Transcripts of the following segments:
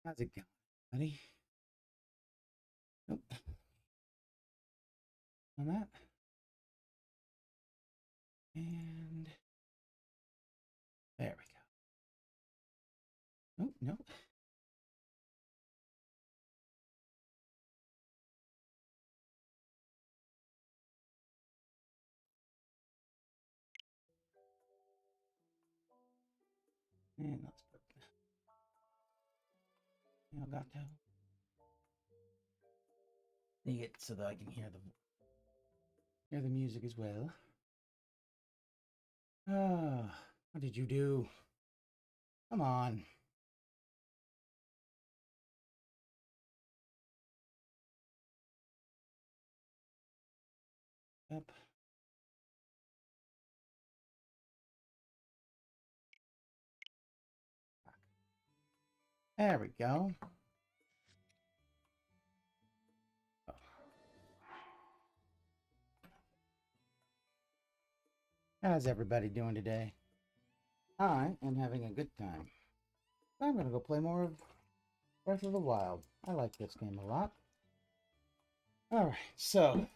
How's it going, buddy? Nope. On that. And there we go. Nope, nope. And let's put Elgato. Need it so that I can hear the music as well. Ah, what did you do? Come on. Up. There we go. Oh. How's everybody doing today? I am having a good time. I'm gonna go play more of Breath of the Wild. I like this game a lot. Alright, so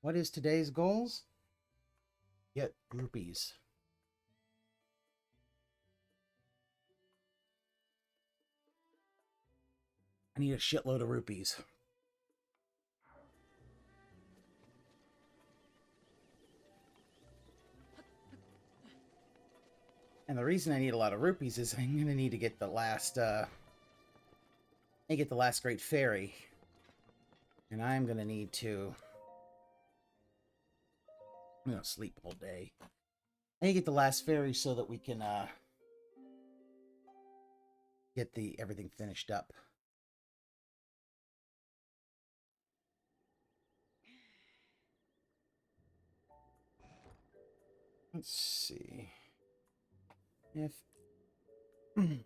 what is today's goals? Get groupies. I need a shitload of rupees. And the reason I need a lot of rupees is I'm gonna need to get the last great fairy. And I'm gonna need to I'm gonna sleep all day. I need to get the last fairy so that we can get everything finished up. Let's see if I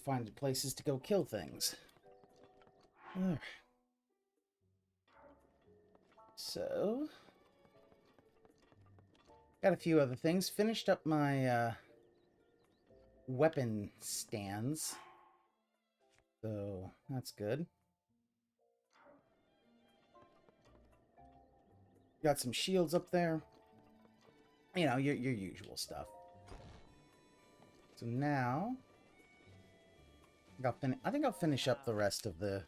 find places to go kill things. Alright. So got a few other things. Finished up my weapon stands. So that's good. Got some shields up there. You know, your usual stuff. So now I think I'll finish up the rest of the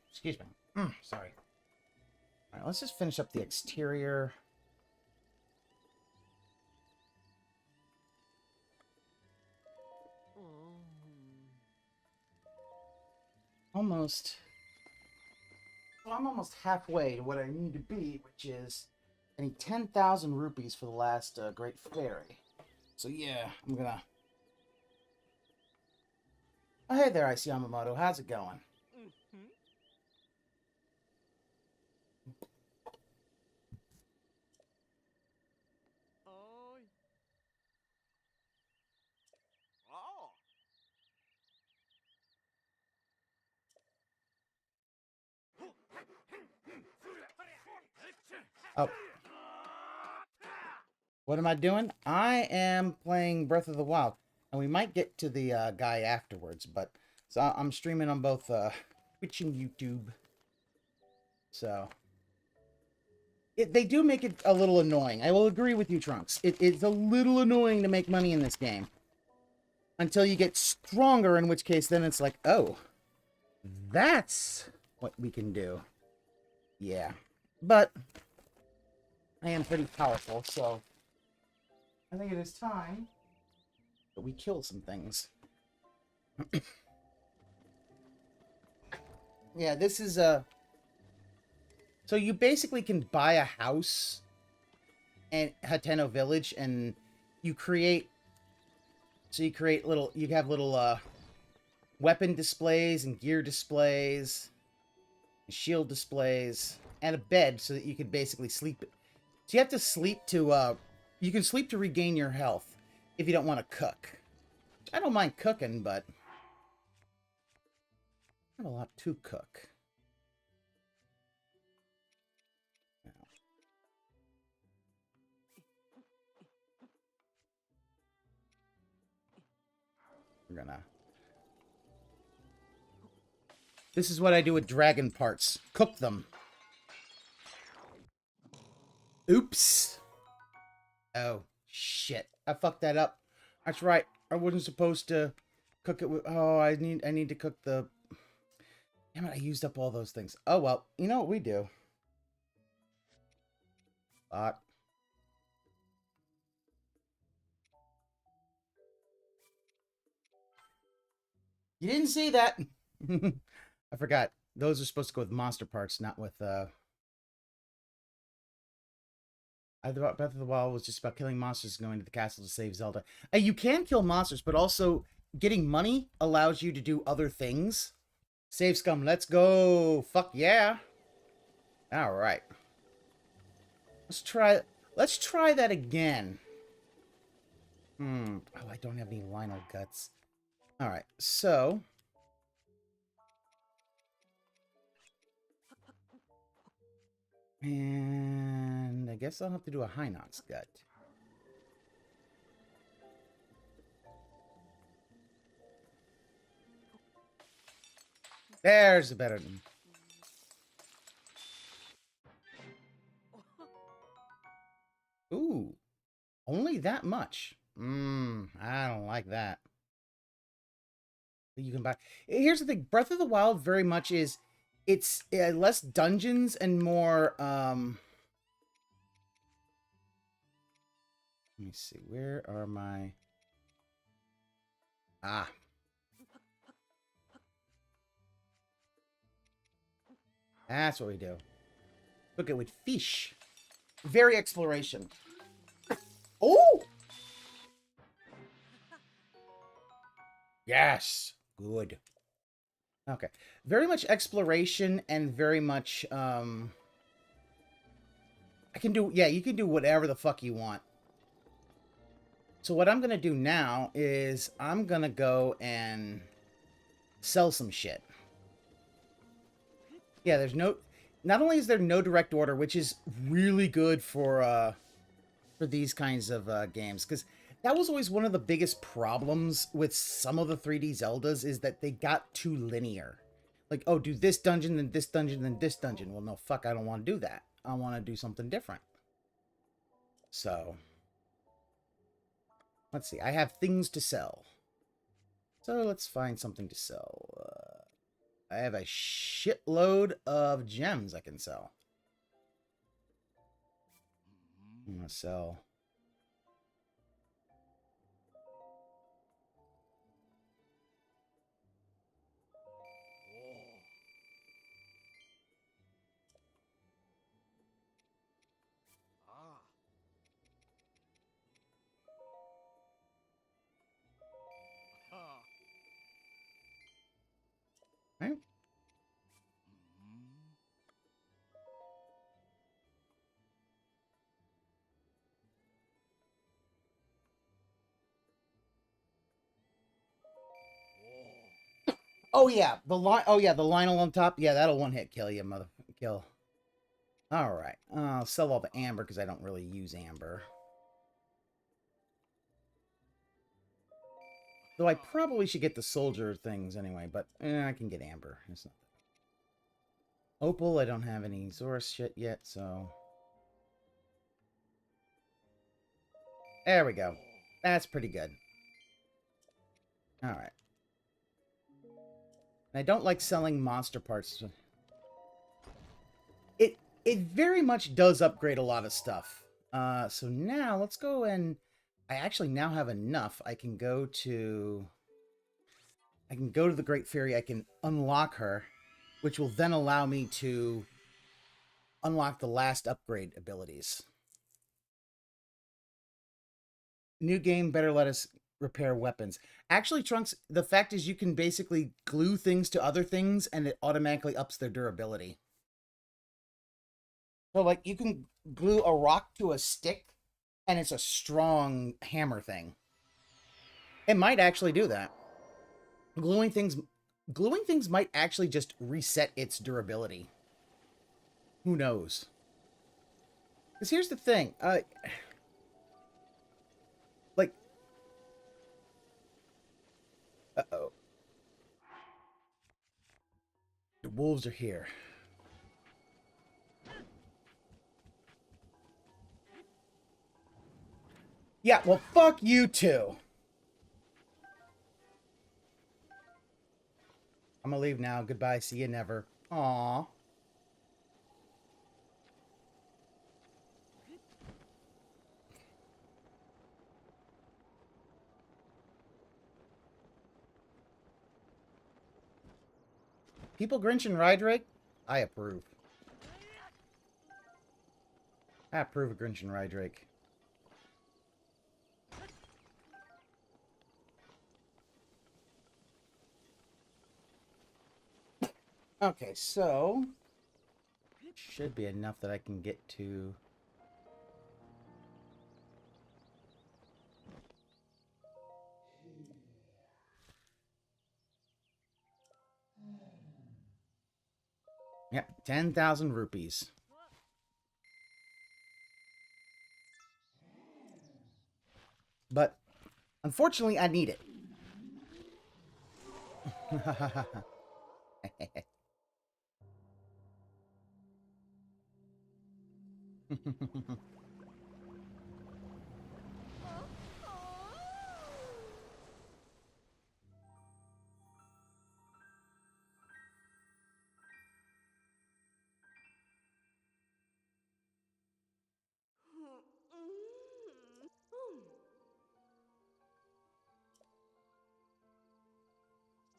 excuse me. Sorry. Alright, let's just finish up the exterior. Well, I'm almost halfway to what I need to be, which is I need 10,000 rupees for the last Great Fairy. So yeah, I'm gonna... Oh, hey there, Ice Yamamoto. How's it going? Oh. What am I doing? I am playing Breath of the Wild. And we might get to the guy afterwards, but... So I'm streaming on both Twitch and YouTube. So... they do make it a little annoying. I will agree with you, Trunks. It's a little annoying to make money in this game. Until you get stronger, in which case then it's like, oh, that's what we can do. Yeah. But I am pretty powerful, so I think it is time that we kill some things. Yeah, this is a... So you basically can buy a house in Hateno Village, and you create... So you create little... You have little, weapon displays and gear displays, and shield displays, and a bed so that you can basically sleep. So you have to sleep to, you can sleep to regain your health if you don't want to cook. I don't mind cooking, but I have a lot to cook. We're gonna... This is what I do with dragon parts. Cook them. Oops. Oh, shit. I fucked that up. That's right. I wasn't supposed to cook it with... Oh, I need to cook the... Damn it, I used up all those things. Oh, well. You know what we do? Fuck. You didn't see that. I forgot. Those are supposed to go with monster parts, not with, I thought Breath of the Wild was just about killing monsters and going to the castle to save Zelda. You can kill monsters, but also getting money allows you to do other things. Save scum, let's go. Fuck yeah. All right. Let's try that again. Oh, I don't have any Lionel guts. All right, so and I guess I'll have to do a Hinox gut. There's a better one. Ooh, only that much. I don't like that. You can buy. Here's the thing: Breath of the Wild very much is it's less dungeons and more. Let me see. Where are my? Ah. That's what we do. Look at with fish. Very exploration. Oh! Yes. Good. Okay. Very much exploration and very much, I can do, yeah, you can do whatever the fuck you want. So what I'm going to do now is I'm going to go and sell some shit. Yeah, there's no... Not only is there no direct order, which is really good for these kinds of games, because that was always one of the biggest problems with some of the 3D Zeldas, is that they got too linear. Like, oh, do this dungeon, then this dungeon, then this dungeon. Well, no, fuck, I don't want to do that. I want to do something different. So, let's see. I have things to sell. So let's find something to sell. I have a shitload of gems I can sell. I'm going to sell... Right? Oh yeah, the line. Oh yeah, the Lionel on top. Yeah, that'll one hit kill you, mother kill. All right, I'll sell all the amber because I don't really use amber. Though I probably should get the soldier things anyway, but I can get amber. It's not that. Opal, I don't have any Zorus shit yet, so there we go. That's pretty good. All right. I don't like selling monster parts. It very much does upgrade a lot of stuff. So now let's go and I actually now have enough. I can go to the Great Fairy. I can unlock her, which will then allow me to unlock the last upgrade abilities. New game better let us repair weapons. Actually, Trunks, the fact is you can basically glue things to other things and it automatically ups their durability. So, like, you can glue a rock to a stick and it's a strong hammer thing. It might actually do that. Gluing things might actually just reset its durability. Who knows? Because here's the thing. Like, Uh-oh. The wolves are here. Yeah, well, fuck you too. I'm gonna leave now. Goodbye. See you never. Aww. People Grinch and Rydrake? I approve. I approve of Grinch and Rydrake. Okay, so should be enough that I can get to. Yeah, 10,000 rupees. But unfortunately, I need it.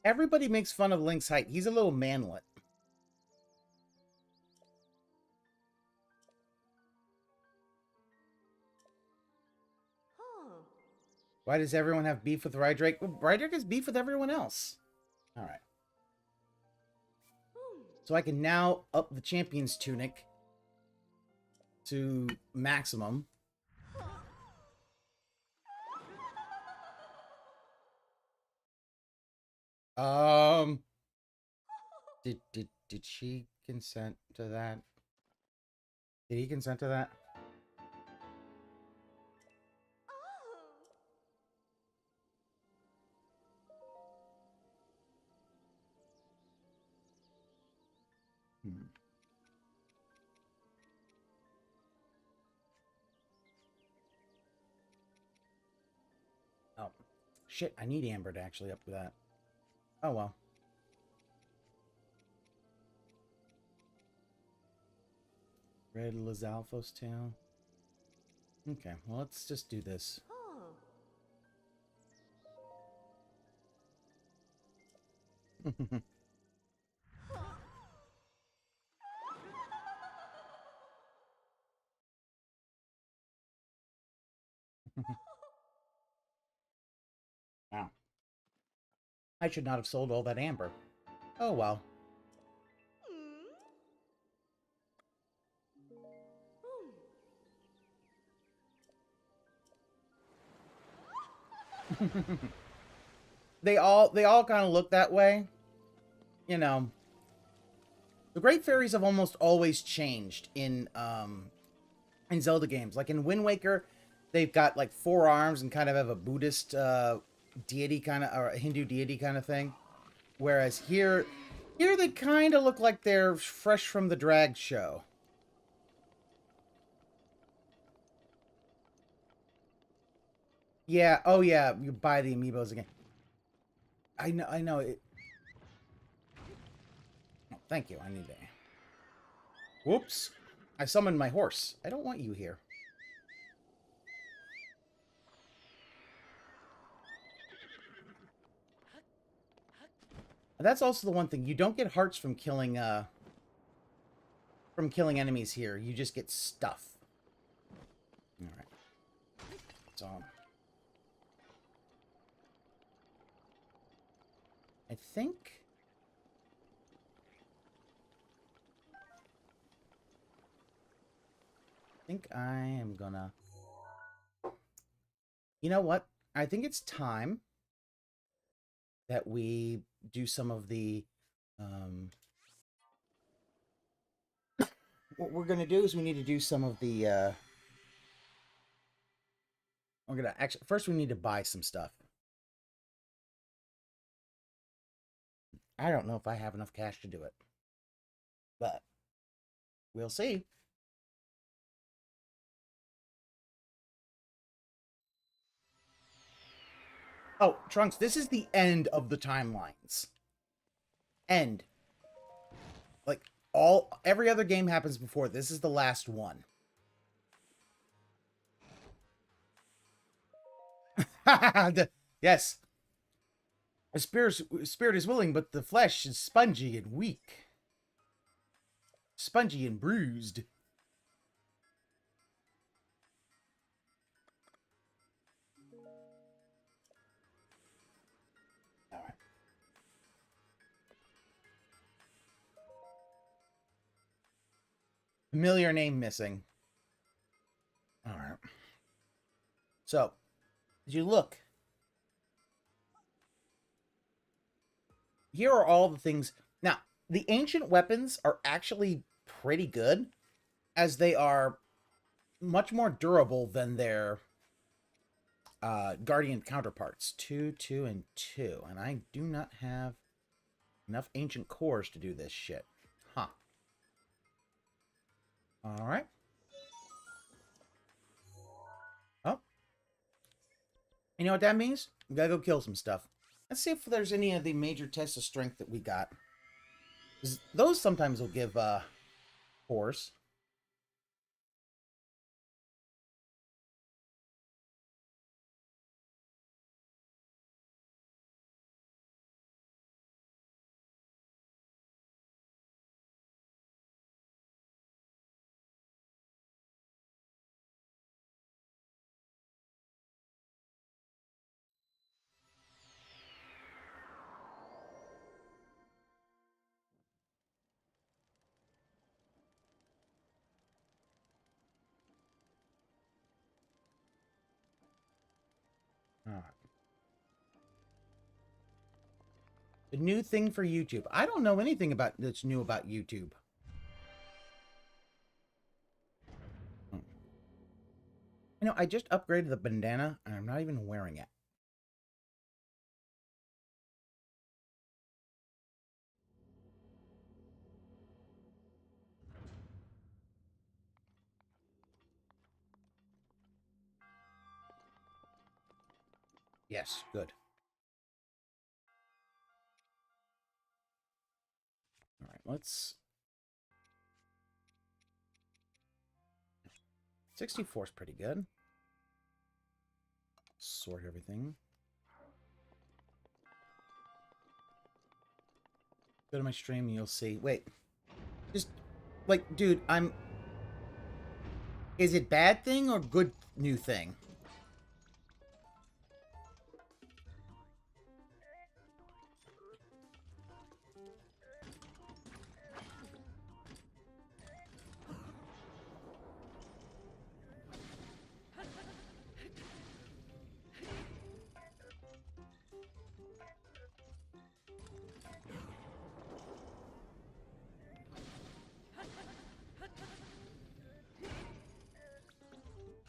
Everybody makes fun of Link's height. He's a little manlet. Why does everyone have beef with Rydrake? Well, Rydrake has beef with everyone else. All right. So I can now up the champion's tunic to maximum. Did she consent to that? Did he consent to that? Hmm. Oh, shit, I need Amber to actually up that. Oh, well. Red Lizalfo's tail. Okay, well, let's just do this. Wow. I should not have sold all that Amber. Oh, well. They all kind of look that way. You know, the Great Fairies have almost always changed in Zelda games. Like in Wind Waker, they've got like 4 arms and kind of have a Buddhist deity kind of, or a Hindu deity kind of thing. Whereas here they kind of look like they're fresh from the drag show. Yeah, oh yeah, you buy the amiibos again. I know it. Oh, thank you, I need that. Whoops. I summoned my horse. I don't want you here. That's also the one thing. You don't get hearts from killing enemies here. You just get stuff. Alright. So I think I am gonna... You know what? I think it's time that we do some of the... What we're gonna do is we need to do some of the... We're gonna... Actually, first we need to buy some stuff. I don't know if I have enough cash to do it. But we'll see. Oh, Trunks, this is the end of the timelines. End. Like, every other game happens before. This is the last one. Yes. The spirit is willing, but the flesh is spongy and weak. Spongy and bruised. All right. Familiar name missing. All right. So, as you look, here are all the things. Now, the ancient weapons are actually pretty good, as they are much more durable than their Guardian counterparts. 2, 2, and 2. And I do not have enough ancient cores to do this shit. Huh. Alright. Oh. You know what that means? We gotta go kill some stuff. Let's see if there's any of the major tests of strength that we got. Those sometimes will give cores. Alright. The new thing for YouTube. I don't know anything about that's new about YouTube. You know, I just upgraded the bandana, and I'm not even wearing it. Yes, good. All right, let's... 64 is pretty good. Sort everything. Go to my stream and you'll see. Wait. Just, like, dude, I'm... Is it bad thing or good new thing?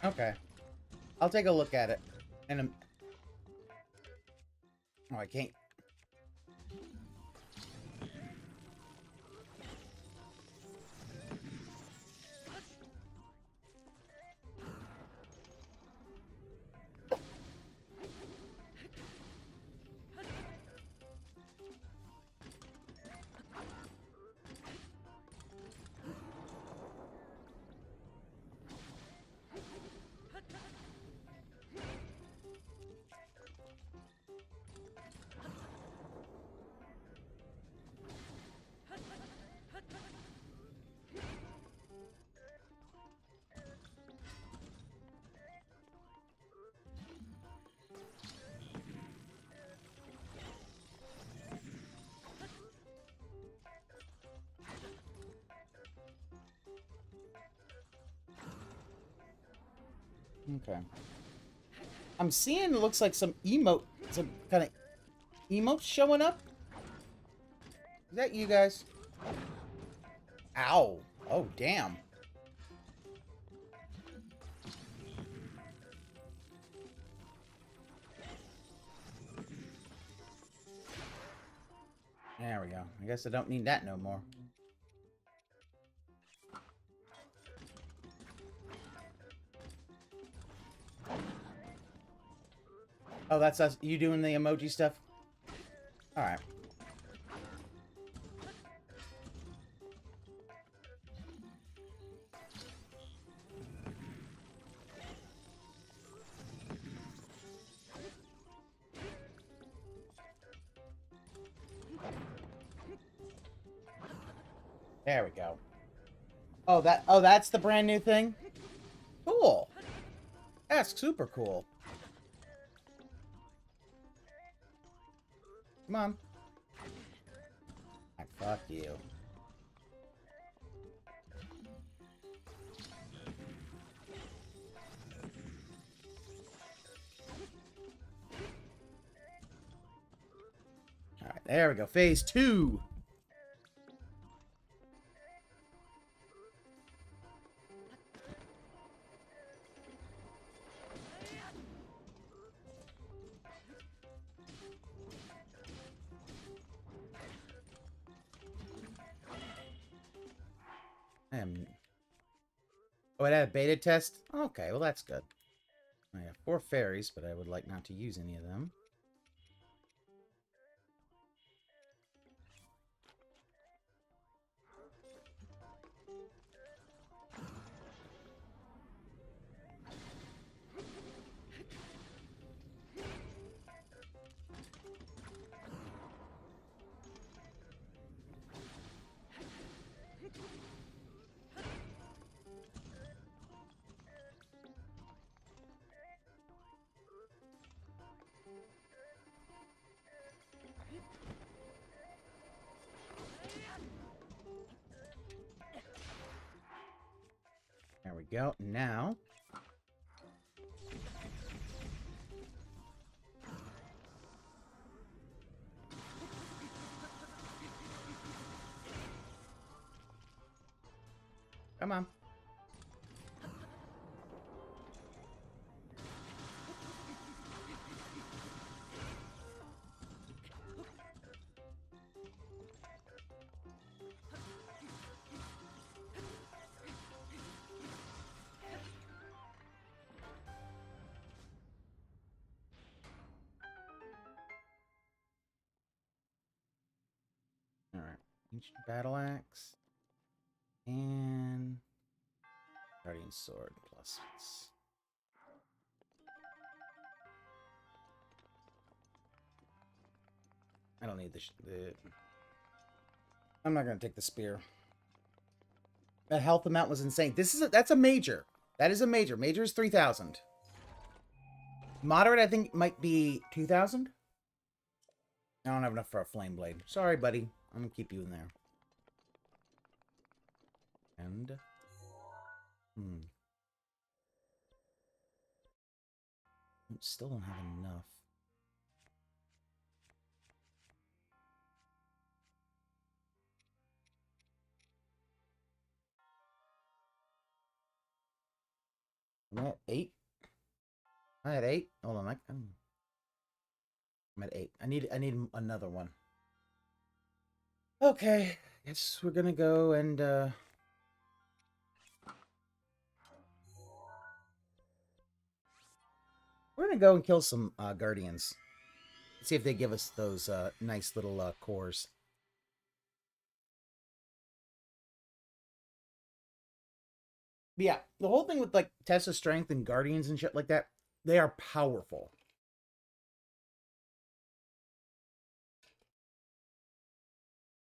Okay. I'll take a look at it. And oh, I can't. Okay. I'm seeing it looks like some kind of emotes showing up. Is that you guys? Ow. Oh, damn. There we go. I guess I don't need that no more. Oh, that's us. You doing the emoji stuff? Alright. There we go. Oh, that's the brand new thing? Cool. That's super cool. Come on. Ah, fuck you. Alright, there we go. Phase 2. Oh, it had a beta test? Okay, well that's good. I have 4 fairies, but I would like not to use any of them. There we go. Now... Come on. Alright. Ancient Battle Axe. And... Guardian Sword plus... I don't need the... I'm not going to take the spear. That health amount was insane. That's a major. That is a major. Major is 3,000. Moderate, I think, might be 2,000. I don't have enough for a flame blade. Sorry, buddy. I'm going to keep you in there. And... Still don't have enough. I'm at 8. I had 8. Hold on, I'm at 8. I need another one. Okay, guess we're gonna go and we're gonna go and kill some guardians. See if they give us those nice little cores. But yeah, the whole thing with like Tessa strength and guardians and shit like that, they are powerful.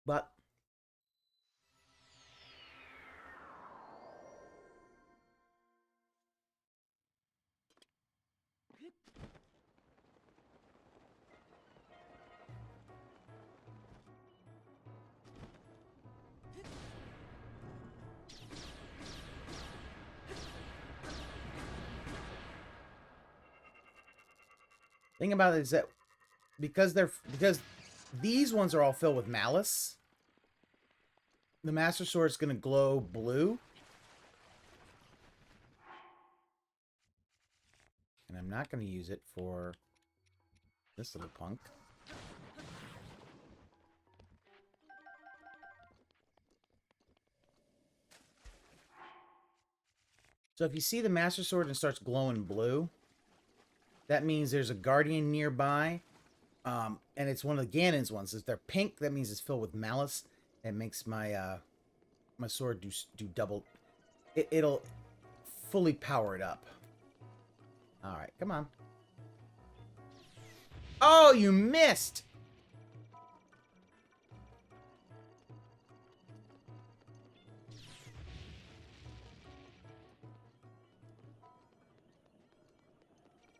But thing about it is that because these ones are all filled with malice, the Master Sword is going to glow blue. And I'm not going to use it for this little punk. So if you see the Master Sword and it starts glowing blue, that means there's a Guardian nearby. And it's one of the Ganon's ones. If they're pink, that means it's filled with malice. It makes my my sword do double. It'll fully power it up. All right, come on. Oh, you missed!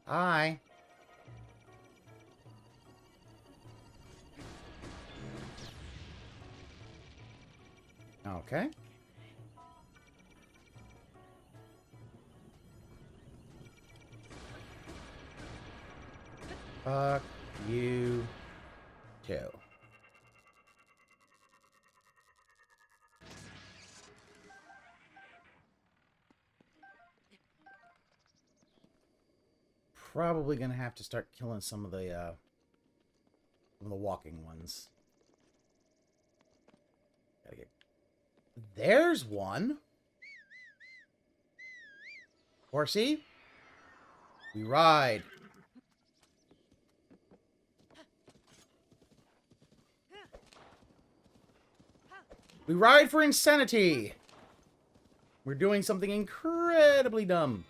Hi. Okay. Fuck you too. Probably gonna have to start killing some of the walking ones. Gotta get... There's one. Horsey, we ride. We ride for insanity. We're doing something incredibly dumb.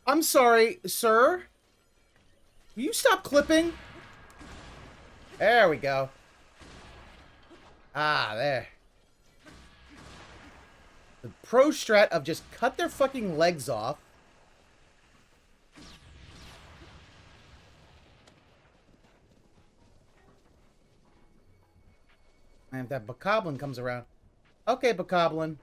I'm sorry, sir. Will you stop clipping? There we go. Ah, there. The pro strat of just cut their fucking legs off. And if that bokoblin comes around. Okay, bokoblin.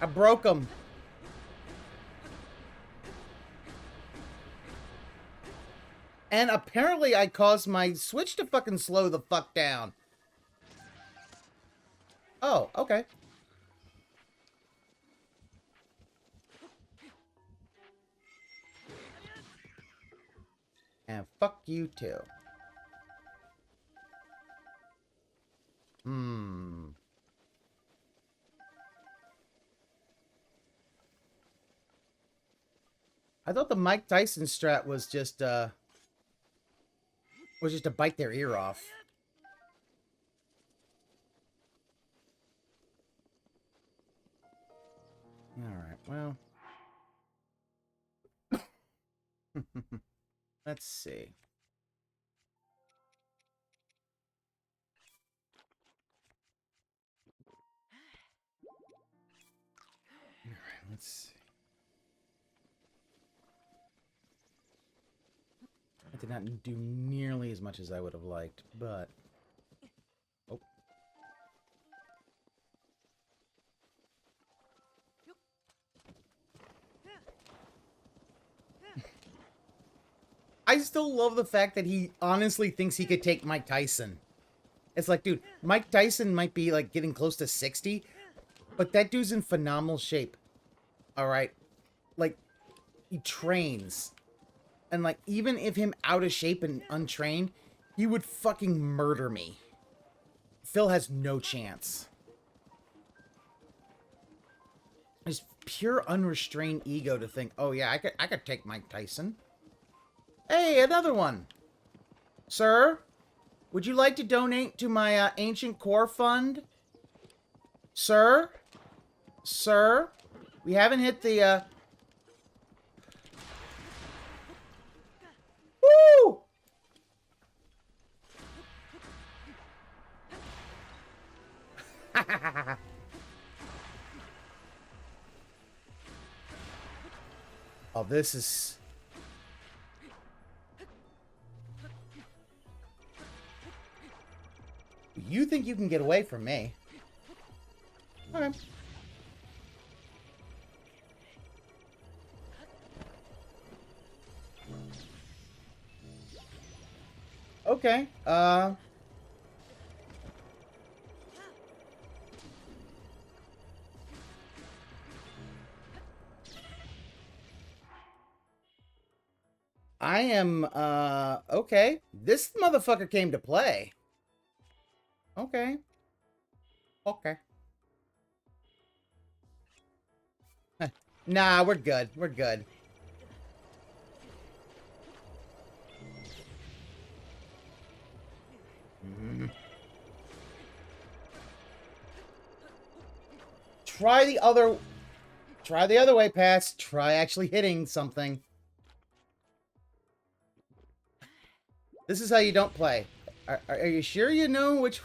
I broke him. And apparently I caused my Switch to fucking slow the fuck down. Oh, okay. And fuck you too. I thought the Mike Tyson strat was just to bite their ear off. Alright, well. Let's see. Alright, let's see. I did not do nearly as much as I would have liked, but... Oh. I still love the fact that he honestly thinks he could take Mike Tyson. It's like, dude, Mike Tyson might be, like, getting close to 60, but that dude's in phenomenal shape. Alright? Like, he trains. And, like, even if him out of shape and untrained, he would fucking murder me. Phil has no chance. Just pure unrestrained ego to think, oh yeah, I could take Mike Tyson. Hey, another one. Sir, would you like to donate to my Ancient Core Fund? Sir? Sir? We haven't hit the, Woo! Oh, this is... You think you can get away from me? Okay. Okay, I am, okay. This motherfucker came to play. Okay. Okay. Nah, we're good. We're good. Try the other... Try the other way, Pass. Try actually hitting something. This is how you don't play. Are you sure you know which...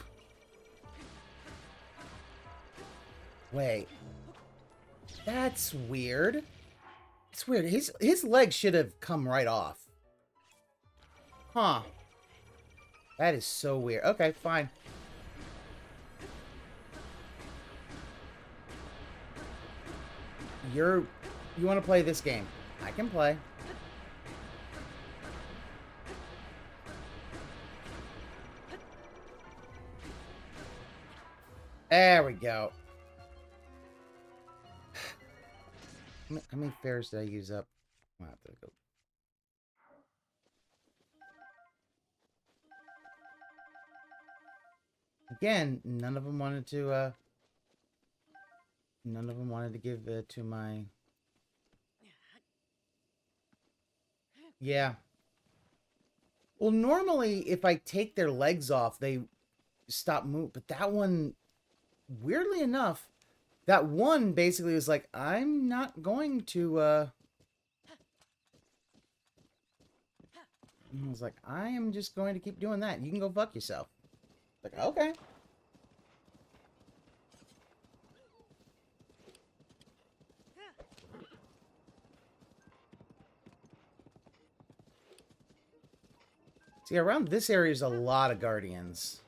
Wait. That's weird. It's weird. His leg should have come right off. Huh. That is so weird. Okay, fine. You want to play this game? I can play. There we go. How many fairs did I use up? Wow, there we go. Again, none of them wanted to give it to my... Yeah. Well, normally, if I take their legs off, they stop moving. But that one, weirdly enough, that one basically was like, I'm not going to, I was like, I am just going to keep doing that. You can go fuck yourself. Like, okay. See, around this area is a lot of guardians.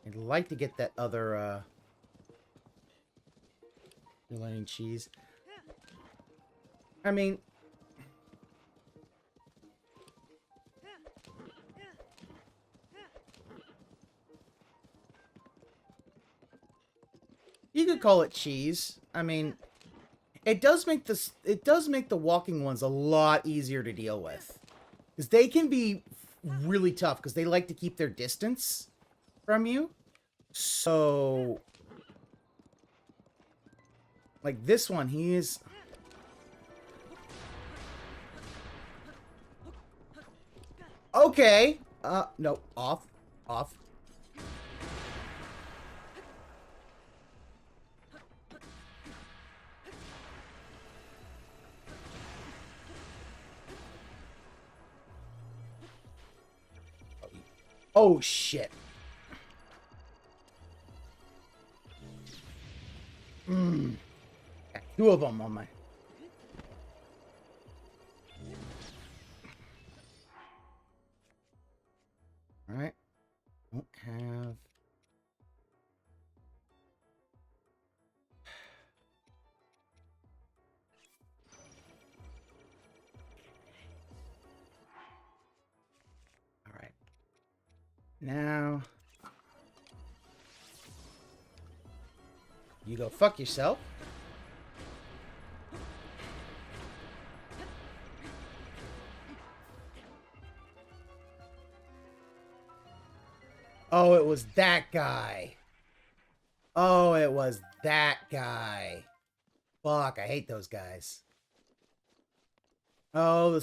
I'd like to get that other, learning cheese. I mean... You could call it cheese. I mean... It does make the walking ones a lot easier to deal with. Because they can be really tough, because they like to keep their distance from you. So... Like this one, he is... Okay! No, off. Off. Oh, shit. Got two of them on my... Alright. Don't have... Alright. Now... You go fuck yourself. Oh, it was that guy. Oh, it was that guy. Fuck, I hate those guys. Oh,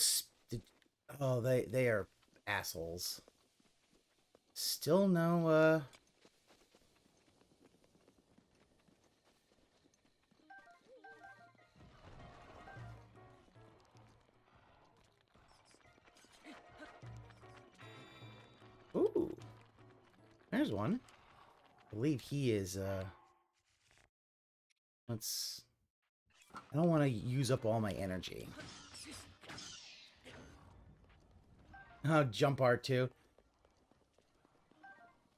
oh, they are assholes. Still no, Ooh. There's one. I believe he is, let's... I don't want to use up all my energy. Oh, jump R2.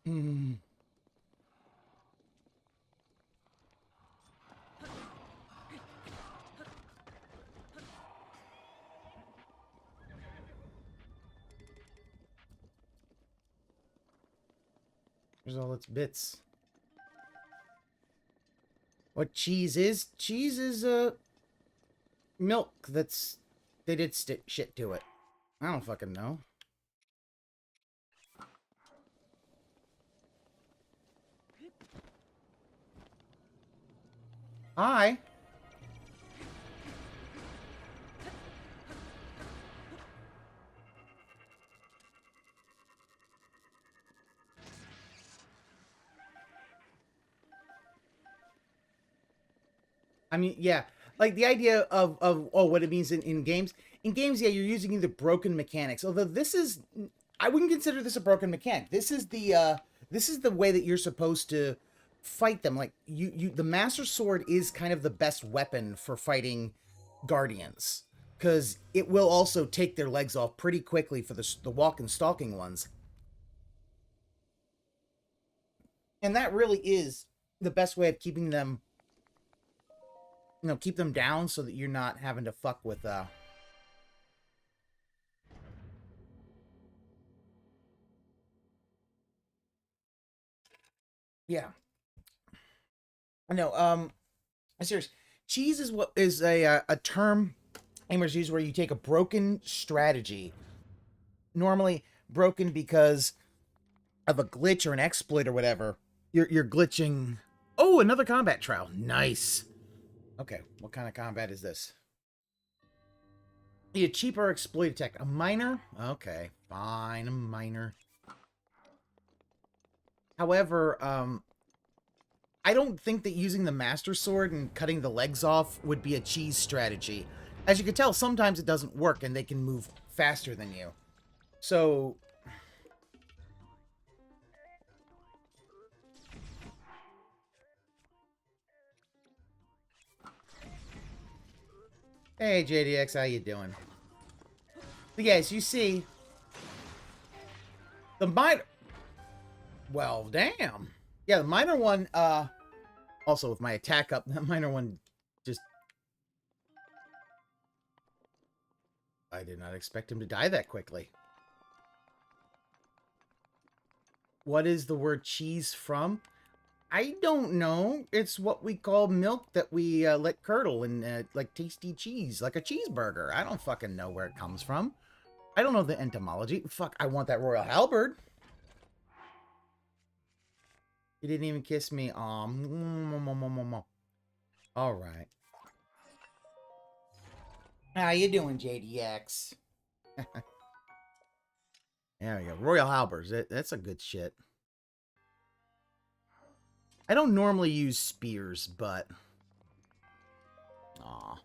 Hmm. There's all its bits. What cheese is? Cheese is, milk that's... They did shit to it. I don't fucking know. Hi. I mean, yeah. Like, the idea of oh, what it means in games. In games, yeah, you're using either broken mechanics. Although this is... I wouldn't consider this a broken mechanic. This is the way that you're supposed to fight them. Like, the Master Sword is kind of the best weapon for fighting Guardians. Because it will also take their legs off pretty quickly for the walk and stalking ones. And that really is the best way of keeping them... keep them down so that you're not having to fuck with, Yeah. I know, I'm serious. Cheese is what is a term gamers use where you take a broken strategy, normally broken because of a glitch or an exploit or whatever. You're glitching... Oh, another combat trial. Nice. Okay, what kind of combat is this? A cheaper exploit attack. A miner? Okay, fine, a miner. However, I don't think that using the Master Sword and cutting the legs off would be a cheese strategy. As you can tell, sometimes it doesn't work and they can move faster than you. So... Hey, JDX, how you doing? But yes, you see... The miner... Well, damn. Yeah, the minor one, also with my attack up, the minor one just... I did not expect him to die that quickly. What is the word cheese from? I don't know. It's what we call milk that we let curdle and like tasty cheese, like a cheeseburger. I don't fucking know where it comes from. I don't know the etymology. Fuck, I want that royal halberd. You didn't even kiss me. All right. How you doing, JDX? There we go. Royal halberds. That's a good shit. I don't normally use spears, but... Aw.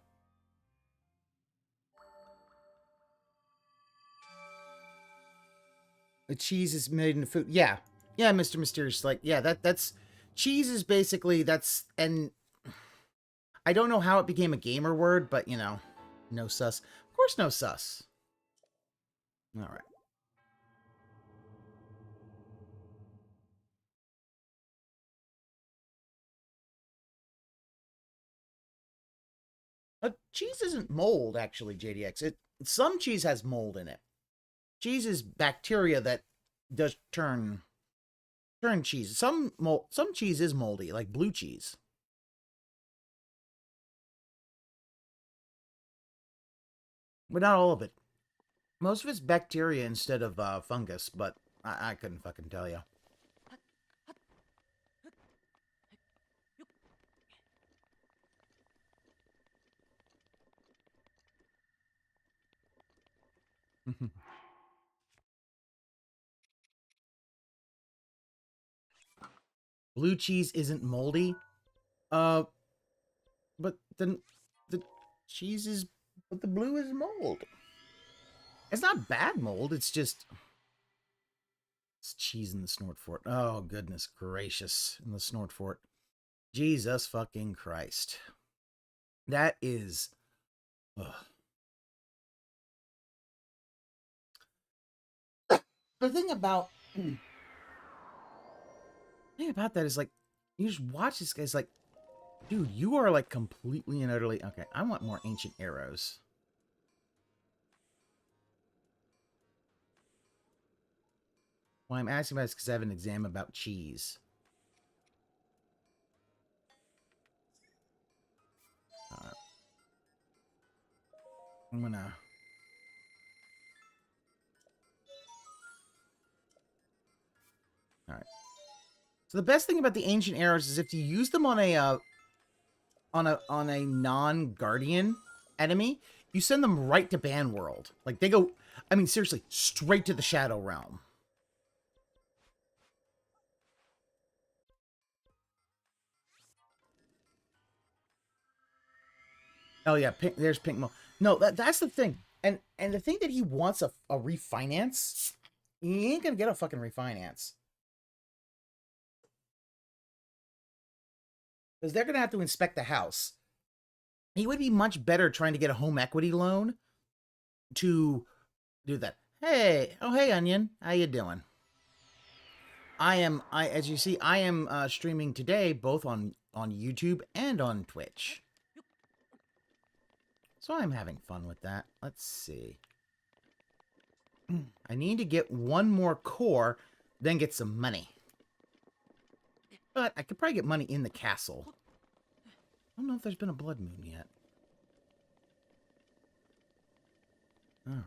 The cheese is made into food. Yeah. Yeah, Mr. Mysterious. Like, yeah, that's... Cheese is basically... That's... And... I don't know how it became a gamer word, but, you know... No sus. Of course no sus. Alright. Cheese isn't mold, actually, JDX. Some cheese has mold in it. Cheese is bacteria that does turn cheese. Some cheese is moldy, like blue cheese. But not all of it. Most of it's bacteria instead of fungus, but I couldn't fucking tell you. Blue cheese isn't moldy. But then the cheese is... But the blue is mold. It's not bad mold, it's just... It's cheese in the snort fort. Oh, goodness gracious. In the snort fort. Jesus fucking Christ. That is... Ugh. The thing about that is, like, you just watch this guy's like, dude, you are, like, completely and utterly... Okay, I want more ancient arrows. Well, I'm asking about this because I have an exam about cheese. I'm gonna... All right. So the best thing about the ancient arrows is if you use them on a non-guardian enemy, you send them right to Ban World. Like they go, I mean seriously, straight to the Shadow Realm. Oh yeah, pink, there's Pink Mo. No, that's the thing. And the thing that he wants a refinance, he ain't gonna get a fucking refinance. Because they're gonna have to inspect the house. He would be much better trying to get a home equity loan to do that. Hey, oh hey Onion, how you doing? As you see, I am streaming today both on YouTube and on Twitch. So I'm having fun with that. Let's see. I need to get one more core, then get some money. But I could probably get money in the castle. I don't know if there's been a blood moon yet. All right.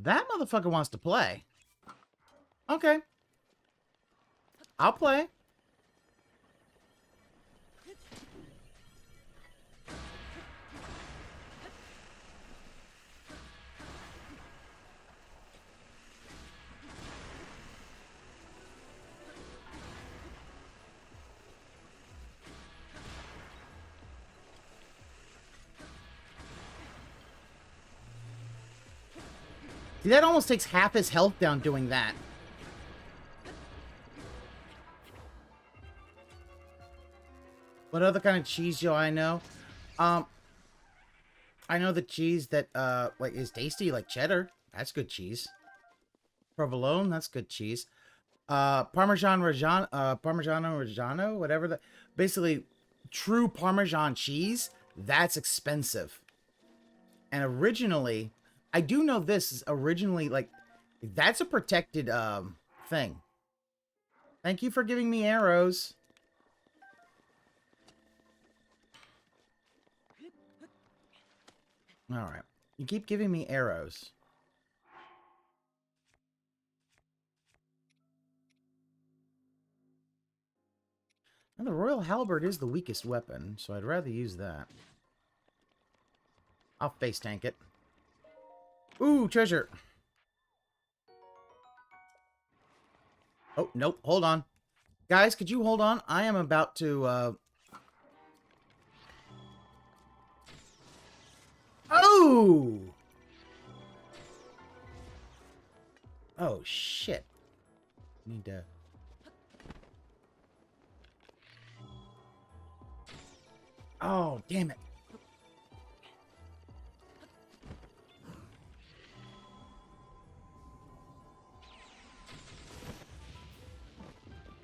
That motherfucker wants to play. Okay. I'll play. See, that almost takes half his health down doing that. What other kind of cheese do I know? I know the cheese that like is tasty, like cheddar. That's good cheese. Provolone, that's good cheese. Parmesan Reggiano, Parmigiano Reggiano, whatever that. Basically, true Parmesan cheese. That's expensive. And originally, I do know this is originally like that's a protected thing. Thank you for giving me arrows. All right. You keep giving me arrows. And the Royal Halberd is the weakest weapon, so I'd rather use that. I'll face tank it. Ooh, treasure. Oh, nope. Hold on. Guys, could you hold on? I am about to, Oh! Oh, shit. Need to... Oh, damn it.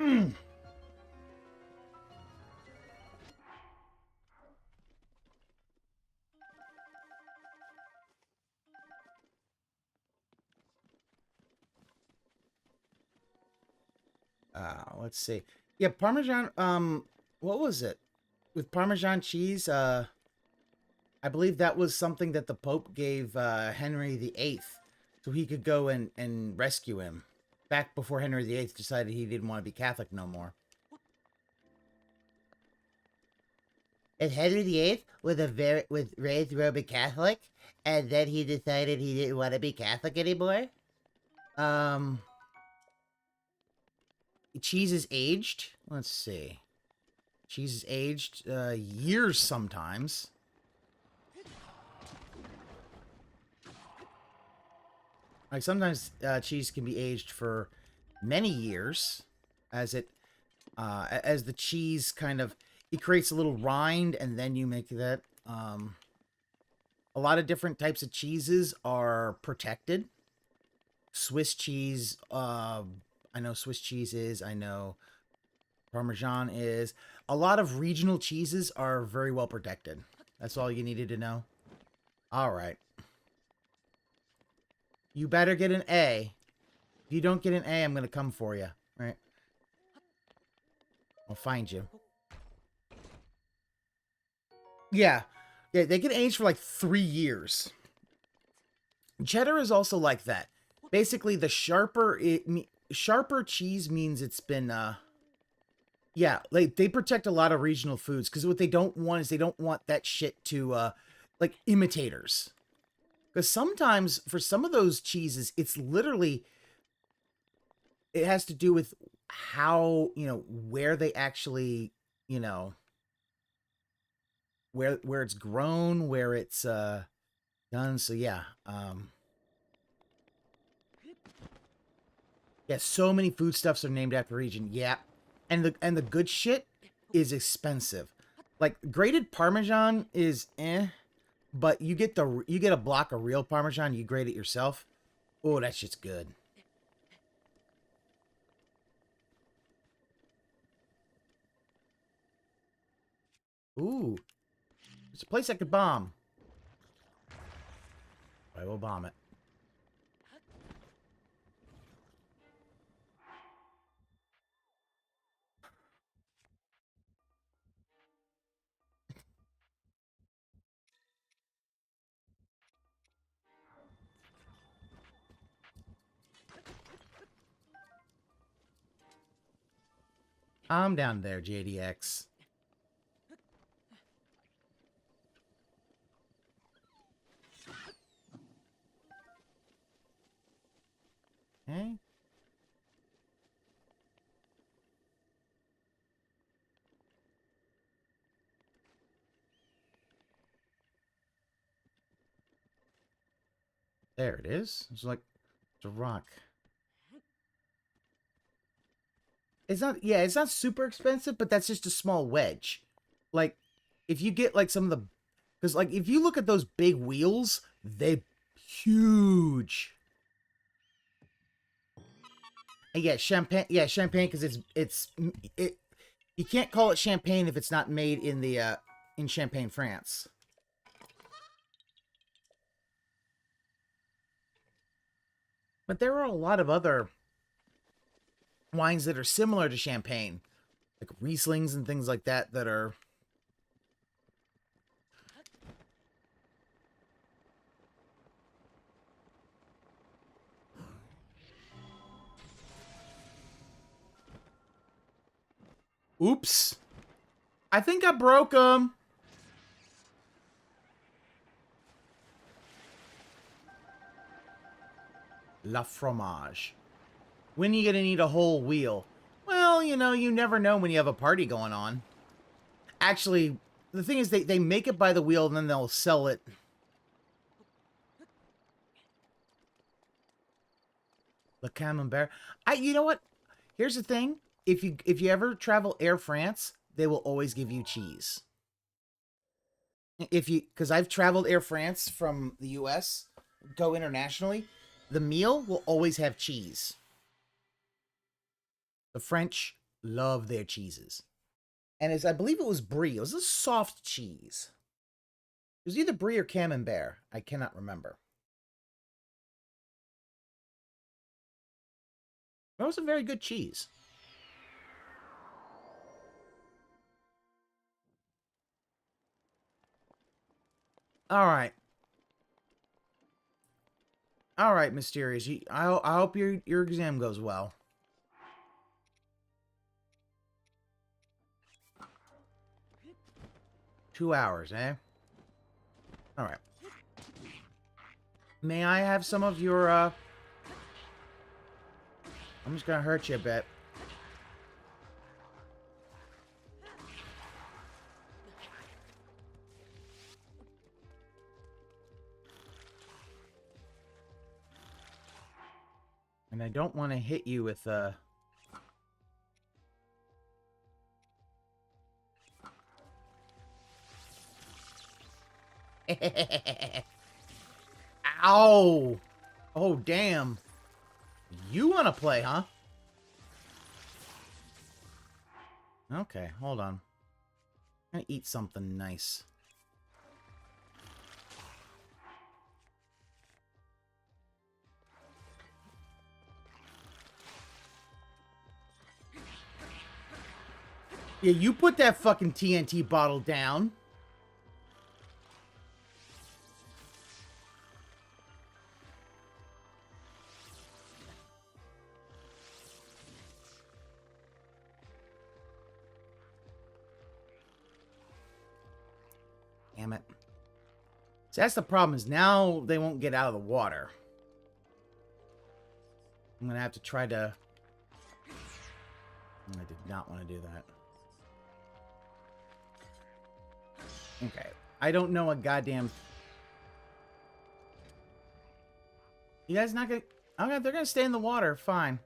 Mm. Let's see. Yeah, Parmesan, what was it? With Parmesan cheese, I believe that was something that the Pope gave Henry VIII so he could go and rescue him. Back before Henry VIII decided he didn't want to be Catholic no more. And Henry VIII was raised Roman Catholic, and then he decided he didn't want to be Catholic anymore. Cheese is aged. Let's see. Cheese is aged years sometimes. Like sometimes cheese can be aged for many years, as the cheese kind of it creates a little rind, and then you make that. A lot of different types of cheeses are protected. Swiss cheese, I know Swiss cheese is. I know Parmesan is. A lot of regional cheeses are very well protected. That's all you needed to know? Alright. You better get an A. If you don't get an A, I'm gonna come for you. Right? I'll find you. Yeah. Yeah, they get aged for like 3 years. Cheddar is also like that. Basically, the sharper cheese means it's been, yeah, like, they protect a lot of regional foods, because what they don't want is they don't want that shit to, like, imitators. Because sometimes, for some of those cheeses, it's literally, it has to do with how, you know, where they actually, you know, where it's grown, where it's, done. So, yeah, yeah, so many foodstuffs are named after region. Yeah. And the good shit is expensive. Like, grated Parmesan is but you get a block of real Parmesan, you grate it yourself. Oh, that shit's good. Ooh. It's a place I could bomb. I will bomb it. I'm down there, JDX. Okay. There it is. It's like, it's a rock. It's not, yeah, it's not super expensive, but that's just a small wedge. Like, if you get, like, some of the, because, like, if you look at those big wheels, they're huge. And yeah, champagne, because you can't call it champagne if it's not made in the, in Champagne, France. But there are a lot of other wines that are similar to champagne, like Rieslings and things like that, that are... Oops. I think I broke them. La fromage. When are you gonna need a whole wheel? Well, you know, you never know when you have a party going on. Actually, the thing is, they make it by the wheel and then they'll sell it. Le Camembert. You know what? Here's the thing. If you ever travel Air France, they will always give you cheese. Because I've traveled Air France from the US, go internationally, the meal will always have cheese. The French love their cheeses. And I believe it was brie. It was a soft cheese. It was either brie or camembert. I cannot remember. It was a very good cheese. All right. All right, Mysterious. I hope your exam goes well. Two hours, eh? All right. May I have some of your, I'm just gonna hurt you a bit. And I don't want to hit you with, Ow! Oh, damn. You want to play, huh? Okay, hold on. I'm gonna eat something nice. Yeah, you put that fucking TNT bottle down. Damn it. So that's the problem, is now they won't get out of the water. I'm gonna have to try to... I did not want to do that. Okay. I don't know a goddamn... You guys not gonna... Okay, they're gonna stay in the water. Fine.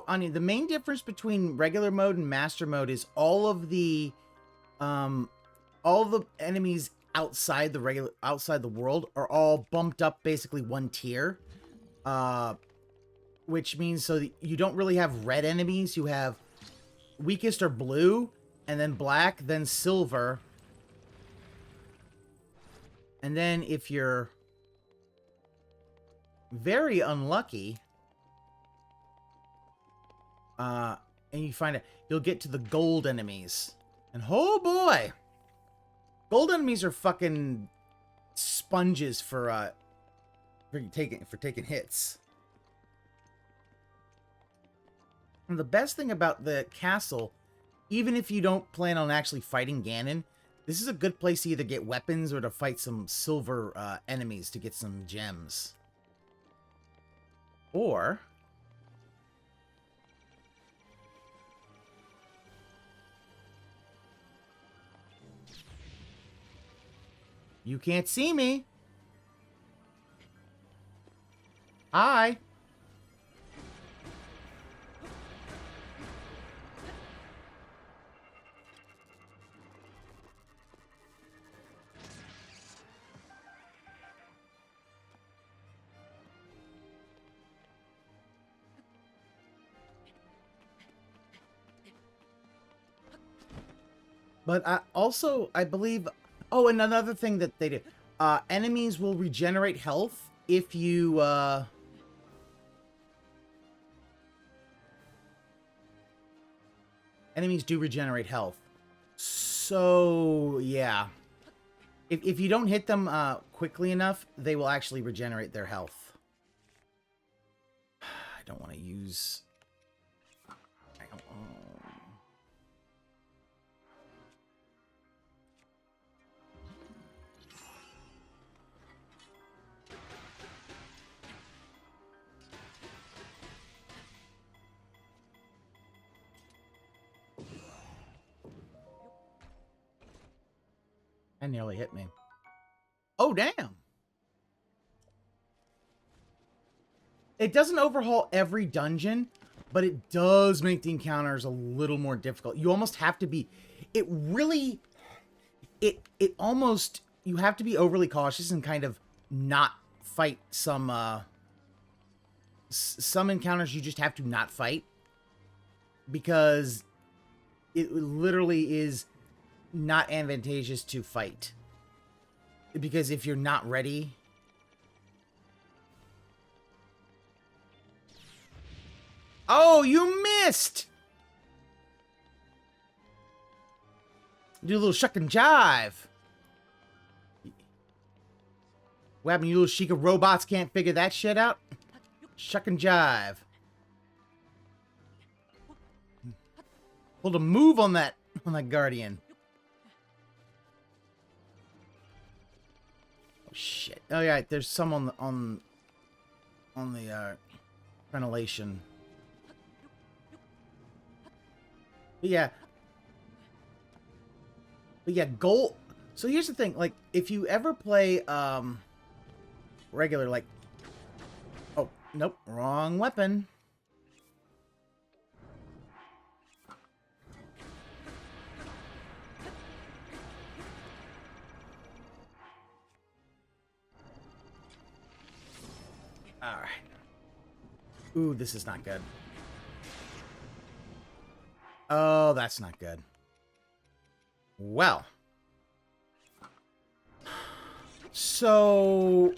Anya, the main difference between regular mode and master mode is all the enemies outside the world are all bumped up basically one tier. Which means so that you don't really have red enemies. You have weakest or blue, and then black, then silver. And then if you're very unlucky, and you find it, you'll get to the gold enemies. And oh boy! Gold enemies are fucking sponges for taking hits. And the best thing about the castle, even if you don't plan on actually fighting Ganon, this is a good place to either get weapons or to fight some silver enemies to get some gems. Or... You can't see me. Hi. But I believe... Oh, and another thing that they do. Enemies will regenerate health if you... Enemies do regenerate health. So, yeah. If you don't hit them quickly enough, they will actually regenerate their health. I don't want to use... That nearly hit me. Oh, damn! It doesn't overhaul every dungeon, but it does make the encounters a little more difficult. You almost have to be... It really... It almost... You have to be overly cautious and kind of not fight some... Some encounters you just have to not fight. Because it literally is... not advantageous to fight. Because if you're not ready... Oh, you missed! Do a little shuck and jive. What happened? You little Sheikah robots can't figure that shit out? Shuck and jive. Pulled a move on that Guardian. Oh shit! Oh yeah, there's some on the ventilation. But yeah, gold. So here's the thing: like, if you ever play regular, like, oh nope, wrong weapon. Alright. Ooh, this is not good. Oh, that's not good. Well. So...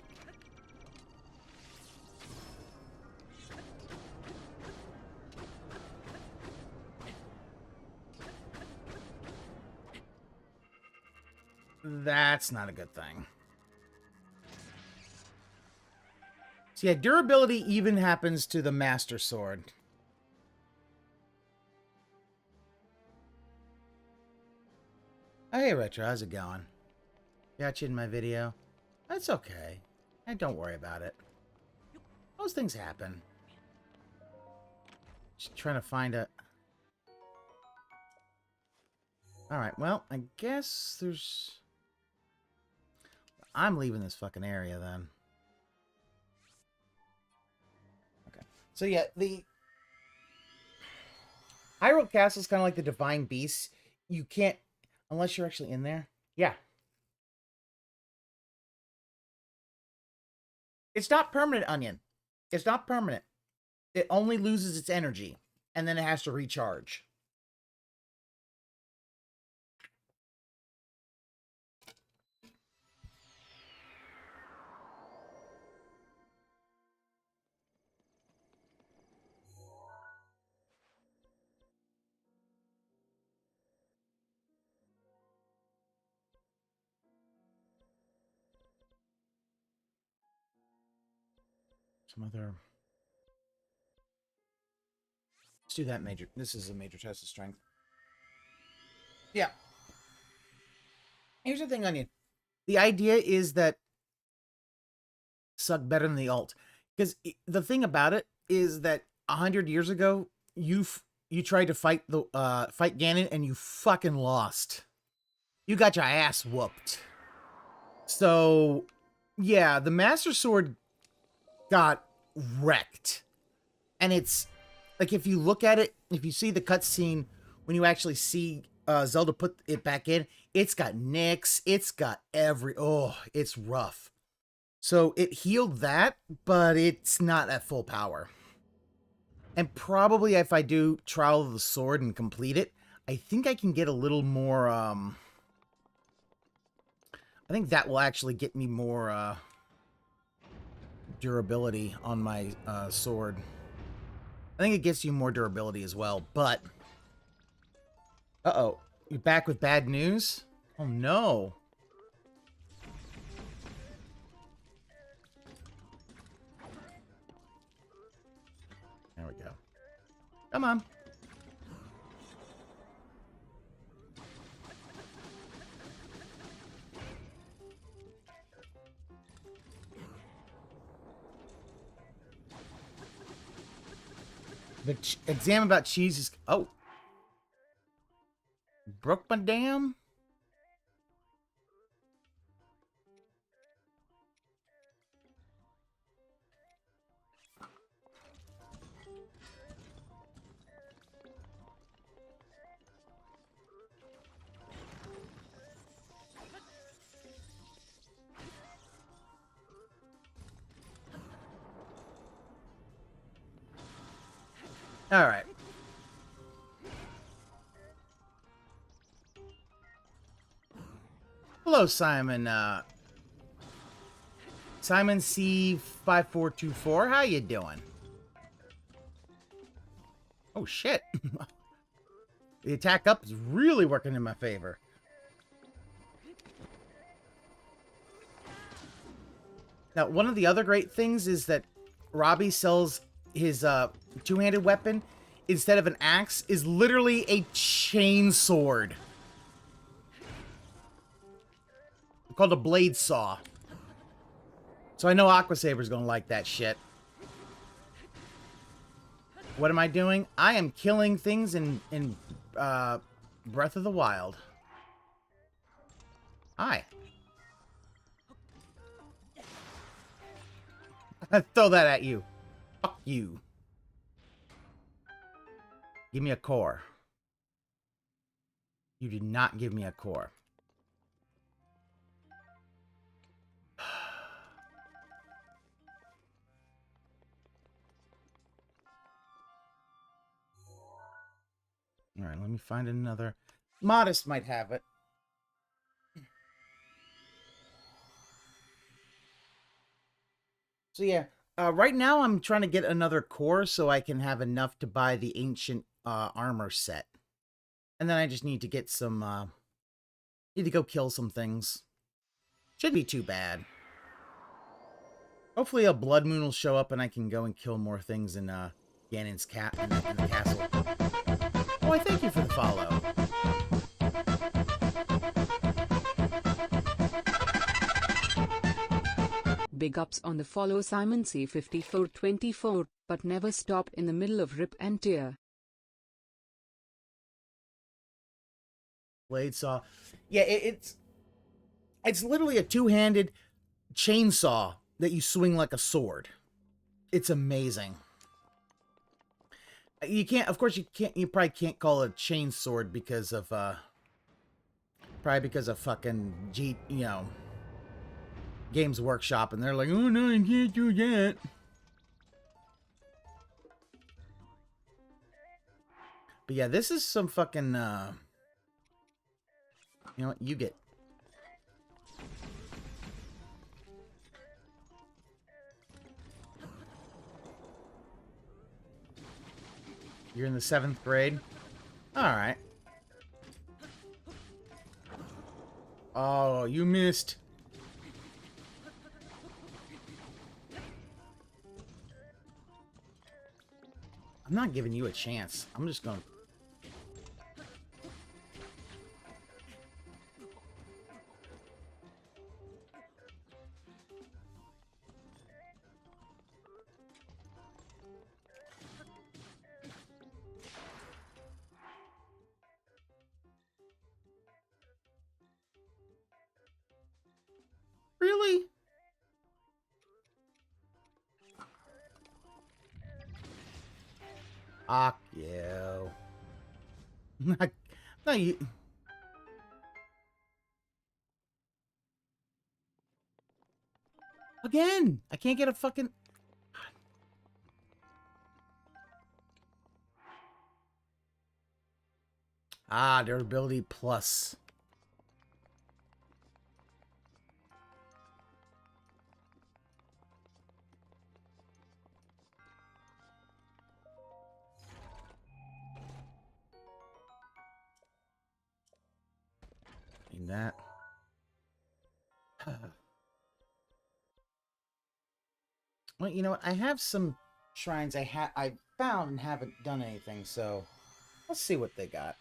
that's not a good thing. So yeah, durability even happens to the Master Sword. Oh, hey, Retro, how's it going? Got you in my video? That's okay. And don't worry about it. Those things happen. Just trying to find a... Alright, well, I guess there's... I'm leaving this fucking area, then. Okay. So, yeah, the... Hyrule Castle is kind of like the Divine Beast. You can't... Unless you're actually in there. Yeah. It's not permanent, Onion. It's not permanent. It only loses its energy. And then it has to recharge. Some other... Let's do that major. This is a major test of strength. Yeah. Here's the thing, Onion. The idea is that suck better than the alt. Because the thing about it is that 100 years ago, you tried to fight fight Ganon and you fucking lost. You got your ass whooped. So, yeah, the Master Sword got wrecked. And it's, like, if you look at it, if you see the cutscene, when you actually see Zelda put it back in, it's got nicks, it's got oh, it's rough. So it healed that, but it's not at full power. And probably if I do Trial of the Sword and complete it, I think I can get a little more, I think that will actually get me more, durability on my, sword. I think it gets you more durability as well, but... Uh-oh. You're back with bad news? Oh, no. There we go. Come on. The exam about cheese is... Oh. Broke my dam? All right. Hello, Simon. Simon C5424. How you doing? Oh, shit. The attack up is really working in my favor. Now, one of the other great things is that Robbie sells his two-handed weapon, instead of an axe, is literally a chain sword. Called a blade saw. So I know Aqua Saber's gonna like that shit. What am I doing? I am killing things in Breath of the Wild. Hi. Throw that at you. Fuck you. Give me a core. You did not give me a core. Alright, let me find another. Modest might have it. So yeah, right now I'm trying to get another core so I can have enough to buy the ancient armor set. And then I just need to get some, need to go kill some things. Shouldn't be too bad. Hopefully a blood moon will show up and I can go and kill more things in Ganon's in the castle. Oh, I thank you for the follow. Big ups on the follow, Simon C5424, but never stop in the middle of rip and tear. Blade saw. Yeah, it's literally a two-handed chainsaw that you swing like a sword. It's amazing. You can't, of course, you probably can't call it a chain sword because of, probably because of fucking Games Workshop, and they're like, oh no, you can't do that. But yeah, this is some fucking, you know what, you get. You're in the 7th grade? Alright. Oh, you missed. I'm not giving you a chance. I'm just going to... Really? Fuck you. No, you... Again! I can't get a fucking... Ah, durability plus. Need that. Well, you know what? I have some shrines I found and haven't done anything, so let's see what they got.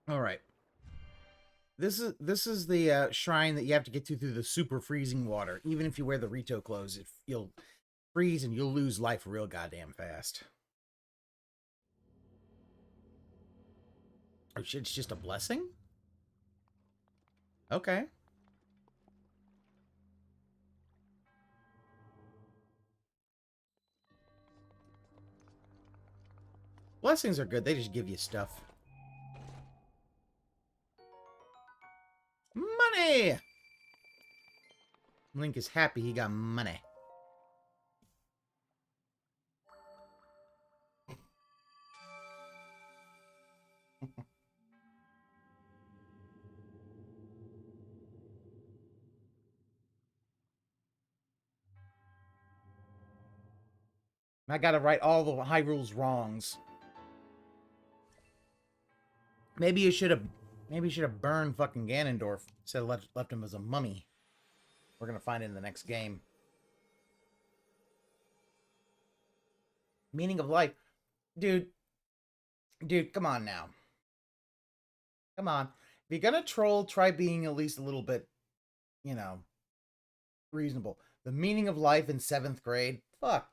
All right. This is the shrine that you have to get to through the super freezing water. Even if you wear the Rito clothes, you'll freeze and you'll lose life real goddamn fast. Oh shit, it's just a blessing? Okay. Blessings are good, they just give you stuff. Money! Link is happy he got money. I gotta right all the Hyrule's wrongs. Maybe you should have burned fucking Ganondorf instead of left him as a mummy. We're gonna find it in the next game. Meaning of life. Dude, come on now. Come on. If you're gonna troll, try being at least a little bit, you know, reasonable. The meaning of life in 7th grade? Fuck.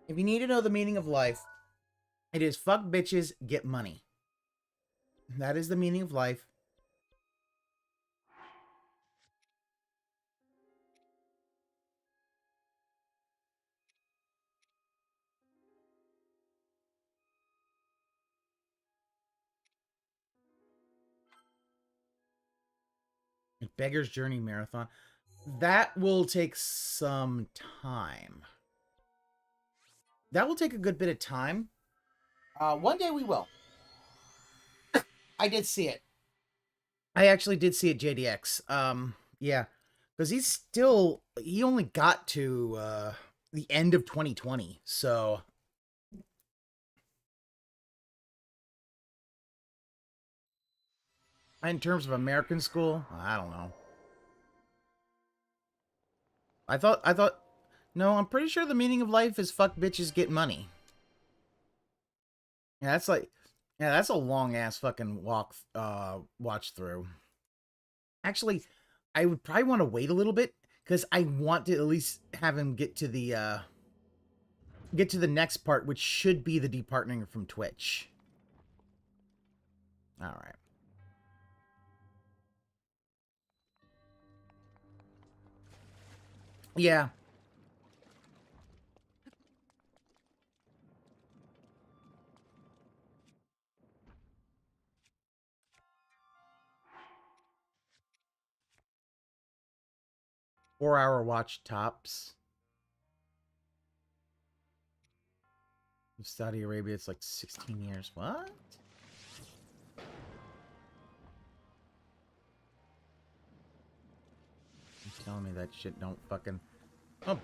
If you need to know the meaning of life, it is fuck bitches, get money. That is the meaning of life. Beggar's Journey Marathon. That will take some time. That will take a good bit of time. One day we will. I did see it. I actually did see it, JDX. Yeah. Because he only got to the end of 2020. So in terms of American school, I don't know. I thought, no, I'm pretty sure the meaning of life is fuck bitches, get money. Yeah, that's like, yeah, that's a long ass fucking watch through. Actually, I would probably want to wait a little bit because I want to at least have him get to the next part, which should be the departnering from Twitch. All right. Yeah. Four-hour watch tops. In Saudi Arabia, it's like 16 years. What? You're telling me that shit don't fucking... Oh.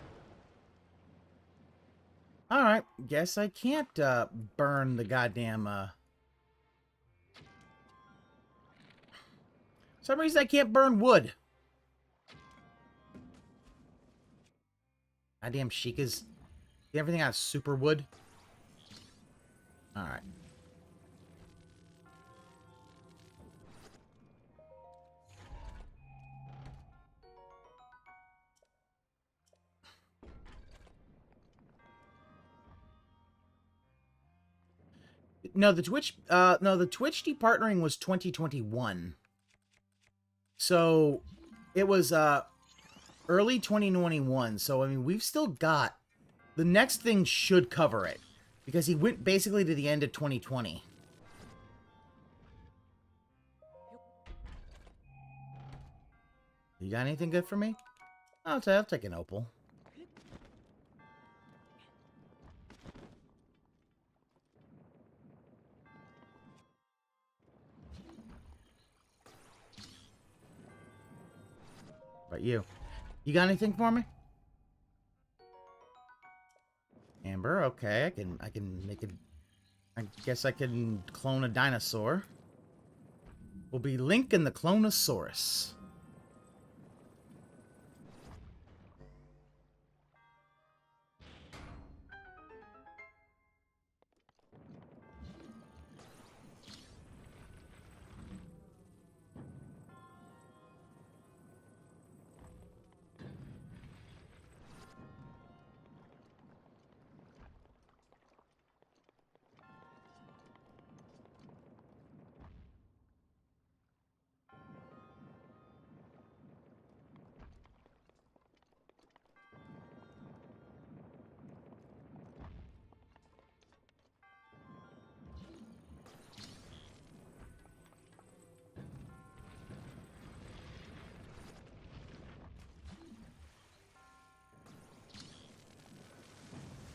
Alright, guess I can't burn the goddamn... For some reason I can't burn wood. Goddamn Sheikahs. Get everything out of super wood. Alright. No, the Twitch departnering was 2021. So it was early 2021. So I mean, we've still got the next thing should cover it because he went basically to the end of 2020. You got anything good for me? I'll take an opal. But you got anything for me? Amber, okay, I can make it. I guess I can clone a dinosaur. We'll be Link and the Clonosaurus.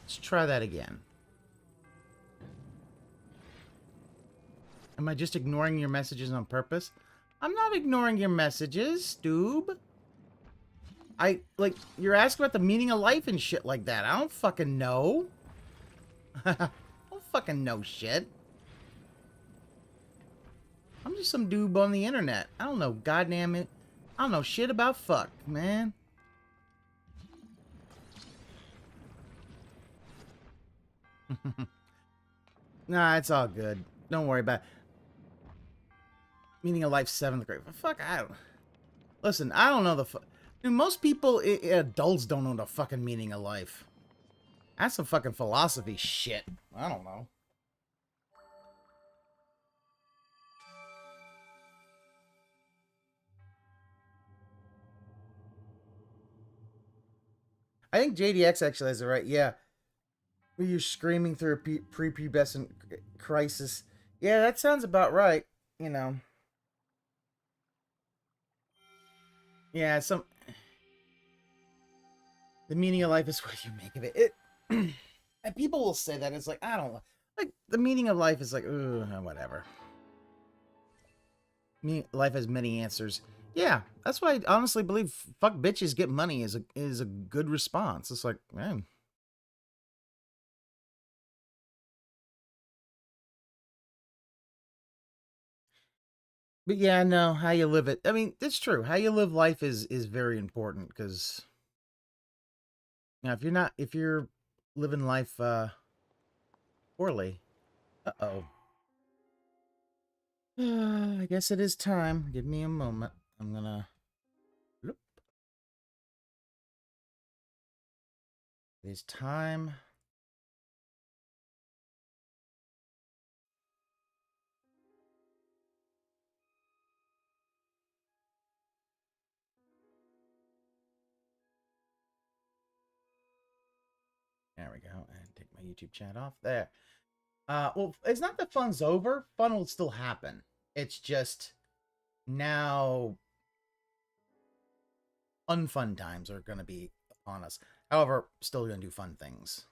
Let's try that again. Am I just ignoring your messages on purpose? I'm not ignoring your messages, Doob. You're asking about the meaning of life and shit like that. I don't fucking know. I don't fucking know shit. I'm just some dude on the internet. I don't know goddamn it. I don't know shit about fuck, man. Nah, it's all good. Don't worry about it. Meaning of life 7th grade. Fuck, I don't... Listen, I don't know the Dude, most people, adults don't know the fucking meaning of life. That's some fucking philosophy shit. I don't know. I think JDX actually has it right. Yeah. Where you're screaming through a prepubescent crisis. Yeah, that sounds about right. You know. Yeah, some. The meaning of life is what you make of it. And people will say that. It's like, I don't like the meaning of life is like, whatever. Life has many answers. Yeah, that's why I honestly believe fuck bitches get money is a good response. It's like, man. But yeah, no, how you live it. I mean, it's true. How you live life is very important because if you're living life poorly, uh-oh. I guess it is time. Give me a moment. I'm gonna look. It is time. There we go. And take my YouTube chat off there. Well, it's not that fun's over. Fun will still happen. It's just now unfun times are going to be upon us. However, still going to do fun things.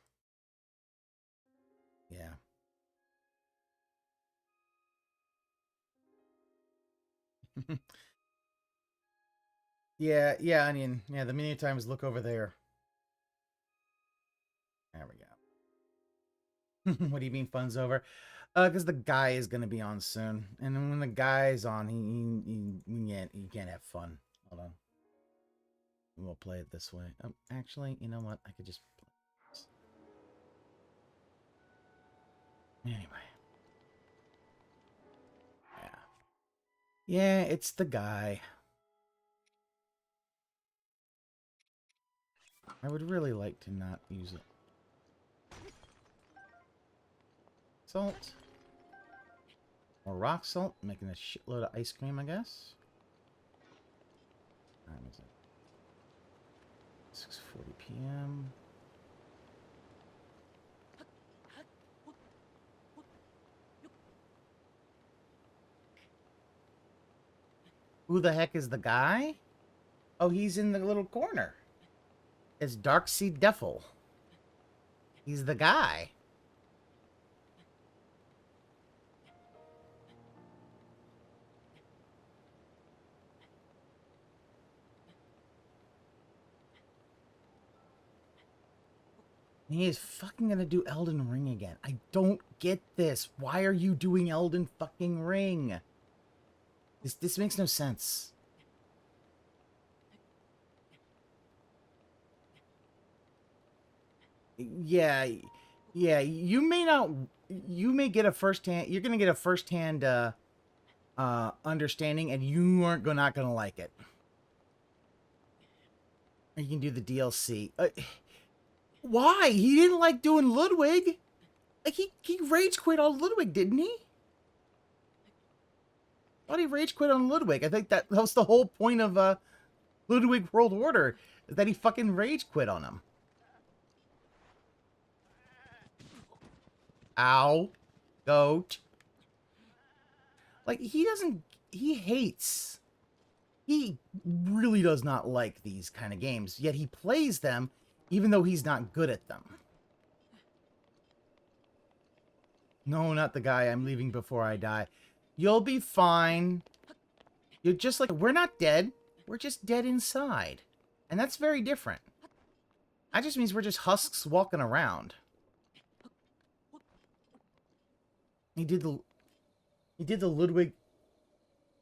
Yeah. yeah, I mean, yeah, the many times look over there. There we go. What do you mean fun's over? Because the guy is going to be on soon. And then when the guy's on, you can't have fun. Hold on. We'll play it this way. Oh, actually, you know what? I could just play this. Anyway. Yeah. Yeah, it's the guy. I would really like to not use it. Salt. More rock salt. Making a shitload of ice cream, I guess. What time is it? 6:40 p.m. Who the heck is the guy? Oh, he's in the little corner. It's Darkseid Defil. He's the guy. He is fucking gonna do Elden Ring again. I don't get this. Why are you doing Elden fucking Ring? This makes no sense. Yeah, yeah. You may get a firsthand. You're gonna get a firsthand understanding, and you aren't not gonna like it. You can do the DLC. Why? He didn't like doing Ludwig. Like he rage quit on Ludwig, didn't he? Thought he rage quit on Ludwig. I think that was the whole point of Ludwig World Order, is that he fucking rage quit on him. Ow, goat. Like he hates. He really does not like these kind of games. Yet he plays them, even though he's not good at them. No, not the guy. I'm leaving before I die. You'll be fine. You're just like, we're not dead. We're just dead inside. And that's very different. That just means we're just husks walking around. He did the Ludwig.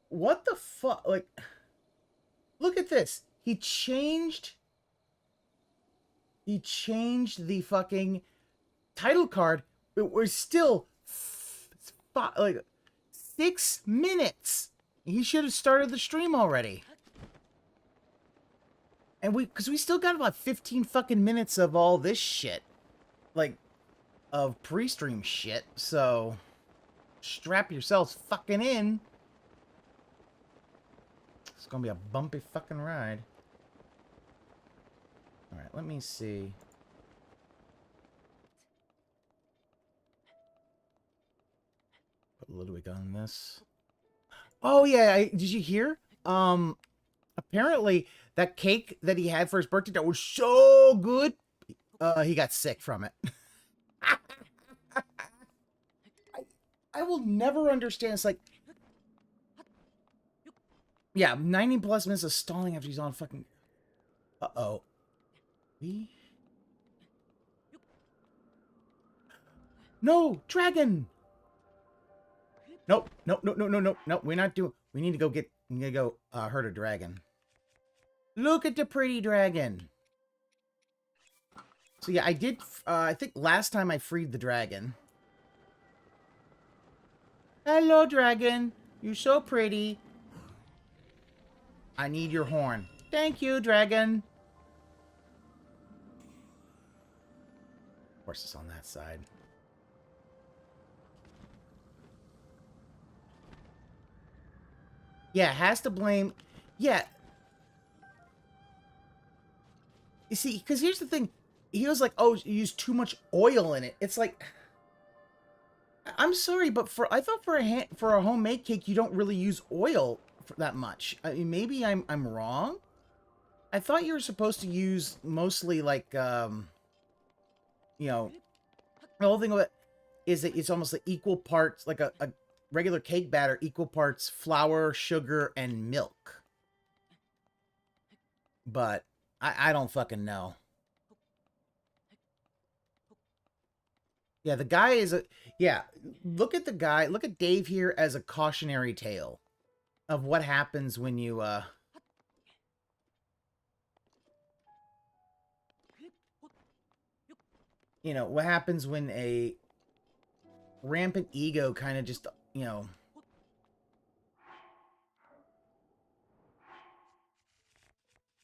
What the fuck? Like, look at this. He changed the fucking title card. It was still like 6 minutes. He should have started the stream already. And because we still got about 15 fucking minutes of all this shit. Like, of pre-stream shit. So, strap yourselves fucking in. It's gonna be a bumpy fucking ride. Alright, let me see. Put Ludwig on this. Oh yeah, did you hear? Apparently that cake that he had for his birthday that was so good, he got sick from it. I will never understand. It's like, yeah, 90 plus minutes of stalling after he's on fucking. Uh-oh. No, dragon. Nope, nope, nope, no, no, no, no. We're not doing. We need to go get. We need to go hurt a dragon. Look at the pretty dragon. So yeah, I did. I think last time I freed the dragon. Hello, dragon. You're so pretty. I need your horn. Thank you, dragon. Of course, it's on that side. Yeah, has to blame. Yeah. You see, because here's the thing. He was like, oh, you used too much oil in it. It's like, I'm sorry, but I thought for a homemade cake, you don't really use oil for that much. I mean, maybe I'm wrong. I thought you were supposed to use mostly like, you know, the whole thing of it is that it's almost like equal parts, like a regular cake batter, equal parts flour, sugar, and milk. But I don't fucking know. Yeah, the guy is a... Yeah, look at the guy. Look at Dave here as a cautionary tale of what happens when you, you know, what happens when a rampant ego kind of just, you know...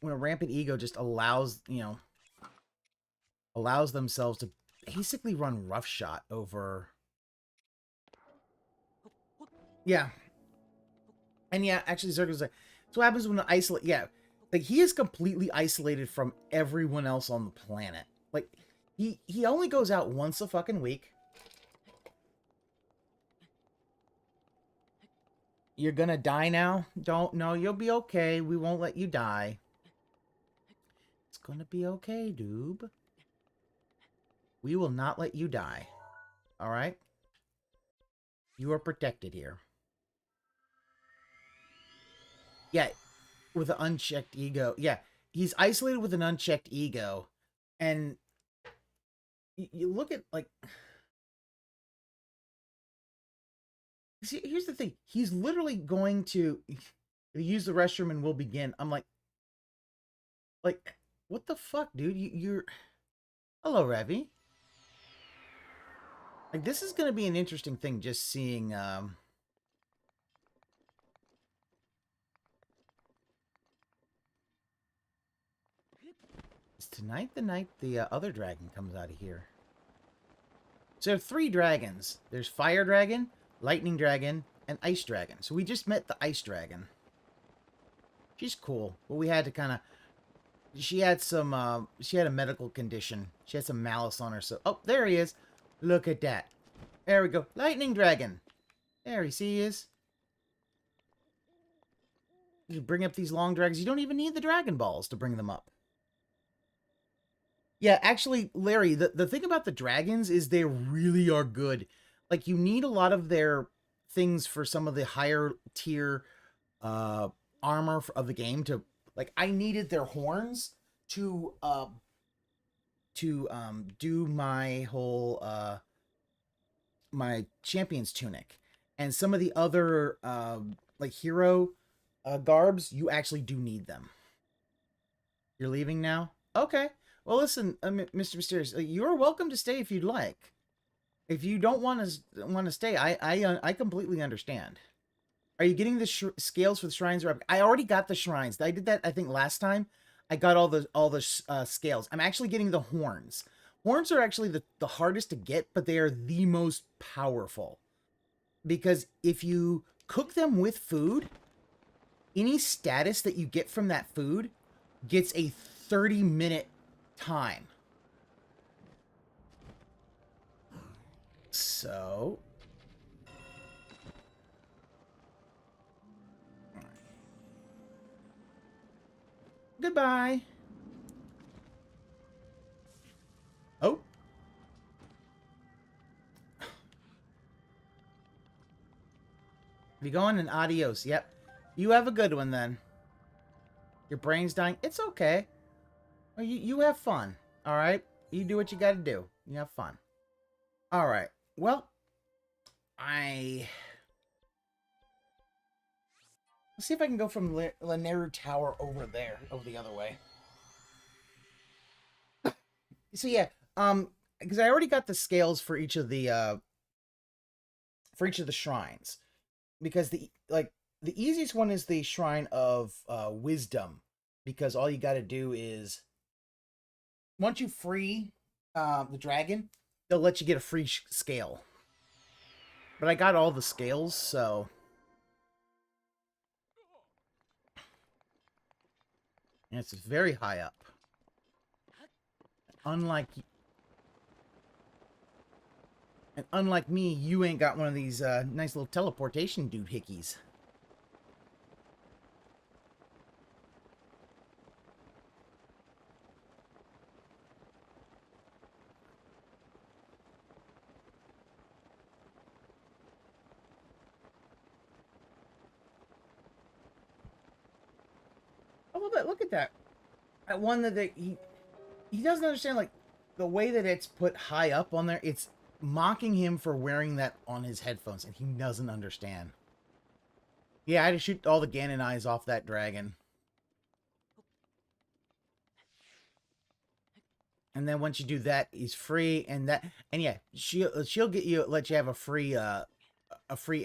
When a rampant ego just allows, you know... Allows themselves to basically run roughshod over... Yeah. And yeah, actually, Zergo's like, so what happens when isolate? Yeah, like he is completely isolated from everyone else on the planet. Like he only goes out once a fucking week. You're gonna die now? Don't. No, you'll be okay. We won't let you die. It's gonna be okay, Doob. We will not let you die. All right? You are protected here. Yeah, with an unchecked ego. Yeah, he's isolated with an unchecked ego. And you look at, like... See, here's the thing. He's literally going to use the restroom and we'll begin. I'm like, what the fuck, dude? You're... Hello, Revy. Like, this is going to be an interesting thing, just seeing, Is tonight the night the other dragon comes out of here? So there are 3 dragons. There's Fire Dragon, Lightning Dragon, and Ice Dragon. So we just met the Ice Dragon. She's cool, but we had to kind of... She had some, she had a medical condition. She had some malice on her, so... Oh, there he is. Look at that. There we go. Lightning Dragon. There he is. You bring up these long dragons. You don't even need the Dragon Balls to bring them up. Yeah, actually, Larry, the thing about the dragons is they really are good. Like, you need a lot of their things for some of the higher tier armor of the game to... Like, I needed their horns to do my whole my champion's tunic, and some of the other like hero garbs. You actually do need them. You're leaving now? Okay. Well, listen, Mr. Mysterious, you're welcome to stay if you'd like. If you don't want to stay, I completely understand. Are you getting the scales for the shrines? I already got the shrines. I did that, I think, last time. I got all the scales. I'm actually getting the horns. Horns are actually the hardest to get, but they are the most powerful. Because if you cook them with food, any status that you get from that food gets a 30-minute time. So... Goodbye. Oh. You going? And adios. Yep. You have a good one then. Your brain's dying. It's okay. Well, you have fun. All right? You do what you got to do. You have fun. All right. Well, let's see if I can go from Laneru Tower over there, over the other way. So yeah, because I already got the scales for each of the shrines. Because the easiest one is the shrine of wisdom, because all you got to do is once you free the dragon, they'll let you get a free scale. But I got all the scales, so and it's very high up. Unlike me, you ain't got one of these nice little teleportation dude hickeys. Oh, look at that. That one that he doesn't understand, like, the way that it's put high up on there. It's mocking him for wearing that on his headphones, and he doesn't understand. Yeah, I had to shoot all the Ganon eyes off that dragon. And then once you do that, he's free, and yeah, she'll let you have a free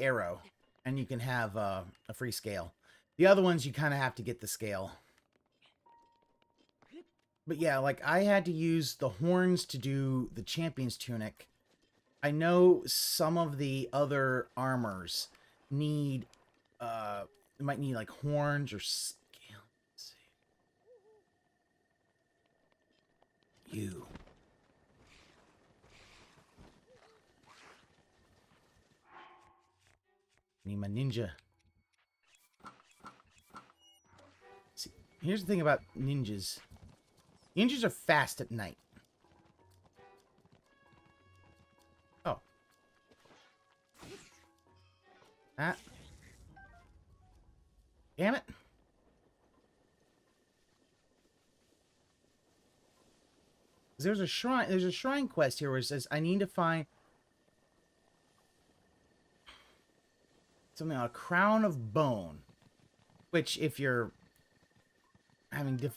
arrow, and you can have a free scale. The other ones you kind of have to get the scale. But yeah, like I had to use the horns to do the champion's tunic. I know some of the other armors need might need like horns or scale. Let's see. You. Need my ninja. See, here's the thing about ninjas. Ninjas are fast at night. Oh. Ah. Damn it. There's a shrine quest here where it says I need to find something on a crown of bone. Which if you're having the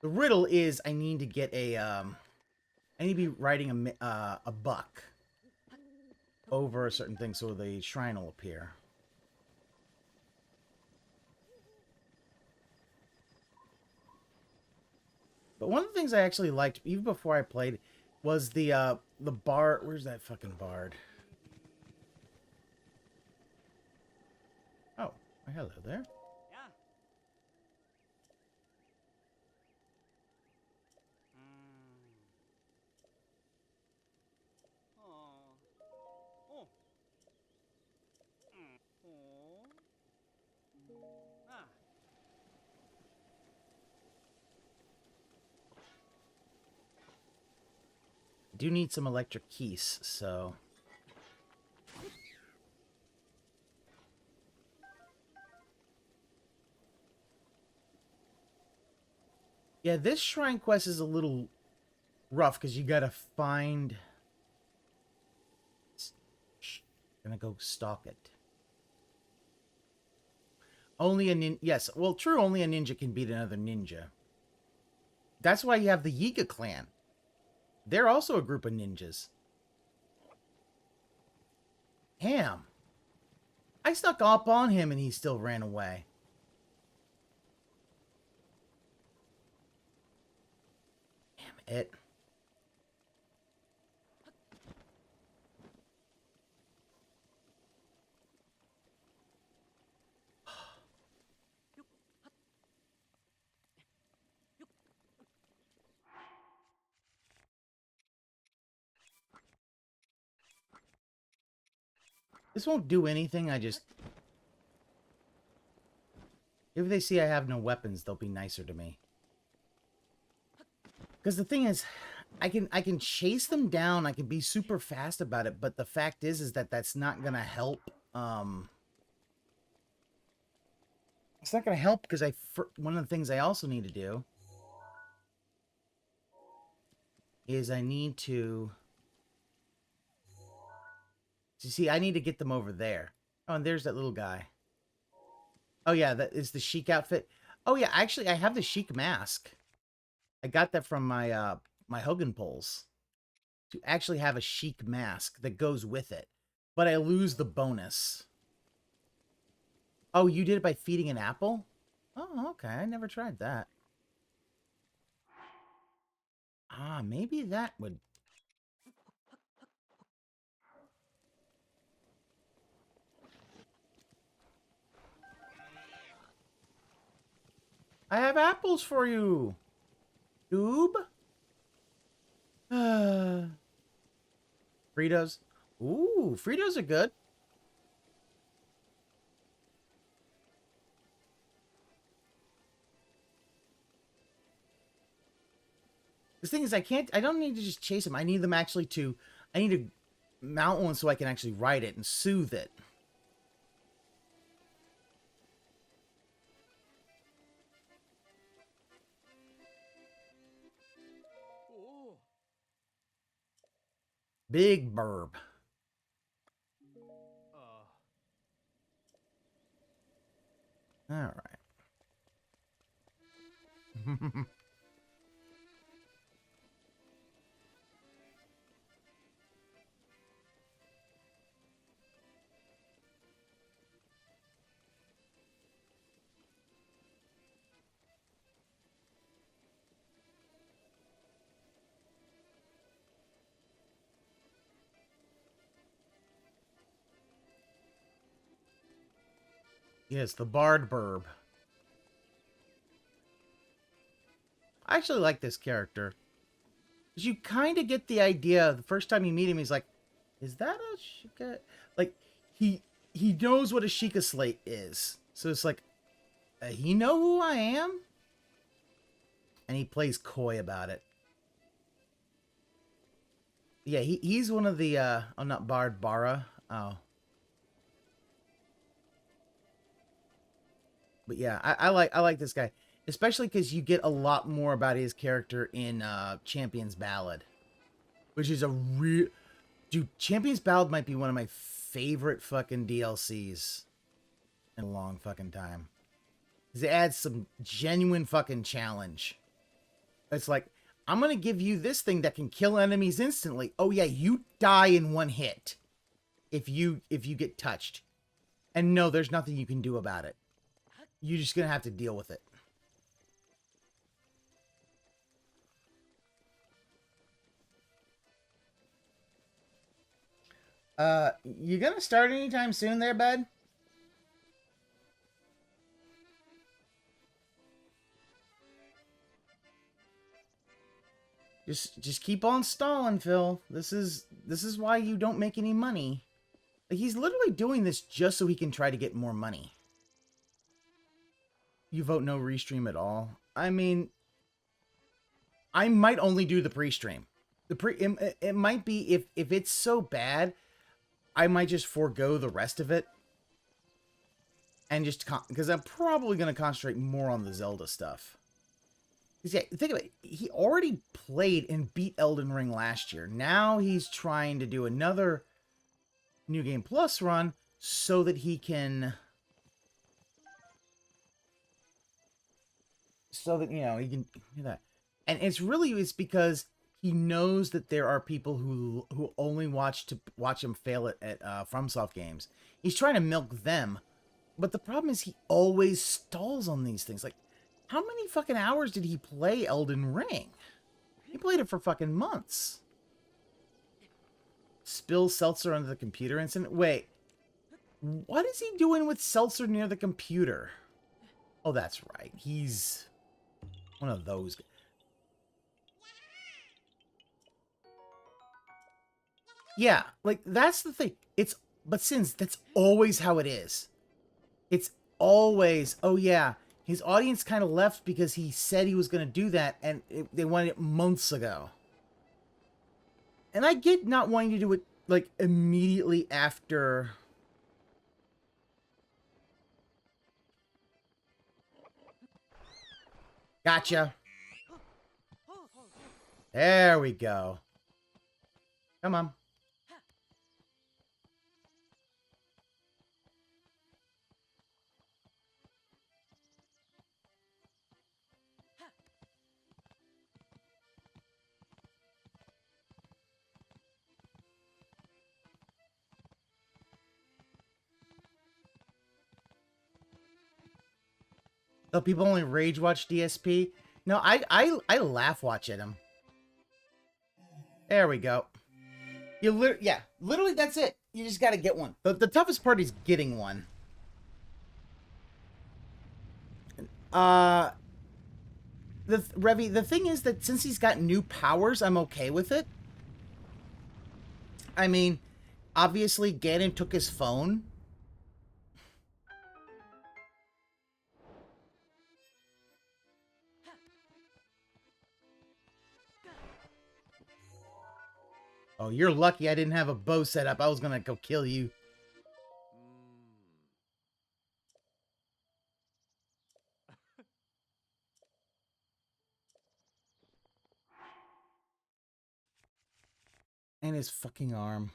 riddle is I need to get I need to be riding a buck over a certain thing so the shrine will appear. But one of the things I actually liked, even before I played, was the bard. Where's that fucking bard? Oh, hello there. Do need some electric keys, so yeah, this shrine quest is a little rough because you gotta find. Gonna go stalk it. Only a ninja. Yes, well, true. Only a ninja can beat another ninja. That's why you have the Yiga clan. They're also a group of ninjas. Damn. I snuck up on him and he still ran away. Damn it. This won't do anything, I just... If they see I have no weapons, they'll be nicer to me. Because the thing is, I can chase them down, I can be super fast about it, but the fact is that that's not gonna help, It's not gonna help because one of the things I also need to do is I need to... You see, I need to get them over there. Oh, and there's that little guy. Oh, yeah, that is the chic outfit. Oh, yeah, actually, I have the chic mask. I got that from my, my Hogan polls. To actually have a chic mask that goes with it. But I lose the bonus. Oh, you did it by feeding an apple? Oh, okay, I never tried that. Ah, maybe that would... I have apples for you. Doob? Fritos. Ooh, Fritos are good. The thing is, I don't need to just chase them. I need them actually to, I need to mount one so I can actually ride it and soothe it. Big burb. All right. Yes, the Bard Burb. I actually like this character. Because you kind of get the idea, the first time you meet him, he's like, is that a Sheikah? Like, he knows what a Sheikah slate is. So it's like, he know who I am? And he plays coy about it. Yeah, he's one of the, oh, not Bard, Bara. Oh. But yeah, I like this guy. Especially because you get a lot more about his character in Champion's Ballad. Which is a real... Dude, Champion's Ballad might be one of my favorite fucking DLCs in a long fucking time. Because it adds some genuine fucking challenge. It's like, I'm going to give you this thing that can kill enemies instantly. Oh yeah, you die in one hit. If you get touched. And no, there's nothing you can do about it. You're just going to have to deal with it. You gonna start anytime soon there, bud? Just keep on stalling, Phil. This is why you don't make any money. Like, he's literally doing this just so he can try to get more money. You vote no restream at all? I mean, I might only do the pre-stream. It might be, if it's so bad, I might just forego the rest of it. And just, because I'm probably going to concentrate more on the Zelda stuff. Because yeah, think of it, he already played and beat Elden Ring last year. Now he's trying to do another New Game Plus run so that he can... So that, you know, he can do that. And it's because he knows that there are people who only watch him fail at FromSoft games. He's trying to milk them, but the problem is he always stalls on these things. Like, how many fucking hours did he play Elden Ring? He played it for fucking months. Spill seltzer under the computer incident. Wait, what is he doing with seltzer near the computer? Oh, that's right. He's one of those guys. Yeah, like, that's the thing. It's but since that's always how it is. It's always, oh yeah, his audience kind of left because he said he was going to do that, and they wanted it months ago. And I get not wanting to do it, like, immediately after. Gotcha. There we go. Come on. Oh, people only rage watch DSP? No, I laugh watch at him. There we go. Yeah, literally that's it. You just got to get one. The toughest part is getting one. Revy, the thing is that since he's got new powers, I'm okay with it. I mean, obviously Ganon took his phone. Oh, you're lucky I didn't have a bow set up. I was gonna go kill you. And his fucking arm.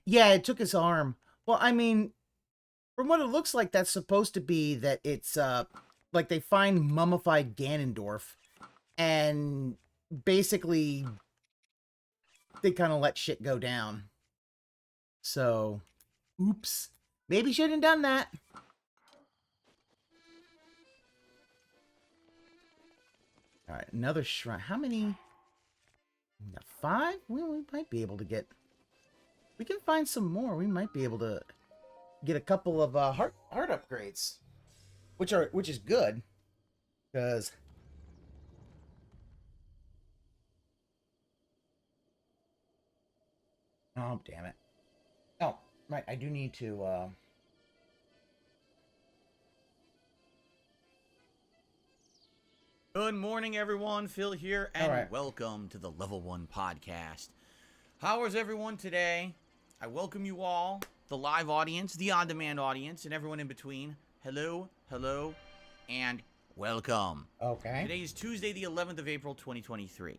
Yeah, it took his arm. Well, I mean, from what it looks like, that's supposed to be that it's, like they find mummified Ganondorf, and basically they kind of let shit go down. So, oops. Maybe shouldn't have done that. Alright, another shrine. How many? 5? We might be able to get... We can find some more. We might be able to get a couple of heart upgrades. Which is good. Because... Oh, damn it. Oh, right. I do need to... Good morning, everyone. Phil here, and welcome to the Level 1 Podcast. How is everyone today? I welcome you all, the live audience, the on-demand audience, and everyone in between. Hello, hello, and welcome. Okay. Today is Tuesday, the 11th of April, 2023.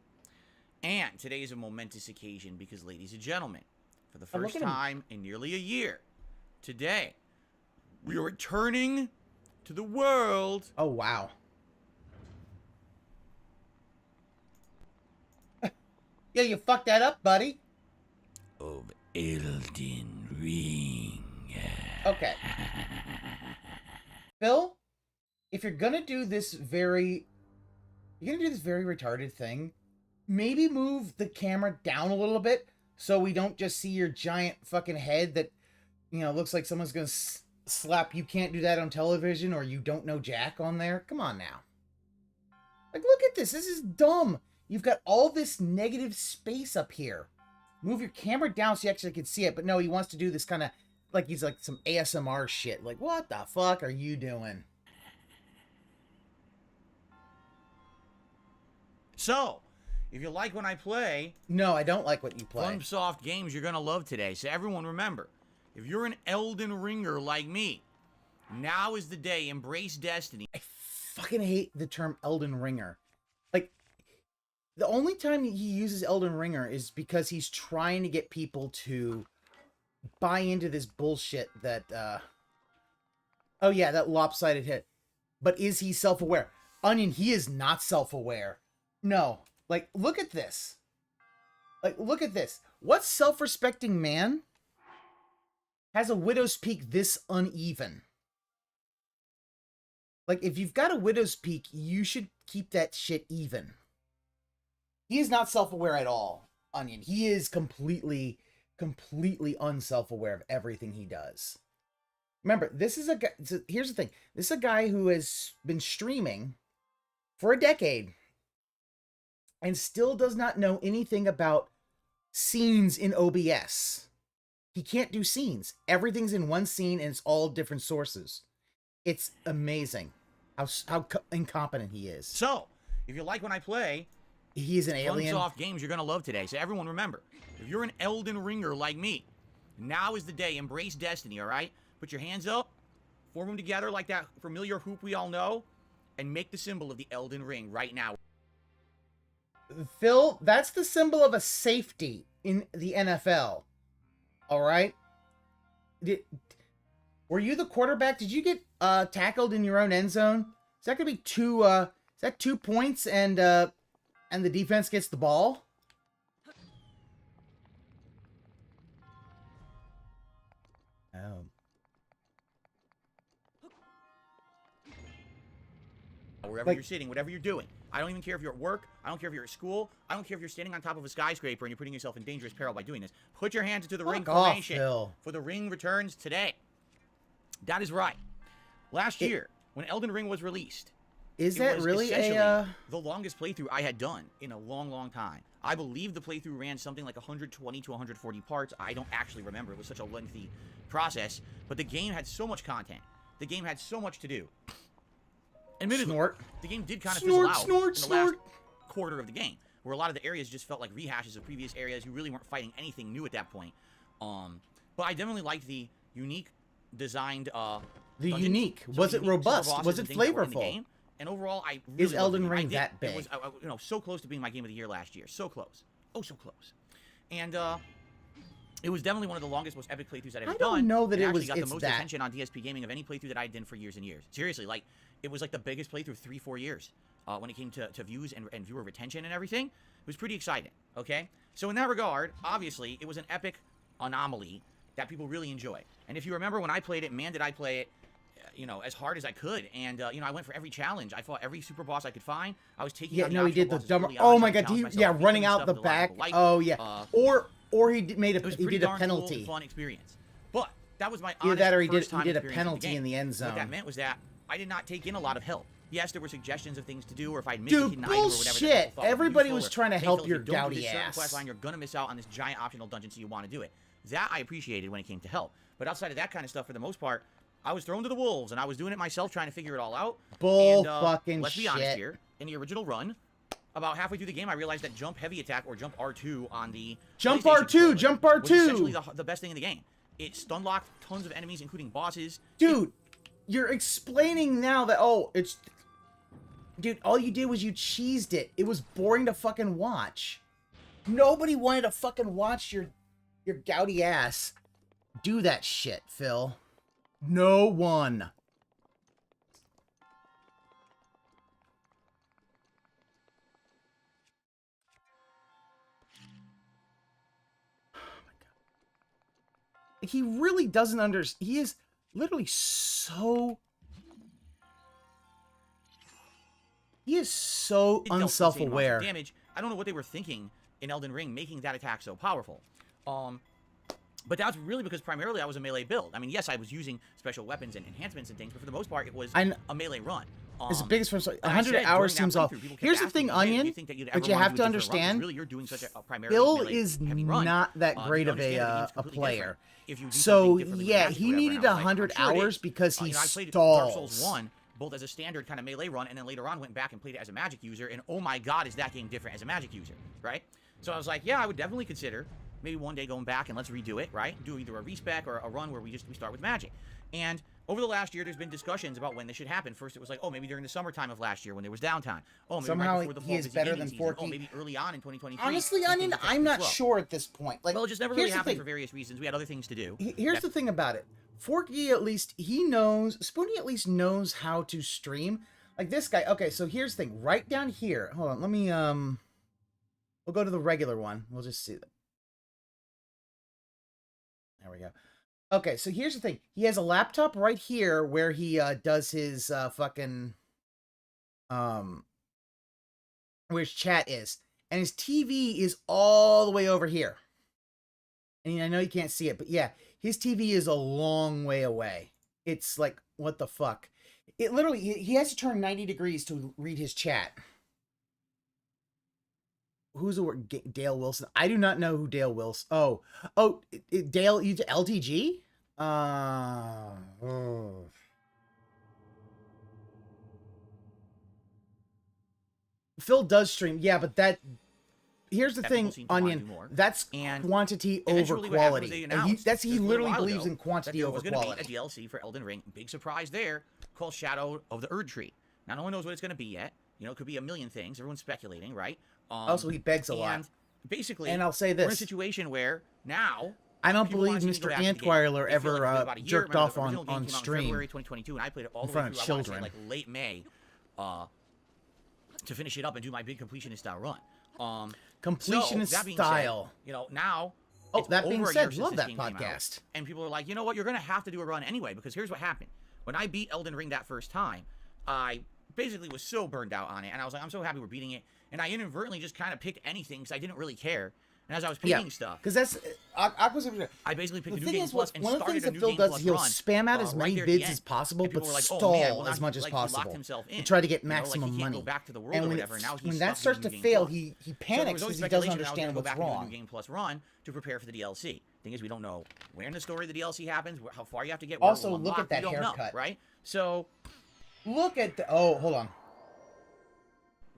And today is a momentous occasion because, ladies and gentlemen, for the first time in nearly a year, today, we are returning to the world. Oh, wow. Yeah, you fucked that up, buddy. Of Elden Ring. Okay. Phil, if you're gonna do this very retarded thing, maybe move the camera down a little bit so we don't just see your giant fucking head that, you know, looks like someone's gonna slap "you can't do that on television" or "you don't know Jack" on there. Come on now. Like, look at this. This is dumb. You've got all this negative space up here. Move your camera down so you actually can see it. But no, he wants to do this kind of like he's like some ASMR shit. Like, what the fuck are you doing? So, if you like when I play... No, I don't like what you play. Fun, soft games you're going to love today. So everyone remember, if you're an Elden Ringer like me, now is the day. Embrace destiny. I fucking hate the term Elden Ringer. Like, the only time he uses Elden Ringer is because he's trying to get people to buy into this bullshit that, oh yeah, that lopsided hit. But is he self-aware? Onion, he is not self-aware. No. Like, look at this. Like, look at this. What self-respecting man has a widow's peak this uneven? Like, if you've got a widow's peak, you should keep that shit even. He is not self-aware at all, Onion. He is completely unself-aware of everything he does. Remember, this is a guy... So here's the thing. This is a guy who has been streaming for a decade and still does not know anything about scenes in OBS. he can't do scenes. Everything's in one scene and it's all different sources. It's amazing how incompetent he is. So, if you like when I play, he's an alien. Soft games you're gonna love today. So everyone remember, if you're an Elden Ringer like me, now is the day. Embrace destiny, all right? Put your hands up, form them together like that familiar hoop we all know, and make the symbol of the Elden Ring right now. Phil, that's the symbol of a safety in the NFL. All right? Were you the quarterback? Did you get tackled in your own end zone? Is that going to be 2 points and the defense gets the ball? Oh. Wherever you're sitting, whatever you're doing. I don't even care if you're at work. I don't care if you're at school. I don't care if you're standing on top of a skyscraper and you're putting yourself in dangerous peril by doing this. Put your hands into the ring formation. For the ring returns today. That is right. Last year, when Elden Ring was released, is that really the longest playthrough I had done in a long, long time. I believe the playthrough ran something like 120 to 140 parts. I don't actually remember. It was such a lengthy process. But the game had so much content. The game had so much to do. Admittedly, the game did kind of fizzle out in the last quarter of the game, where a lot of the areas just felt like rehashes of previous areas. You really weren't fighting anything new at that point. But I definitely liked the unique designed was it robust? Was it flavorful? And overall, I really is Elden Ring that big? It was, so close to being my game of the year last year. So close. Oh, so close. And it was definitely one of the longest, most epic playthroughs that I've ever done. I don't know that it got the most attention on DSP Gaming of any playthrough that I did for years and years. Seriously, like, it was like the biggest playthrough 3-4 years when it came to views and viewer retention and everything. It was pretty exciting, okay? So in that regard, obviously, it was an epic anomaly that people really enjoy. And if you remember when I played it, man, did I play it, as hard as I could. And, I went for every challenge. I fought every super boss I could find. I was taking out he did the dumber. Oh my god, running out the back. Oh yeah. Or he did a penalty. Cool, fun experience. But that was my honest first time he did a penalty in the end zone. What that meant was that I did not take in a lot of help. Yes, there were suggestions of things to do, or if I'd missed a hidden item or whatever. Bullshit! Everybody was trying to help your gouty ass. Quest line, you're gonna miss out on this giant optional dungeon, so you want to do it. That I appreciated when it came to help. But outside of that kind of stuff, for the most part, I was thrown to the wolves, and I was doing it myself, trying to figure it all out. Let's be honest here. In the original run, about halfway through the game, I realized that jump heavy attack, or jump R2 on the jump R2 was essentially the best thing in the game. It stun locked tons of enemies, including bosses. Dude, you're explaining now that dude, all you did was you cheesed it. It was boring to fucking watch. Nobody wanted to fucking watch your gouty ass do that shit, Phil. No one. Oh my god. He really doesn't understand. He is literally so... He is so unself-aware. Damage. I don't know what they were thinking in Elden Ring, making that attack so powerful. But that's really because primarily I was a melee build. I mean, yes, I was using special weapons and enhancements and things, but for the most part, it was a melee run. It's the biggest first 100 hours seems off. Here's the thing, Onion, but you have to understand, Phil is not that great of a player. So, yeah, he needed 100 hours because he stalls. Dark Souls 1, both as a standard kind of melee run, and then later on went back and played it as a magic user, and oh my god, is that game different as a magic user, right? So I was like, yeah, I would definitely consider maybe one day going back and let's redo it, right? Do either a respec or a run where we start with magic. And over the last year, there's been discussions about when this should happen. First, it was like, oh, maybe during the summertime of last year when there was downtime. Oh, maybe somehow right before the fall he is better than Forky. Oh, maybe early on in 2023. Honestly, Onion, I'm not sure at this point. Like, well, it just never really happened for various reasons. We had other things to do. Here's the thing about it. Forky, at least, he knows, Spoony at least knows how to stream. Like this guy. Okay, so here's the thing. Right down here. Hold on, let me, we'll go to the regular one. We'll just see that. There we go. Okay, so here's the thing. He has a laptop right here where he does his fucking where his chat is. And his TV is all the way over here. And I know you can't see it, but yeah, his TV is a long way away. It's like, what the fuck? It literally, he has to turn 90 degrees to read his chat. who's the word? Dale Wilson. I do not know who Dale Wilson. Dale. You LTG? Phil does stream, yeah, but here's the thing, Onion. That's quantity over quality. He literally believes in quantity over quality. There was going to be a DLC for Elden Ring. Big surprise there, called Shadow of the Erd Tree. Now, no one knows what it's going to be yet. You know, it could be a million things. Everyone's speculating, right? Also, he begs a lot. Basically, and I'll say this: we're in a situation where now I don't believe Mr. Antwiler ever jerked off on stream February 2022, and I played it all in the front way of through, children, like late May, to finish it up and do my big completionist style run. Completionist style. Said, you know, now. Oh, that being said, love that podcast. And people are like, you know what? You're going to have to do a run anyway, because here's what happened. When I beat Elden Ring that first time, I basically was so burned out on it, and I was like, I'm so happy we're beating it. And I inadvertently just kind of picked anything because I didn't really care. And as I was picking stuff, because that's I basically picked a new game plus and started a new game plus run. One of the things that Phil does, he'll spam out as many bids as possible, but stall as much as possible to try to get maximum money. Back to the world and when that starts to fail, he panics because he doesn't understand what's wrong. New game plus run to prepare for the DLC. Thing is, we don't know where in the story the DLC happens, how far you have to get. Also, look at that haircut, right? So, look at the. Oh, hold on.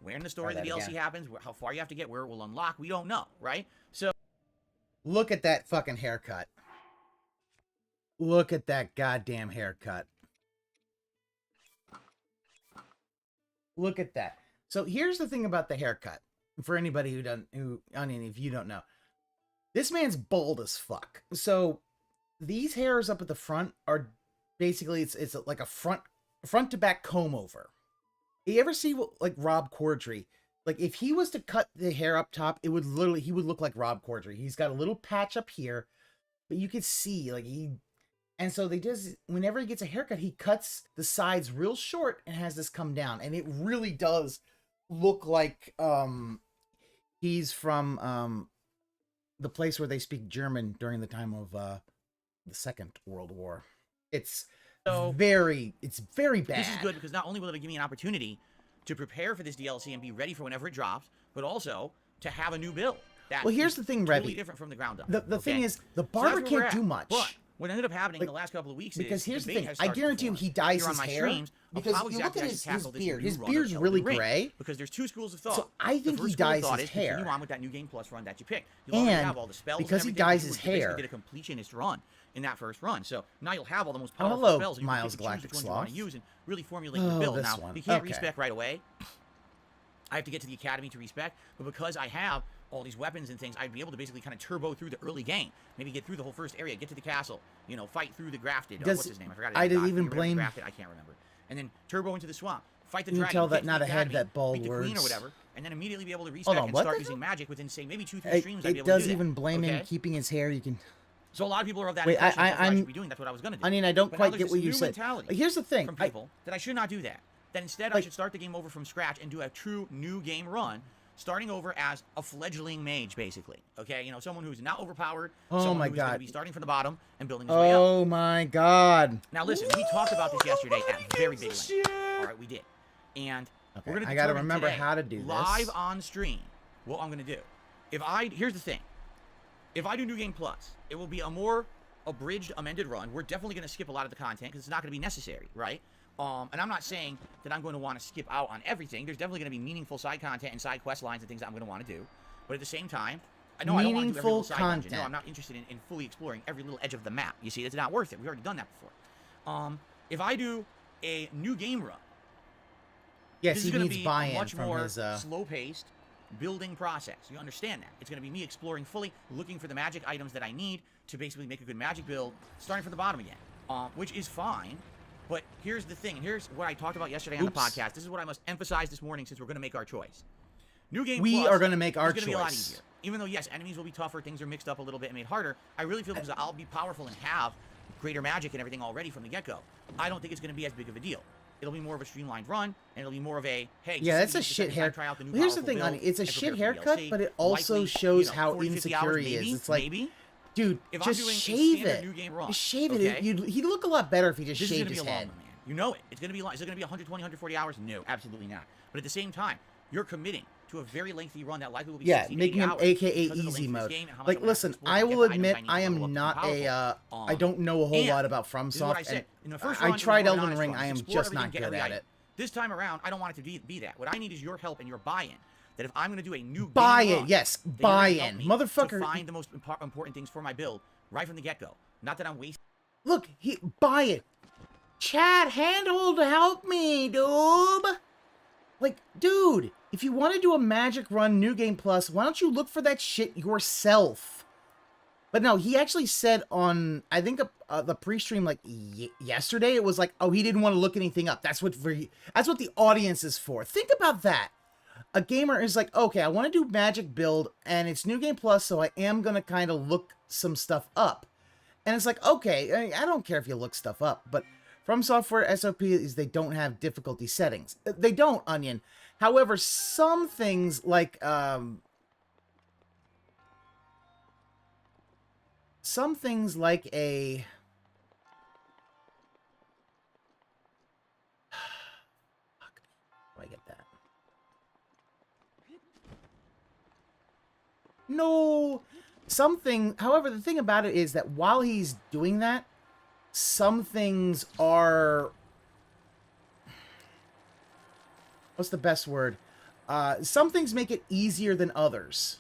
Where in the story the DLC happens, how far you have to get, where it will unlock, we don't know, right? So, look at that fucking haircut. Look at that goddamn haircut. Look at that. So here's the thing about the haircut. For anybody if you don't know, this man's bald as fuck. So these hairs up at the front are basically it's like a front to back comb over. You ever see like Rob Corddry? Like if he was to cut the hair up top, he would look like Rob Corddry. He's got a little patch up here, but you could see like and so whenever he gets a haircut, he cuts the sides real short and has this come down, and it really does look like he's from the place where they speak German during the time of the Second World War. It's very bad. This is good because not only will it give me an opportunity to prepare for this DLC and be ready for whenever it drops, but also to have a new build. Well, here's the thing, totally Revy. different from the ground up. The thing is, the barber can't do much. But what ended up happening in the last couple of weeks because here's the thing, I guarantee you he dyes his hair. Because you look at his beard. His beard's really gray. Because there's two schools of thought. So I think he dyes his hair. Continue on with that new game plus run that you picked. You'll already have all the spells because he dyes his hair. You did a completionist run in that first run. So now you'll have all the most powerful spells. And Miles you can Galactic choose which ones you want to use and really formulate your build. Now, you can't respec right away. I have to get to the academy to respec, but because I have all these weapons and things, I'd be able to basically kind of turbo through the early game. Maybe get through the whole first area, get to the castle, you know, fight through the grafted. What's his name? I forgot his name. I even blame. Grafted, I can't remember. And then turbo into the swamp, fight the dragon. You tell that not ahead that bald beat the words. queen or whatever, and then immediately be able to respec and start using magic within say maybe 2-3 streams. I'd be able to do that. It does even blame him keeping his hair. You can. So a lot of people are of that. Wait, I should be doing. That's what I was gonna do. I mean, I don't quite get what you said. Here's the thing. From people that I should not do that. That instead I should start the game over from scratch and do a true new game run. Starting over as a fledgling mage, basically. Okay, you know, someone who's not overpowered. Someone who's going to be starting from the bottom and building his way up. Oh my God! Now listen, we talked about this yesterday at very big length. All right, we did, and we're going to. I got to remember how to do this live on stream. What I'm going to do? Here's the thing. If I do New Game Plus, it will be a more abridged, amended run. We're definitely going to skip a lot of the content because it's not going to be necessary, right? And I'm not saying that I'm going to want to skip out on everything. There's definitely going to be meaningful side content and side quest lines and things that I'm going to want to do. But at the same time, I know I don't want to do every little side dungeon. No, I'm not interested in fully exploring every little edge of the map. You see, it's not worth it. We've already done that before. If I do a new game run, this is going to be a much more slow-paced building process. You understand that? It's going to be me exploring fully, looking for the magic items that I need to basically make a good magic build, starting from the bottom again, which is fine. But here's the thing. Here's what I talked about yesterday on the podcast. This is what I must emphasize this morning since we're going to make our choice. New Game Plus we are going to make our choice. It's going to be a lot easier. Even though, yes, enemies will be tougher, things are mixed up a little bit and made harder, I really feel because I'll be powerful and have greater magic and everything already from the get-go. I don't think it's going to be as big of a deal. It'll be more of a streamlined run, and it'll be more of a, hey, yeah, that's a shit haircut. Here's the thing, honey. It's a shit haircut, but it also shows how insecure he is. It's like, dude, just shave it. Just shave it. He'd look a lot better if he just shaved his head. You know it. It's going to be long. Is it going to be 120, 140 hours? No, absolutely not. But at the same time, you're committing to a very lengthy run that likely will be Yeah, 60 to making 80 him hours AKA because of the easy length of this mode. game and how much Like, I'm gonna have to listen, explore I to get will the items admit need I to level am up and not become a powerful. I don't know a whole And lot about this is what I FromSoft, said. and In the first I run, it was tried more of an Elden honest Ring. run. I am Explore just everything, not get good every at item. it. This time around, I don't want it to be that. What I need is your help and your buy-in. That if I'm going to do a new Buy game it, run, yes, that you're buy gonna help in, me motherfucker. to find the most important things for my build right from the get-go. Not that I'm wasting. Look, buy it. Chat, handhold to help me, dude. Like, dude, if you want to do a magic run, New Game Plus, why don't you look for that shit yourself? But no, he actually said on, I think, the pre-stream, like, yesterday, it was like, oh, he didn't want to look anything up. That's what the audience is for. Think about that. A gamer is like, okay, I want to do magic build, and it's New Game Plus, so I am going to kind of look some stuff up. And it's like, okay, I don't care if you look stuff up, but From Software SOP is they don't have difficulty settings. They don't, Onion. However, some things like, a fuck, how do I get that? No, however, the thing about it is that while he's doing that, some things are, what's the best word? Some things make it easier than others.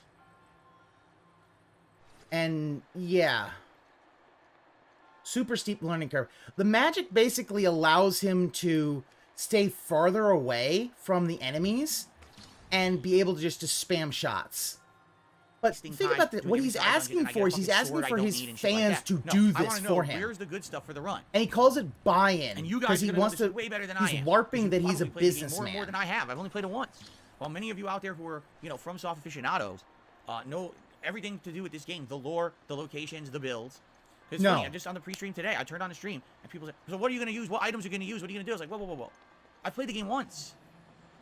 And yeah, super steep learning curve. The magic basically allows him to stay farther away from the enemies and be able to just to spam shots. But think about that. What he's asking for is he's asking for his fans to do this for him. Where's the good stuff for the run? And he calls it buy-in because he wants to. Way better than I he's am. LARPing that he's a businessman. More than I have. I've only played it once. While many of you out there who are, FromSoft aficionados, know everything to do with this game: the lore, the locations, the builds. It's funny. I'm just on the pre-stream today. I turned on the stream, and people say, "So what are you going to use? What items are you going to use? What are you going to do?" I was like, "Whoa, whoa, whoa, whoa! I played the game once.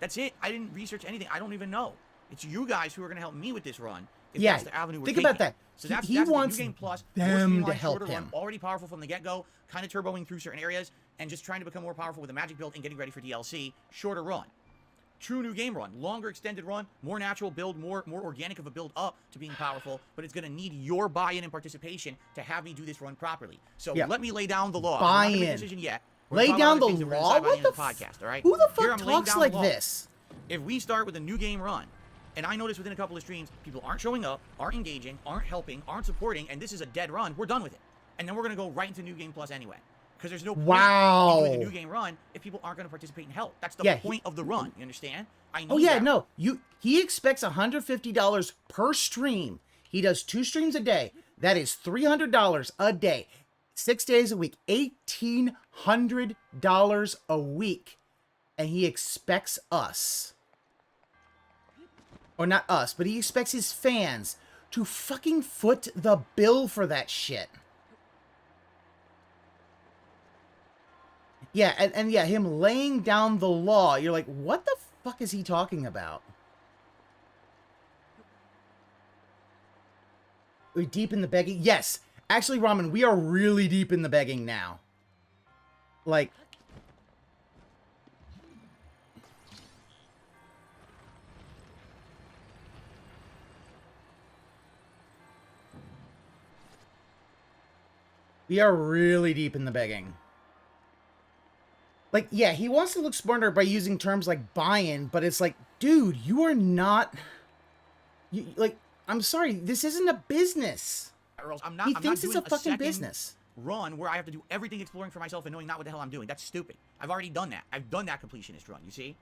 That's it. I didn't research anything. I don't even know. It's you guys who are going to help me with this run." Yeah, that's the avenue we're think taking. about that. So that's he the wants New Game Plus, them to help him. Run, already powerful from the get-go, kind of turboing through certain areas, and just trying to become more powerful with a magic build and getting ready for DLC. Shorter run. True new game run. Longer extended run. More natural build. More organic of a build up to being powerful. But it's going to need your buy-in and participation to have me do this run properly. So let me lay down the law. I'm not making a decision yet. Lay down the law? What the podcast, all right? Who the fuck talks like this? If we start with a new game run, and I notice within a couple of streams, people aren't showing up, aren't engaging, aren't helping, aren't supporting, and this is a dead run, we're done with it. And then we're going to go right into New Game Plus anyway. Because there's no point in doing a new game run if people aren't going to participate and help. That's the point of the run. You understand? He expects $150 per stream. He does 2 streams a day. That is $300 a day. 6 days a week. $1,800 a week. And he expects us, or not us, but he expects his fans to fucking foot the bill for that shit. Yeah, and yeah, him laying down the law, you're like, what the fuck is he talking about? We're deep in the begging? Yes. Actually, Ramen, we are really deep in the begging now. Like, we are really deep in the begging. Like, yeah, he wants to look smarter by using terms like buy-in, but it's like, dude, you are not... like, I'm sorry, this isn't a business. He thinks it's a fucking business. Run where I have to do everything exploring for myself and knowing not what the hell I'm doing. That's stupid. I've already done that. I've done that completionist run, you see?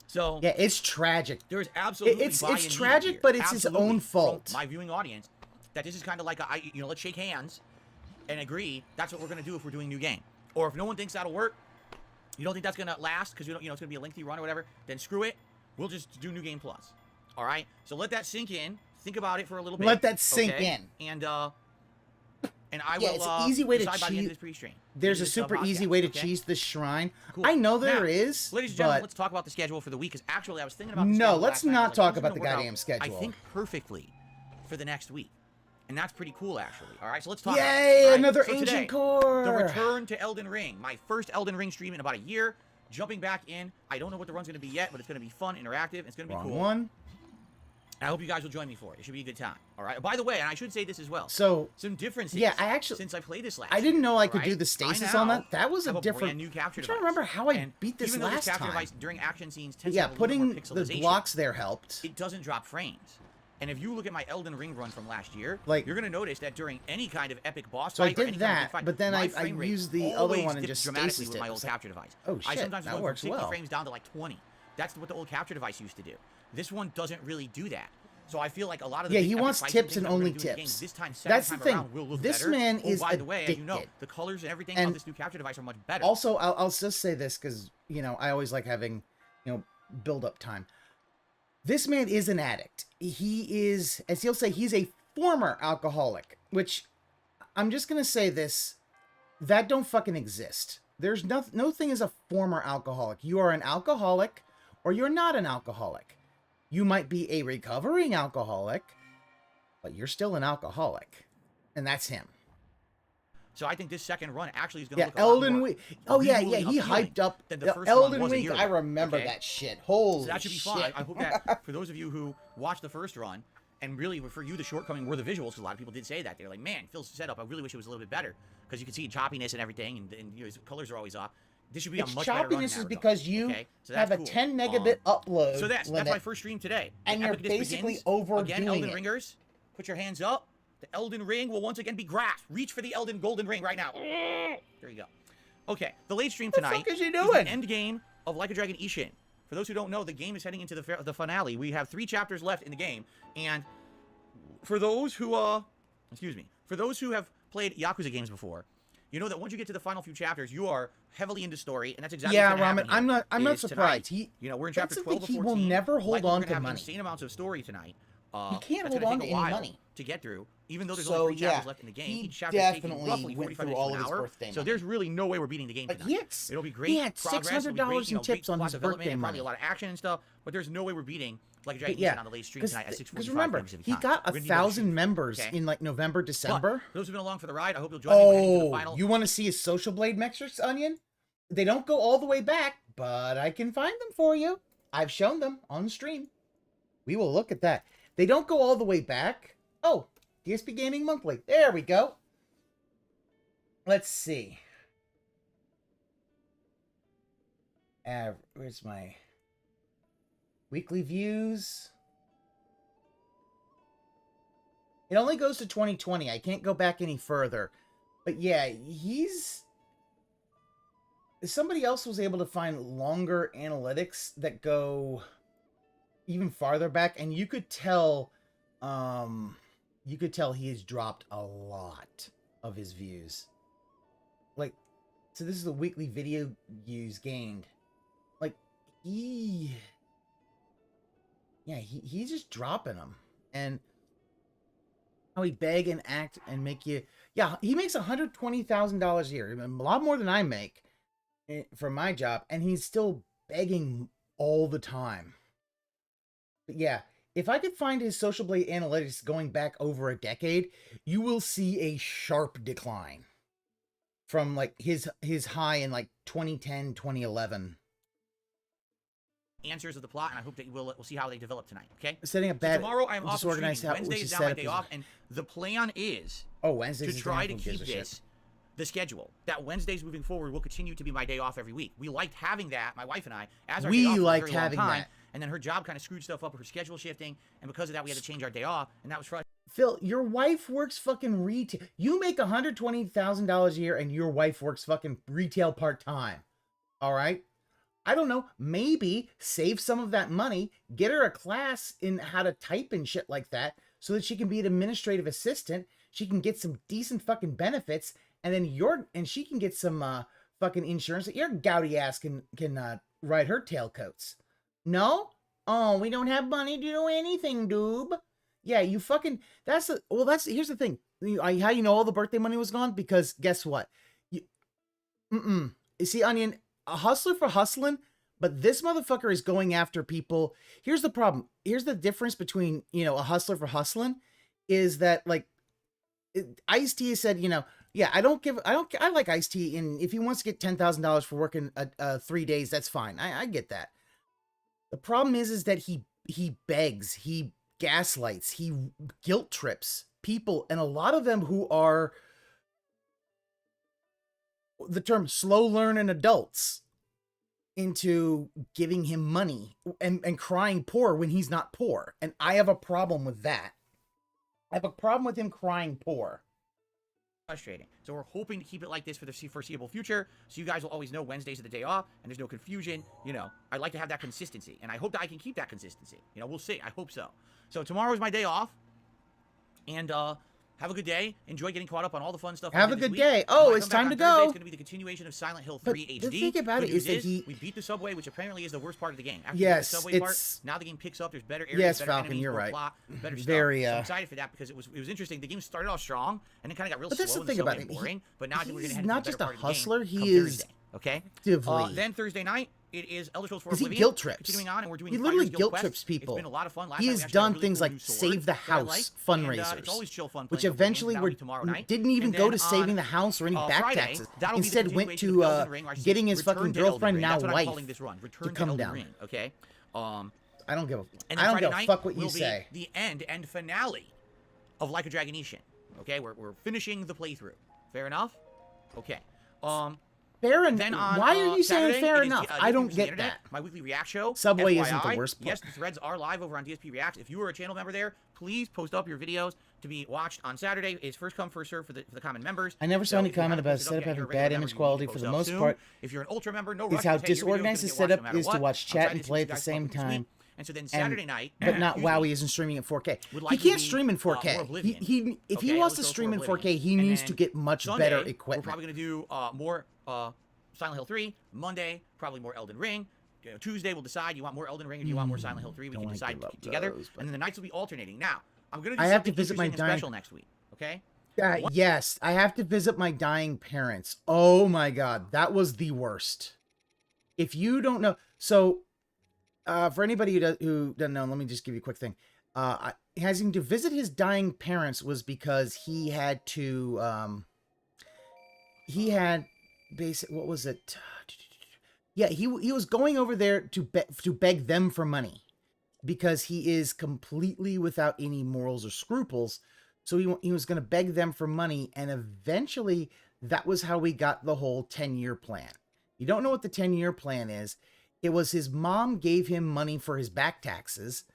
So... yeah, it's tragic. There's absolutely it's tragic, but it's his own fault. From my viewing audience, that this is kind of like a, let's shake hands and agree that's what we're going to do if we're doing new game. Or if no one thinks that'll work, you don't think that's going to last because it's going to be a lengthy run or whatever, then screw it. We'll just do New Game Plus. All right? So let that sink in. Think about it for a little bit. Let that sink in. And I will it's an easy way to by the end of cheese. this pre-stream. There's a super easy way to cheese the shrine. Cool. I know there now, is, ladies and gentlemen, let's talk about the schedule for the week. Because actually, I was thinking about the no, schedule let's last night. not talk Like, about the goddamn schedule. I think perfectly for the next week. And that's pretty cool, actually. All right, so let's talk Yay, about it. another so ancient today, core. The return to Elden Ring. My first Elden Ring stream in about a year. jumping back in. I don't know what the run's going to be yet, but it's going to be fun, interactive. It's going to be cool. One. I hope you guys will join me for it. It should be a good time. All right. By the way, and I should say this as well. So some differences. Yeah, I actually since I played this last. I didn't know I could right? do the stasis on that. That was a different. Brand new capture device. I remember how I and beat this even though last the capture time. Device during action scenes tends Yeah, to have a little more putting the pixelization, blocks there helped. It doesn't drop frames. And if you look at my Elden Ring run from last year, like, you're going to notice that during any kind of epic boss so fight, I did or that, fight, but then I rate used the other one and dipped just dramatically stasis with my old it. capture device. Oh shit, I sometimes that went works from 60 well. frames down to like 20. That's what the old capture device used to do. This one doesn't really do that. So I feel like a lot of the he wants tips and only tips. This time, that's the thing. Around, will look this better. Man is by the way, addicted. as you know, the colors and everything and on this new capture device are much better. Also, I'll just say this because I always like having build up time. This man is an addict. He is, as he'll say, he's a former alcoholic. Which I'm just gonna say this: that don't fucking exist. There's no thing as a former alcoholic. You are an alcoholic, or you're not an alcoholic. You might be a recovering alcoholic, but you're still an alcoholic. And that's him. So I think this second run actually is going to look Elden Week. Oh, yeah, he hyped up the first Elden run Week. I remember that shit. Holy So that should be shit. fun. I hope that for those of you who watched the first run, and really for you the shortcoming were the visuals, because a lot of people did say that. They're like, man, Phil's setup, I really wish it was a little bit better. Because you can see choppiness and everything, and his colors are always off. This should be a much better run. Choppiness is because you have a 10 megabit upload. So that's my first stream today. And you're basically overdoing again, Elden Ringers, put your hands up. The Elden Ring will once again be grasped. Reach for the Elden Golden Ring right now. There you go. Okay, the late stream tonight is the end game of Like a Dragon Ishin. For those who don't know, the game is heading into the finale. We have 3 chapters left in the game, and for those who for those who have played Yakuza games before, you know that once you get to the final few chapters, you are heavily into story, and that's exactly what's Ramen. I'm not surprised. Tonight, we're in chapter 12 to 14. He will never hold on to money. Insane amounts of story tonight. He can't hold on to any money to get through, even though there's only 3 chapters left in the game. Each chapter is taking roughly 45 minutes to an hour. So there's really no way we're beating the game tonight. It'll be great. He had progress. $600 in tips on his birthday money. Probably a lot of action and stuff, but there's no way we're beating Like a Dragon Ishin on the late stream tonight at 6:45. Because remember, he got 1,000 members in like November, December. But for those who've been along for the ride, I hope you'll join me into the final. You want to see his Social Blade metrics, Onion? They don't go all the way back, but I can find them for you. I've shown them on stream. We will look at that. They don't go all the way back. Oh, DSP Gaming Monthly. There we go. Let's see. Where's my weekly views? It only goes to 2020. I can't go back any further. But yeah, somebody else was able to find longer analytics that go even farther back, and you could tell he has dropped a lot of his views. Like, so this is the weekly video views gained. Like, he's just dropping them. And how he beg and act and make you... Yeah, he makes $120,000 a year. A lot more than I make for my job. And he's still begging all the time. But yeah, if I could find his Social Blade analytics going back over a decade, you will see a sharp decline from like his high in like 2010, 2011. Answers of the plot, and I hope that we'll see how they develop tonight. Okay. Setting up bad. So tomorrow I'm off streaming. Wednesday is now my day off, and the plan is Wednesdays to try to keep this the schedule. That Wednesdays moving forward will continue to be my day off every week. We liked having that, my wife and I, as our day off for a very long time. And then her job kind of screwed stuff up with her schedule shifting, and because of that, we had to change our day off, and that was frustrating. Phil, your wife works fucking retail. You make $120,000 a year, and your wife works fucking retail part-time. All right? I don't know, maybe save some of that money, get her a class in how to type and shit like that, so that she can be an administrative assistant, she can get some decent fucking benefits, and then she can get some fucking insurance that your gouty ass can ride her tailcoats. No? Oh, we don't have money to do anything, doob. Yeah, you fucking... here's the thing. How you know all the birthday money was gone? Because guess what? You see, Onion, a hustler for hustling, but this motherfucker is going after people. Here's the problem. Here's the difference between, a hustler for hustling is that, like, Ice-T said, Yeah, I like Ice-T, and if he wants to get $10,000 for working 3 days, that's fine. I get that. The problem is that he begs, he gaslights, he guilt trips people, and a lot of them who are the term slow learning adults into giving him money and crying poor when he's not poor. And I have a problem with that. I have a problem with him crying poor. Frustrating. So we're hoping to keep it like this for the foreseeable future, so you guys will always know Wednesdays are the day off, and there's no confusion. You know, I'd like to have that consistency, and I hope that I can keep that consistency. You know, we'll see. I hope so. So tomorrow is my day off, and have a good day. Enjoy getting caught up on all the fun stuff. Have a good day. Oh, it's time to go. It's going to be the continuation of Silent Hill 3 HD. The thing about it is that we beat the subway, which apparently is the worst part of the game. After yes, the subway part, now the game picks up. There's better areas, yes, better Falcon, enemies, you're more right. plot, better stuff. Very, so I'm excited for that because it was interesting. The game started off strong and then kind of got real but slow. That's the and thing slow about and it. boring. But now we're going to head not into just the a better part of the hustler. game He is Thursday, okay. Actively. Then Thursday night. It is Elder Scrolls 4 because he Oblivion. guilt trips. Continuing on, and we're doing he literally Guild guilt Quest. trips people. It's been a lot of fun. Last he night has we actually done got a really things cool like new sword Save the that I House like. fundraisers, And, it's always chill fun which playing eventually Oblivion. That'll be tomorrow night. didn't even And go then to saving on, the house or any back Friday, taxes. that'll be the Instead, went continuation of to Elden Ring, where I say getting his Return fucking to Elden girlfriend, Ring. now That's what I'm wife, calling this run. Return to come Elden down. Ring, okay. I don't give a. And I don't Friday give a night fuck what you will be say. the end and finale of Like a Dragon Ishin. Okay, we're finishing the playthrough. Fair enough. Okay. Fair enough. Then on, Why are you Saturday, saying fair it is enough? the, I don't the get internet, that. My weekly react show. Subway FYI, isn't the worst part. Yes, the threads are live over on DSP Reacts. If you are a channel member there, please post up your videos to be watched on Saturday. It's first come, first serve for the common members. I never saw any comment about setup having bad image quality for the most part. If you're an ultra member, no Is rush. how disorganized the setup is to watch chat and play at the same time. And so then Saturday night, but not Wowie isn't streaming at 4K. He can't stream in 4K. If he wants to stream in 4K, he needs to get much better equipment. We're probably going to do more Silent Hill 3. Monday, probably more Elden Ring. Tuesday, we'll decide. You want more Elden Ring or do you want more Silent Hill 3? We can decide together. And then the nights will be alternating. Now, I'm going to do something interesting and special next week. Okay? Yes, I have to visit my dying parents. Oh my god, that was the worst. If you don't know, so for anybody who doesn't know, let me just give you a quick thing. Having to visit his dying parents was because he had to. What was it? Yeah, he was going over there to beg them for money because he is completely without any morals or scruples. So he was going to beg them for money, and eventually that was how we got the whole 10-year plan. You don't know what the 10-year plan is. It was his mom gave him money for his back taxes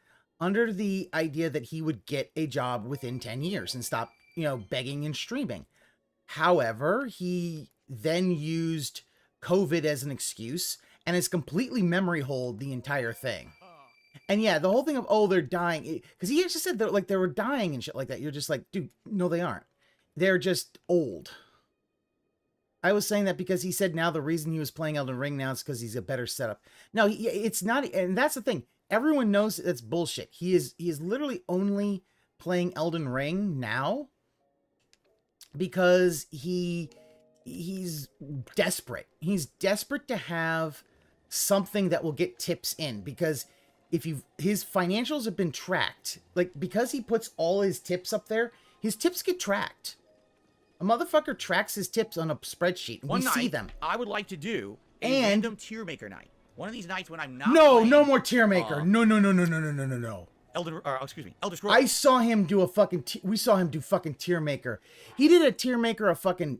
under the idea that he would get a job within 10 years and stop, begging and streaming. However, he then used COVID as an excuse and has completely memory holed the entire thing. And yeah, the whole thing of, they're dying, because he actually said that they were dying and shit like that. You're just like, dude, no, they aren't. They're just old. I was saying that because he said now the reason he was playing Elden Ring now is because he's a better setup. No, it's not, and that's the thing. Everyone knows that's bullshit. He is literally only playing Elden Ring now because he's desperate. He's desperate to have something that will get tips in, because his financials have been tracked. Like, because he puts all his tips up there, his tips get tracked. A motherfucker tracks his tips on a spreadsheet. We see them. I would like to do a random tier maker night. One of these nights when I'm not No more tier maker. No. Elder Scrolls. I saw him do we saw him do fucking tier maker. He did a tier maker of fucking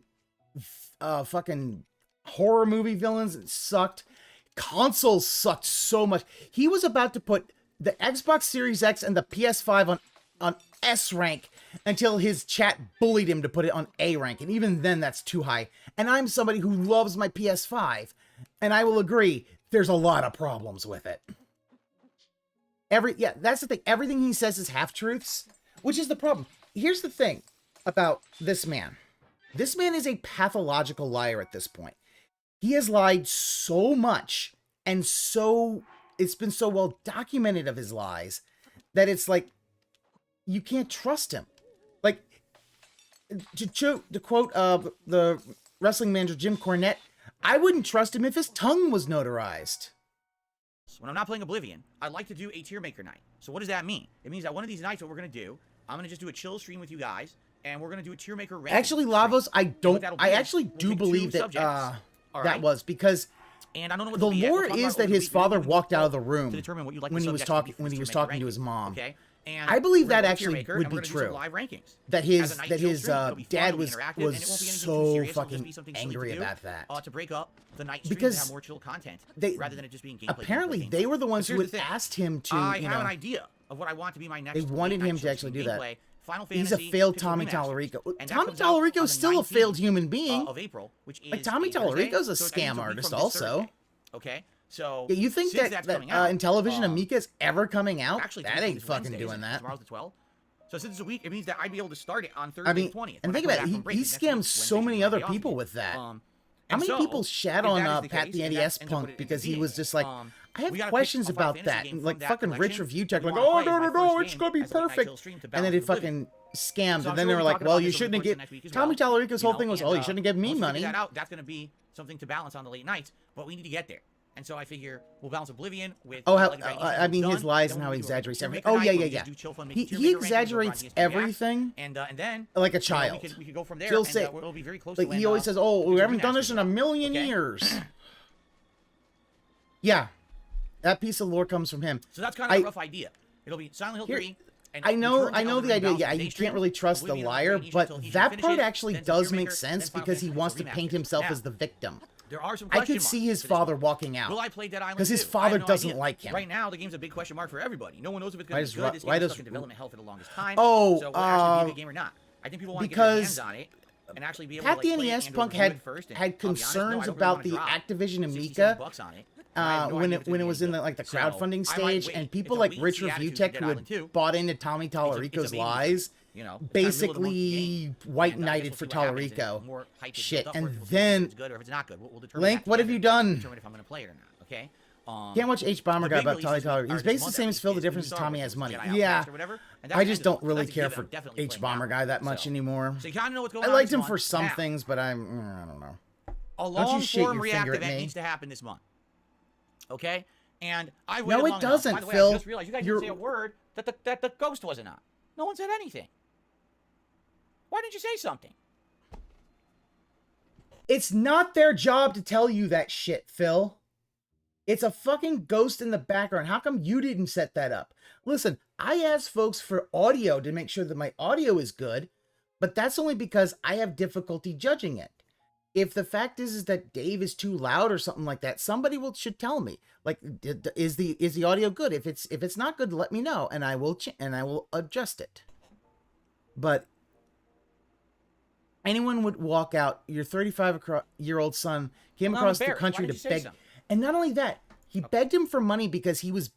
horror movie villains. It sucked. Consoles sucked so much. He was about to put the Xbox Series X and the PS5 on S rank until his chat bullied him to put it on A rank. And even then, that's too high. And I'm somebody who loves my PS5. And I will agree, there's a lot of problems with it. That's the thing. Everything he says is half-truths, which is the problem. Here's the thing about this man. This man is a pathological liar at this point. He has lied so much, and it's been so well documented of his lies that it's like, you can't trust him. Like, to quote the wrestling manager Jim Cornette, I wouldn't trust him if his tongue was notarized. When I'm not playing Oblivion, I'd like to do a tier maker night. So what does that mean? It means that one of these nights, what we're going to do, I'm going to just do a chill stream with you guys, and we're gonna do a tier maker ranking. Actually, Lavos, I actually We'll do pick believe 2 that subjects. All that right? was because And I don't know what the they'll be yet. We'll lore talk is about that over the his week. father We'll do walked out of poll the room to determine what you'd like when the he was subjects to be talking for when this he was tier maker talking to his rankings, mom. Okay. And I believe we're gonna that go tier actually maker, would and be we're gonna do some true. live rankings. That As his a night that chill his stream, it'll be fun, dad it'll be was interactive, and it won't be anything too so serious. It'll just fucking be something silly to angry do, about that. to break up the night stream Because to have more chill content they rather than it just being gameplay. apparently they were the ones who Here's had the thing. asked him to. I you have know, an idea of what I want to be my next. they wanted late him night to chill actually stream do that. gameplay. Final He's Fantasy a failed Pixel Tommy Remasters. Tallarico. And that Tommy comes out on Tallarico's the still a failed 19th human being. of April, which is Like, Tommy a Thursday, Tallarico's a so it's scam a week artist from this also. Thursday. Okay, so Yeah, you think since that, that's that coming out, in television Amika's ever coming out? actually That ain't fucking doing that. Tomorrow's the 12th. So since it's a week, it means that I'd be able to start it on Thursday I mean, the 20th. and when think I about come it. back from break, He because next week, scams so Wednesday, many should other be off people again. with that. How And many so, people shat if on that is the Pat case, the and that NES ends up punk what it because ends up he was being, just like, I we have gotta pick questions a Final about Fantasy that. game And from like that fucking Rich collection Review that Tech, we like, wanna oh, play as no, my no, no, first it's game gonna be as a night perfect. chill stream to And then balance it with fucking scammed. So And I'm then sure they were we'll like, talk well, about you this over shouldn't the have course of next week as Tommy well. Tallarico's whole thing was, oh, you shouldn't have given me Once we money. figure that out, that's going to be something to balance on the late nights, but we need to get there. And so I figure we'll balance Oblivion with. Oh, like, I mean, his lies then and how we'll he do a exaggerates tier everything. maker Oh, night yeah, where yeah, we yeah. just do chill fun, make He tier maker rankings over on exaggerates ESPN React, everything and then like a you know, child. we could go from there. He'll and, say, it'll be very close to like, when, he always says, oh, we Pixel haven't done this in a Remasters. million Okay? years. Yeah, that piece of lore comes from him. So that's kind of a rough idea. It'll be Silent Hill Here- 3. And I know return to the Elden Ring idea. balance Yeah, with you Daystream, can't really trust the Oblivion liar, until but he that finishes, part actually then does tier make maker, sense then Final because he Fantasy wants to Remasters. paint himself Now, as the victim. there are some I question could see marks his for this father one. walking out. Will I play Dead Island 'Cause his 2? I father have no doesn't idea. like him. Right now, the game's a big question mark for everybody. No one knows if it's Why going does to be Ru- good. This why game is does- stuck in development hell for the longest time. Oh, so will it actually be a good game or not? I think people want to get their because hands on it and actually be able Pat to the like, play it NES and Punk review it had first, and had I'll be honest, no, I concerns don't really about wanna the drop Activision 67 Amiga bucks on it. I have no when idea it if it's was gonna in be the like the good. So, crowdfunding I might stage, wait. and It's people a like wait and Rich see Review attitude Tech to who Dead had Island 2. bought into Tommy It's a Tallarico's baby lies, you know, it's kind of middle of the month basically game. white And, I guess knighted we'll for see what happens, and Tallarico. the more hype is Shit, built up and for it, we'll see then if it's good or if it's not good. We'll determine Link, that what have together. you done? Determine if I'm going to play it or not. Okay. Can't watch H Bomber The guy big about Tommy releases Tallarico. are He's this basically the month, same at as Phil. The least, difference is is Star Tommy Wars, has money. Jedi Outcast Yeah, or whatever, and that's I the just end of don't it. really That's a care given. for I'm definitely H playing Bomber that guy one. that much So anymore. you kind of know what's going I on. liked this him month. for some Now, things, but I don't know. A Don't long you shit form your React finger at event me. needs to happen this month. Okay? And I waited No, it long doesn't, enough. By the way, Phil. I just realized you guys You're- didn't say a word that the ghost wasn't on. No one said anything. Why didn't you say something? It's not their job to tell you that shit, Phil. It's a fucking ghost in the background. How come you didn't set that up? Listen, I asked folks for audio to make sure that my audio is good, but that's only because I have difficulty judging it. If the fact is that Dave is too loud or something like that, somebody should tell me. Like, is the audio good? If it's not good, let me know, and I will adjust it. But anyone would walk out. Your 35-year-old son came across the country to beg, and not only that, he begged him for money because he was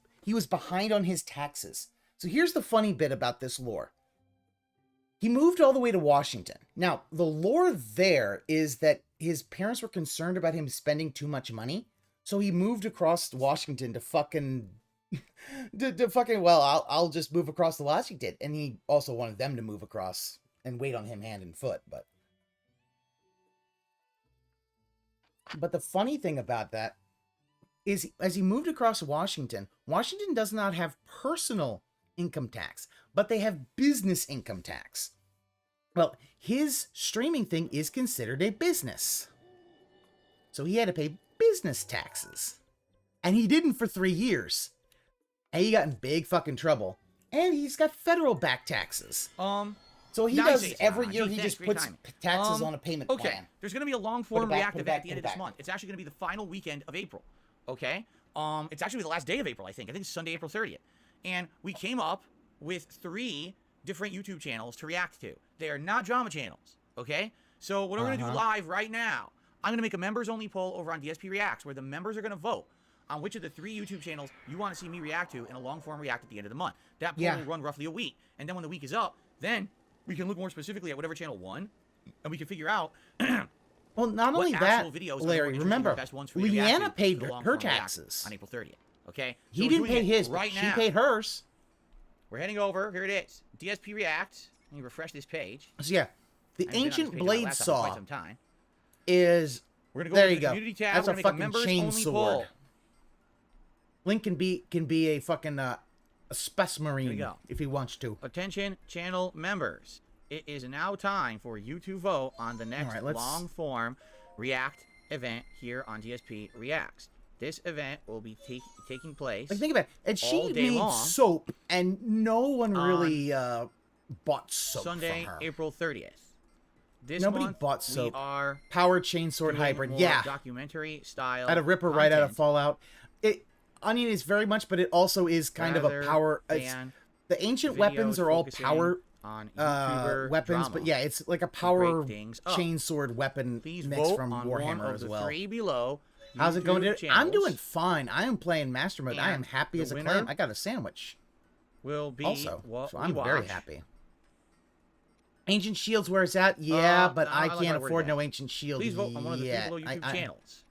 behind on his taxes. So here's the funny bit about this lore. He moved all the way to Washington. Now, the lore there is that his parents were concerned about him spending too much money, so he moved across Washington to fucking well, I'll just move across to Washington. And he also wanted them to move across and wait on him hand and foot, But the funny thing about that is, as he moved across Washington, Washington does not have personal income tax, but they have business income tax. Well, his streaming thing is considered a business. So he had to pay business taxes. And he didn't for 3 years. And he got in big fucking trouble. And he's got federal back taxes. So he does every year, he just puts taxes on a payment plan. There's going to be a long form React event at the end of this month. It's actually going to be the final weekend of April. Okay? It's actually the last day of April, I think. I think it's Sunday, April 30th. And we came up with 3 different YouTube channels to react to. They are not drama channels. Okay? So what we're going to do live right now, I'm going to make a members-only poll over on DSP Reacts where the members are going to vote on which of the 3 YouTube channels you want to see me react to in a long-form react at the end of the month. That poll will run roughly a week. And then when the week is up, then we can look more specifically at whatever channel won, and we can figure out well, not only that, Larry, remember, Leanna paid her taxes on April 30th. Okay? He didn't pay his, but she paid hers. We're heading over. Here it is. DSP React. Let me refresh this page. So yeah, the Ancient Blade Saw is, we're gonna go there to you the go. community tab. That's We're a gonna make fucking chainsword. poll. Link can be a fucking a space marine if he wants to. Attention, channel members. it is now time for you to vote on the next long-form React event here on DSP Reacts. This event will be taking place. Like, think about it. And she made soap, and no one really bought soap Sunday, from her. April 30th. Nobody bought soap. We are Power Chainsword Hybrid. Yeah. Documentary style. Out of Ripper, right out of Fallout. Onion is very much, but it also is kind of a power. The ancient weapons are all power on weapons, drama. but yeah, it's like a power chainsword weapon mix from on Warhammer as well. 3 below. How's it going? I'm doing fine. I am playing Master Mode. I am happy as a clam. I got a sandwich. Will be also, so I'm very happy. Ancient Shields, where it's at? Yeah, but I can't afford no Ancient Shield. Please vote on one of the 3 below YouTube channels.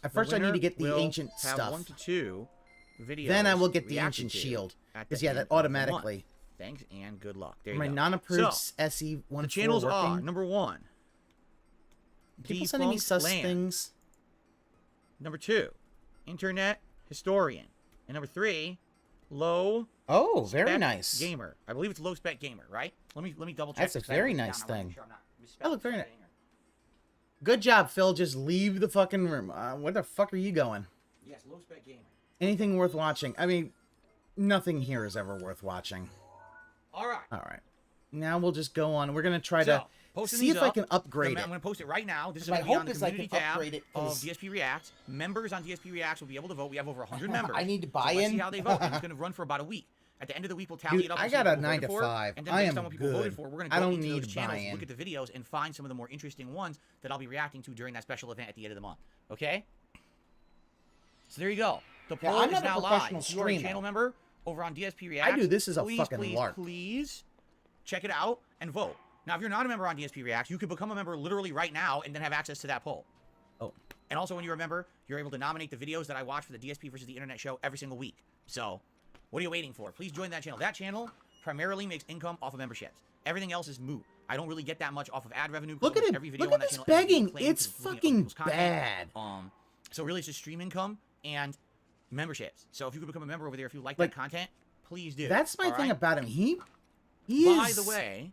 At first, I need to get the ancient stuff. 1 to 2 videos. Then I will get the ancient shield. Because yeah, that automatically. Thanks and good luck. There you go. My non-approved SE1. The channels are number 1. People sending me sus things. Number 2, Internet Historian, and number 3, Low. Oh, very nice. Gamer. I believe it's Low Spec Gamer, right? Let me double check. That's a very nice thing. That look very nice. Good job, Phil. Just leave the fucking room. Where the fuck are you going? Yes, Low Spec Gamer. Anything worth watching? I mean, nothing here is ever worth watching. All right. All right. Now we'll just go on. We're gonna try to see if I can upgrade it. I'm gonna post it right now. This is gonna be on the community tab of DSP Reacts. Members on DSP Reacts will be able to vote. We have over 100 members. I need to buy in. Let's see how they vote. It's gonna run for about a week. At the end of the week, we'll tally it up. I got a 9 to 5. And then I based am on what people voted for, we're gonna go into those channels, look at the videos, and find some of the more interesting ones that I'll be reacting to during that special event at the end of the month. Okay? So there you go. The poll is now live. If you are a channel member over on DSP Reacts, I do. This is a fucking lark. Please check it out and vote. Now, if you're not a member on DSP Reacts, you can become a member literally right now and then have access to that poll. Oh. And also, when you're a member, you're able to nominate the videos that I watch for the DSP versus the Internet show every single week. So, what are you waiting for? Please join that channel. That channel primarily makes income off of memberships. Everything else is moot. I don't really get that much off of ad revenue. Look at it. Look at this begging. It's fucking bad. So really, it's just stream income and memberships. So if you could become a member over there, if you like that content, please do. That's my thing about him. He By the way,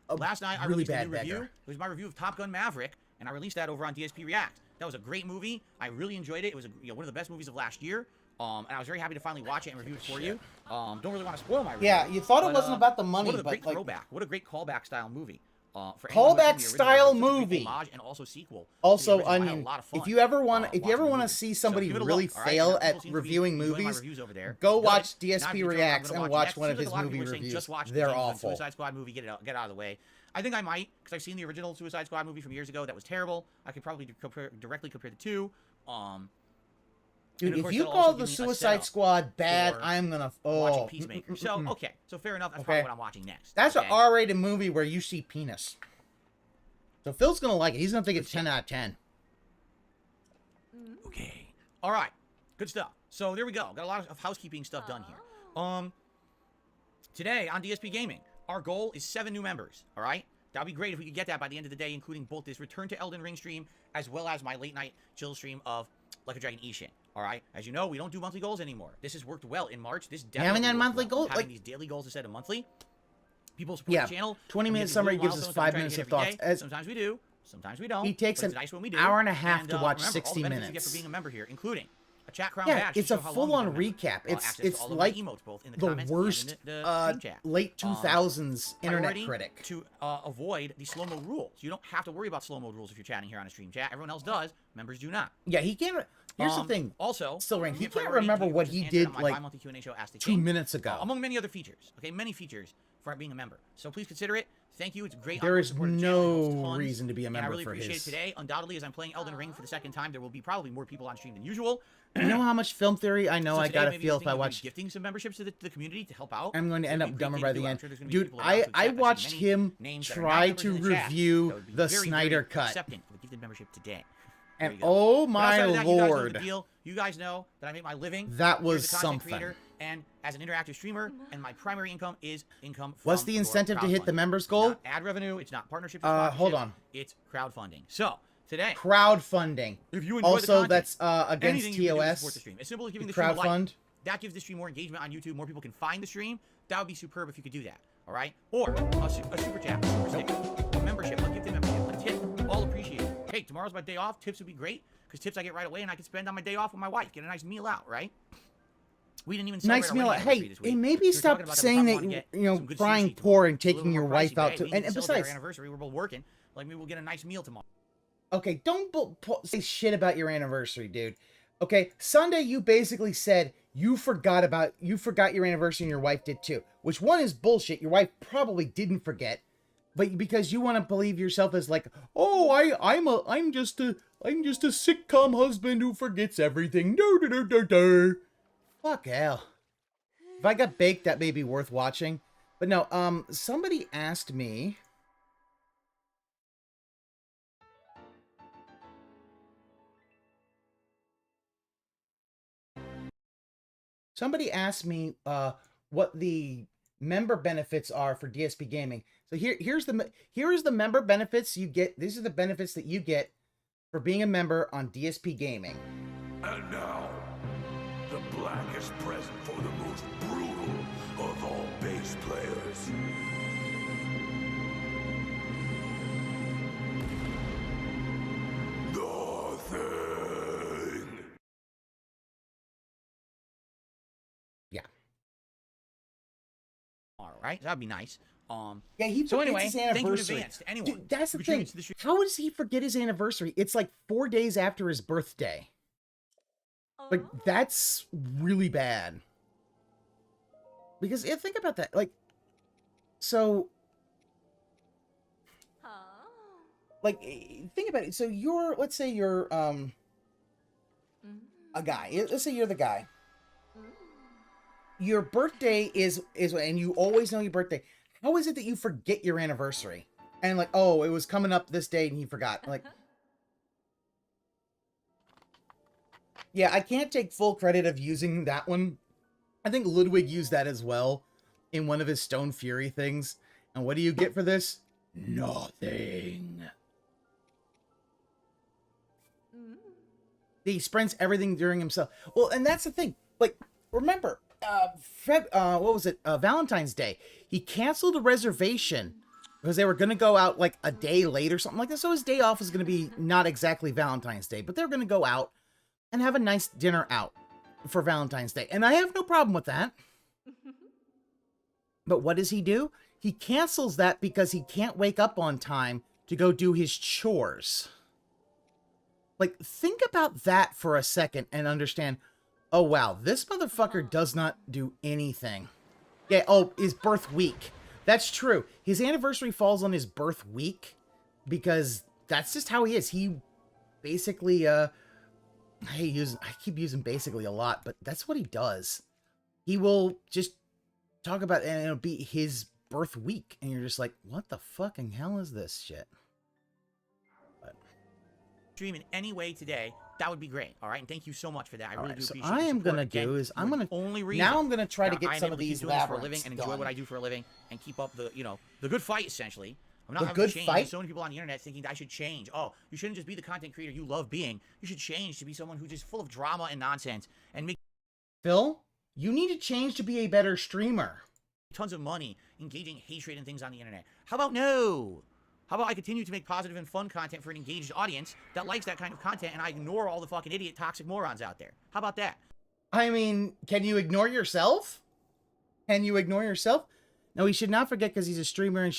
last night I really released a new review. It was my review of Top Gun Maverick, and I released that over on DSP React. That was a great movie. I really enjoyed it. It was one of the best movies of last year. And I was very happy to finally watch it and review it for you. Don't really want to spoil my review. Yeah, you thought it wasn't about the money, what a great but throwback. What a great callback style movie. Callback style movie. And also sequel. Also, Onion, if you ever want to see somebody really fail at reviewing movies, go watch DSP Reacts and watch one of his movie reviews. They're awful. Suicide Squad movie, get out of the way. I think I might, because I've seen the original Suicide Squad movie from years ago. That was terrible. I could probably directly compare the two. Dude, if you call the Suicide Squad bad, I'm gonna watching Peacemaker. So okay, so fair enough. That's probably what I'm watching next. That's an R-rated movie where you see penis. So Phil's gonna like it. He's gonna think it's 10 out of 10. Okay. All right. Good stuff. So there we go. Got a lot of housekeeping stuff done here. Today on DSP Gaming, our goal is 7 new members. All right. That'd be great if we could get that by the end of the day, including both this Return to Elden Ring stream as well as my late night chill stream of Like a Dragon Ishin. All right. As you know, we don't do monthly goals anymore. This has worked well in March. This definitely haven't done monthly goals. Having these daily goals instead of monthly. People support the channel. 20-minute summary gives us 5 minutes of thoughts. Sometimes we do. Sometimes we don't. He takes an hour and a half to watch 60 minutes. You get for being a member here, including a chat crown badge. It's a full-on recap. It's like the worst late 2000s internet critic. To avoid the slow-mo rules. You don't have to worry about slow-mo rules if you're chatting here on a stream chat. Everyone else does. Members do not. Yeah, he can't. Here's the thing. Also, Silrain, he can't remember what he did like 2 minutes ago. Among many other features. Okay, many features for being a member. So please consider it. Thank you. It's great. There is no reason to be a member I really for appreciate his. it today. Undoubtedly, as I'm playing Elden Ring for the second time, there will be probably more people on stream than usual. You know how much film theory I know. So I gotta feel if I watch. Gifting some memberships to the community to help out. I'm going to end up dumber by the end. Dude, I watched him try to review the Snyder Cut. Accepting the gifted membership today. And oh my lord, you guys know that I make my living. That was something. Creator, and as an interactive streamer, and my primary income is income from What's the incentive to hit the members goal? Not ad revenue. It's not partnership. Hold on. It's crowdfunding. So today, crowdfunding. If you enjoy also, the content, that's against TOS. Support the stream. As simple as giving the stream a like. That gives the stream more engagement on YouTube. More people can find the stream. That would be superb if you could do that. all right? Or a super chat, a super sticker, a membership, a gifted membership, a tip, all appreciated. Hey, tomorrow's my day off. Tips would be great because tips I get right away and I can spend on my day off with my wife, get a nice meal out, right? We didn't even celebrate Nice our meal. wedding anniversary Hey, this week. and maybe We were stop talking about that saying we that probably wanna you get know some good crying sushi poor tomorrow. and It's a little taking your more wife pricey, out but to. hey, we And can celebrate besides, our anniversary. We're both working. Like maybe we'll get a nice meal tomorrow. okay, don't say shit about your anniversary, dude. Okay, Sunday you basically said you forgot your anniversary and your wife did too. Which one is bullshit. Your wife probably didn't forget, but because you want to believe yourself as like, oh, I'm just a sitcom husband who forgets everything. Fuck hell. If I got baked, that may be worth watching. But no, somebody asked me. Somebody asked me what the member benefits are for DSP Gaming. So here is the member benefits you get. These are the benefits that you get for being a member on DSP Gaming. And now, the blackest present for the most brutal of all bass players. Nothing. Yeah. All right, that'd be nice. Yeah, he So forgets anyway, his thank you in anniversary. advance to anyone. Dude, that's the who thing. contributes to the stream. How does he forget his anniversary? It's like 4 days after his birthday. Like, that's really bad. Because, yeah, think about that. Like, so... Like, think about it. So you're, let's say you're, a guy. Let's say you're the guy. Your birthday is, and you always know your birthday. How is it that you forget your anniversary? And like, oh, it was coming up this day and he forgot. Like, yeah, I can't take full credit of using that one. I think Ludwig used that as well in one of his Stone Fury things. And what do you get for this? Nothing. He spends everything during himself. Well, and that's the thing. Like, remember, what was it? Valentine's Day. He canceled a reservation because they were going to go out like a day late or something like that. So his day off is going to be not exactly Valentine's Day, but they're going to go out and have a nice dinner out for Valentine's Day. And I have no problem with that. But what does he do? He cancels that because he can't wake up on time to go do his chores. Like, think about that for a second and understand, oh, wow, this motherfucker does not do anything. Yeah, oh, his birth week. That's true. His anniversary falls on his birth week because that's just how he is. He basically, I keep using basically a lot, but that's what he does. He will just talk about, and it'll be his birth week, and you're just like, what the fucking hell is this shit? Stream in any way today, that would be great. All right, and thank you so much for that. I really do appreciate it. I am gonna do is I'm gonna only reason now I'm gonna try to that get I'm some able of to keep these doing this for a living labyrinths and enjoy done. what I do for a living and keep up the the good fight essentially. I'm not The having good to change. fight? There's so many people on the internet thinking that I should change. Oh, you shouldn't just be the content creator you love being. You should change to be someone who's just full of drama and nonsense and make Phil, you need to change to be a better streamer. tons of money engaging hatred and things on the internet. How about no? How about I continue to make positive and fun content for an engaged audience that likes that kind of content and I ignore all the fucking idiot toxic morons out there? How about that? I mean, can you ignore yourself? Can you ignore yourself? No, he should not forget because he's a streamer and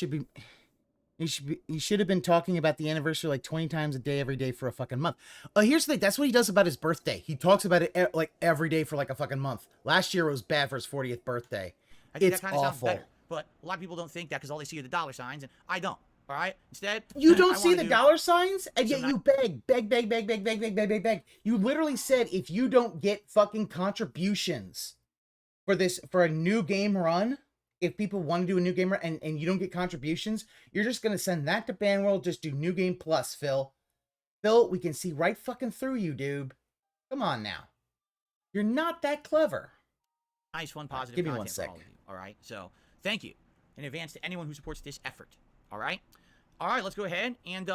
he should have been talking about the anniversary like 20 times a day, every day for a fucking month. Here's the thing. That's what he does about his birthday. He talks about it like every day for like a fucking month. Last year it was bad for his 40th birthday. I think It's that kind of sounds awful. better. But a lot of people don't think that because all they see are the dollar signs, and I don't. All right? Instead, You don't I see wanna the do- dollar signs, and yet some you beg. You literally said if you don't get fucking contributions for a new game run, if people want to do a new game run and you don't get contributions, you're just gonna send that to Banworld. Just do New Game Plus, Phil. Phil, we can see right fucking through you, dude. Come on now. You're not that clever. nice, fun, positive give me content one for sec. all of you. All right? So, thank you in advance to anyone who supports this effort. All right? All right, let's go ahead and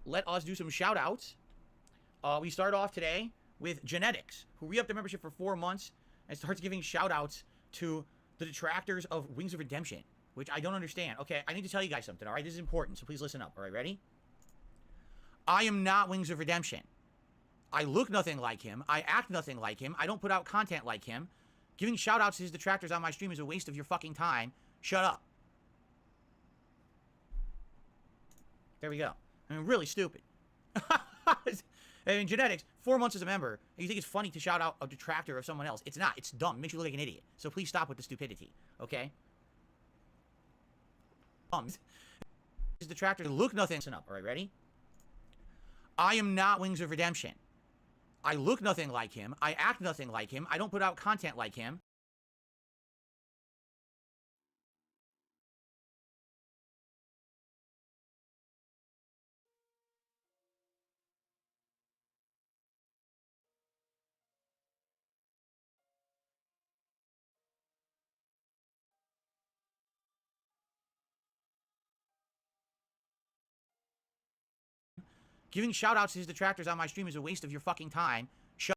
let us do some shout-outs. We start off today with Genetics, who re-upped their membership for 4 months and starts giving shout-outs to the detractors of Wings of Redemption. which I don't understand. Okay, I need to tell you guys something, all right? This is important, so please listen up, all right? Ready? I am not Wings of Redemption. I look nothing like him. I act nothing like him. I don't put out content like him. Giving shout-outs to his detractors on my stream is a waste of your fucking time. Shut up. There we go. I mean, really stupid. I mean, genetics, 4 months as a member, and you think it's funny to shout out a detractor of someone else. It's not. It's dumb. It makes you look like an idiot. So please stop with the stupidity, okay? His detractor look nothing. Listen up, all right? Ready? I am not Wings of Redemption. I look nothing like him. I act nothing like him. I don't put out content like him. Giving shout-outs to his detractors on my stream is a waste of your fucking time. Shut.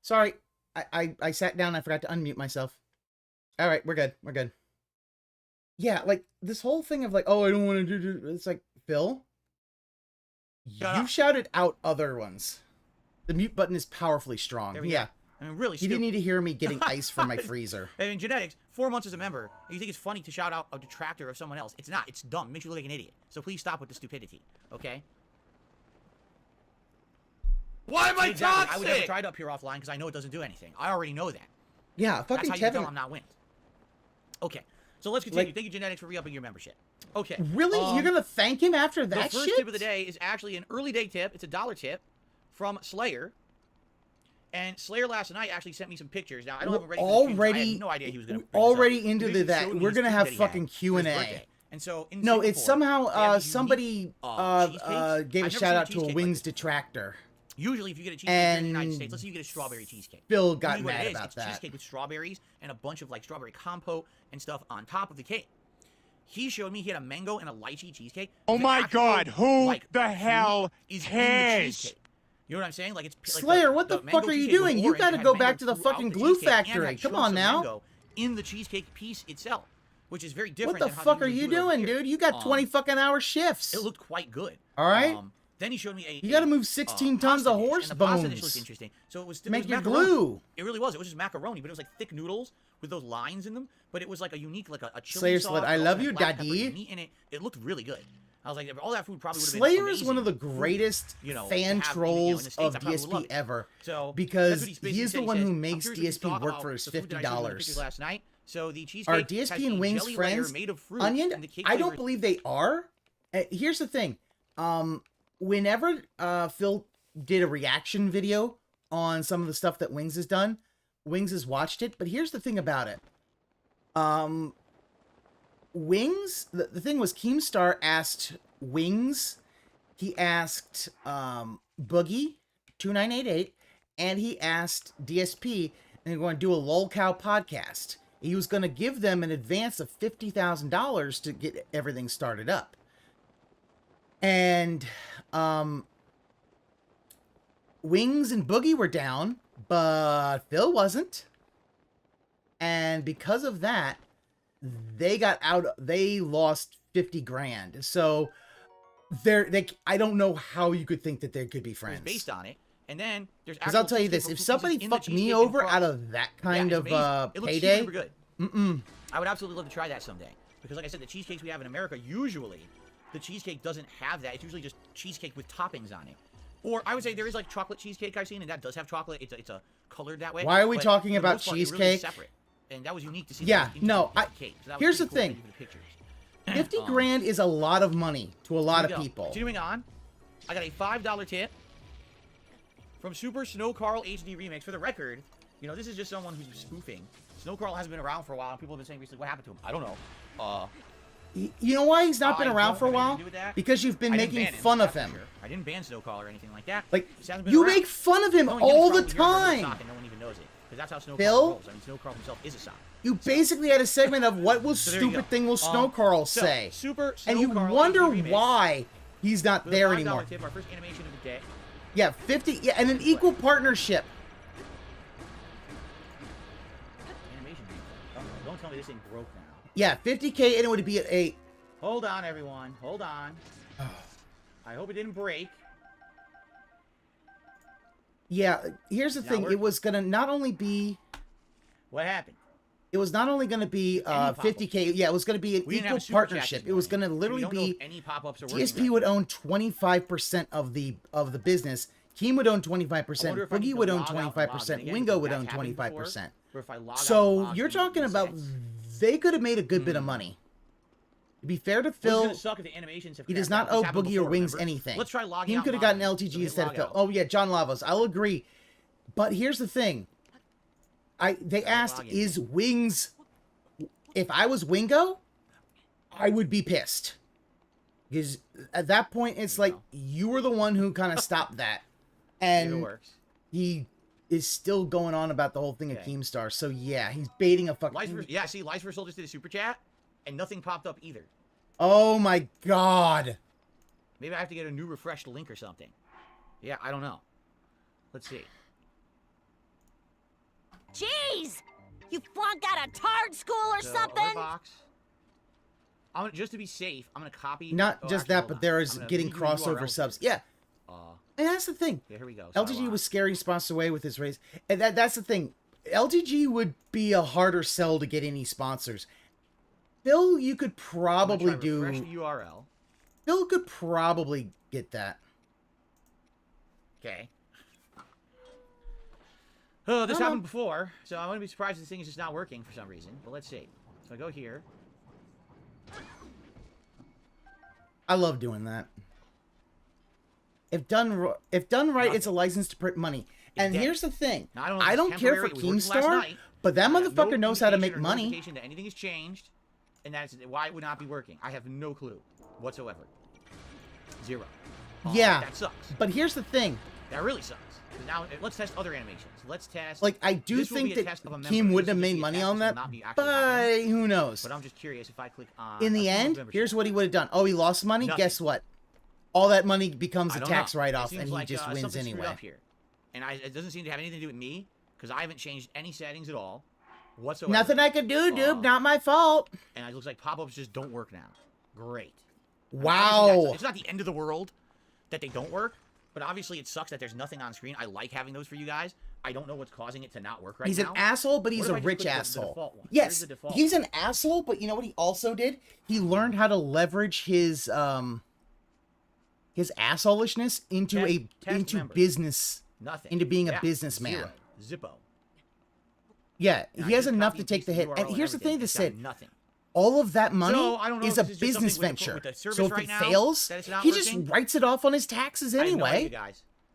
Sorry, I sat down. I forgot to unmute myself. All right, we're good. We're good. Yeah, like this whole thing of like, oh, I don't want to do. It's like, Phil, you shouted out other ones. The mute button is powerfully strong. Yeah. I mean, really You stupid. didn't need to hear me getting ice from my freezer. I mean, genetics, 4 months as a member, and you think it's funny to shout out a detractor of someone else. It's not. It's dumb. It makes you look like an idiot. So please stop with the stupidity, okay? Why am I Exactly. toxic? I would never try it up here offline because I know it doesn't do anything. I already know that. Yeah, fucking That's how you can tell Tevin. I'm not Winged. Okay, so let's continue. Thank you, Genetics, for re-upping your membership. Okay. Really? You're gonna thank him after that The first shit? tip of the day is actually an early day tip. It's a $1 tip from Slayer. And Slayer last night actually sent me some pictures. Now, I don't have them ready for the stream, so I had no idea he was going to already into that. We're gonna have fucking Q&A. And so in No, it's Singapore, somehow they have these somebody cheesecakes. gave a I've never shout seen out to a cheesecake Wings like this. detractor. Usually, if you get a cheesecake here in the United States, let's say you get a strawberry cheesecake. Phil got Usually what mad it is, about it's that. cheesecake with strawberries and a bunch of like strawberry compote and stuff on top of the cake. He showed me he had a mango and a lychee cheesecake. Oh The my actual, God, who like, the fruit hell is in the cares? cheesecake. You know what I'm saying? Like it's like Slayer, what the fuck mango are you cheesecake was doing? You orange, gotta it had go mango back to the throughout fucking the glue cheesecake and factory. had Come chunks on of now. mango in the cheesecake piece itself, which is very What different. the than how fuck they are usually you do it over doing, here. dude? You got 20 fucking hour shifts. It looked quite good. All right. Then he showed me You gotta move 16 tons pasta of dish, horse and the pasta dish bones. looked interesting. So it was Make it was your macaroni. glue. It really was. It was just macaroni, but it was like thick noodles with those lines in them. But it was like a unique, like a chili Slayer sauce. Slut, I it also love had you, black pepper daddy. and meat in it. It looked really good. I was like, all that food probably would have been Slayer amazing is one of the food, greatest you know, fan to have, trolls in the States. of I probably would love DSP it. ever. So because that's what he basically is the said. one He who said, makes "I'm curious what you DSP thought work about for his the food that I showed you in the pictures $50. last night." So the cheesecake Are has DSP and a Wings jelly layer friends? made of fruit, Onion? and the cake I don't flavor- believe they are. Here's the thing. Whenever Phil did a reaction video on some of the stuff that Wings has done, Wings has watched it. But here's the thing about it. Wings, the thing was Keemstar asked Wings, he asked Boogie 2988, and he asked DSP, and they're going to do a lol cow podcast. He was going to give them an advance of $50,000 to get everything started up. And Wings and Boogie were down, but Phil wasn't. And because of that, they got out. They lost 50 grand. So I don't know how you could think that they could be friends. It was based on it. And then there's Because I'll tell you this: if somebody fucked me over out of that kind of payday, super good. I would absolutely love to try that someday. Because like I said, the cheesecakes we have in America, usually the cheesecake doesn't have that. It's usually just cheesecake with toppings on it. Or I would say there is like chocolate cheesecake I've seen, and that does have chocolate. It's a colored that way. Why are we but talking for the about most part, it really is cheesecake? separate. And that was unique to see. Yeah, that no, cake. So that was here's pretty the cool. thing. Thank you for the pictures. 50 grand is a lot of money to a lot Here of we go. people. Continuing on, I got a $5 tip from Super Snow Carl HD Remix. For the record, you know, this is just someone who's spoofing. Snow Carl hasn't been around for a while, and people have been saying recently, what happened to him? I don't know. You know why he's not been I around don't for a have anything while? to do with that. Because you've been I didn't making ban him, fun of that's for him. sure. I didn't ban Snow Carl or anything like that. Like, Just hasn't been you around. make fun of him No, all he the gets probably wearing a time. sock and no one even knows it. Because that's how Snow Phil? Carl rolls. I mean, Snow Carl himself is a sock. You basically had a segment of what will So there you go. stupid thing will Snow Carl say, Super Snow and you Carl wonder HD remake why he's not with a there $5 anymore. Tip, our first animation of the day. Yeah, 50, yeah, and an equal partnership. Animation. Don't tell me this thing broke now. Yeah, 50K, and it would be at 8. Hold on, everyone. Hold on. I hope it didn't break. Yeah, here's the thing. It was gonna not only be. What happened? It was not only gonna be 50K. Yeah, it was gonna be an equal partnership. It was gonna literally be. Any pop-ups are TSP would own 25% of the business. Keem would own 25%. Boogie would own 25%. Wingo would own 25%. So you're talking about they could have made a good bit of money. To be fair to Phil, he does not owe Boogie or Wings anything. Let's try logging out. He could have gotten LTG instead of Phil. Oh yeah, John Lavos. I'll agree. But here's the thing. They asked, is Wings... If I was Wingo, I would be pissed. Because at that point, it's like, you were the one who kind of stopped that. And he is still going on about the whole thing of Keemstar. So yeah, he's baiting a fucking... Yeah, see, Lies for Soul just did a super chat, and nothing popped up either. Oh my god. Maybe I have to get a new refreshed link or something. Yeah, I don't know. Let's see. Jeez! You flunked out of tard school or something? Box. Just to be safe, I'm gonna copy. Not just that, but there is getting crossover subs. Yeah. And that's the thing. Yeah, here we go. LTG was scary spots away with his raise. And that's the thing. LTG would be a harder sell to get any sponsors. Phil, you could probably do... Refresh the URL. Phil could probably get that. Okay. Oh, this happened before, so I wouldn't be surprised if this thing is just not working for some reason. But let's see. So I go here. I love doing that. If done right, it's a license to print money. And here's the thing. Now, I don't care for Keemstar, but that motherfucker knows how to make money. That anything has changed, and that's why it would not be working. I have no clue whatsoever. Zero. Yeah. That sucks. But here's the thing. That really sucks. Now, let's test other animations. Let's test... Like, I do think that Keem wouldn't have made money on that, but who knows? But I'm just curious if I click on... In the end, here's what he would have done. Oh, he lost money? Nothing. Guess what? All that money becomes a tax write-off, and he just wins anyway. Up here. And it doesn't seem to have anything to do with me, because I haven't changed any settings at all, whatsoever. Nothing I could do, dude. Not my fault. And it looks like pop-ups just don't work now. Great. Wow. It's not the end of the world that they don't work, but obviously it sucks that there's nothing on screen. I like having those for you guys. I don't know what's causing it to not work right now. He's an asshole, but he's a rich asshole. Yes, he's an asshole, but you know what he also did? He learned how to leverage his assholishness into business. Nothing. Into being a businessman. Zippo. Yeah, he has enough to take the hit. And here's the thing that said, all of that money is a business venture. So if it fails, he just writes it off on his taxes anyway.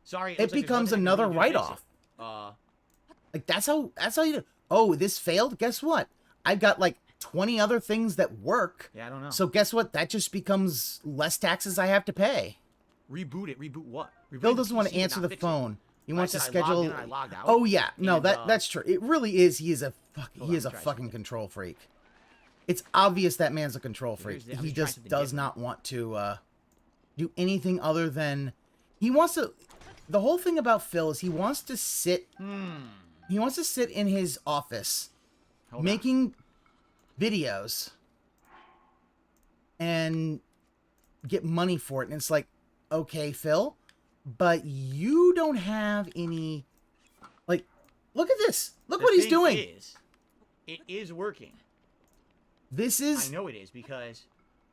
Sorry, it becomes another write-off. Like that's how you do. Oh, this failed. Guess what? I've got like 20 other things that work. Yeah, I don't know. So guess what? That just becomes less taxes I have to pay. Reboot it. Reboot what? Bill doesn't want to answer the phone. He wants to schedule. Oh yeah, no, that's true. It really is. He is a fucking control freak. It's obvious that man's a control freak. He just does not want to do anything other than he wants to. The whole thing about Phil is he wants to sit. He wants to sit in his office, making videos, and get money for it. And it's like, okay, Phil, but you don't have any. Like, look at this. Look what he's doing. It is working. This is... I know it is, because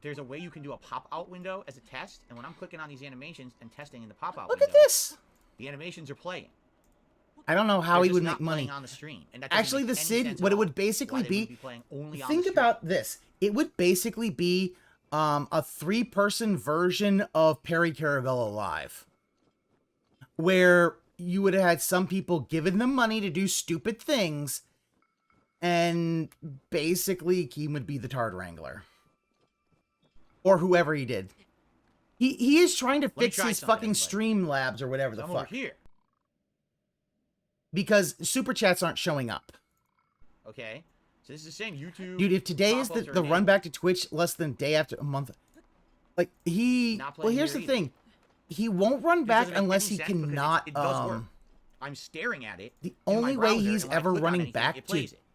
there's a way you can do a pop-out window as a test, and when I'm clicking on these animations and testing in the pop-out window... Look at this! The animations are playing. I don't know how he would make money. On the stream, and that actually, the SID, what it would basically be... Think about this. It would basically be a 3-person version of Perry Caravello Live. Where you would have had some people giving them money to do stupid things... And basically, Keem would be the Tard Wrangler. Or whoever he did. He is trying to fix his fucking Streamlabs or whatever the fuck. Over here. because super chats aren't showing up. Okay, so this is the same YouTube. Dude, if today is pop-ups the are run back to Twitch less than a day after a month, like well, here's the thing, he won't run back unless he cannot. It does work. I'm staring at it. The only way he's ever running back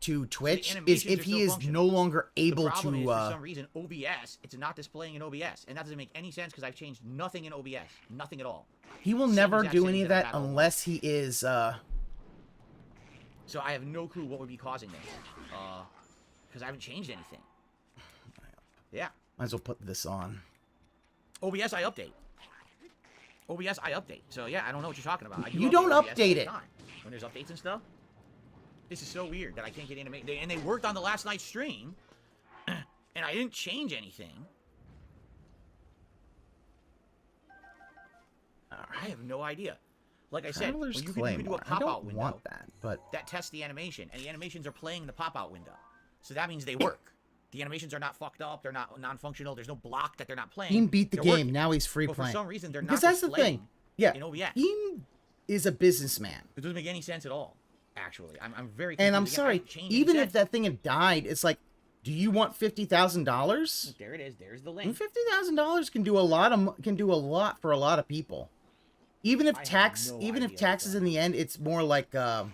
to Twitch is if he is no longer able to. For some reason, OBS, it's not displaying in OBS, and that doesn't make any sense because I've changed nothing in OBS, nothing at all. He will never do any of that unless he is. So I have no clue what would be causing this, because I haven't changed anything. Yeah. Might as well put this on. OBS, I update. OBS, I update. So yeah, I don't know what you're talking about. You don't update it. When there's updates and stuff. This is so weird that I can't get animated. And they worked on the last night's stream, and I didn't change anything. I have no idea. Like I said, when you can do a pop-out window, want that, but that tests the animation, and the animations are playing in the pop-out window. So that means they work. The animations are not fucked up. They're not non-functional. There's no block that they're not playing. Eam beat the game. Working. Now he's free but playing. For some reason, they're not. Because that's the thing. Yeah. In OBS. Eam is a businessman. It doesn't make any sense at all. Actually, I'm very. And I'm sorry. Even if that thing had died, it's like, do you want $50,000? There it is. There's the link. $50,000 can do a lot for a lot of people. Even if taxes in the end, it's more like, okay,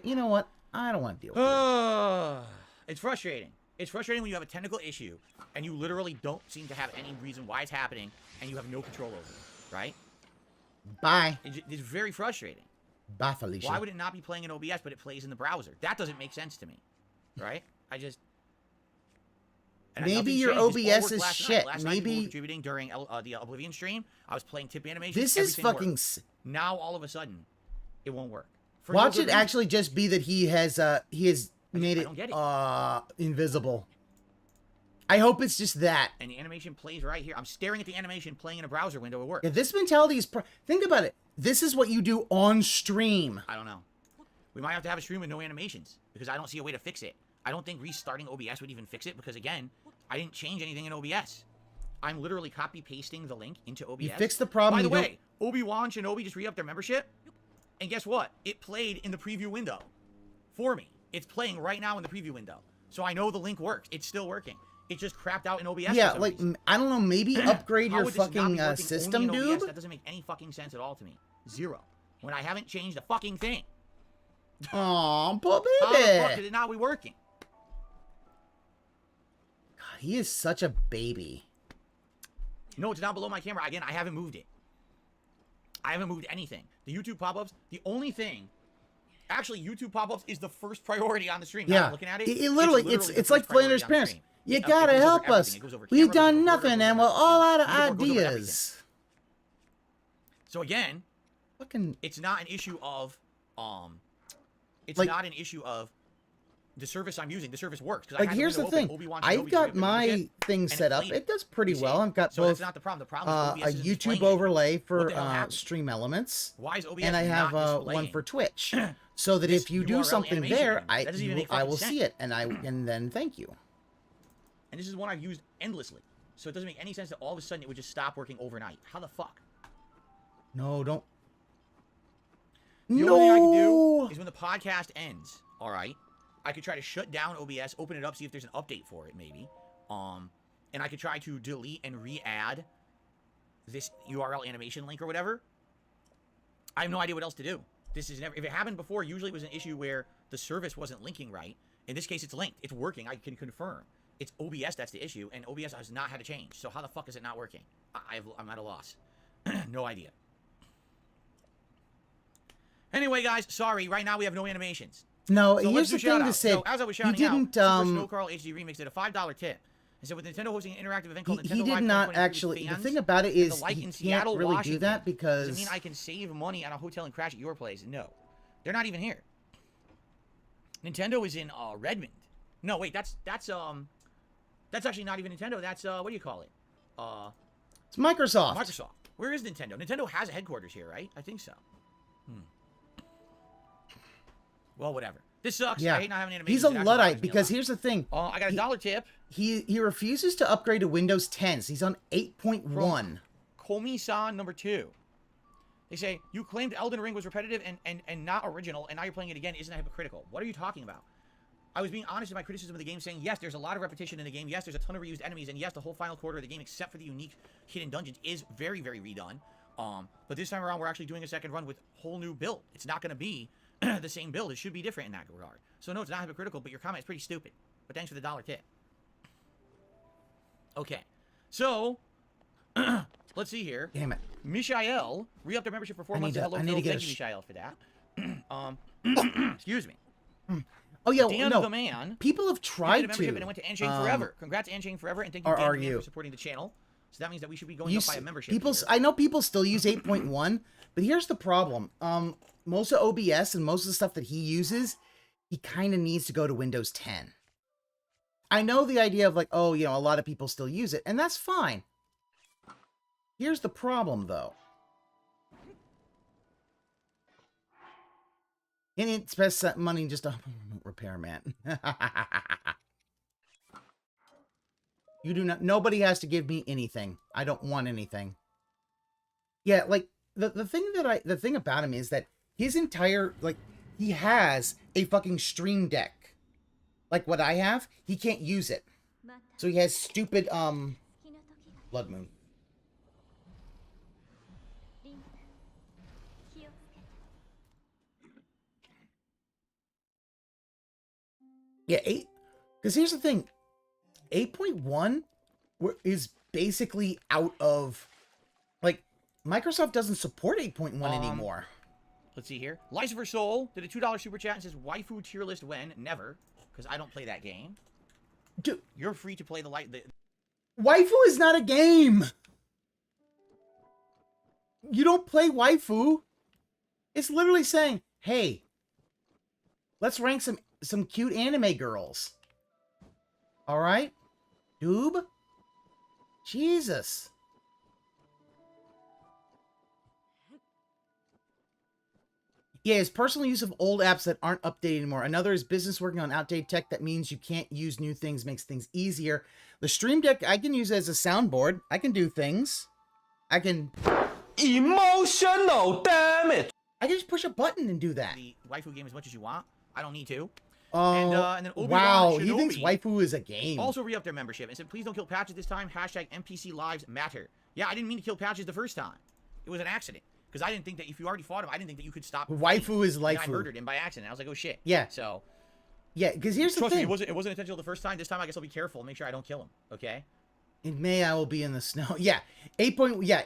you know what? I don't want to deal with it. It's frustrating. It's frustrating when you have a technical issue and you literally don't seem to have any reason why it's happening and you have no control over it, right? Bye. It's very frustrating. Bye, Felicia. Why would it not be playing in OBS but it plays in the browser? That doesn't make sense to me, right? Maybe your OBS is shit. Last night we were contributing during the Oblivion stream. I was playing tip animation. This is fucking. Now all of a sudden, it won't work. Watch it actually just be that he has made it invisible. I hope it's just that. And the animation plays right here. I'm staring at the animation playing in a browser window at work. Yeah, this mentality is. Think about it. This is what you do on stream. I don't know. We might have to have a stream with no animations because I don't see a way to fix it. I don't think restarting OBS would even fix it because, again, I didn't change anything in OBS. I'm literally copy-pasting the link into OBS. You fixed the problem. By the way, Obi-Wan Shinobi just re-upped their membership. And guess what? It played in the preview window for me. It's playing right now in the preview window. So I know the link works. It's still working. It just crapped out in OBS. Yeah, like, I don't know, maybe upgrade your fucking system, dude? That doesn't make any fucking sense at all to me. Zero. When I haven't changed a fucking thing. Aw, poor baby. How the fuck did it not be working? God, he is such a baby. No, it's down below my camera. Again, I haven't moved it. I haven't moved anything. The YouTube pop-ups, the only thing... Actually, YouTube pop-ups is the first priority on the stream. Yeah. Now, looking at it, it's like Flanders' parents. You gotta help us. We've done nothing and we're all out of ideas. So again, it's not an issue of it's not an issue of the service I'm using. The service works. Like, here's the thing. I've got my thing set up. It does pretty well. I've got both that's not the problem. The problem is a YouTube overlay for stream elements, why is OBS and I have one for Twitch, so that if you do something there, I will see it, and then thank you. And this is one I've used endlessly, so it doesn't make any sense that all of a sudden it would just stop working overnight. How the fuck? No, don't. The only thing I can do is when the podcast ends, all right, I could try to shut down OBS, open it up, see if there's an update for it, maybe. And I could try to delete and re-add this URL animation link or whatever. I have no idea what else to do. This is never... If it happened before, usually it was an issue where the service wasn't linking right. In this case, it's linked. It's working. I can confirm. It's OBS that's the issue, and OBS has not had to change. So how the fuck is it not working? I'm at a loss. No idea. Anyway, guys, sorry. Right now we have no animations. No, so here's the thing to say. So, as I was shouting out, Super Snow Carl HD Remix did a $5 tip. And so with Nintendo hosting an interactive event called Nintendo he did not actually. The thing about it is he can't really do that because... Does it mean I can save money at a hotel and crash at your place? No. They're not even here. Nintendo is in Redmond. No, wait, that's actually not even Nintendo. That's what do you call it? It's Microsoft. Microsoft. Where is Nintendo? Nintendo has a headquarters here, right? I think so. Well, whatever. This sucks. Yeah. I hate not having animation. He's a Luddite because here's the thing. I got a $1 tip. He refuses to upgrade to Windows 10. So he's on 8.1. Komi-san number 2. They say, you claimed Elden Ring was repetitive and not original, and now you're playing it again. Isn't that hypocritical? What are you talking about? I was being honest in my criticism of the game, saying, yes, there's a lot of repetition in the game. Yes, there's a ton of reused enemies. And yes, the whole final quarter of the game, except for the unique hidden dungeons, is very, very redone. But this time around, we're actually doing a second run with whole new build. It's not going to be the same build. It should be different in that regard. So no, it's not hypocritical, but your comment is pretty stupid. But thanks for the $1 tip. Okay. So, let's see here. Damn it. Mishael re-upped their membership for 4 months. Hello, Phil. Thank you, Mishael, for that. Excuse me. Oh, yeah, Dan no. the Man. People have tried to. And it went to Anshane Forever. Congrats, Anshane Forever, and thank you, Dan, for supporting the channel. So that means that we should be going up by a membership. I know people still use 8.1, but here's the problem. Most of OBS and most of the stuff that he uses, he kind of needs to go to Windows 10. I know the idea of like, oh, you know, a lot of people still use it, and that's fine. Here's the problem, though. And it spends money just to repair, man. You do not. Nobody has to give me anything. I don't want anything. Yeah, like the thing about him is that his entire he has a fucking Stream Deck, like what I have. He can't use it, so he has stupid Blood Moon. Yeah, because here's the thing. 8.1 is basically out of, like, Microsoft doesn't support 8.1 anymore. Let's see here. Lucifer Soul did a $2 super chat and says, waifu tier list when? Never, because I don't play that game. Dude, you're free to play the waifu is not a game. You don't play waifu. It's literally saying, hey, let's rank some cute anime girls. All right? Doob? Jesus. Yeah, his personal use of old apps that aren't updated anymore. Another is business working on outdated tech that means you can't use new things, makes things easier. The Stream Deck, I can use as a soundboard. I can do things. I can... Emotional damage! I can just push a button and do that. The waifu game as much as you want. I don't need to. And then Obi-Wan wow, Shinobi he thinks waifu is a game. Also re-upped their membership and said, please don't kill patches this time. Hashtag NPC lives matter. Yeah, I didn't mean to kill patches the first time. It was an accident. Because I didn't think that if you already fought him, I didn't think that you could stop. Waifu is life. I murdered him by accident. I was like, oh shit. Yeah. So. Yeah, because here's the thing. Trust me, it wasn't intentional the first time. This time I guess I'll be careful and make sure I don't kill him. Okay? In May, I will be in the snow. Yeah. 8. Yeah,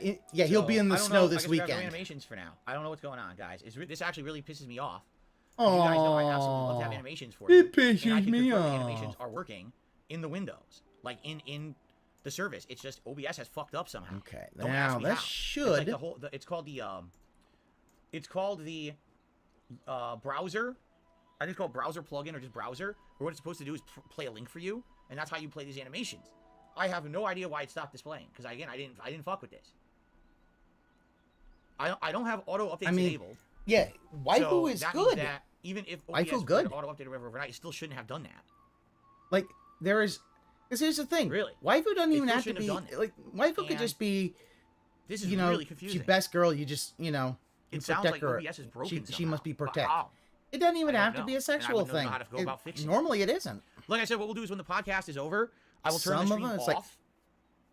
he'll be in the snow this weekend. Animations for now. I don't know what's going on, guys. This actually really pisses me off. You guys know I absolutely love to have animations for you. It pisses me off. The animations are working in the windows, like in the service. It's just OBS has fucked up somehow. Okay, don't now that how. should. It's like it's called the browser. I think it's called browser plugin or just browser. Where what it's supposed to do is play a link for you, and that's how you play these animations. I have no idea why it stopped displaying because again I didn't fuck with this. I don't have auto updates enabled. Yeah, waifu is good. That even if OBS auto update or whatever overnight, it still shouldn't have done that. Like there is, because here's the thing. Really, waifu doesn't even have to be like waifu could just be. This is really confusing. She's best girl. You just you it sounds like OBS is broken. She must be protected. Wow. It doesn't even have to be a sexual thing. Normally it isn't. Like I said, what we'll do is when the podcast is over, I will turn the stream off. Like,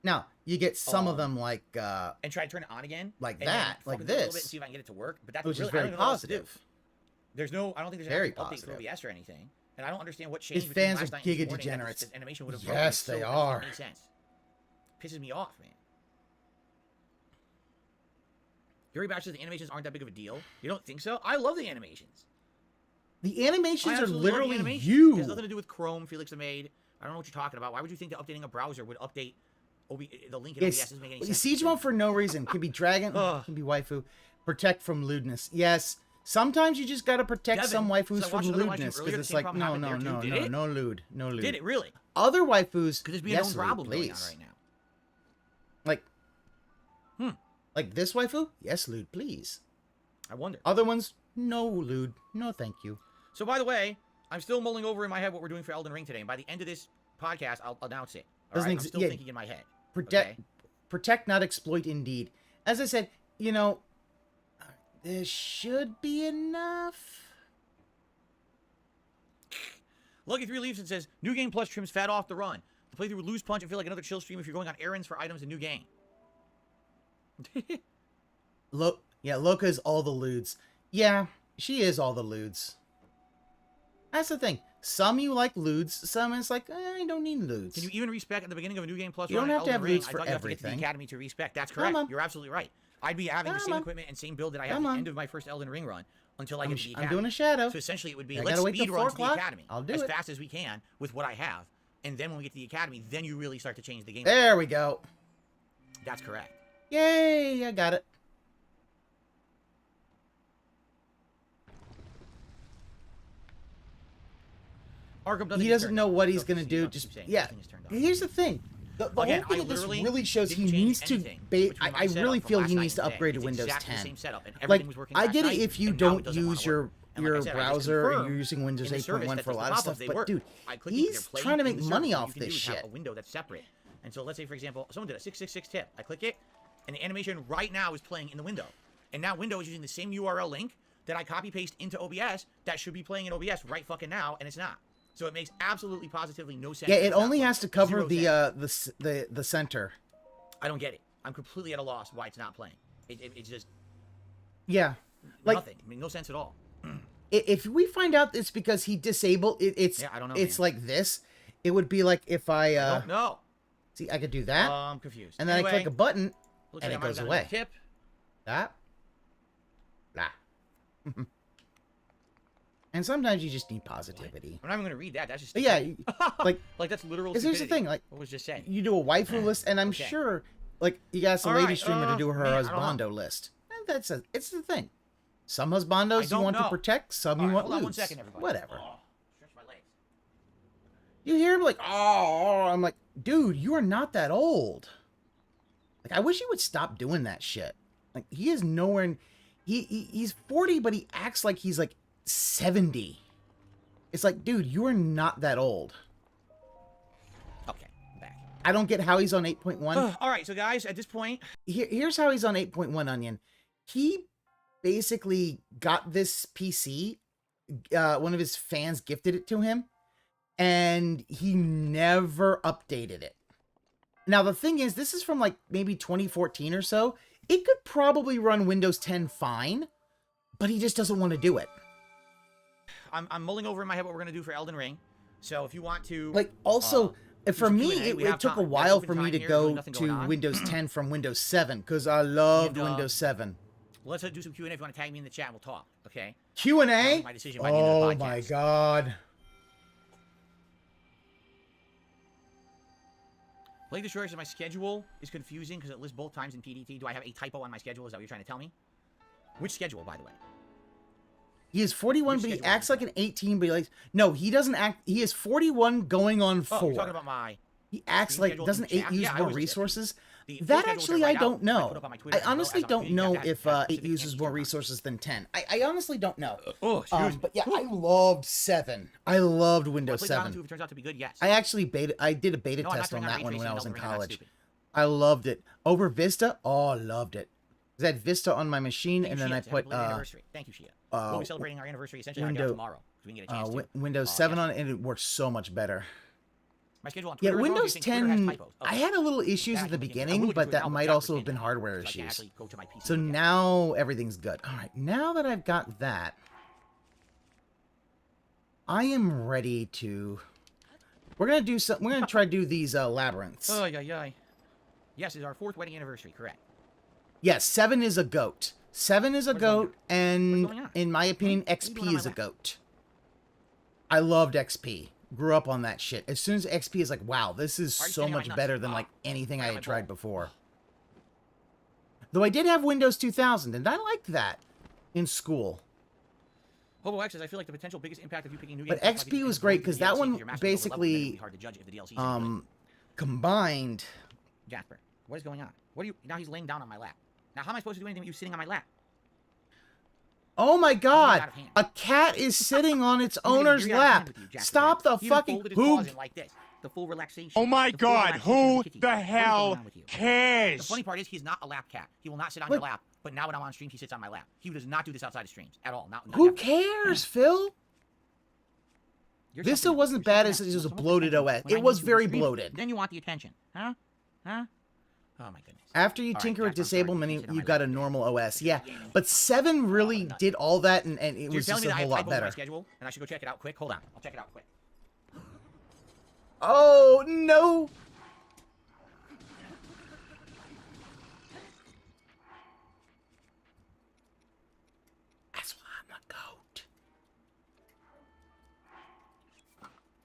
now you get some of them like and try to turn it on again, like that, like this, a little bit and see if I can get it to work. But that's which really, is very positive. There's no, I don't think there's very an update for OBS or anything, and I don't understand what changed. His fans are giga degenerates. Animation would have yes, they are. Makes sense. Pisses me off, man. Yuri Bash says the animations aren't that big of a deal. You don't think so? I love the animations. The animations are literally It has nothing to do with Chrome. Felix have made. I don't know what you're talking about. Why would you think that updating a browser would update the link in OBS? Doesn't make any sense. Siege mode for no reason. Can be dragon. Can be waifu. Protect from lewdness. Yes. Sometimes you just gotta protect some waifus from lewdness because it's like no lewd. Did it really? Other waifus. Could this be a known problem going on right now? Like. Like this waifu? Yes, lewd, please. I wonder. Other ones? No lewd. No, thank you. So, by the way, I'm still mulling over in my head what we're doing for Elden Ring today. And by the end of this podcast, I'll announce it. All right? I'm still thinking in my head. Protect, not exploit, indeed. As I said, This should be enough. Lucky 3 Leaves, it says, new game plus trims fat off the run. The playthrough would lose punch and feel like another chill stream if you're going on errands for items in new game. Yeah, Loka is all the lewds. Yeah, she is all the lewds. That's the thing. Some you like lewds, some it's like, I don't need lewds. Can you even respec at the beginning of a new game plus you don't run? have to have Ring? lewds for I thought you have to get to the everything. academy to respec. That's correct. You're absolutely right. I'd be having the same equipment and same build that I have at the end of my first Elden Ring run until I get to the academy. I'm doing a shadow. So essentially it would be, I let's gotta wait speed till run 4 to the o'clock. academy I'll do as it. fast as we can with what I have. And then when we get to the academy, then you really start to change the game. There we go. That's correct. Yay, I got it. He doesn't know what he's going to do. Just yeah. Here's the thing. The Again, whole thing of this really shows he needs to. I really feel he needs to upgrade to Windows 10. Like, I get it if you don't use your browser and you're using Windows 8.1 for a lot of stuff, but dude, he's trying to make money off this shit. A window that's separate. And so let's say, for example, someone did a 666 tip. I click it, and the animation right now is playing in the window. And now Windows is using the same URL link that I copy paste into OBS that should be playing in OBS right fucking now, and it's not. So it makes absolutely positively no sense. Yeah, it only has to cover the center. I don't get it. I'm completely at a loss why it's not playing. It's just yeah, like nothing. I mean, no sense at all. If we find out it's because he disabled it's I don't know. It's like this. It would be like if I don't know. See, I could do that. I'm confused. And then anyway, I click a button, and it goes away. Tip. That. Blah. And sometimes you just need positivity. I'm not even going to read that. That's just yeah, like that's literal. Here's the thing, like what was just saying. You do a waifu list, and I'm sure, like you got some lady streamer to do her husbando list. And it's the thing. Some husbandos you want to protect, some you want hold on 1 lose. second, everybody. Whatever. Stretch my legs. You hear him like, oh, I'm like, dude, you are not that old. Like, I wish he would stop doing that shit. Like, he is nowhere in, he's 40, but he acts like he's like 70. It's like, dude, you are not that old. Okay, I'm back. I don't get how he's on 8.1. All right, so guys, at this point, here's how he's on 8.1, Onion. He basically got this PC. One of his fans gifted it to him, and he never updated it. Now, the thing is, this is from like maybe 2014 or so. It could probably run Windows 10 fine, but he just doesn't want to do it. I'm mulling over in my head what we're going to do for Elden Ring. So if you want to... Like, also, for me, it took a while for me to go to Windows 10 from Windows 7, because I loved Windows 7. Let's do some Q&A if you want to tag me in the chat. We'll talk, okay? Q&A? My decision by the end of the podcast. Oh, my God. Blade Destroyer says my schedule is confusing because it lists both times in PDT. Do I have a typo on my schedule? Is that what you're trying to tell me? Which schedule, by the way? He is 41, but he acts like an 18, but he likes... No, he doesn't act... He is 41 going on 4. Oh, you're talking about my... He acts like... Doesn't 8 use more resources? That actually, I don't know. I honestly don't know if 8 uses more resources than 10. I honestly don't know. But yeah, I loved 7. I loved Windows 7. If it turns out to be good, yes. I did a beta test on that one when I was in college. I loved it. Over Vista? Oh, I loved it. I had Vista on my machine, and then I put... Thank you, Shia. We'll be celebrating our anniversary essentially tomorrow. We can get a chance to. Windows 7 on it, and it works so much better. My schedule on Twitter, yeah, Windows 10, I had a little issues at the beginning, but that might also have been hardware issues. So now everything's good. All right, now that I've got that, I am ready to... We're going to do some... We're going to try to do these labyrinths. Oh, yeah. Yes, it's our 4th wedding anniversary, correct. Yes, 7 is a goat. 7 is a goat, and in my opinion, XP is a goat. I loved XP. Grew up on that shit. As soon as XP is like, wow, this is so much better than like anything I had tried before. Though I did have Windows 2000, and I liked that in school. Hobo X says, I feel like the potential biggest impact of you picking new games. But XP was great because that one basically combined. Jasper, what is going on? What are you? Now he's laying down on my lap. Now how am I supposed to do anything with you sitting on my lap? Oh my God! A cat is sitting on its owner's lap. Stop the fucking poop! Like this. The full relaxation. Oh my God! Who the hell cares? The funny part is he's not a lap cat. He will not sit on your lap but now when I'm on stream, he sits on my lap. He does not do this outside of streams at all. Not Who ever. cares, Phil? Vista wasn't bad as it was a bloated OS. It was very bloated. Then you want the attention, huh? Huh? Oh my goodness. After you tinker with disablement, you got a normal OS. Yeah, but 7 really did all that, and it was just a whole lot better. My schedule, and I should go check it out quick. Hold on, I'll check it out quick. Oh no! That's why I'm a goat.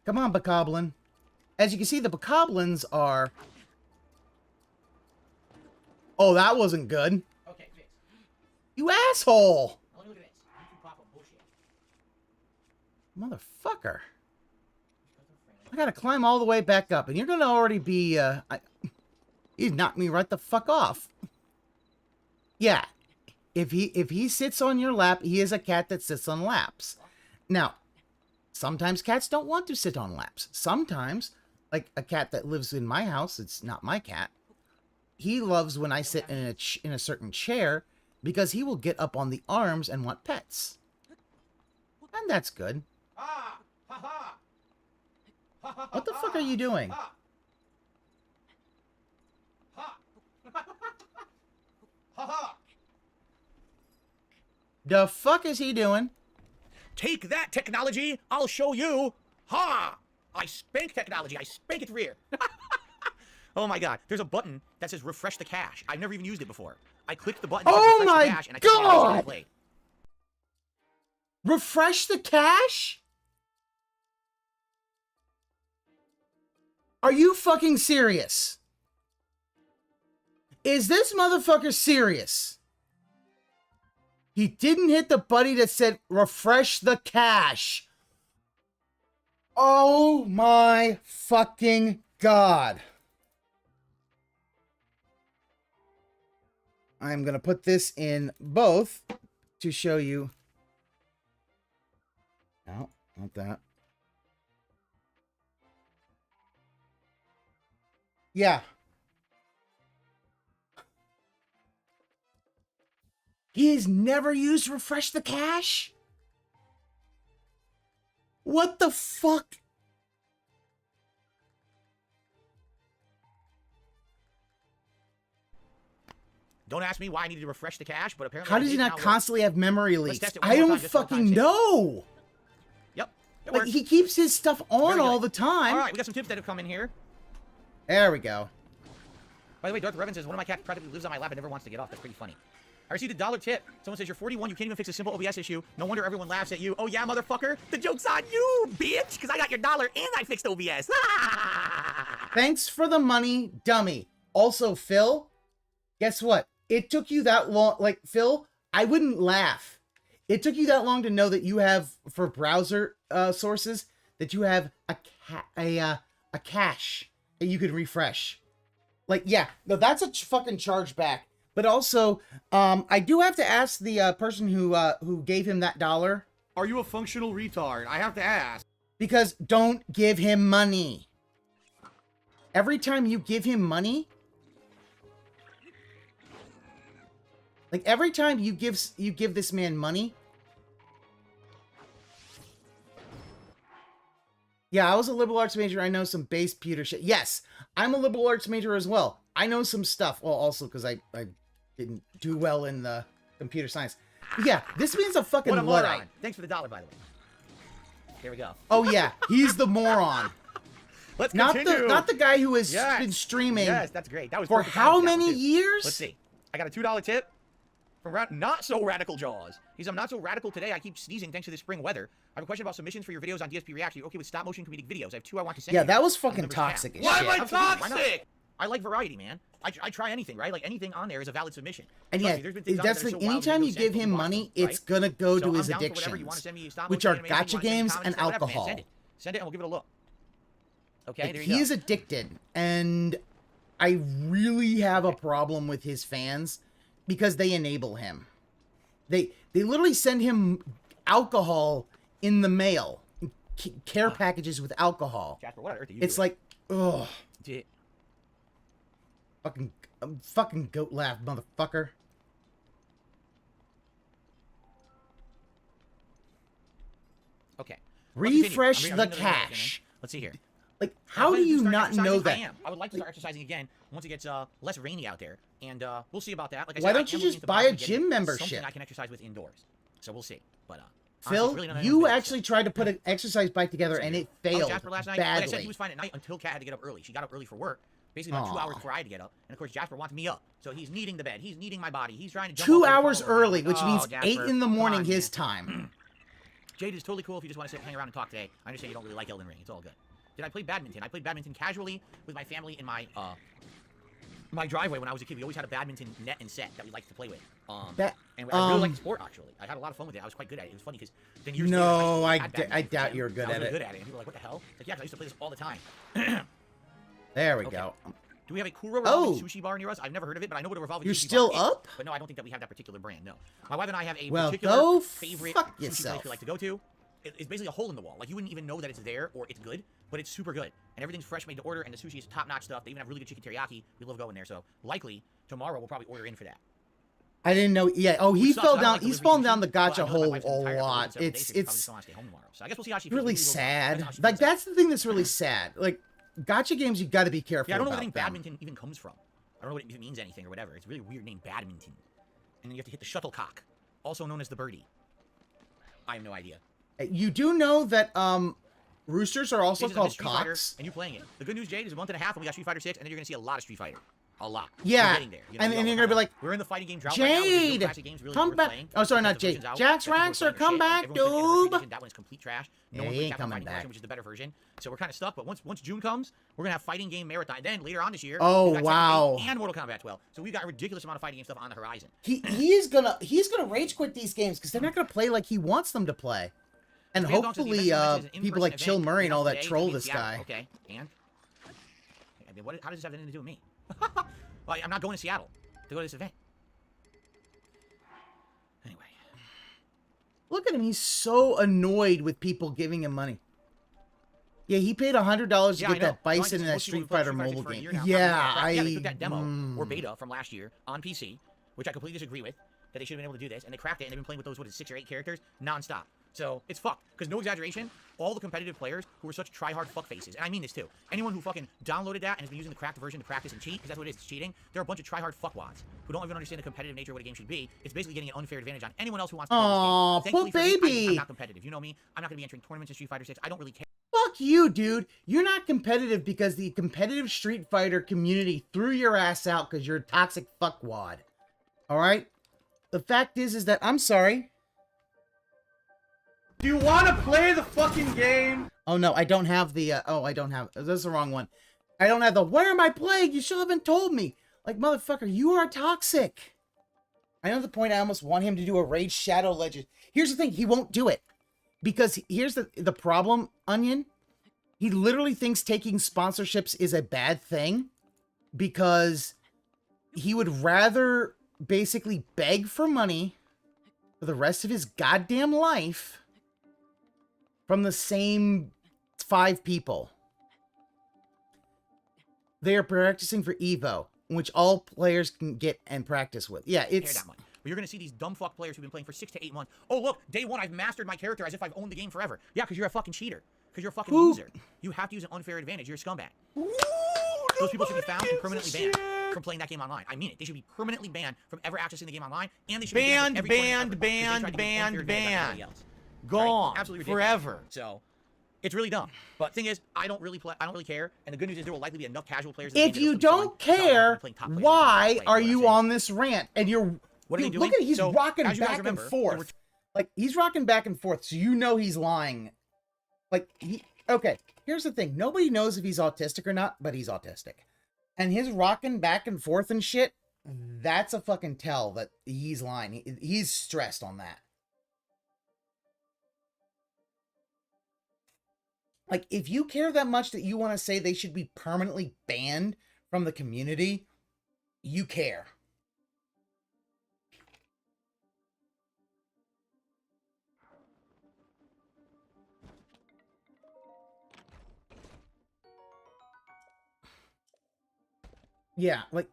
Come on, Bokoblin. As you can see, the Bokoblins are... Oh, that wasn't good. Okay, fix. You asshole! Now look at this. YouTube pop-up bullshit. Motherfucker. I gotta climb all the way back up, and you're gonna already be, you knocked me right the fuck off. Yeah. If he sits on your lap, he is a cat that sits on laps. Now, sometimes cats don't want to sit on laps. Sometimes, like a cat that lives in my house, it's not my cat. He loves when I sit in a certain chair because he will get up on the arms and want pets. And that's good. Ah! Ha ha! What the fuck are you doing? The fuck is he doing? Take that, technology! I'll show you! Ha! I spank technology. I spank its rear. Oh my god. There's a button that says refresh the cache. I've never even used it before. I clicked the button. Oh refresh my the cache, and I god! played. Refresh the cache? Are you fucking serious? Is this motherfucker serious? He didn't hit the button that said refresh the cache. Oh my fucking god. I'm going to put this in both to show you. No, not that. Yeah. He has never used refresh the cache? What the fuck? Don't ask me why I needed to refresh the cache, but apparently how does he not constantly have memory leaks? I don't fucking know. Yep. Like, he keeps his stuff on all the time. All right, we got some tips that have come in here. There we go. By the way, Darth Revan says, one of my cats practically lives on my lap and never wants to get off. That's pretty funny. I received a $1 tip. Someone says, you're 41, you can't even fix a simple OBS issue. No wonder everyone laughs at you. Oh yeah, motherfucker? The joke's on you, bitch! Because I got your $1 and I fixed OBS. Thanks for the money, dummy. Also, Phil, guess what? It took you that long. Like, Phil, I wouldn't laugh. It took you that long to know that you have, for browser sources, that you have a cache that you could refresh. Like, yeah, no, that's a fucking chargeback. But also, I do have to ask the person who gave him that $1. Are you a functional retard? I have to ask. Because don't give him money. Every time you give him money, like every time you give this man money. Yeah, I was a liberal arts major. I know some base pewter shit. Yes, I'm a liberal arts major as well. I know some stuff. Well, also because I didn't do well in the computer science. But yeah, this man's a fucking Luddite. Thanks for the $1, by the way. Here we go. Oh yeah, he's the moron. Let's continue. Not the guy who has been streaming. Yes, that's great. That was for how many years? Let's see. I got a $2 tip from Not So Radical Jaws. He's I'm not so radical today. I keep sneezing thanks to the spring weather. I have a question about submissions for your videos on DSP React. Are you okay with stop motion comedic videos? I have 2 I want to send you. Yeah, that was fucking toxic as shit. Why am I toxic? I like variety, man. I try anything, right? Like anything on there is a valid submission. And yeah, that's the anytime you give him money, it's gonna go to his addictions, which are gacha games and alcohol. Send it and we'll give it a look. Okay, there you go. He is go. addicted, and I really have a problem with his fans because they enable him. They literally send him alcohol in the mail, care packages with alcohol. Jasper, what on earth are you It's doing? like, ugh. Fucking goat laugh, motherfucker. Okay. Refresh I'm the reading cache. Let's see here. Like, how do you Start not know exercising? that? I am. I would like to start exercising again once it gets less rainy out there, and we'll see about that. Like I Why said, don't you just buy a gym membership? Something I can exercise with indoors. So we'll see. But Phil, honestly, really you actually tried to put an exercise bike together and it failed Jasper last night. badly. Like I said, he was fine at night until Kat had to get up early. She got up early for work, basically about 2 hours before I had to get up. And of course, Jasper wants me up, so he's needing the bed. He's needing my body. He's trying to jump 2 up hours and crawl over. early, which means Jasper, 8 in the morning come on, his man. time. Jade is totally cool if you just want to sit and hang around and talk today. I understand you don't really like Elden Ring. It's all good. Did I play badminton? I played badminton casually with my family in my my driveway when I was a kid. We always had a badminton net and set that we liked to play with. And I really liked the sport, actually. I had a lot of fun with it. I was quite good at it. It was funny because then years later, No, I doubt you're good I was at really it. good at it. And people were like, what the hell? Like, yeah, 'cause I used to play this all the time. There we Okay. go. Do we have a Kuro revolving sushi bar near us? I've never heard of it, but I know what a revolving You're sushi still bar is. up? But no, I don't think that we have that particular brand, no. My wife and I have a Well, particular go favorite fuck sushi yourself. place we like to go to. It's basically a hole in the wall. Like, you wouldn't even know that it's there or it's good, but it's super good. And everything's fresh made to order, and the sushi is top-notch stuff. They even have really good chicken teriyaki. We love going there, so likely tomorrow we'll probably order in for that. I didn't know. Yeah. Oh, he Which sucks, fell I don't down. like He's delivery fallen sushi, down the but I gacha know that my hole wife's been tired a for lot. several days, so she probably It's still wants to stay home tomorrow. So I guess we'll see how she feels. really Maybe we'll go. sad. Depends on how she Like, feels about it. that's the thing that's really sad. Like, gacha games, you got to be careful. Yeah, I don't know where about the name them. badminton even comes from. I don't know what it means anything or whatever. It's a really weird name, badminton. And then you have to hit the shuttlecock, also known as the birdie. I have no idea. You do know that roosters are also Jade is called Street Fighter, cocks. and you're playing it. The good news, Jade, is a month and a half, and we got Street Fighter 6, and then you're going to see a lot of Street Fighter. A lot. Yeah, We're getting there. You know, and you're gonna be like, we're in the fighting game drought right now. There's no Jade, classic games really come worth back. playing. Oh, sorry, Because not the Jade. version's out, Jax that people are Ranxer, playing come shit. back, Everyone's playing Anniversary dude. Edition. That one's complete trash. No Yeah, one's he playing ain't Capcom coming Fighting back. Version, which is the better version. So we're kind of stuck. But once June comes, we're gonna have fighting game marathon. Then later on this year, Oh, we've got Tekken wow. 8 and Mortal Kombat 12. So we've got a ridiculous amount of fighting game stuff on the horizon. He's gonna rage quit these games because they're not gonna play like he wants them to play. And Fan Dogs is the hopefully, event, so this is an people like in-person Chill event. Murray and all that Today, troll it's this Seattle. guy. Okay, and how does this have anything to do with me? Well, I'm not going to Seattle to go to this event. Anyway, Look at him. He's so annoyed with people giving him money. Yeah, he paid $100 to I get know. that bison in that Most people Street who play Fighter Street mobile for a game. year now. Yeah, They took that demo or beta from last year on PC, which I completely disagree with. That they should have been able to do this, and they cracked it, and they've been playing with those 6 or 8 characters nonstop. So it's fucked. Because no exaggeration, all the competitive players who were such try-hard fuckfaces, and I mean this too. Anyone who fucking downloaded that and has been using the cracked version to practice and cheat, because that's what it is, it's cheating. They're a bunch of try-hard fuckwads who don't even understand the competitive nature of what a game should be. It's basically getting an unfair advantage on anyone else who wants to play Aw, this game. Thankfully poor for me, baby. I'm not competitive. You know me. I'm not going to be entering tournaments in Street Fighter 6. I don't really care. Fuck you, dude. You're not competitive because the competitive Street Fighter community threw your ass out because you're a toxic fuckwad. All right? The fact is that I'm sorry. Do you want to play the fucking game? Oh no, I don't have the. I don't have. That's the wrong one. I don't have the. Where am I playing? You still haven't told me. Like motherfucker, you are toxic. I know the point. I almost want him to do a Raid Shadow Legend. Here's the thing. He won't do it because here's the problem. Onion. He literally thinks taking sponsorships is a bad thing because he would rather basically beg for money for the rest of his goddamn life from the same 5 people. They are practicing for Evo, which all players can get and practice with. Yeah, it's... That much. But you're going to see these dumb fuck players who've been playing for 6 to 8 months. Oh, look, day 1, I've mastered my character as if I've owned the game forever. Yeah, because you're a fucking cheater. Because you're a fucking loser. You have to use an unfair advantage. You're a scumbag. Those people should be found and permanently banned from playing that game online. I mean it. They should be permanently banned from ever accessing the game online, and they should be banned from every tournament ever, because they tried to give an unfair advantage on everybody else. Gone. Absolutely ridiculous. Forever. So it's really dumb. But the thing is, I don't really care. And the good news is there will likely be enough casual players. If you don't care, why are you on this rant? And you're... What are they doing? Look at it. He's So, rocking as you guys back remember, and forth. Like, he's rocking back and forth, so you know he's lying. Like, okay, here's the thing. Nobody knows if he's autistic or not, but he's autistic. And his rocking back and forth and shit, that's a fucking tell that he's lying. He's stressed on that. Like, if you care that much that you want to say they should be permanently banned from the community, you care. Yeah, like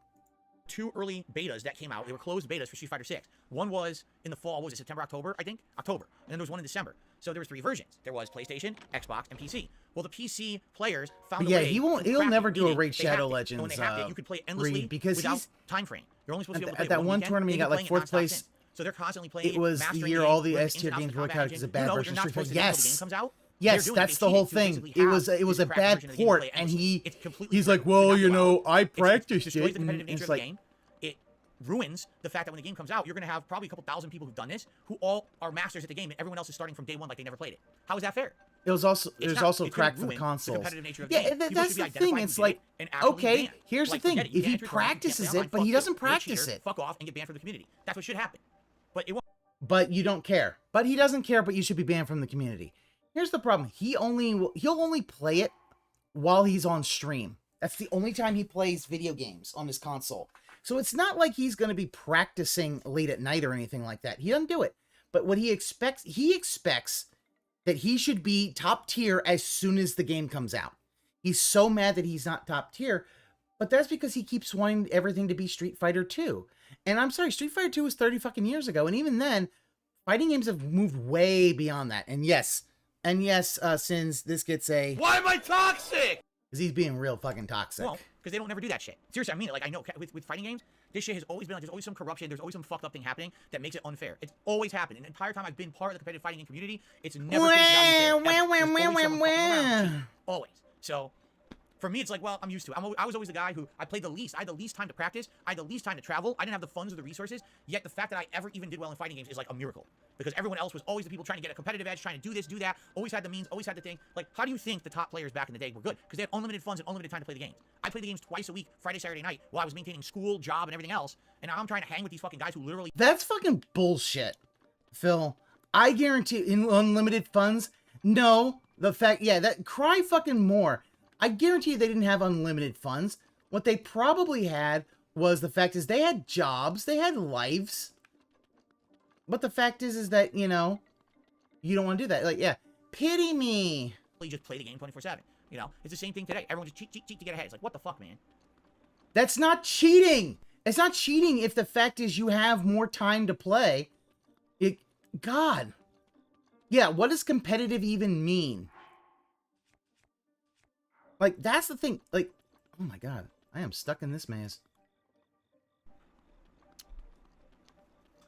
2 early betas that came out. They were closed betas for Street Fighter 6. One was in the fall. What was it, September, October? I think October. And then there was one in December. So there was 3 versions. There was PlayStation, Xbox, and PC. Well, the PC players found But a yeah, way. he'll never do a Raid They hacked Shadow it. Legends. And when they hacked it, you could play it endlessly because without time frame. You're only supposed to be able to play at that it one weekend. tournament, he They've got been like playing it 4th place. nonstop since. So they're constantly playing. It was the mastering year game, all the learning S ins tier and outs games of were the cut combat because of engine. bad No, version you're of not Street supposed Fighter. to do it until the Yes. game comes out. Yes, They're doing that's it. the They whole cheated. You thing. basically It was a have the bad cracked version of the game port, play and endlessly. It's completely he's like, different. well, Not you well. know, I It practiced destroys it, the and competitive nature it's of the like, game. It ruins the fact that when the game comes out, you're going to have probably a couple thousand people who've done this, who all are masters at the game, and everyone else is starting from day one like they never played it. How is that fair? it was also It's there's not. also It's gonna cracked for the ruin consoles. competitive nature of the Yeah, game. People that's should be the thing. identified It's who did like, it and actually okay, banned. here's the Like, thing. forget it. You If he can't enter tournaments, you can't practices play it, online, but fuck he you. doesn't You're a practice cheater, it. fuck off and get banned from the community. That's what should happen. But it won't. But you don't care. But he doesn't care. But you should be banned from the community. Here's the problem. He'll only play it while he's on stream. That's the only time he plays video games on his console. So it's not like he's going to be practicing late at night or anything like that. He doesn't do it. But what he expects that he should be top tier as soon as the game comes out. He's so mad that he's not top tier, but that's because he keeps wanting everything to be Street Fighter 2. And I'm sorry, Street Fighter 2 was 30 fucking years ago, and even then, fighting games have moved way beyond that. And yes, since this gets a... Why am I toxic? Because he's being real fucking toxic. Well, because they don't never do that shit. Seriously, I mean it. Like, I know with fighting games, this shit has always been like, there's always some corruption, there's always some fucked up thing happening that makes it unfair. It's always happened. And the entire time I've been part of the competitive fighting game community, it's never been fair. Always. So, for me, it's like, well, I'm used to it. I was always the guy who, I played the least. I had the least time to practice. I had the least time to travel. I didn't have the funds or the resources. Yet the fact that I ever even did well in fighting games is like a miracle. Because everyone else was always the people trying to get a competitive edge, trying to do this, do that. Always had the means, always had the thing. Like, how do you think the top players back in the day were good? Because they had unlimited funds and unlimited time to play the games. I played the games twice a week, Friday, Saturday night, while I was maintaining school, job, and everything else. And now I'm trying to hang with these fucking guys who literally... That's fucking bullshit, Phil. I guarantee in unlimited funds, no. The fact, yeah, that cry fucking more. I guarantee you they didn't have unlimited funds. What they probably had was the fact is they had jobs, they had lives. But the fact is that, you know, you don't want to do that. Like, yeah, pity me. You just play the game 24/7. You know, it's the same thing today. Everyone just cheat to get ahead. It's like, what the fuck, man? That's not cheating. It's not cheating if the fact is you have more time to play. God. Yeah, what does competitive even mean? Like, that's the thing. Like, oh my God, I am stuck in this maze.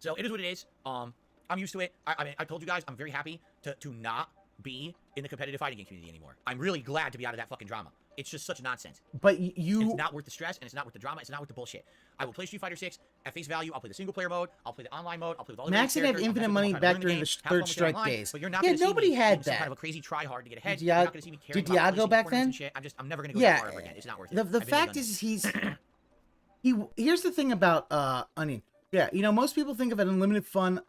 So it is what it is. I'm used to it. I mean, I told you guys, I'm very happy to not be in the competitive fighting game community anymore. I'm really glad to be out of that fucking drama. It's just such nonsense. But It's not worth the stress, and it's not worth the drama. It's not worth the bullshit. I will play Street Fighter 6 at face value. I'll play the single player mode. I'll play the online mode. I'll play with all the Max didn't have infinite money back during the Third Strike days. But you're not Yeah, gonna see nobody me had being some that. kind of a crazy try hard to get ahead. Did You're not gonna see me caring did about Diago placing back tournaments then? and shit. I'm never gonna go Yeah, that far ever again. It's not worth it. the I've been there, fact done is here's the thing about Onion. Yeah, you know, most people think of unlimited funds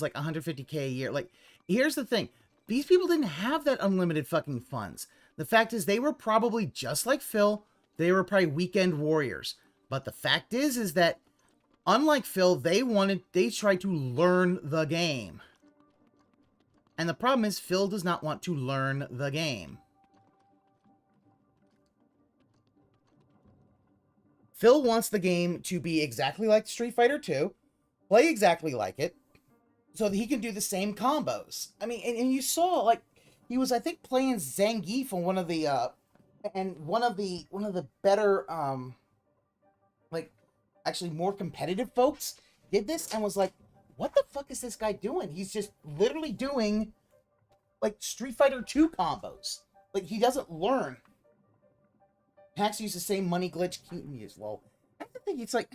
like 150K a year. Like, here's the thing. These people didn't have that unlimited fucking funds. The fact is they were probably just like Phil. They were probably weekend warriors. But the fact is that unlike Phil, they tried to learn the game. And the problem is Phil does not want to learn the game. Phil wants the game to be exactly like Street Fighter 2, play exactly like it, so that he can do the same combos. I mean, and you saw, like, he was, I think, playing Zangief on one of the better, like, actually more competitive folks did this and was like, what the fuck is this guy doing? He's just literally doing, like, Street Fighter 2 combos. Like, he doesn't learn. Hacks use the same money glitch Keaton used. Well, that's the thing. It's like...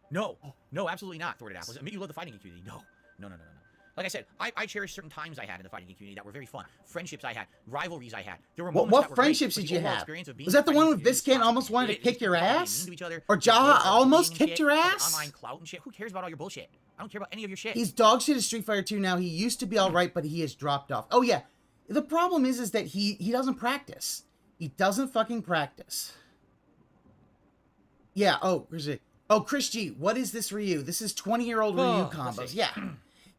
No, absolutely not, Thwarted Apples. I mean, you love the fighting game community. No. Like I said, I cherish certain times I had in the fighting game community that were very fun. Friendships I had, rivalries I had. There were moments that were friendships great, did you overall have? experience of being Was that the in one fighting with community VIscant was almost wanted to awesome. kick your It is ass? mean to each other. Or There's Jaha bullying almost and kicked shit, your and ass? Online clout and shit. Who cares about all your bullshit? I don't care about any of your shit. He's dog shit at Street Fighter 2 now. He used to be alright, but he has dropped off. Oh, yeah. The problem is that he doesn't practice. He doesn't fucking practice. Yeah, Chris G, what is this Ryu? This is 20-year-old Ryu combos. Yeah.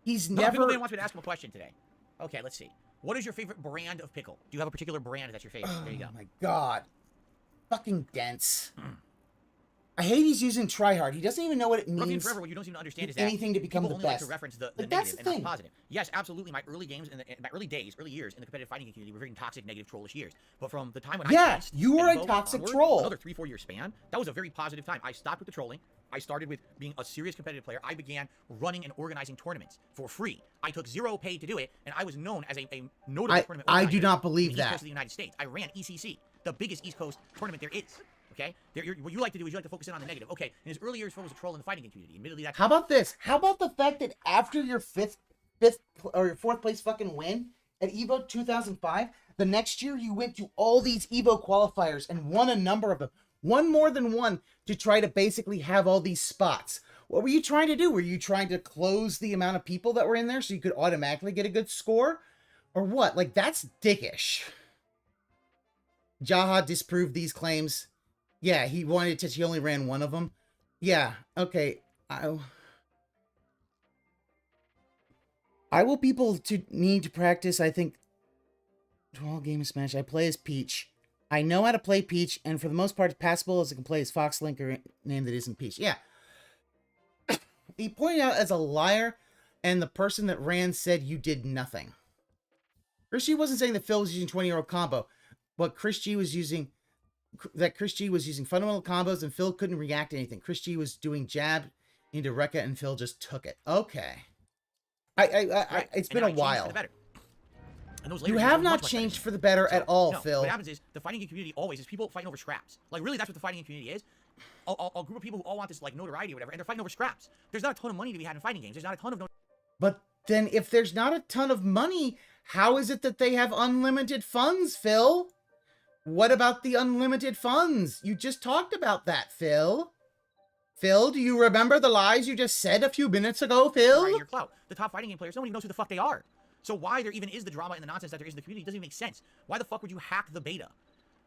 He's No, never... people didn't want me to ask him a question today. Okay, let's see. What is your favorite brand of pickle? Do you have a particular brand that's your favorite? There you go. Oh, my God. Fucking dense. I hate he's using tryhard. He doesn't even know what it Rough means. Forever, what you don't seem to understand is that anything to become people the only best. like to reference the Like, that's negative the and not thing. the positive. Yes, absolutely. My early games in my early years in the competitive fighting community were very toxic, negative, trollish years. But from the time when I faced you were a Evo toxic onward, troll. Another 3-4 year span. That was a very positive time. I stopped with the trolling. I started with being a serious competitive player. I began running and organizing tournaments for free. I took 0 pay to do it, and I was known as a notable tournament organizer. I do not believe in the East that. Coast of the United States. I ran ECC, the biggest East Coast tournament there is. Okay? What you like to do is you like to focus in on the negative. Okay, in his early years, Phil was a troll in the fighting community. Admittedly, that's... How about this? How about the fact that after your fifth or your fourth place fucking win at Evo 2005, the next year you went to all these Evo qualifiers and won a number of them. Won more than one to try to basically have all these spots. What were you trying to do? Were you trying to close the amount of people that were in there so you could automatically get a good score? Or what? Like, that's dickish. Jaha disproved these claims. Yeah, he wanted to. He only ran one of them. Yeah, okay. I will people to need to practice. I think 12 game of Smash. I play as Peach. I know how to play Peach, and for the most part, it's passable as I can play as Fox Link or name that isn't Peach. Yeah. He pointed out as a liar, and the person that ran said you did nothing. Chris G wasn't saying that Phil was using 20-year-old combo, but Chris G was using fundamental combos, and Phil couldn't react to anything. Chris G was doing jab into Rekka, and Phil just took it. Okay. It's been a while. And those You have not changed for the better at all, no, Phil. What happens is the fighting game community always is people fighting over scraps. Like, really, that's what the fighting game community is. A group of people who all want this like notoriety or whatever, and they're fighting over scraps. There's not a ton of money to be had in fighting games. There's not a ton of But then, if there's not a ton of money, how is it that they have unlimited funds, Phil? What about the unlimited funds? You just talked about that, Phil. Phil, do you remember the lies you just said a few minutes ago, Phil? Your clout. The top fighting game players, nobody knows who the fuck they are. So why there even is the drama and the nonsense that there is in the community doesn't even make sense. Why the fuck would you hack the beta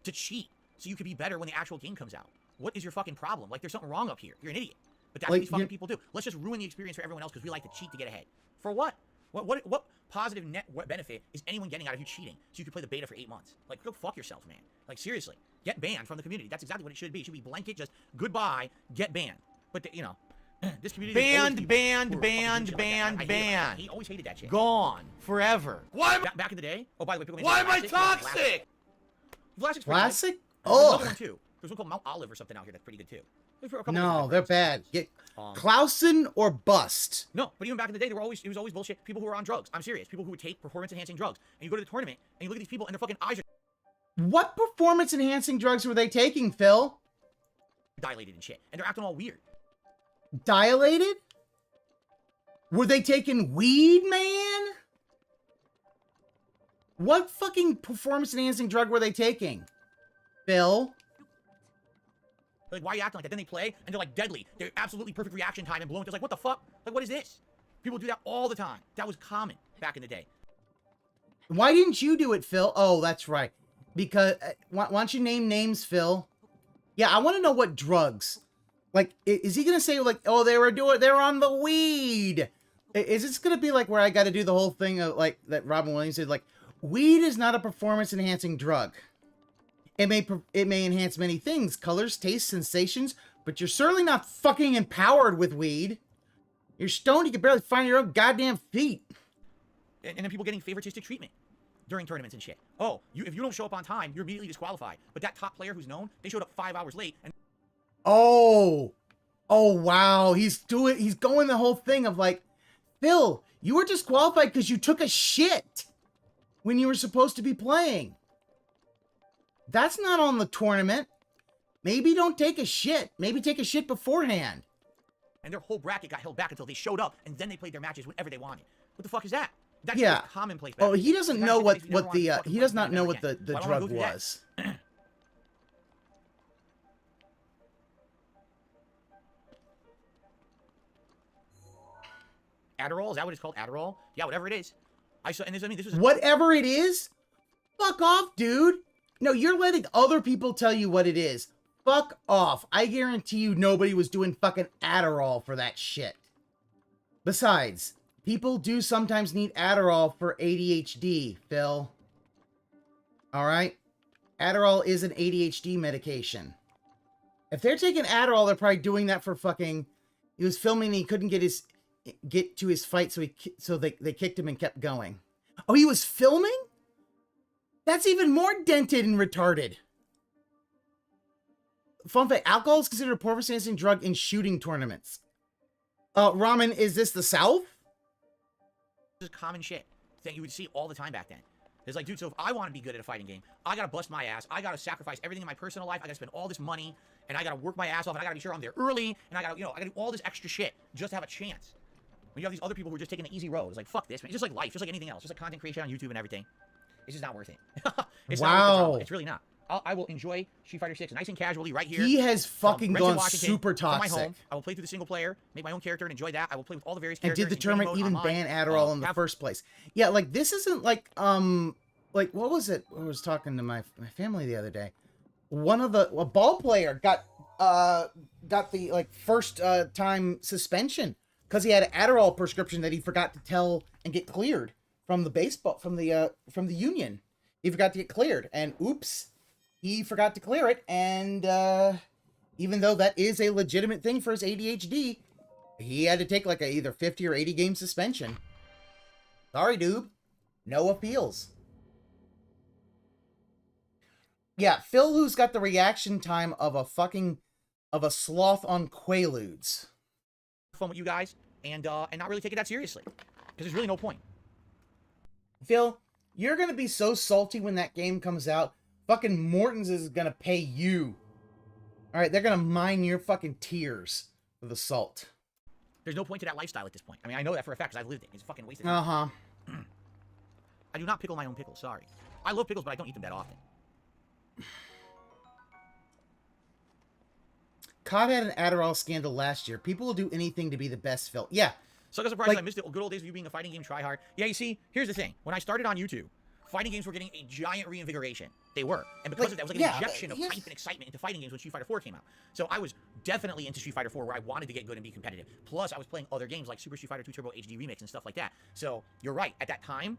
to cheat so you could be better when the actual game comes out? What is your fucking problem? Like, there's something wrong up here. You're an idiot. But that's what these fucking people do. Let's just ruin the experience for everyone else because we like to cheat to get ahead. For what? What positive net benefit is anyone getting out of you cheating so you can play the beta for 8 months? Like, go fuck yourself, man. Like, seriously. Get banned from the community. That's exactly what it should be. It should be blanket, just goodbye, get banned. But, you know, this community... Banned. He always hated that shit. Gone. Forever. Why? Back in the day... Oh, by the way, people... Why am I toxic? Vlassic's Classic? Oh! There's another one, too. There's one called Mount Olive or something out here that's pretty good, too. No, they're bad. Get Clausen or bust. No, but even back in the day, it was always bullshit. People who were on drugs. I'm serious. People who would take performance-enhancing drugs. And you go to the tournament, and you look at these people, and their fucking eyes are... What performance-enhancing drugs were they taking, Phil? dilated and shit. And they're acting all weird. Dilated? Were they taking weed, man? What fucking performance-enhancing drug were they taking? Phil? Like, why are you acting like that? Then they play, and they're like deadly. They're absolutely perfect reaction time and blowing. It's like, what the fuck? Like, what is this? People do that all the time. That was common back in the day. Why didn't you do it, Phil? Oh, that's right. Because, why don't you name names, Phil? Yeah, I want to know what drugs. Like, is he going to say, like, oh, they were on the weed? Is this going to be like where I got to do the whole thing of, like, that Robin Williams said, like, weed is not a performance-enhancing drug. It may enhance many things, colors, tastes, sensations, but you're certainly not fucking empowered with weed. You're stoned, you can barely find your own goddamn feet. And then people getting favoritistic treatment during tournaments and shit. Oh, if you don't show up on time, you're immediately disqualified. But that top player who's known, they showed up 5 hours late. And oh wow, he's going the whole thing of like, Phil, you were disqualified because you took a shit when you were supposed to be playing. That's not on the tournament. Maybe don't take a shit. Maybe take a shit beforehand. And their whole bracket got held back until they showed up, and then they played their matches whenever they wanted. What the fuck is that? That's just commonplace. Oh, he doesn't know what the he does not know what the drug was. Adderall? Is that what it's called? Adderall? Yeah, whatever it is. This was whatever it is? Fuck off, dude. No, you're letting other people tell you what it is. Fuck off. I guarantee you nobody was doing fucking Adderall for that shit. Besides, people do sometimes need Adderall for ADHD, Phil. Alright? Adderall is an ADHD medication. If they're taking Adderall, they're probably doing that for fucking... He was filming and he couldn't get to his fight, so they kicked him and kept going. Oh, he was filming? That's even more dented and retarded. Fun fact, alcohol is considered a performance-enhancing drug in shooting tournaments. Ramen, is this the South? This is common shit that you would see all the time back then. It's like, dude, so if I want to be good at a fighting game, I gotta bust my ass. I gotta sacrifice everything in my personal life. I gotta spend all this money, and I gotta work my ass off, and I gotta be sure I'm there early, and I gotta, I gotta do all this extra shit just to have a chance. When you have these other people who are just taking the easy road, it's like, fuck this, man. It's just like life, just like anything else. Just like content creation on YouTube and everything. It's just not worth it. It's not worth the trouble. It's really not. I will enjoy Street Fighter 6 nice and casually right here. He has fucking gone super toxic. My home. I will play through the single player, make my own character, and enjoy that. I will play with all the various and characters. And did the tournament even ban Adderall in the first place? Yeah, like, this isn't like, what was it? I was talking to my family the other day. A ball player got the, like, first time suspension because he had an Adderall prescription that he forgot to tell and get cleared from the union. He forgot to get cleared, and oops. He forgot to clear it, and even though that is a legitimate thing for his ADHD, he had to take like a either 50 or 80 game suspension. Sorry, dude. No appeals. Yeah, Phil, who's got the reaction time of a sloth on Quaaludes. Fun with you guys, and not really take it that seriously, because there's really no point. Phil, you're gonna be so salty when that game comes out. Fucking Morton's is gonna pay you. Alright, they're gonna mine your fucking tears with the salt. There's no point to that lifestyle at this point. I mean, I know that for a fact because I've lived it. It's fucking wasted time. I do not pickle my own pickles, sorry. I love pickles, but I don't eat them that often. COD had an Adderall scandal last year. People will do anything to be the best, Phil. Yeah. So I got surprised I missed the good old days of you being a fighting game tryhard. Yeah, you see, here's the thing. When I started on YouTube, fighting games were getting a giant reinvigoration. They were. And because of that, it was like an injection of hype and excitement into fighting games when Street Fighter 4 came out. So I was definitely into Street Fighter 4 where I wanted to get good and be competitive. Plus, I was playing other games like Super Street Fighter 2 Turbo HD Remix and stuff like that. So you're right. At that time,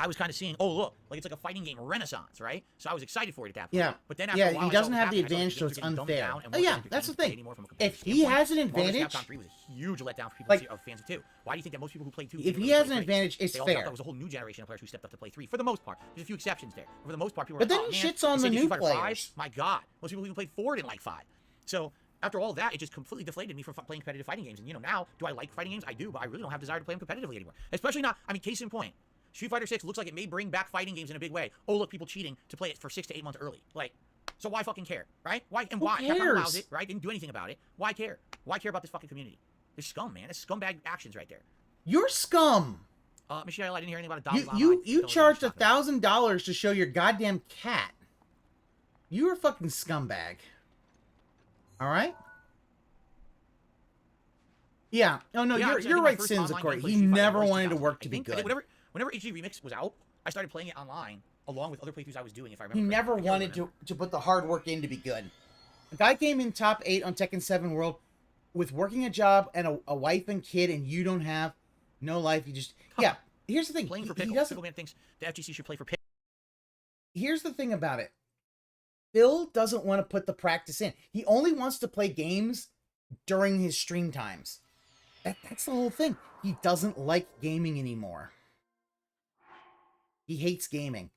I was kind of seeing, oh, look, like it's like a fighting game renaissance, right? So I was excited for it at that point. Yeah. But then after a while, he doesn't have the advantage, so it's unfair. Oh, yeah, that's the thing. If he has an advantage... Capcom 3 was a huge letdown for people of fans of 2. Why do you think that most people who played 2... If he has an advantage, it's fair. There was a whole new generation of players who stepped up to play 3, for the most part. There's a few exceptions there. But for the most part, people were like, oh, man, he shits on the new players. 5? My God. Most people even played 4 didn't like 5. So... After all that, it just completely deflated me from playing competitive fighting games. And, now, do I like fighting games? I do, but I really don't have desire to play them competitively anymore. Especially not, case in point. Street Fighter 6 looks like it may bring back fighting games in a big way. Oh, look, people cheating to play it for 6 to 8 months early. Like, so why fucking care, right? Why? And why? Capcom allows it, right? Didn't do anything about it. Why care? Why care about this fucking community? They're scum, man. It's scumbag actions right there. You're scum. Michelle, I didn't hear anything about a dollar. You charged $1,000 to show your goddamn cat. You're a fucking scumbag. All right? Yeah. Oh, no, you're right, Sins, of course. He never wanted to work to be good. Whenever HD Remix was out, I started playing it online, along with other playthroughs I was doing, if I remember. He never wanted to put the hard work in to be good. A guy came in top 8 on Tekken 7 World with working a job and a wife and kid, and you don't have no life. You just... Yeah, here's the thing. Playing for pickles. Pickleman thinks the FGC should play for pickles. Here's the thing about it. Phil doesn't want to put the practice in. He only wants to play games during his stream times. That's the whole thing. He doesn't like gaming anymore. He hates gaming.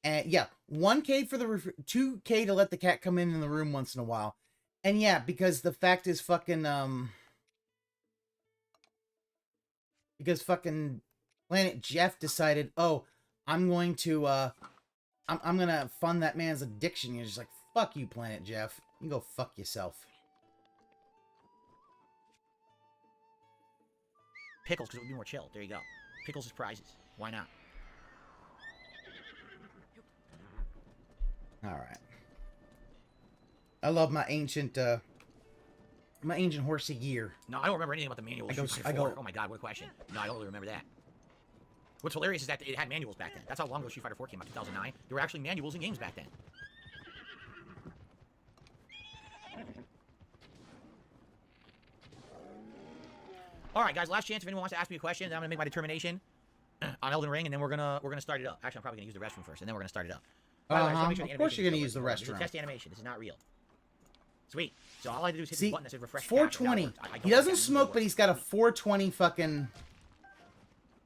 And yeah, 1K for the 2K to let the cat come in the room once in a while. And yeah, because the fact is fucking because fucking Planet Jeff decided, "Oh, I'm going to I'm going to fund that man's addiction." You're just like, "Fuck you, Planet Jeff. You go fuck yourself." Pickles, because it would be more chill. There you go. Pickles as prizes. Why not? Alright. I love my ancient horsey gear. No, I don't remember anything about the manuals. Oh my God, what a question. No, I don't really remember that. What's hilarious is that it had manuals back then. That's how long ago Street Fighter 4 came out, 2009. There were actually manuals in games back then. All right, guys. Last chance if anyone wants to ask me a question. Then I'm gonna make my determination on Elden Ring, and then we're gonna start it up. Actually, I'm probably gonna use the restroom first, and then we're gonna start it up. Of course, you're gonna use the restroom. This is test animation. This is not real. Sweet. So all I had to do is hit See, the button that said refresh. 420. He doesn't smoke, but he's got a 420 fucking...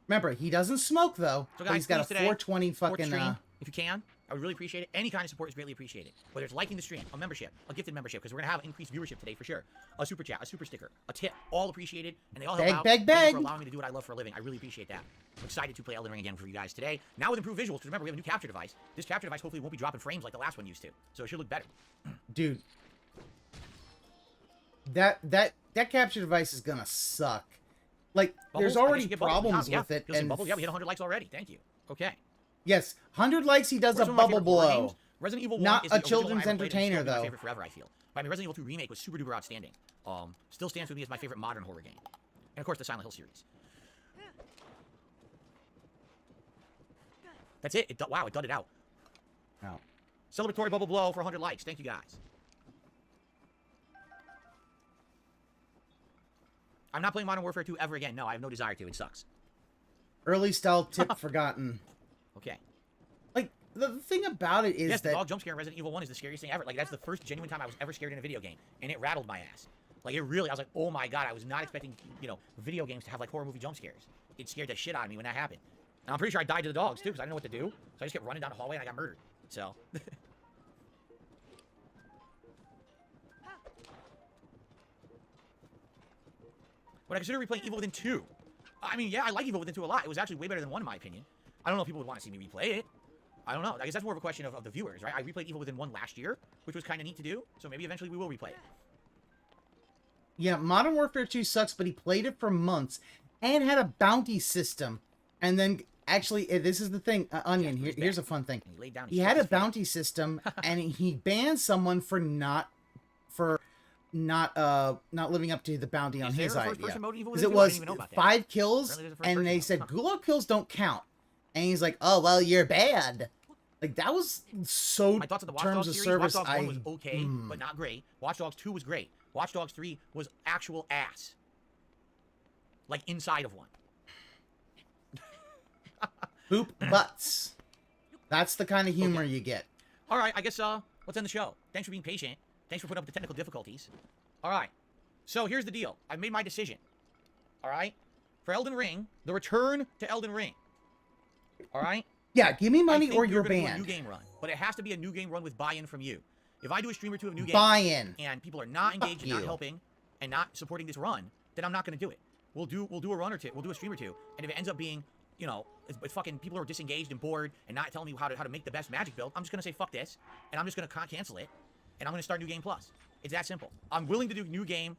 Remember, he doesn't smoke, though, So but he's got a 420 fucking... stream, if you can. I would really appreciate it. Any kind of support is greatly appreciated. Whether it's liking the stream, a membership, a gifted membership, because we're going to have increased viewership today for sure. A super chat, a super sticker, a tip, all appreciated, and they all help out. Thank you for allowing me to do what I love for a living. I really appreciate that. I'm excited to play Elden Ring again for you guys today. Now with improved visuals, because remember, we have a new capture device. This capture device hopefully won't be dropping frames like the last one used to, so it should look better. Dude. That capture device is going to suck. Like, Bubbles? there's already problems with it. And Bubbles? Yeah, we hit 100 likes already. Thank you. Okay. Yes, 100 likes, he does a bubble blow. Resident Evil 1 Not is a the original children's one I ever played, and it's entertainer, still my though. favorite forever, I feel. But I mean, Resident Evil 2 Remake was super duper outstanding. Still stands with me as my favorite modern horror game. And of course, the Silent Hill series. That's it. Wow, it dudded out. Oh. Celebratory bubble blow for 100 likes. Thank you, guys. I'm not playing Modern Warfare 2 ever again. No, I have no desire to. It sucks. Early style tip forgotten. Okay. Like, the thing about it is yes, that... the dog jump scare in Resident Evil 1 is the scariest thing ever. Like, that's the first genuine time I was ever scared in a video game. And it rattled my ass. Like, it really... I was like, oh my god, I was not expecting, you know, video games to have, like, horror movie jump scares. It scared the shit out of me when that happened. And I'm pretty sure I died to the dogs, too, because I didn't know what to do. So I just kept running down the hallway and I got murdered. So... Would I consider replaying Evil Within 2? I mean, yeah, I like Evil Within 2 a lot. It was actually way better than 1, in my opinion. I don't know if people would want to see me replay it. I don't know. I guess that's more of a question of the viewers, right? I replayed Evil Within 1 last year, which was kind of neat to do. So maybe eventually we will replay it. Yeah, Modern Warfare 2 sucks, but he played it for months and had a bounty system. And then, actually, this is the thing. Onion, here's a fun thing. He had a bounty system, and he banned someone for not living up to the bounty on his idea. Because it was 5 kills, and they said gulag kills don't count. And he's like, oh, well, you're bad. Like, that was so My thoughts on the Watch terms Dogs of series, service. Watch Dogs 1 was okay, but not great. Watch Dogs 2 was great. Watch Dogs 3 was actual ass. Like, inside of one. Boop butts. That's the kind of humor you get. All right, I guess, let's end the show. Thanks for being patient. Thanks for putting up with the technical difficulties. All right. So here's the deal. I've made my decision. All right? For Elden Ring, the return to Elden Ring. All right? Yeah, give me money or you're you're gonna do a banned. new game run, but it has to be a new game run with buy-in from you. If I do a stream or two of new games, Buy-in. and people are not engaged and not helping and not supporting this run, then I'm not going to do it. We'll do a run or two. We'll do a stream or two, and if it ends up being, you know, it's fucking people are disengaged and bored and not telling me how to make the best magic build, I'm just going to say fuck this, and I'm just going to cancel it, and I'm going to start New Game Plus. It's that simple. I'm willing to do New Game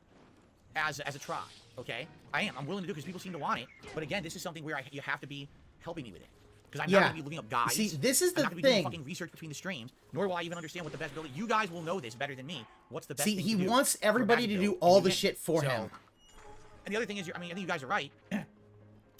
as a try, okay? I am. I'm willing to do it because people seem to want it, but again, this is something where you have to be helping me with it. Because I'm not going to be looking up guides. See, this is the I'm not going to be doing fucking research between the streams, nor will I even understand what the best build is. You guys will know this better than me. What's the best thing to do? See, he wants everybody to do all the shit for him. And the other thing is, I mean, I think you guys are right,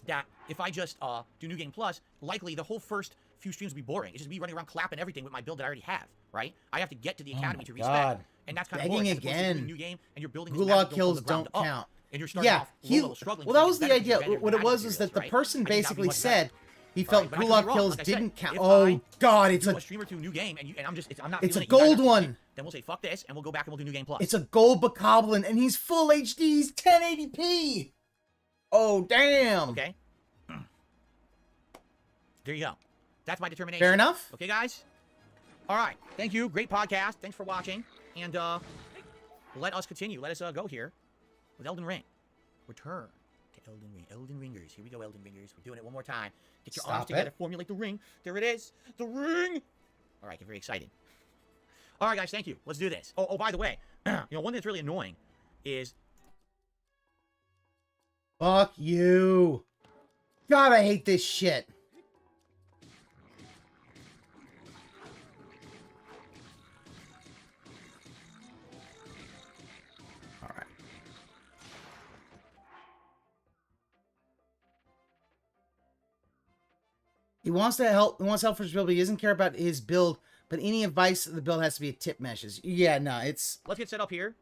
that if I just do New Game Plus, likely the whole first few streams will be boring. It's just me running around clapping everything with my build that I already have, right? I have to get to the academy to respect. And that's kind of boring. Again. New game, and you're building gulag kills don't count. And you're starting off low-level struggling. Well, that was the idea. What it was that the person basically said he felt gulag kills didn't count. Oh god, it's a stream or two new game, and I'm not. It's a gold one. Then we'll say fuck this, and we'll go back and we'll do New Game Plus. It's a gold bokoblin, and he's full HD. He's 1080p. Oh damn. Okay. There you go. That's my determination. Fair enough. Okay, guys. All right. Thank you. Great podcast. Thanks for watching, and let us continue. Let us go here with Elden Ring. Return to Elden Ring. Elden Ringers. Here we go, Elden Ringers. We're doing it one more time. Get your arms together. Formulate the ring. There it is. The ring. All right. Get very excited. All right, guys. Thank you. Let's do this. Oh, by the way, you know, one thing that's really annoying is... Fuck you. God, I hate this shit. He wants to help. He wants help for his build, but he doesn't care about his build. But any advice, the build has to be a tip meshes. Yeah, no, it's. Let's get set up here.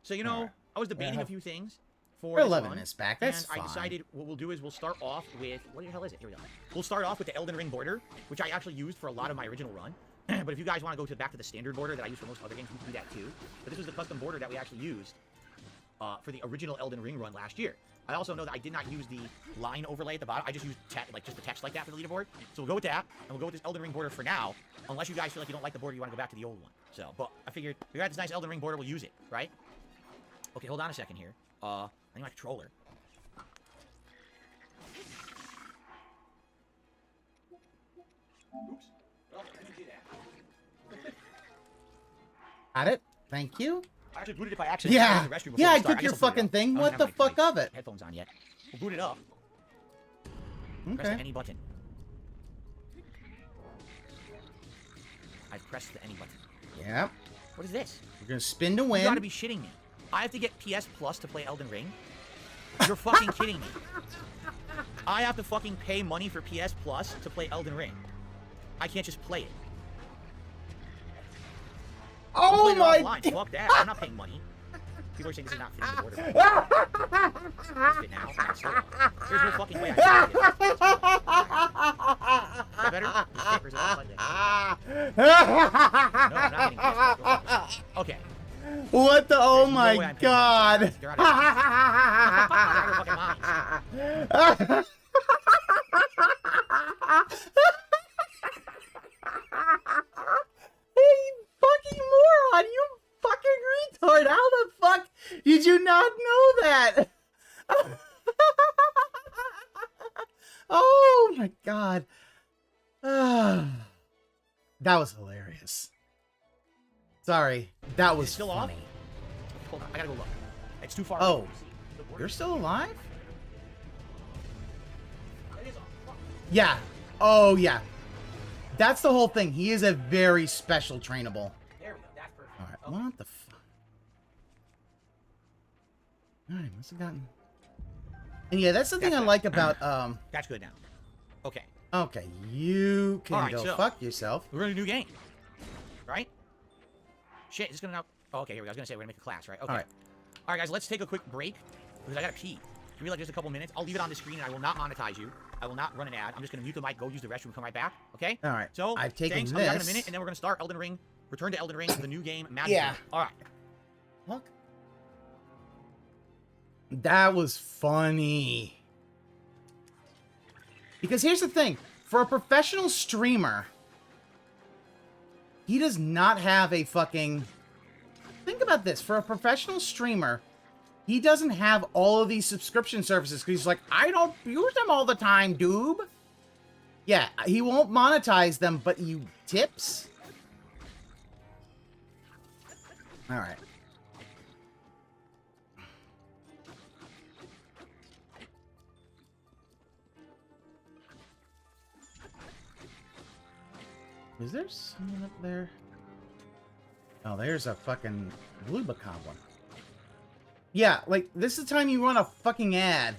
So you know, I was debating a few things for We're 11 minutes back. That's fine. I decided what we'll do is we'll start off with what the hell is it? Here we go. We'll start off with the Elden Ring border, which I actually used for a lot of my original run. But if you guys want to go back to the standard border that I use for most other games, you can do that too. But this was the custom border that we actually used for the original Elden Ring run last year. I also know that I did not use the line overlay at the bottom. I just used just the text like that for the leaderboard. So we'll go with that, and we'll go with this Elden Ring border for now, unless you guys feel like you don't like the border, you want to go back to the old one. So, but I figured we got this nice Elden Ring border, we'll use it, right? Okay, hold on a second here. I need my controller. Oops. Well, I didn't do that. Got it. Thank you. I actually booted it by accident. Yeah. Yeah, I start. took your fucking thing. What the fuck of it? Headphones on yet? We'll boot it up. Press Okay. the any button. I've pressed the any button. Yeah. What is this? We're gonna spin to You win. gotta be shitting me. I have to get PS Plus to play Elden Ring? You're fucking kidding me. I have to fucking pay money for PS Plus to play Elden Ring. I can't just play it. Oh my God. Fuck that. I'm not paying money. People are saying this is not fitting the border. It's fit now. There's no fucking way I can fit it. Is that better? Is it not like that? No, I'm not getting PS Plus. Okay. What the? Oh There's no my way I'm paying god! money. They're out of fucking minds. Hey, fucking moron! You fucking retard! How the fuck did you not know that? Oh my god. That was hilarious. Sorry, that was still funny. off? Hold on, I gotta go look. It's too far. Oh, away. you're still alive? It is off. Yeah. Oh, yeah. That's the whole thing. He is a very special trainable. There we go. That's perfect. All right. Okay. What the fuck? All right. Must have gotten. And yeah, that's the thing I like about That's good now. Okay. Okay, you can All right, go so- fuck yourself. We're in a new game. Right? Shit, is this gonna now... Oh, okay, here we go. I was gonna say we're gonna make a class, right? Okay. All right. All right, guys, let's take a quick break because I gotta pee. Give me like just a couple minutes. I'll leave it on the screen and I will not monetize you. I will not run an ad. I'm just gonna mute the mic, go use the restroom, come right back. Okay? All right. So, I've taken thanks. I'll be back in a this. minute and then we're gonna start Elden Ring. Return to Elden Ring, the new game, Magic. Yeah. Ring. All right. Look. That was funny. Because here's the thing. For a professional streamer, he does not have a fucking... Think about this. For a professional streamer, he doesn't have all of these subscription services because he's like, I don't use them all the time, dude. Yeah, he won't monetize them, but you tips? All right. Is there someone up there? Oh, there's a fucking BOOBA one. Yeah, like, this is the time you run a fucking ad.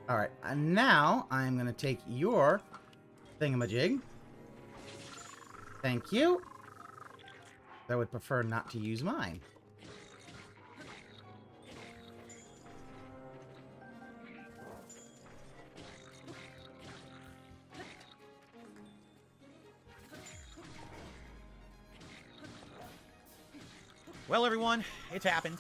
Alright, and now I'm gonna take your thingamajig. Thank you. I would prefer not to use mine. Well, everyone, it's happened.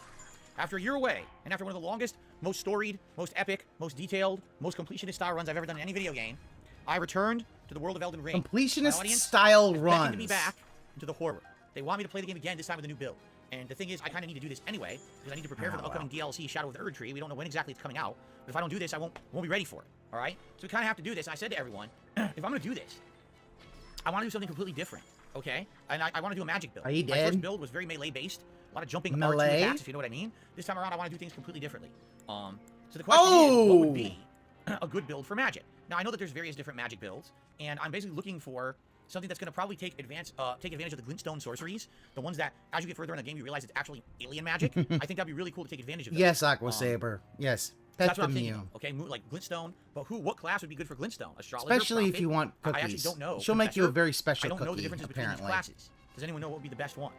After a year away, and after one of the longest, most storied, most epic, most detailed, most completionist style runs I've ever done in any video game, I returned to the world of Elden Ring. Completionist My audience style has runs. beckoned me back into the horror. They want me to play the game again, this time with a new build. And the thing is, I kind of need to do this anyway, because I need to prepare for the upcoming DLC, Shadow of the Erdtree. We don't know when exactly it's coming out, but if I don't do this, I won't be ready for it, all right? So we kind of have to do this, and I said to everyone, if I'm going to do this, I want to do something completely different, okay? And I want to do a magic build. Are you My dead? first build was very melee-based, a lot of jumping Melee? R2 attacks, if you know what I mean. This time around, I want to do things completely differently. So the question is, what would be a good build for magic? Now, I know that there's various different magic builds, and I'm basically looking for something that's going to probably take advantage of the glintstone sorceries, the ones that, as you get further in the game, you realize it's actually alien magic. I think that'd be really cool to take advantage of. Yes, Aqua Saber. Yes. That's Pet what I'm Mew. thinking. Okay, like glintstone, but what class would be good for glintstone? Astrologer, Especially if prophet? you want I actually cookies. don't know. She'll make you a Professor? very special I don't know the cookie, differences between apparently. these classes. Does anyone know what would be the best one?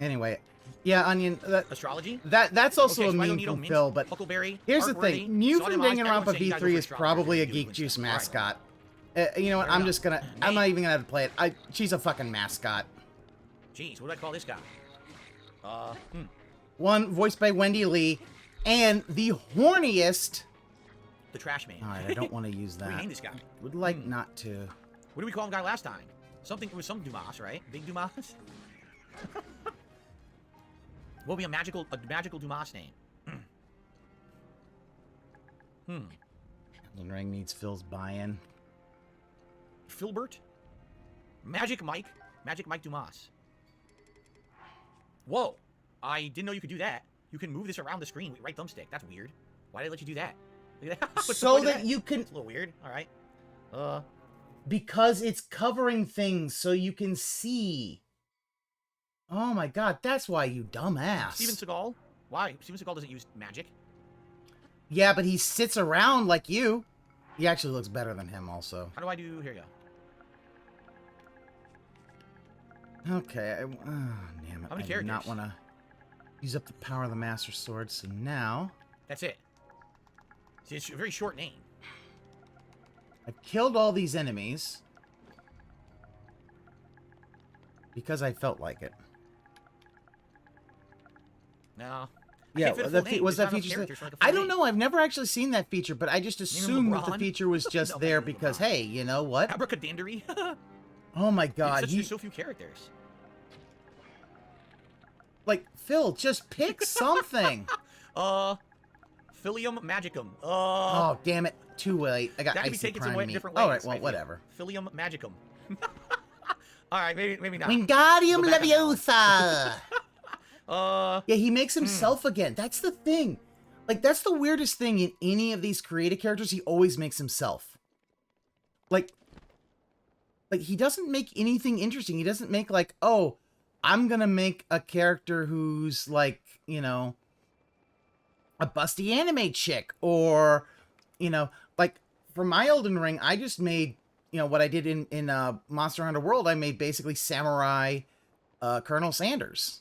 Anyway, Yeah, Onion. Astrology? That's also Okay, a so I don't meme need from mint, Phil, but Huckleberry, here's the Heartworthy, thing. Mew Sawdust from Moss, Danganronpa everyone's saying you guys go V3 for is astrology, probably a you're doing Geek stuff. Juice All right. mascot. You know what? Fair I'm enough. just gonna. I'm not even gonna have to play it. She's a fucking mascot. Jeez, what do I call this guy? One voiced by Wendy Lee, and the horniest. The Trash Man. All right, I don't want to use What do we that. name this guy? Would like not to. What did we call him guy last time? Something, it was some Dumas, right? Big Dumas? What would be a magical Dumas name? Elden Ring needs Phil's buy-in. Filbert? Magic Mike Dumas. Whoa. I didn't know you could do that. You can move this around the screen with right thumbstick. That's weird. Why did they let you do that? Look at that. What's the So point of that you can. It's a little weird. All right. Because it's covering things so you can see. Oh my god, that's why, you dumbass. Steven Seagal? Why? Steven Seagal doesn't use magic. Yeah, but he sits around like you. He actually looks better than him also. How do I do? Here you go. Okay, damn it. How many I do not characters? want to use up the power of the Master Sword, so now... That's it. See, it's a very short name. I killed all these enemies. Because I felt like it. No. Yeah, was that feature? I don't know. I've never actually seen that feature, but I just assumed that the LeBron? feature was just No, there maybe because, LeBron. hey, you know what? Abracadabra. Oh my god, There's so few characters. like, Phil, just pick something. Filium Magicum. Oh, damn it. Too late. I got that can be Icy taken some Prime meat. different ways. Alright, well, I feel. whatever. Filium Magicum. All right, maybe not. Wingardium Go back on that one. Leviosa! Yeah, he makes himself again. That's the thing. Like, that's the weirdest thing in any of these creative characters. He always makes himself. Like, he doesn't make anything interesting. He doesn't make, like, oh, I'm gonna make a character who's, like, you know, a busty anime chick. Or, you know, like, for my Elden Ring, I just made, you know, what I did in Monster Hunter World. I made basically Samurai Colonel Sanders.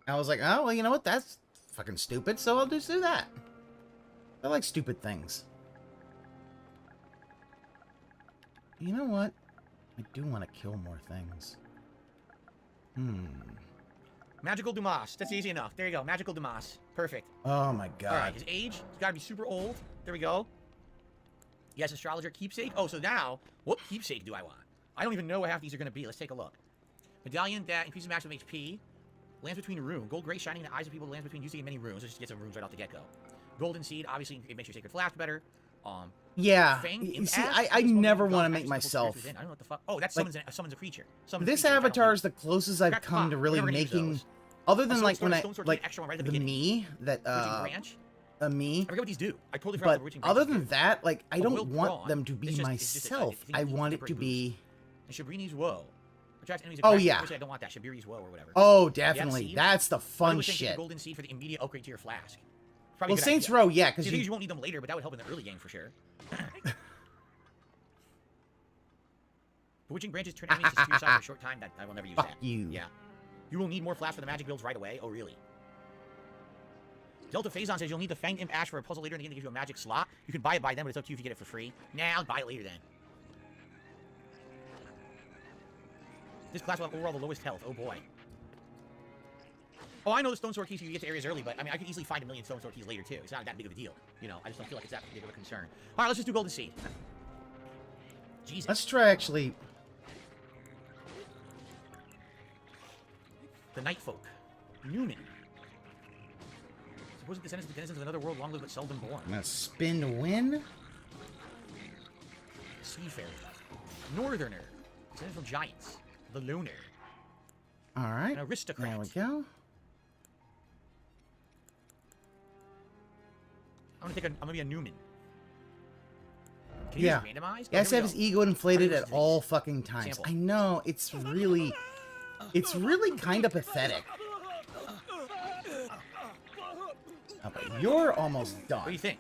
I was like, oh, well, you know what? That's fucking stupid, so I'll just do that. I like stupid things. You know what? I do want to kill more things. Magical Dumas. That's easy enough. There you go. Magical Dumas. Perfect. Oh my god. All right. His age, he's got to be super old. There we go. Yes, astrologer keepsake. Oh, so now, what keepsake do I want? I don't even know what half these are going to be. Let's take a look. Medallion that increases maximum HP. Lands between a rune. Gold gray shining in the eyes of people that lands between using many runes. Let's just get some runes right off the get-go. Golden seed, obviously, it makes your sacred flask better. Yeah. Fanged You imp see, ass? I This one never with want to God, make actually, myself. within. I don't know what the fuck. Oh, that Like, summons a creature. Summons This a creature. I don't avatar use- is the closest I've Crack come to pop. really Never gonna use making, those. other than A like stone when I sword, stone sword, like an extra one right at the the beginning. me that Witching branch. a me. I forget what these do. I totally forgot But what the witching branch other do. than that, like I A don't willed want prawn. them to be It's just a- myself. I think I it's want it temporary to be. And Shabrini's Woe. Attracts enemies. Oh, aggressive. yeah. Obviously, I don't want that. Shabiri's Woe or whatever. Oh, Yeah, definitely. seed. That's the Another fun was saying take the shit. golden seed for the immediate upgrade to your flask. Probably Well, a good Saints idea. Row, yeah, See, because the thing is, you. you won't need them later, but that would help in the early game for sure. Bewitching branches turn enemies to your side for a short time. That I will never use Fuck that. you. Yeah. You will need more flasks for the magic builds right away. Oh, really? Delta Phazon says you'll need the Fanged Imp Ash for a puzzle later in the game to give you a magic slot. You can buy it by then, but it's up to you if you get it for free. Nah, I'll buy it later then. This class will have overall the lowest health. Oh, boy. Oh, I know the Stone Sword keys you get to areas early, but I mean, I could easily find a million Stone Sword keys later, too. It's not that big of a deal. You know, I just don't feel like it's that big of a concern. All right, let's just do Golden Seed. Jesus. Let's try actually. The Night Folk. Newman. Supposed descendants of the denizens of another world, long lived but seldom born. I'm gonna spin to win. Seafarer. Northerner. Descendant from giants. The Lunar. All right. An aristocrat. There we go. I'm gonna be a Newman. Can you Yeah. use randomized? He has to have his ego inflated How do you at use all these? fucking times. Sample. I know. It's really kind of pathetic. Oh, but you're almost What do you done. think?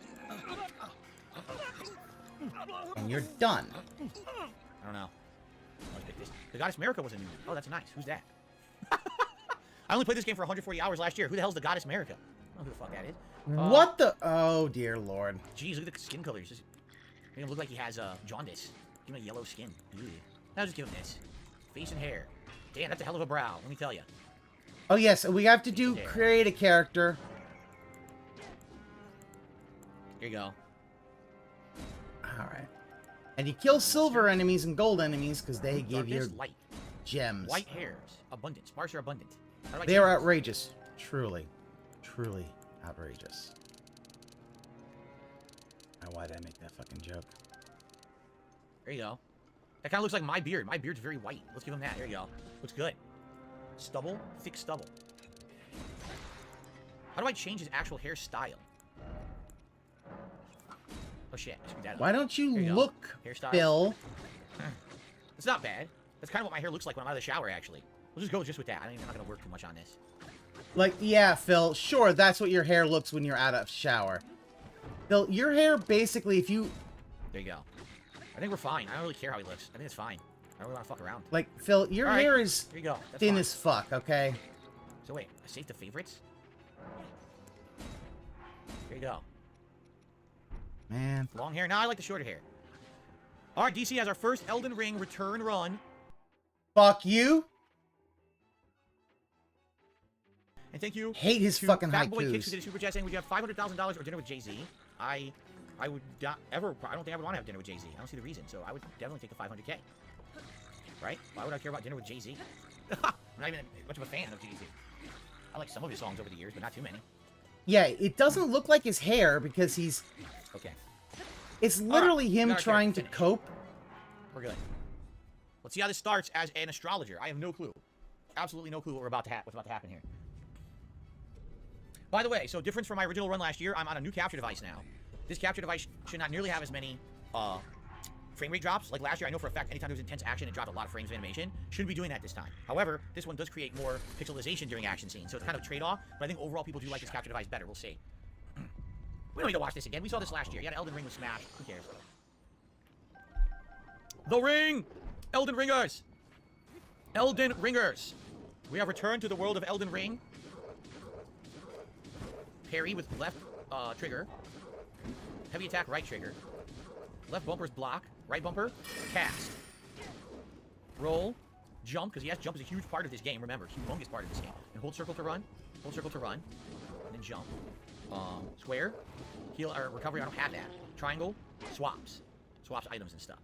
And you're done. I don't know. Let's pick this. The Goddess Miracle was a Newman. Oh, that's nice. Who's that? I only played this game for 140 hours last year. Who the hell's the Goddess America? I don't know who the fuck that is. What the? Oh, dear Lord. Jeez, look at the skin colors. Just make him look like he has jaundice. Give him a yellow skin. Ew. Now just give him this. Face and hair. Damn, that's a hell of a brow, let me tell you. Oh, yes, we have to create a character. Here you go. Alright. And you kill silver enemies and gold enemies because they give you light. Gems. White hairs. Abundant. Sparse or abundant. They are outrageous. Truly. Truly outrageous. Now, why did I make that fucking joke? There you go. That kind of looks like my beard. My beard's very white. Let's give him that. There you go. Looks good. Stubble. Thick stubble. How do I change his actual hairstyle? Oh shit. Screw that up. Why don't you There look, hairstyle. Phil? It's not bad. That's kind of what my hair looks like when I'm out of the shower, actually. We'll just go just with that. I'm not going to work too much on this. Like, yeah, Phil, sure, that's what your hair looks when you're out of shower. Phil, your hair basically, if you... There you go. I think we're fine. I don't really care how he looks. I think it's fine. I don't really want to fuck around. Like, Phil, your hair is There you go. That's thin fine. as fuck, okay? So wait, I saved the favorites? There you go. Man. Long hair. Now I like the shorter hair. Alright, DC has our first Elden Ring return run. Fuck you. And thank you. Hate his to fucking Fat Boy haikus. Kicks who did a super chat saying, would you have $500,000 or dinner with Jay-Z? I would not ever, I don't think I would want to have dinner with Jay-Z. I don't see the reason, so I would definitely take the 500K. Right? Why would I care about dinner with Jay-Z? I'm not even much of a fan of Jay-Z. I like some of his songs over the years, but not too many. Yeah, it doesn't look like his hair because he's... Okay. It's literally Alright, him we got our trying character to cope. We're good. Let's see how this starts as an astrologer. I have no clue. Absolutely no clue what's about to happen here. By the way, so difference from my original run last year, I'm on a new capture device now. This capture device should not nearly have as many frame rate drops. Like last year, I know for a fact anytime there was intense action, it dropped a lot of frames of animation. Shouldn't be doing that this time. However, this one does create more pixelization during action scenes, so it's kind of a trade-off. But I think overall people do like this capture device better. We'll see. We don't need to watch this again. We saw this last year. Yeah, Elden Ring was smashed. Who cares? The Ring! Elden Ringers! Elden Ringers! We have returned to the world of Elden Ring. Parry with left trigger. Heavy attack, right trigger. Left bumper's block. Right bumper, cast. Roll. Jump, because yes, jump is a huge part of this game. Remember, humongous part of this game. And hold circle to run. Hold circle to run. And then jump. Square. Heal or recovery, I don't have that. Triangle. Swaps. Swaps items and stuff.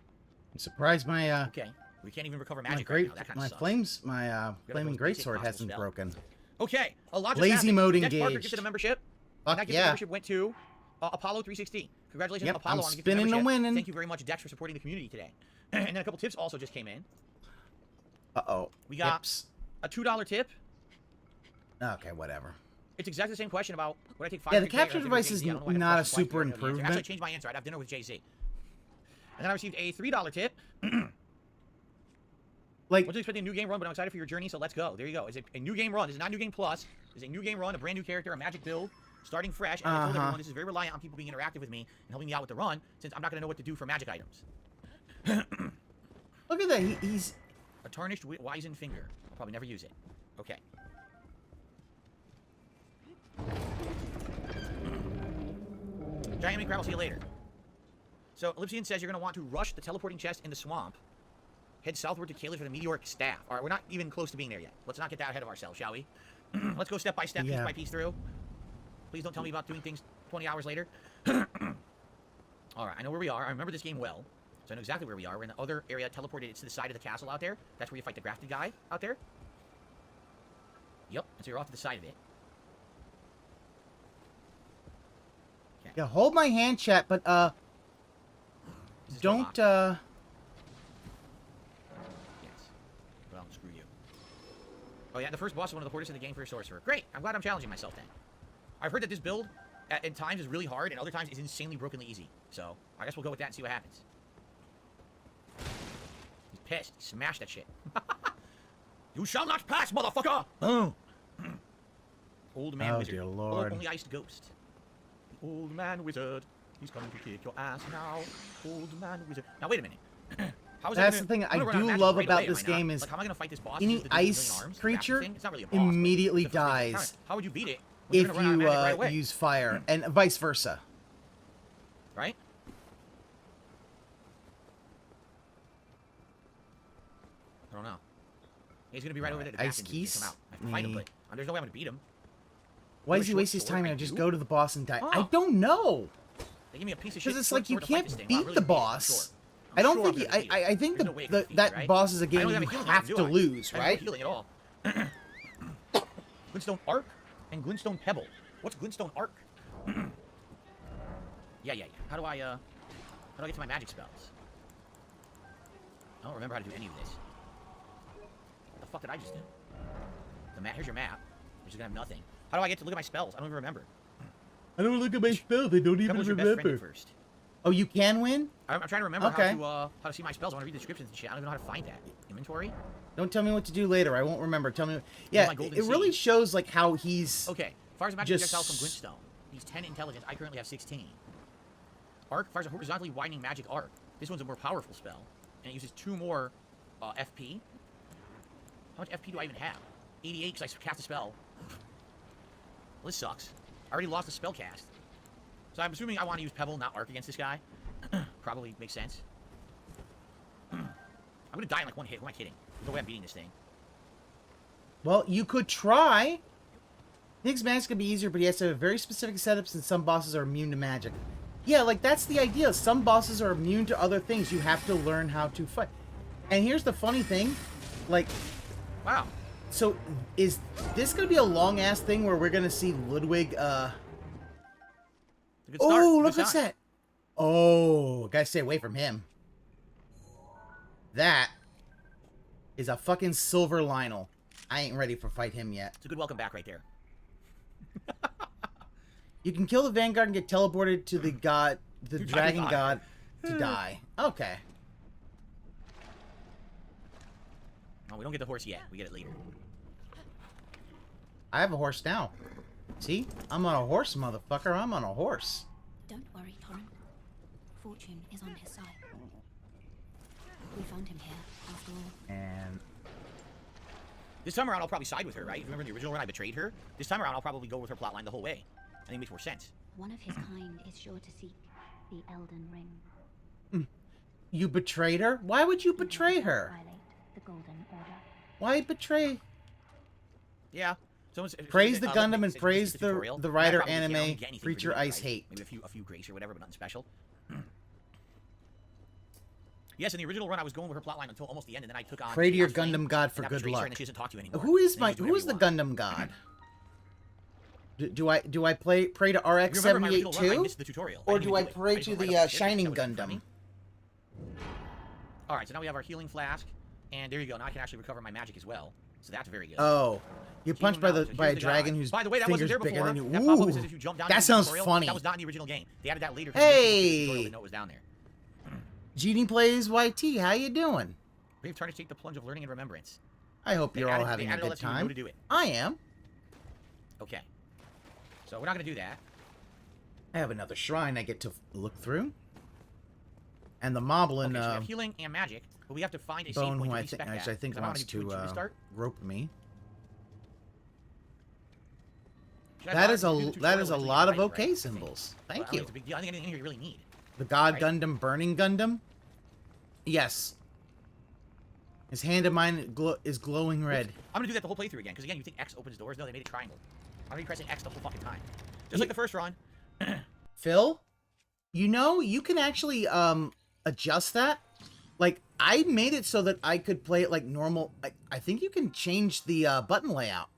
I'm surprised my Okay. We can't even recover magic right now. That kind of sucks. my flaming greatsword hasn't broken. Okay. A lot just Lazy happened. mode Dex Parker engaged. gifted a membership. Fuck And that yeah. membership went to Apollo 316. Congratulations, Yep, Apollo, I'm on the gifted spinning and membership. winning. Thank you very much, Dex, for supporting the community today. And then a couple tips also just came in. Uh-oh. We got Yips. a $2 tip. Okay, whatever. It's exactly the same question about would I take 500K Yeah, the or capture dinner with device is Jay-Z? I don't know why I not a have questions super twice. I know the answer. improvement. Actually, I changed my answer. I'd have dinner with Jay-Z. And then I received a $3 tip. Like, Wasn't expecting a new game run, but I'm excited for your journey, so let's go. There you go. It's a new game run. This is not New Game Plus. It's a new game run, a brand new character, a magic build, starting fresh. And I told everyone this is very reliant on people being interactive with me and helping me out with the run, since I'm not going to know what to do for magic items. look at that. He's... A tarnished wizened finger. I'll probably never use it. Okay. Giant Crab, I'll see you later. So, Ellipsian says you're going to want to rush the teleporting chest in the swamp. Head southward to Caleb for the meteoric staff. Alright, we're not even close to being there yet. Let's not get that ahead of ourselves, shall we? Let's go step by step, piece by piece through. Please don't tell me about doing things 20 hours later. Alright, I know where we are. I remember this game well. So I know exactly where we are. We're in the other area, teleported. It's to the side of the castle out there. That's where you fight the grafted guy out there. Yep, and so you're off to the side of it. Okay. Yeah, hold my hand, chat, but, Is this don't, locked? Yes. Well, screw you. Oh yeah, the first boss is one of the hardest in the game for a sorcerer. Great! I'm glad I'm challenging myself then. I've heard that this build, at times, is really hard, and other times is insanely brokenly easy. So, I guess we'll go with that and see what happens. He's pissed. He smashed that shit. You shall not pass, motherfucker! Oh. Old man Oh, wizard. dear Lord. Oh, only iced ghost. The old man wizard. He's coming to kick your ass now. Old man wizard. Now, wait a minute. How is That's the thing I do love about this game is like, how am I gonna fight this boss? any ice creature immediately dies how would you beat it if you use fire, and vice versa. Right? I don't know. He's gonna be right over there. Ice keys. Come out. I have to fight him, but there's no way I'm gonna beat him. Why does he waste his time and just go to the boss and die? I don't know. They give me a piece of shit. Because it's like you can't beat the boss. I don't think I think that boss is a game you have to lose, right? I don't healing at all. Glintstone Arc and Glintstone Pebble. What's Glintstone Arc? Yeah. How do I get to my magic spells? I don't remember how to do any of this. What the fuck did I just do? Here's your map. You're just gonna have nothing. How do I get to look at my spells? I don't even remember. I don't look at my spells. I don't even remember. First. Oh, you can win? I'm trying to remember how to see my spells. I want to read the descriptions and shit. I don't even know how to find that. Inventory? Don't tell me what to do later. I won't remember. Tell me. Yeah, it really shows like how he's. Okay. Fires a magic projectile from Glintstone. He's 10 intelligence. I currently have 16. Arc fires a horizontally widening magic arc. This one's a more powerful spell, and it uses 2 more FP. How much FP do I even have? 88 because I cast a spell. Well, this sucks. I already lost a spell cast. So I'm assuming I want to use Pebble, not Arc, against this guy. Probably makes sense. I'm going to die in like 1 hit. Who am I kidding? There's no way I'm beating this thing. Well, you could try. Higgs Max could be easier, but he has to have very specific setups, and some bosses are immune to magic. Yeah, like, that's the idea. Some bosses are immune to other things. You have to learn how to fight. And here's the funny thing. Like... Wow. So, is this going to be a long-ass thing where we're going to see Ludwig, Oh, look at that! Oh, gotta stay away from him. That is a fucking silver Lionel. I ain't ready for fight him yet. It's a good welcome back right there. You can kill the Vanguard and get teleported to the god, the dragon god, to die. Okay. Oh, we don't get the horse yet. We get it later. I have a horse now. See? I'm on a horse, motherfucker. I'm on a horse. Don't worry, Torrent. Fortune is on his side. We found him here, after all. And... this time around, I'll probably side with her, right? Remember in the original run, I betrayed her? This time around, I'll probably go with her plotline the whole way. I think it makes more sense. One of his kind is sure to seek the Elden Ring. You betrayed her? Why would you betray her? Violate the Golden Order. Why betray? Yeah. Praise the Gundam and praise the writer anime, Preacher Ice Hate. Maybe a few grace or whatever, but nothing special. Yes, in the original run, I was going with her plotline until almost the end, and then I took on... Pray to your Gundam God for good luck. And she doesn't talk to you anymore. Who is the Gundam God? Do I pray to RX-78 too? Or do I pray to the Shining Gundam? Alright, so now we have our healing flask, and there you go. Now I can actually recover my magic as well. So that's very good. Oh, you're punched by a dragon who's by the way, that wasn't there before. Than you. That pop-up says if you jump down that sounds funny. That was not in the original game. They added that later. Hey, they know it was down there. Genie plays YT. How you doing? Brave Tarnish, take the plunge of learning and remembrance. I hope you're all having a good time. I am. Okay. So we're not going to do that. I have another shrine I get to look through. And the Moblin, okay, so we have healing and magic, but we have to find a save Bone, point who to I respect think, that. I think wants to rope me. That is a lot of OK symbols. Thank you. It's a big deal. I think anything here you really need. The God Gundam, Burning Gundam. Yes. His hand of mine is glowing red. I'm gonna do that the whole playthrough again, because again, you think X opens doors? No, they made it triangle. I'm gonna be pressing X the whole fucking time, just like the first run. Phil, you know you can actually adjust that. Like I made it so that I could play it like normal. I think you can change the button layout,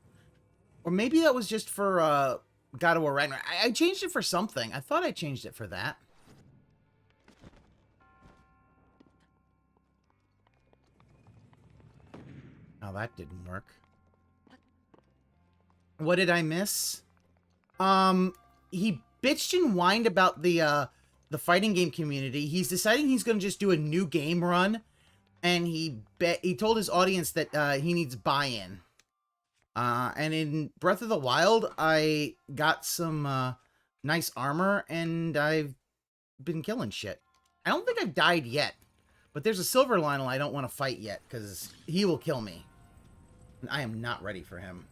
or maybe that was just for God of War Ragnarok. I changed it for something. I thought I changed it for that. Oh, that didn't work. What did I miss? He bitched and whined about the fighting game community. He's deciding he's going to just do a new game run, and he told his audience that he needs buy-in. And in Breath of the Wild, I got some nice armor, and I've been killing shit. I don't think I've died yet, But there's a silver Lionel I don't want to fight yet, because he will kill me. And I am not ready for him.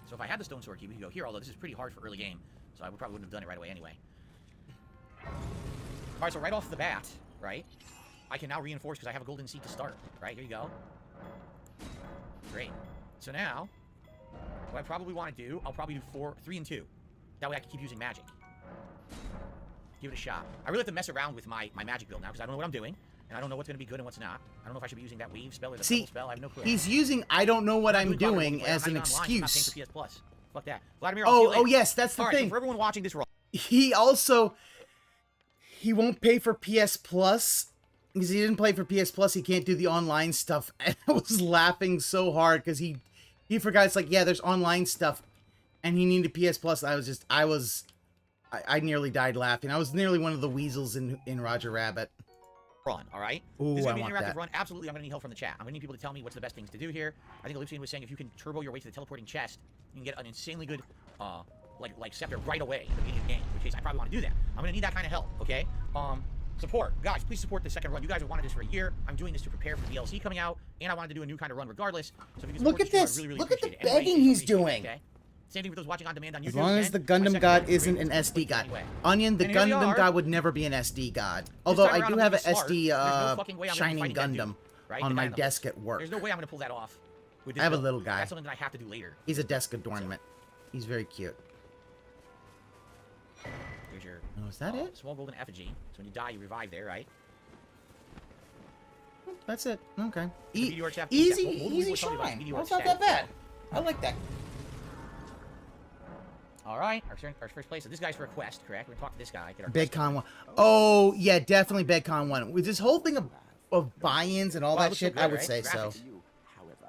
So if I had the stone sword key, we could go here, although this is pretty hard for early game, so I probably wouldn't have done it right away anyway. Alright, so right off the bat, right, I can now reinforce because I have a golden seed to start. Right, here you go. Great. So now, what I probably want to do, I'll probably do 3 and 2. That way I can keep using magic. Give it a shot. I really have to mess around with my magic build now because I don't know what I'm doing. And I don't know what's going to be good and what's not. I don't know if I should be using that wave spell or the pebble spell. I have no clue. He's using I don't know what I'm doing as an excuse. I'm not paying for PS Plus. Fuck that. Vladimir, oh yes, that's the thing. So for everyone watching this, he won't pay for PS Plus because he didn't play for PS Plus. He can't do the online stuff. And I was laughing so hard because he forgot. It's like, yeah, there's online stuff, and he needed PS Plus. I nearly died laughing. I was nearly one of the weasels in Roger Rabbit. Run, all right? Ooh, this is going I to be an want interactive that. run. Absolutely, I'm going to need help from the chat. I'm going to need people to tell me what's the best things to do here. I think Elypsian was saying if you can turbo your way to the teleporting chest, you can get an insanely good, like scepter right away at the beginning of the game. In which case, I probably want to do that. I'm going to need that kind of help, okay? Support. Guys, please support the second run. You guys have wanted this for a year. I'm doing this to prepare for the DLC coming out, and I wanted to do a new kind of run regardless. So if you can Look at this. Really, really Look at the appreciate it. Anyway, begging he's appreciate it, doing. okay? Same thing for those watching on demand on YouTube. As long as the Gundam God isn't an SD god. Onion, the Gundam God would never be an SD god. Although I do have an SD Shining Gundam on my desk at work. There's no way I'm going to pull that off. I have a little guy. That's something that I have to do later. He's a desk adornment. He's very cute. Here's your is that it? small golden effigy. So when you die, you revive there, right? That's it. Okay. Easy shrine. That's not that bad. I like that. All right, our first place. So this guy's for a quest, correct? We're gonna talk to this guy. Get our Begcon 1. Oh, yeah, definitely Begcon 1. With this whole thing of buy-ins and all that shit, good, I would right? say so.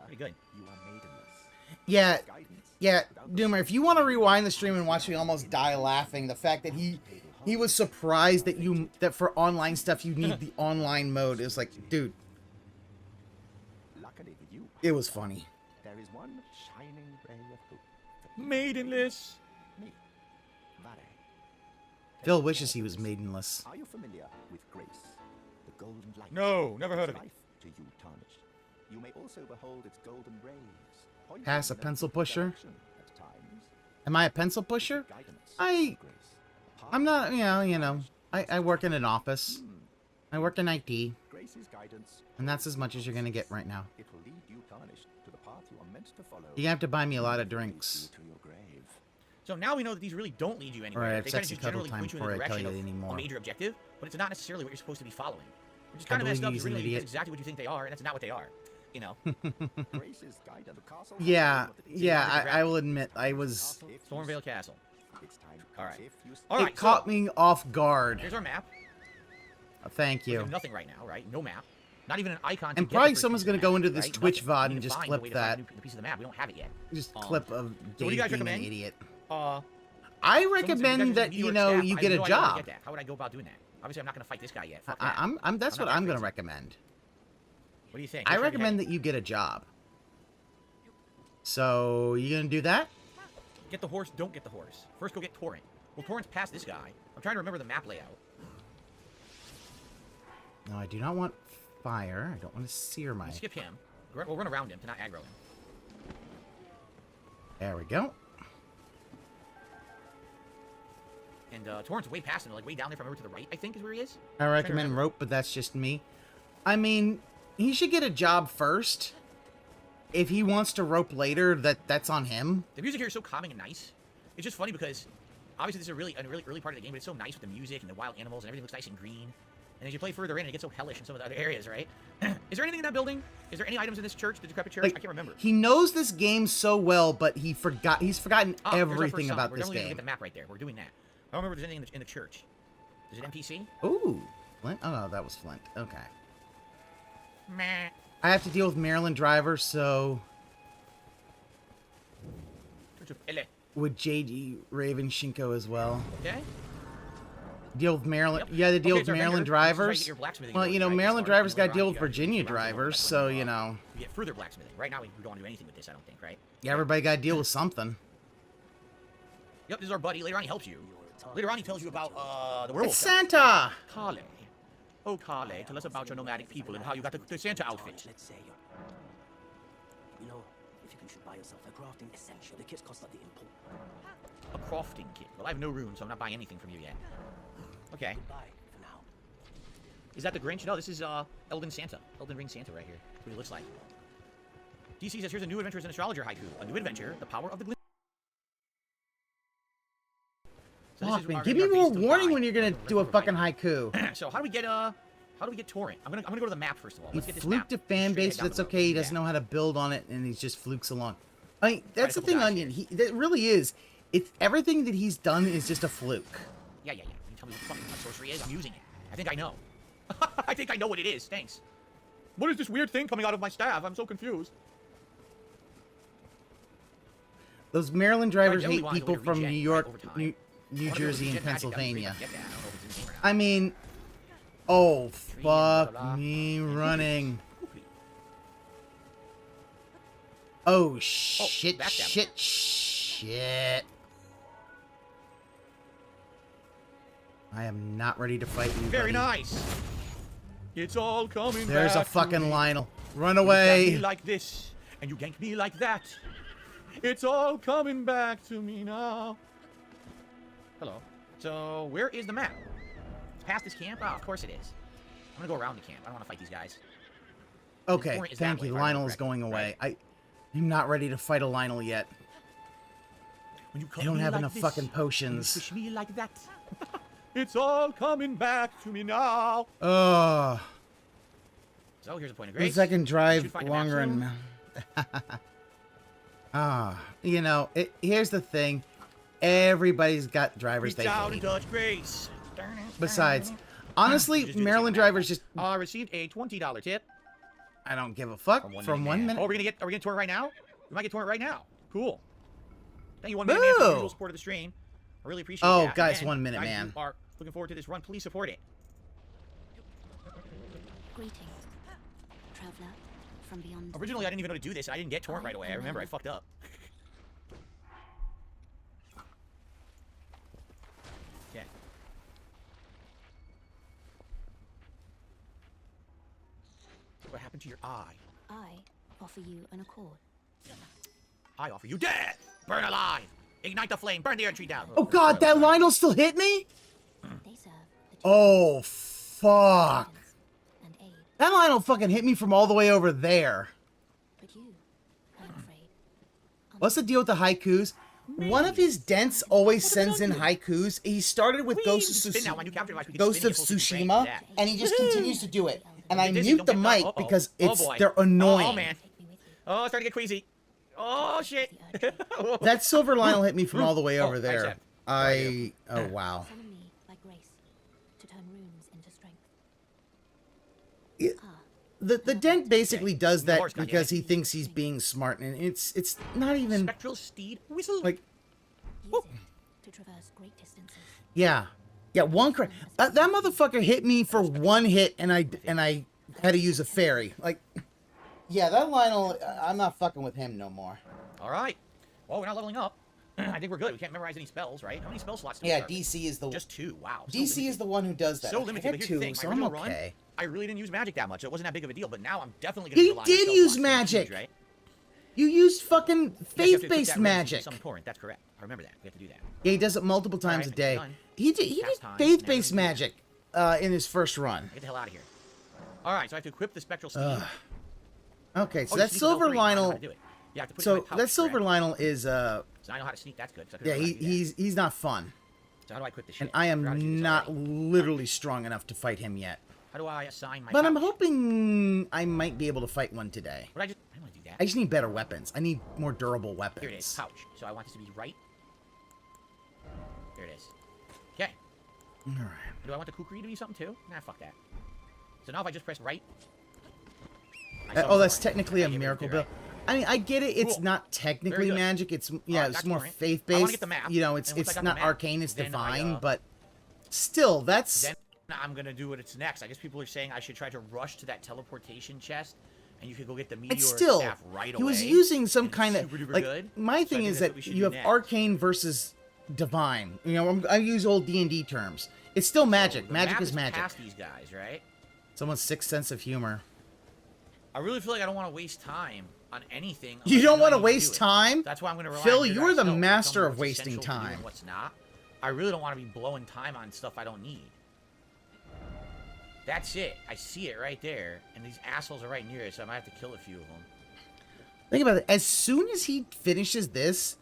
Pretty good. Yeah, Doomer, if you want to rewind the stream and watch me almost die laughing, the fact that he was surprised that for online stuff you need the online mode is like, dude, it was funny. There is one shining ray of hope. Maidenless. Me, Vare. Phil wishes he was maidenless. Are you familiar with grace? The golden light. No, never heard of it. Life to you tarnished. You may also behold its golden rays. pointing Pass a in pencil every pusher? direction at times. Am I a pencil pusher? Guidance, grace. I'm not, you know, I work in an office. I work in IT. Grace's guidance. And that's as much as you're going to get right now. It will lead you tarnished to the path you are meant to follow. You're going to have to buy me a lot of drinks. To your grave. So now we know that these really don't lead you anywhere. Alright, They kind of sexy just cuddle generally time point you in the before I tell direction you of anymore. a major objective, but it's not necessarily what you're supposed to be following. Which is I kind of messed believe up. he's an Really, idiot. that's exactly what you think they are, and that's not what they are. You know. Grace's guidance. The castle. Yeah, I will admit, I was... Stormvale Castle. It's time. Alright. If Alright, It caught me off guard. Here's our map. Thank you. There's nothing right now, right? No map. Not even an icon. And probably someone's going to go into this Twitch VOD and just clip that. The piece of the map. We don't have it yet. Just clip of so what do you guys Dave being an recommend? idiot. Someone I said, you recommend guys that, need you to know, staff. you I get have a no idea how to job. get that. How would I go about doing that? Obviously, I'm not going to fight this guy yet. Fuck that. That's I'm what not I'm that going to crazy. recommend. What do you think? I Which way are you recommend heading? that you get a job. So, you going to do that? Get the horse, don't get the horse. First, go get Torrent. Well, Torrent's past this guy. I'm trying to remember the map layout. No, I do not want fire. I don't want to sear my... Skip him. We'll run around him to not aggro him. There we go. And Torrent's way past him, like way down there from over to the right, I think is where he is. I recommend rope, but that's just me. I mean, he should get a job first. If he wants to rope later, that's on him. The music here is so calming and nice. It's just funny because obviously this is a really early part of the game, but it's so nice with the music and the wild animals and everything looks nice and green. And as you play further in, it gets so hellish in some of the other areas, right? Is there anything in that building? Is there any items in this church, the decrepit church? Like, I can't remember. He knows this game so well, but he's forgotten everything about this We're definitely gonna game. get the map right there. We're doing that. I don't remember if there's anything in the church. Is it NPC? Ooh, Flint? Oh, no, that was Flint. Okay. Meh. I have to deal with Maryland drivers, so... Church of Ele. Would J.D. Raven Shinko as well. Okay. Deal with Maryland... Yep. Yeah, they deal Okay, with so remember, Maryland this is how you drivers. get your blacksmithing Well, going, you know, right? Maryland Start drivers got to later deal on, with you gotta Virginia go around drivers, that so, when you know... You get further blacksmithing. Right now, we don't want to do anything with this, I don't think, right? Yeah, everybody got to deal with something. Yep, this is our buddy. Later on, he helps you. Later on, he tells you about the werewolf. It's Santa! Kale. Okale. Tell us about your nomadic people and how you got the Santa outfit. Let's say you know, if you can buy yourself a crafting essential, the kits cost like the import. A crafting kit. Well, I have no room, so I'm not buying anything from you yet. Okay. Goodbye for now. Is that the Grinch? No, this is Elden Santa. Elden Ring Santa right here. That's what he looks like. DC says, here's a new adventure as an astrologer haiku. A new adventure, the power of the glint. So Fuck, man, give me more warning when you're gonna do a fucking haiku. So how do we get Torrent? I'm gonna go to the map first of all. He Let's get this fluked map. a fan Straight base. down That's the road. okay. He doesn't Yeah. know how to build on it, and he just flukes along. I mean, that's the couple thing, guys Onion. That really is. It's everything that he's done is just a fluke. Yeah. You tell me what fucking sorcery is. I'm using it. I think I know. I think I know what it is. Thanks. What is this weird thing coming out of my staff? I'm so confused. Those Maryland drivers Generally hate want to people do a from regen, New York, right, over time. New I wanna do a Jersey, and regen magic. That'd be Pennsylvania. great. Yeah, I don't know if it's in the game or not. I mean, oh Tree, blah, fuck blah, blah. me running. Oh shit! back down. Shit! I am not ready to fight you. Very buddy. nice. It's all coming There's back a fucking to me. Lionel. Run You gank away. me like this, and you gank me like that. It's all coming back to me now. Hello. So, where is the map? It's past this camp? Oh, of course it is. I'm gonna go around the camp. I don't want to fight these guys. Okay, Torrent is that thank way, you. if I remember Lionel is correctly, going away. right? I'm not ready to fight a Lionel yet. When you I don't me have like enough this, fucking when you potions. push me like that. It's all coming back to me now. Oh. So here's a point of At grace. least I can You should drive find a map longer soon. and... you know, here's the thing. Everybody's got drivers they Reach out and hate. touch grace. Besides, You honestly, just do the Maryland same map. drivers just... I received a $20 tip. I don't give a fuck from 1 minute. Oh, are we gonna torrent right now? We might get torrent right now. Cool. Thank you, 1 minute man, for the usual support of the stream. I really appreciate Oh, that. guys, And 1 minute guys who man. are looking forward to this run. Please support it. Greetings, traveler from beyond. Originally, I didn't even know to do this. I didn't get torrent right away. I remember I fucked up. Okay. What happened to your eye? I offer you an accord. I offer you death! Burn alive! Ignite the flame! Burn the air tree down! Oh god, that Lionel still hit me? They serve the Oh, fuck. guidance and aid, That Lionel fucking hit me from all the way over there. but you, I'm afraid, What's the deal with the haikus? One of his dents always sends in haikus. He started with Ghost of Spin now. My new capture device, we can Ghost spin of it, it's supposed to be Tsushima, great. and he just continues to do it. And I Get dizzy, mute don't the get mic uh-oh. because Oh, it's boy. they're annoying. Oh, man. take me with you. Oh, it's starting to get queasy. Oh, shit. That silver Lionel hit me from all the way Oh, over there. accept. Oh wow. Summon me by grace to turn runes into strength. It- Ah, The dent basically does that Horse, goddamn because it. he thinks he's being smart, and it's not even Spectral steed whistle. like use it to traverse great distances. yeah. One cra- that motherfucker hit me for one hit, and I had to use a fairy. Like, yeah, that Lionel, I'm not fucking with him no more. All right. Well, we're not leveling up. I think we're good. We can't memorize any spells, right? How many spell slots do we Yeah, have? DC is the Just 2. Wow. so DC is limited. the one who does that. So I limited. got But here's two, the thing. so My I'm original okay. run, I really didn't use magic that much. It wasn't that big of a deal. But now I'm definitely going to He did use magic. Right? You used fucking Yes, you have to put faith-based that ring magic. into some torrent. That's correct. I remember that. We have to do that. Yeah, he does it multiple times Alright, a day. done. He did Pastime, faith-based never magic in his first run. Get the hell out of here. All right. So I have to equip the spectral steed. Okay, so Oh, you that sneak with all silver three. I know how Lionel. to do it. Yeah, I have to put it in So my pouch, that silver correct? Lionel is So I know how to sneak. That's good. So I yeah, couldn't remember how to do that. he's not fun, So how do I equip this shit? and I forgot to do am this not already. literally strong enough to fight him yet. How do I assign my But I'm pouch? hoping I might be able to fight one today. But I don't want to do that. I just need better weapons. I need more durable weapons. Here it is. Pouch. So I want this to be right. There it is. Okay. All right. Do I want the kukri to be something too? Nah, fuck that. So now if I just press right. I summon Oh, that's Torrent. technically I a gave it miracle to bill. right. I mean, I get it. It's Cool. not technically good. magic. It's Alright, it's got more Torrent. I faith-based. wanna get the map, You know, it's and once I got the not map, arcane. It's then I, divine, but still, that's Then I'm gonna do what it's next. I guess people are saying I should try to rush to that teleportation chest, and you could go get the meteor it's still. staff right away. He was using some and it's kind of super duper like. good. My So I thing think is that's what that we should you do have next. arcane versus divine. You know, I use old D&D terms. It's still magic. So the magic map is magic. Past these guys, right? Someone's sixth sense of humor. I really feel like I don't want to waste time on anything. You don't want to to waste time? That's why I'm going to rely Phil, on you you're guys the to tell me master of what's wasting essential to do and time. what's not. I really don't want to be blowing time on stuff I don't need. That's it. I see it right there, and these assholes are right near it, so I might have to kill a few of them. Think about it. As soon as he finishes this,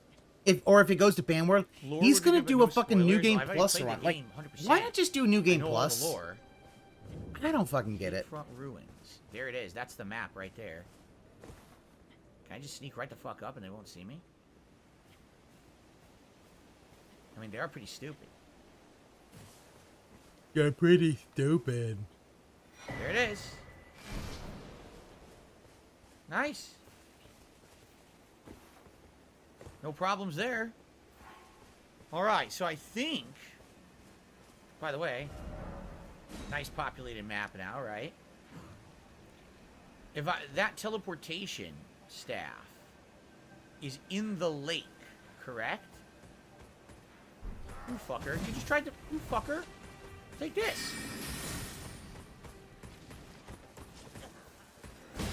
if it goes to Ban World, Lore he's would gonna give do no a fucking New spoilers. Game I've already Plus played the run. Like, game 100%. why not just do New Game I know all Plus? the lore. I don't fucking get it. Front ruins. There it is. That's the map right there. Can I just sneak right the fuck up and they won't see me? I mean, they are pretty stupid. You're pretty stupid. There it is. Nice. No problems there. Alright, so I think... By the way, nice populated map now, right? If that teleportation staff is in the lake, correct? You fucker. You just tried to... You fucker. Take this.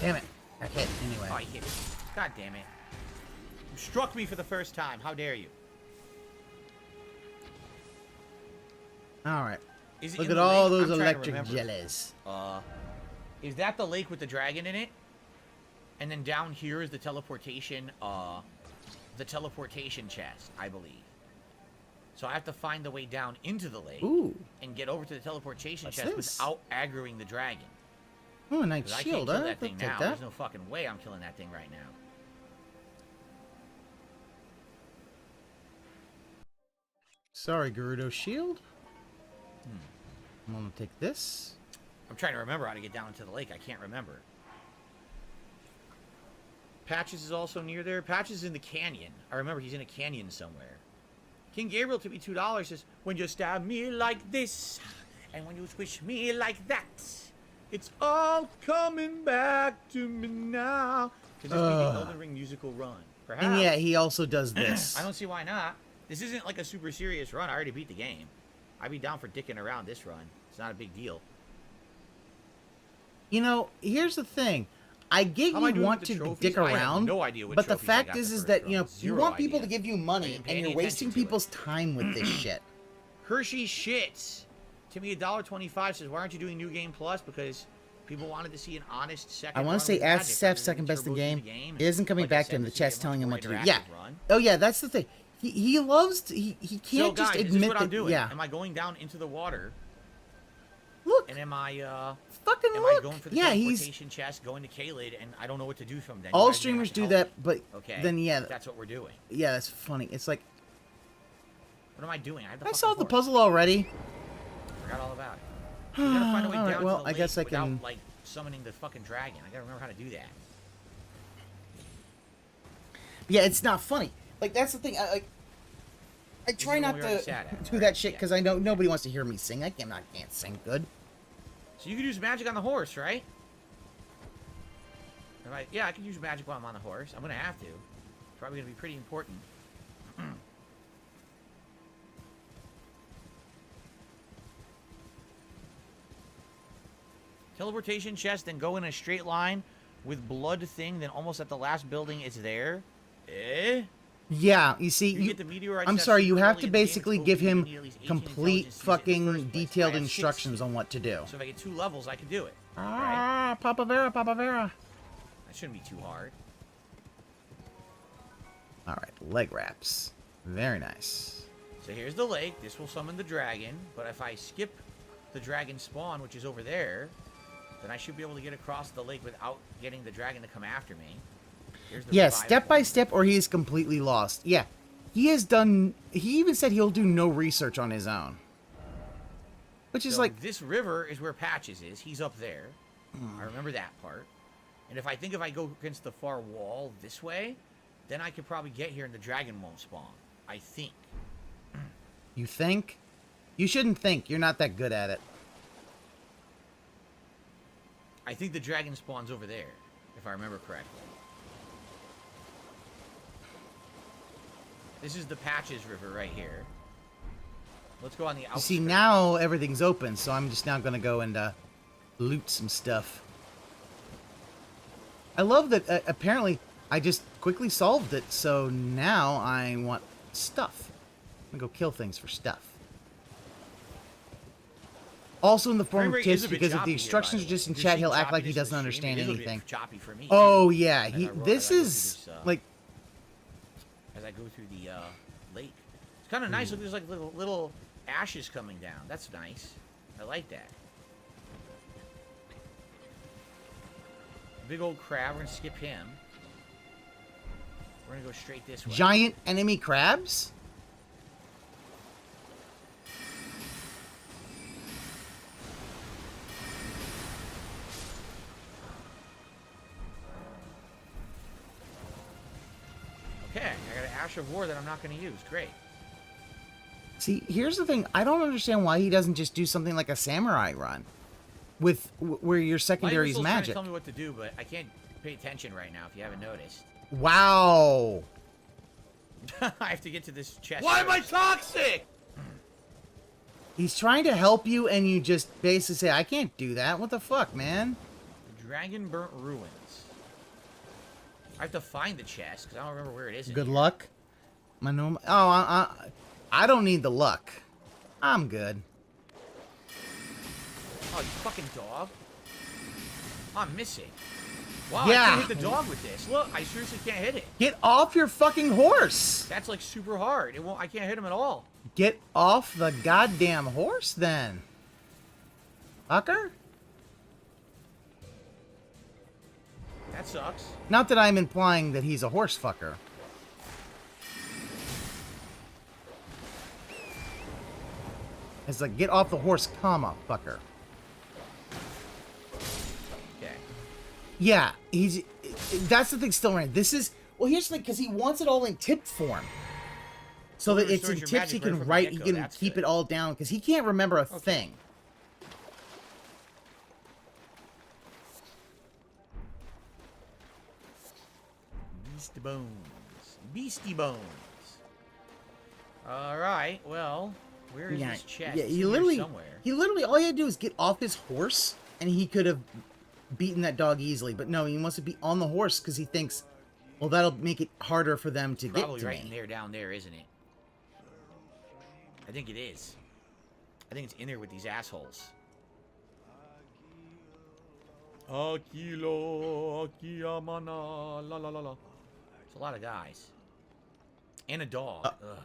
Damn it. I hit anyway. Oh, you hit me. God damn it. You struck me for the first time. How dare you? Alright. Is it Look in at the all lake? those I'm trying to electric remember. jellies. Is that the lake with the dragon in it? And then down here is the teleportation chest, I believe. So I have to find the way down into the lake. Ooh. And get over to the teleportation What's chest this? without aggroing the dragon. Oh, a nice 'Cause I shield, can't kill huh? that thing I'll take now. that. There's no fucking way I'm killing that thing right now. Sorry, Gerudo shield. I'm gonna take this. I'm trying to remember how to get down into the lake. I can't remember. Patches is also near there. Patches is in the canyon. I remember he's in a canyon somewhere. King Gabriel to me $2 says, when you stab me like this, and when you squish me like that, it's all coming back to me now. Could this be the Elden Ring musical run? Perhaps. And yeah, he also does this. I don't see why not. This isn't like a super serious run. I already beat the game. I'd be down for dicking around this run. It's not a big deal. You know, here's the thing. I get How am I you doing want with the to trophies? dick I have around, no idea what but the trophies I fact got the is first that, run. you know, Zero you want people idea. to give you I money, didn't pay and any you're wasting attention to it. people's time with this shit. Hershey shits. Timmy $1.25 says, why aren't you doing New Game Plus? Because people wanted to see an honest second I want run to say with ask Magic Seth rather than second best in turbos game. the game. It isn't coming Like I back to said, him. The this would be a chat's much telling him more what to do. interactive Yeah. run. Oh yeah, that's the thing. He loves to, he So can't guys, just this is admit what that. I'm doing. Yeah. Am I going down into the water? Look. And am I Fucking am look. I going for the Yeah, he's teleportation chest, going to Kalid, and I don't know what to do from then? all You guys are gonna streamers have to do help that, me. but Okay. then yeah, That's what we're doing. yeah, that's funny. It's like What am I doing? I have the I fucking solved the horse. puzzle already. Forgot all about it. You gotta find a way All right, down well, to the I lake guess I without, can- like, summoning the fucking dragon. I gotta remember how to do that. Yeah, it's not funny. Like that's the thing. I try is not what we already to sat at, do right? that shit Yeah. because I know nobody wants to hear me sing. I can't sing good. So you can use magic on the horse, right? Yeah, I can use magic while I'm on the horse. I'm gonna have to. It's probably gonna be pretty important. Teleportation chest, then go in a straight line with blood thing, then almost at the last building it's there. Eh? Yeah, you see, You get the meteorites I'm that sorry, super you have early to in the game, basically it's give supposed to him be at least 18 complete intelligence to use it in the fucking first place. detailed I have instructions 60. on what to do. So if I get 2 levels, I can do it. Right? Ah, Papa Vera, Papa Vera. That shouldn't be too hard. All right, leg wraps. Very nice. So here's the lake. This will summon the dragon. But if I skip the dragon spawn, which is over there, then I should be able to get across the lake without getting the dragon to come after me. Here's the Yeah, revive step by point. step, or he is completely lost. Yeah, he has done. He even said he'll do no research on his own, which is So like this river is where Patches is. He's up there. I remember that part. And if I go against the far wall this way, then I could probably get here and the dragon won't spawn. I think. you think. You shouldn't think. You're not that good at it. I think the dragon spawns over there, if I remember correctly. This is the Patches River right here. Let's go on the You outskirts. see, now everything's open, so I'm just now gonna go and loot some stuff. I love that apparently I just quickly solved it, so now I want stuff. I'm gonna go kill things for stuff. Also in the form of tips, because if the instructions are just in chat, he'll act like he doesn't understand anything. Oh yeah, this is like... As I go through the lake. It's kind of nice. Look, there's like little ashes coming down. That's nice. I like that. Big old crab. We're gonna skip him. We're gonna go straight this way. Giant enemy crabs? Okay, I got an Ash of War that I'm not gonna use. Great. See, here's the thing. I don't understand why he doesn't just do something like a samurai run, with where your secondary is magic. Tell me what to do, but I can't pay attention right now. If you haven't noticed. Wow. I have to get to this chest. Why am I toxic? He's trying to help you, and you just basically say, "I can't do that." What the fuck, man? Dragon Burnt Ruins. I have to find the chest because I don't remember where it is. Good luck. I don't need the luck. I'm good. Oh, you fucking dog! I'm missing. Wow, Yeah. I can't hit the dog with this. Look, I seriously can't hit it. Get off your fucking horse. That's like super hard. It won't. I can't hit him at all. Get off the goddamn horse, then. Fucker. That sucks. Not that I'm implying that he's a horse fucker. It's like, get off the horse, comma, fucker. Okay. Yeah, that's the thing still right. This is, well, here's the thing, because he wants it all in tip form. So that it's in tips he can write, he can keep it all down, because he can't remember a thing. Beastie Bones. Beastie Bones. Alright, well, where is this chest? Yeah, It's he in here literally, somewhere. all he had to do is get off his horse, and he could have beaten that dog easily. But no, he wants to be on the horse, because he thinks, well, that'll make it harder for them to get to me. Probably right in there, down there, isn't it? I think it is. I think it's in there with these assholes. Akilo, Akiyamana, la la la la. It's a lot of guys. And a dog. Ugh.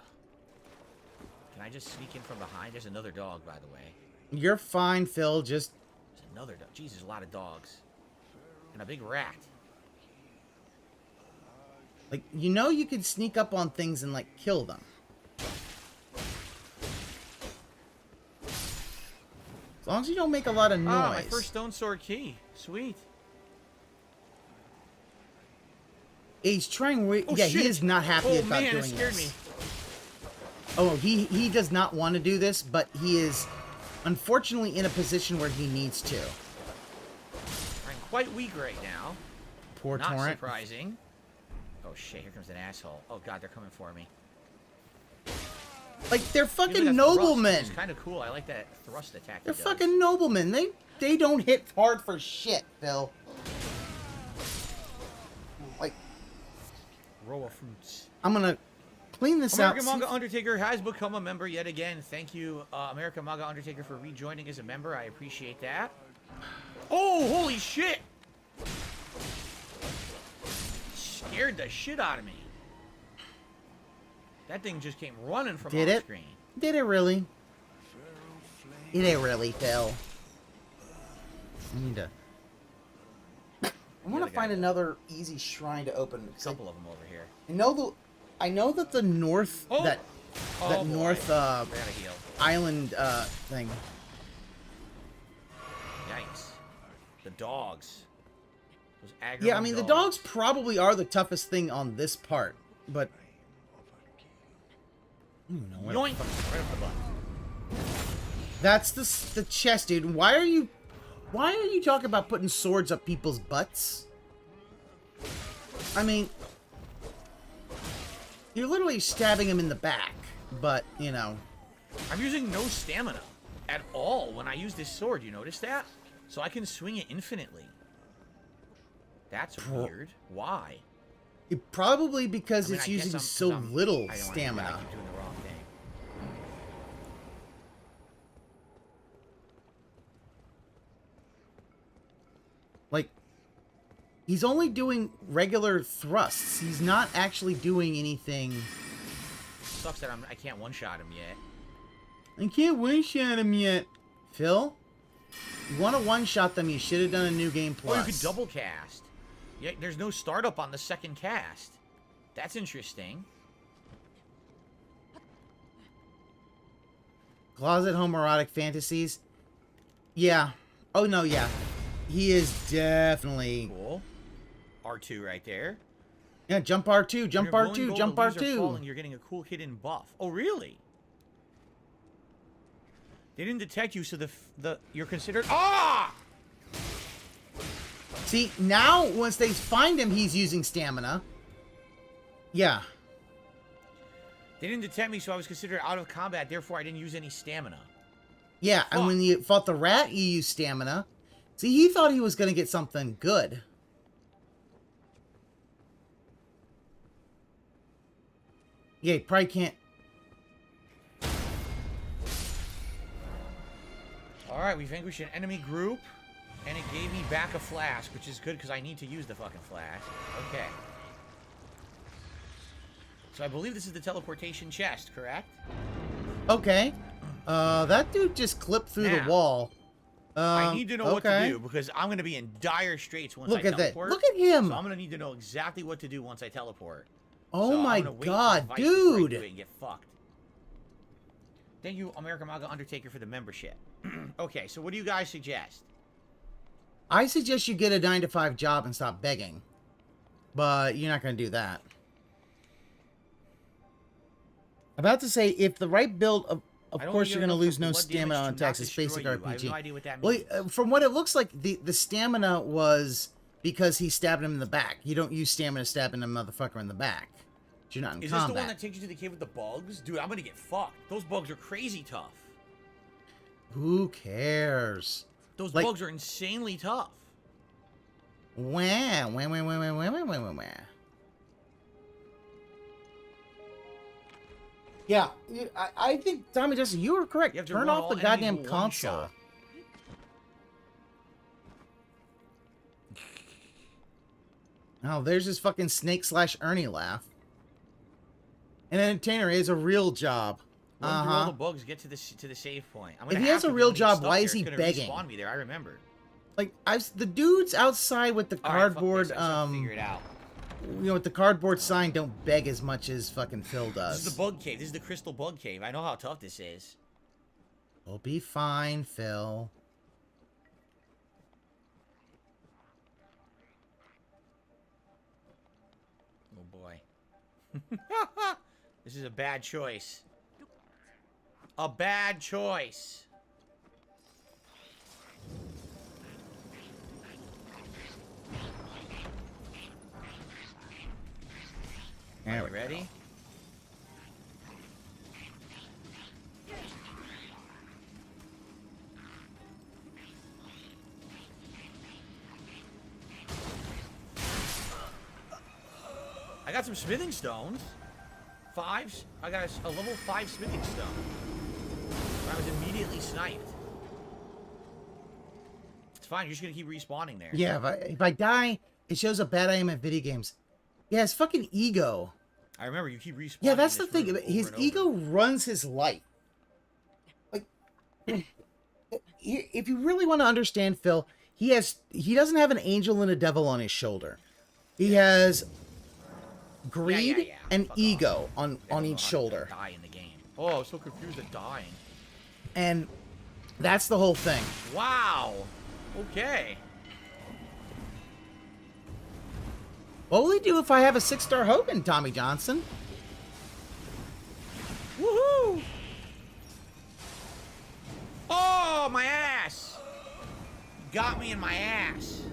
Can I just sneak in from behind? There's another dog, by the way. You're fine, Phil. Just... There's another dog. Jeez, there's a lot of dogs. And a big rat. Like, you know you could sneak up on things and, like, kill them. As long as you don't make a lot of noise. Ah, my first stone sword key. Sweet. He's trying... Oh, yeah, shit. He is not happy about man, doing it scared this. me. Oh, he does not want to do this, but he is unfortunately in a position where he needs to. I'm quite weak right now. Poor Not Torrent. surprising. Oh shit, here comes an asshole. Oh god, they're coming for me. Like, they're fucking Look at that noblemen. thrust. It's kind of cool. I like that thrust attack. They're fucking noblemen. They don't hit hard for shit, Phil. Like, Row of fruits. I'm gonna clean this American out. Manga Undertaker has become a member yet again. Thank you, American Manga Undertaker, for rejoining as a member. I appreciate that. Oh, holy shit! Scared the shit out of me. That thing just came running from off screen. Did it really? Did it really, Phil? I need to... I want to find another easy shrine to open. A couple of them over here. I know that the north... That north island thing. Yikes. The dogs. Those aggro Yeah, I mean, the dogs probably are the toughest thing on this part, but... Yoink! Right up the butt. That's the chest, dude. Why are you talking about putting swords up people's butts? I mean, you're literally stabbing him in the back, but, I'm using no stamina at all when I use this sword. You notice that? So I can swing it infinitely. That's weird. Why? Probably because I mean, it's I guess using 'cause so I'm- little I don't wanna- stamina. I keep doing the wrong thing. Like, he's only doing regular thrusts. He's not actually doing anything. Sucks that I can't one-shot him yet. I can't one-shot him yet. Phil, you want to one-shot them, you should have done a new game plus. Oh, you could double cast. Yeah, there's no startup on the second cast. That's interesting. Closet homoerotic fantasies. Yeah. Oh, no, yeah. He is definitely... Cool. R2 right there. Yeah, jump R2, jump When your glowing R2, gold jump leaves are R2. falling, you're getting a cool hidden buff. Oh, really? They didn't detect you, so you're considered... Ah! See, now, once they find him, he's using stamina. Yeah. They didn't detect me, so I was considered out of combat, therefore I didn't use any stamina. Yeah, and when you fought the rat, you used stamina. See, he thought he was going to get something good. Yeah, he probably can't... Alright, we vanquished an enemy group, and it gave me back a flask, which is good because I need to use the fucking flask. Okay. So I believe this is the teleportation chest, correct? Okay. That dude just clipped through the wall. I need to know what to do, because I'm going to be in dire straits once I teleport. Look at him! So I'm going to need to know exactly what to do once I teleport. Oh so my god, Vice before I do dude! it and get fucked. Thank you, American Manga Undertaker, for the membership. Okay, so what do you guys suggest? I suggest you get a 9-to-5 job and stop begging. But you're not going to do that. About to say, if the right build, of course you're going to lose no stamina on attacks. It's basic RPG. I have no idea what that means. Well, from what it looks like, the stamina was because he stabbed him in the back. You don't use stamina stabbing a motherfucker in the back. You're not in Is combat. this the one that takes you to the cave with the bugs? Dude, I'm going to get fucked. Those bugs are crazy tough. Who cares? Those bugs are insanely tough. Wah. Yeah, I think, Tommy Justin, you were correct. You have to Turn run off all the goddamn enemies with one console. shot. Oh, there's his fucking Snake/Ernie laugh. An entertainer is a real job. Run through all the bugs, get to the save point. I'm If gonna he has have a to, real when they get job, stuck why there, is he it's gonna begging? Respawn me there, I remember. Like, the dudes outside with the All right, fuck cardboard, this, I just have to figure it out. you know, with the cardboard sign, don't beg as much as fucking Phil does. This is the bug cave. This is the crystal bug cave. I know how tough this is. We'll be fine, Phil. Oh boy. This is a bad choice. A bad choice. Are you ready? I got some smithing stones. I got a level 5 smithing stone. I was immediately sniped. It's fine, you're just gonna keep respawning there. Yeah, if I die, it shows how bad I am at video games. Yeah, his fucking ego. I remember you keep respawning. Yeah, that's the this thing. room over His and ego over. runs his life. Like, if you really want to understand Phil, he doesn't have an angel and a devil on his shoulder. He has greed and ego on each shoulder. Die in the game. Oh, I was so confused at dying. And that's the whole thing. Wow. Okay. What will he do if I have a 6-star Hogan, Tommy Johnson? Woohoo! Oh, my ass! Got me in my ass.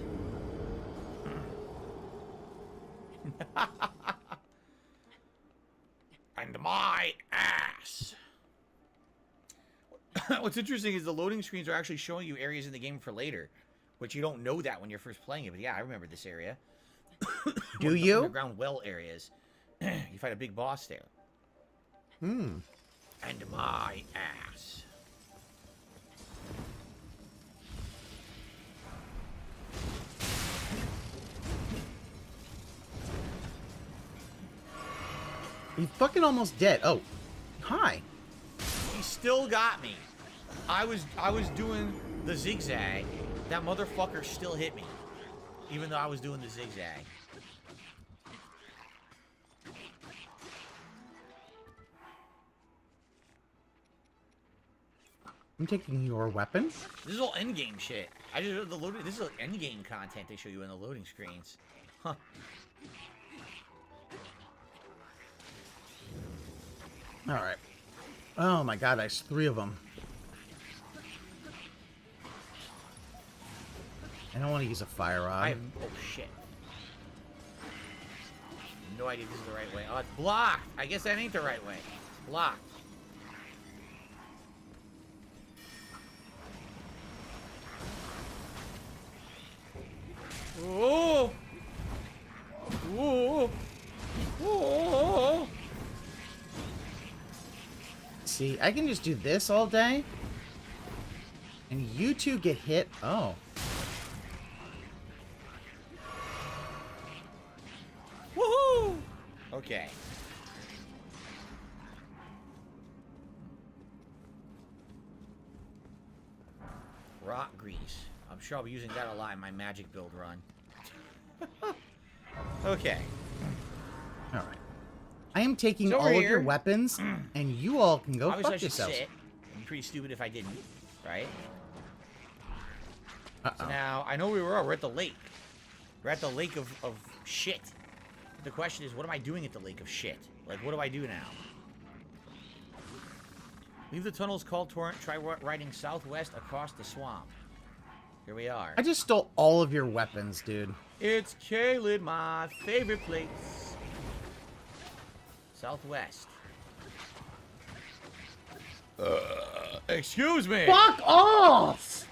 And my ass. What's interesting is the loading screens are actually showing you areas in the game for later. Which you don't know that when you're first playing it, but yeah, I remember this area. Do you? Underground well areas. You fight a big boss there. Hmm. And my ass. He's fucking almost dead. Oh, hi. He still got me. I was doing the zigzag. That motherfucker still hit me. Even though I was doing the zigzag. I'm taking your weapon. This is all endgame shit. I just the loading. This is endgame content they show you in the loading screens. Huh. All right. Oh my god, there's 3 of them. I don't want to use a fire rod. Oh shit. No idea this is the right way. Oh, it's blocked. I guess that ain't the right way. It's blocked. Oh! Oh! Oh! See, I can just do this all day. And you two get hit. Oh. Woohoo! Okay. Rock grease. I'm sure I'll be using that a lot in my magic build run. Okay. All right. I am taking So all we're of your here. weapons, and you all can go Obviously, I fuck should yourselves. sit. It'd be pretty stupid if I didn't, right? Uh-oh. So now, I know we're at the lake. We're at the lake of shit. The question is, what am I doing at the lake of shit? Like, what do I do now? Leave the tunnels called Torrent. Try riding southwest across the swamp. Here we are. I just stole all of your weapons, dude. It's Caelid, my favorite place. Southwest. Excuse me. Fuck off!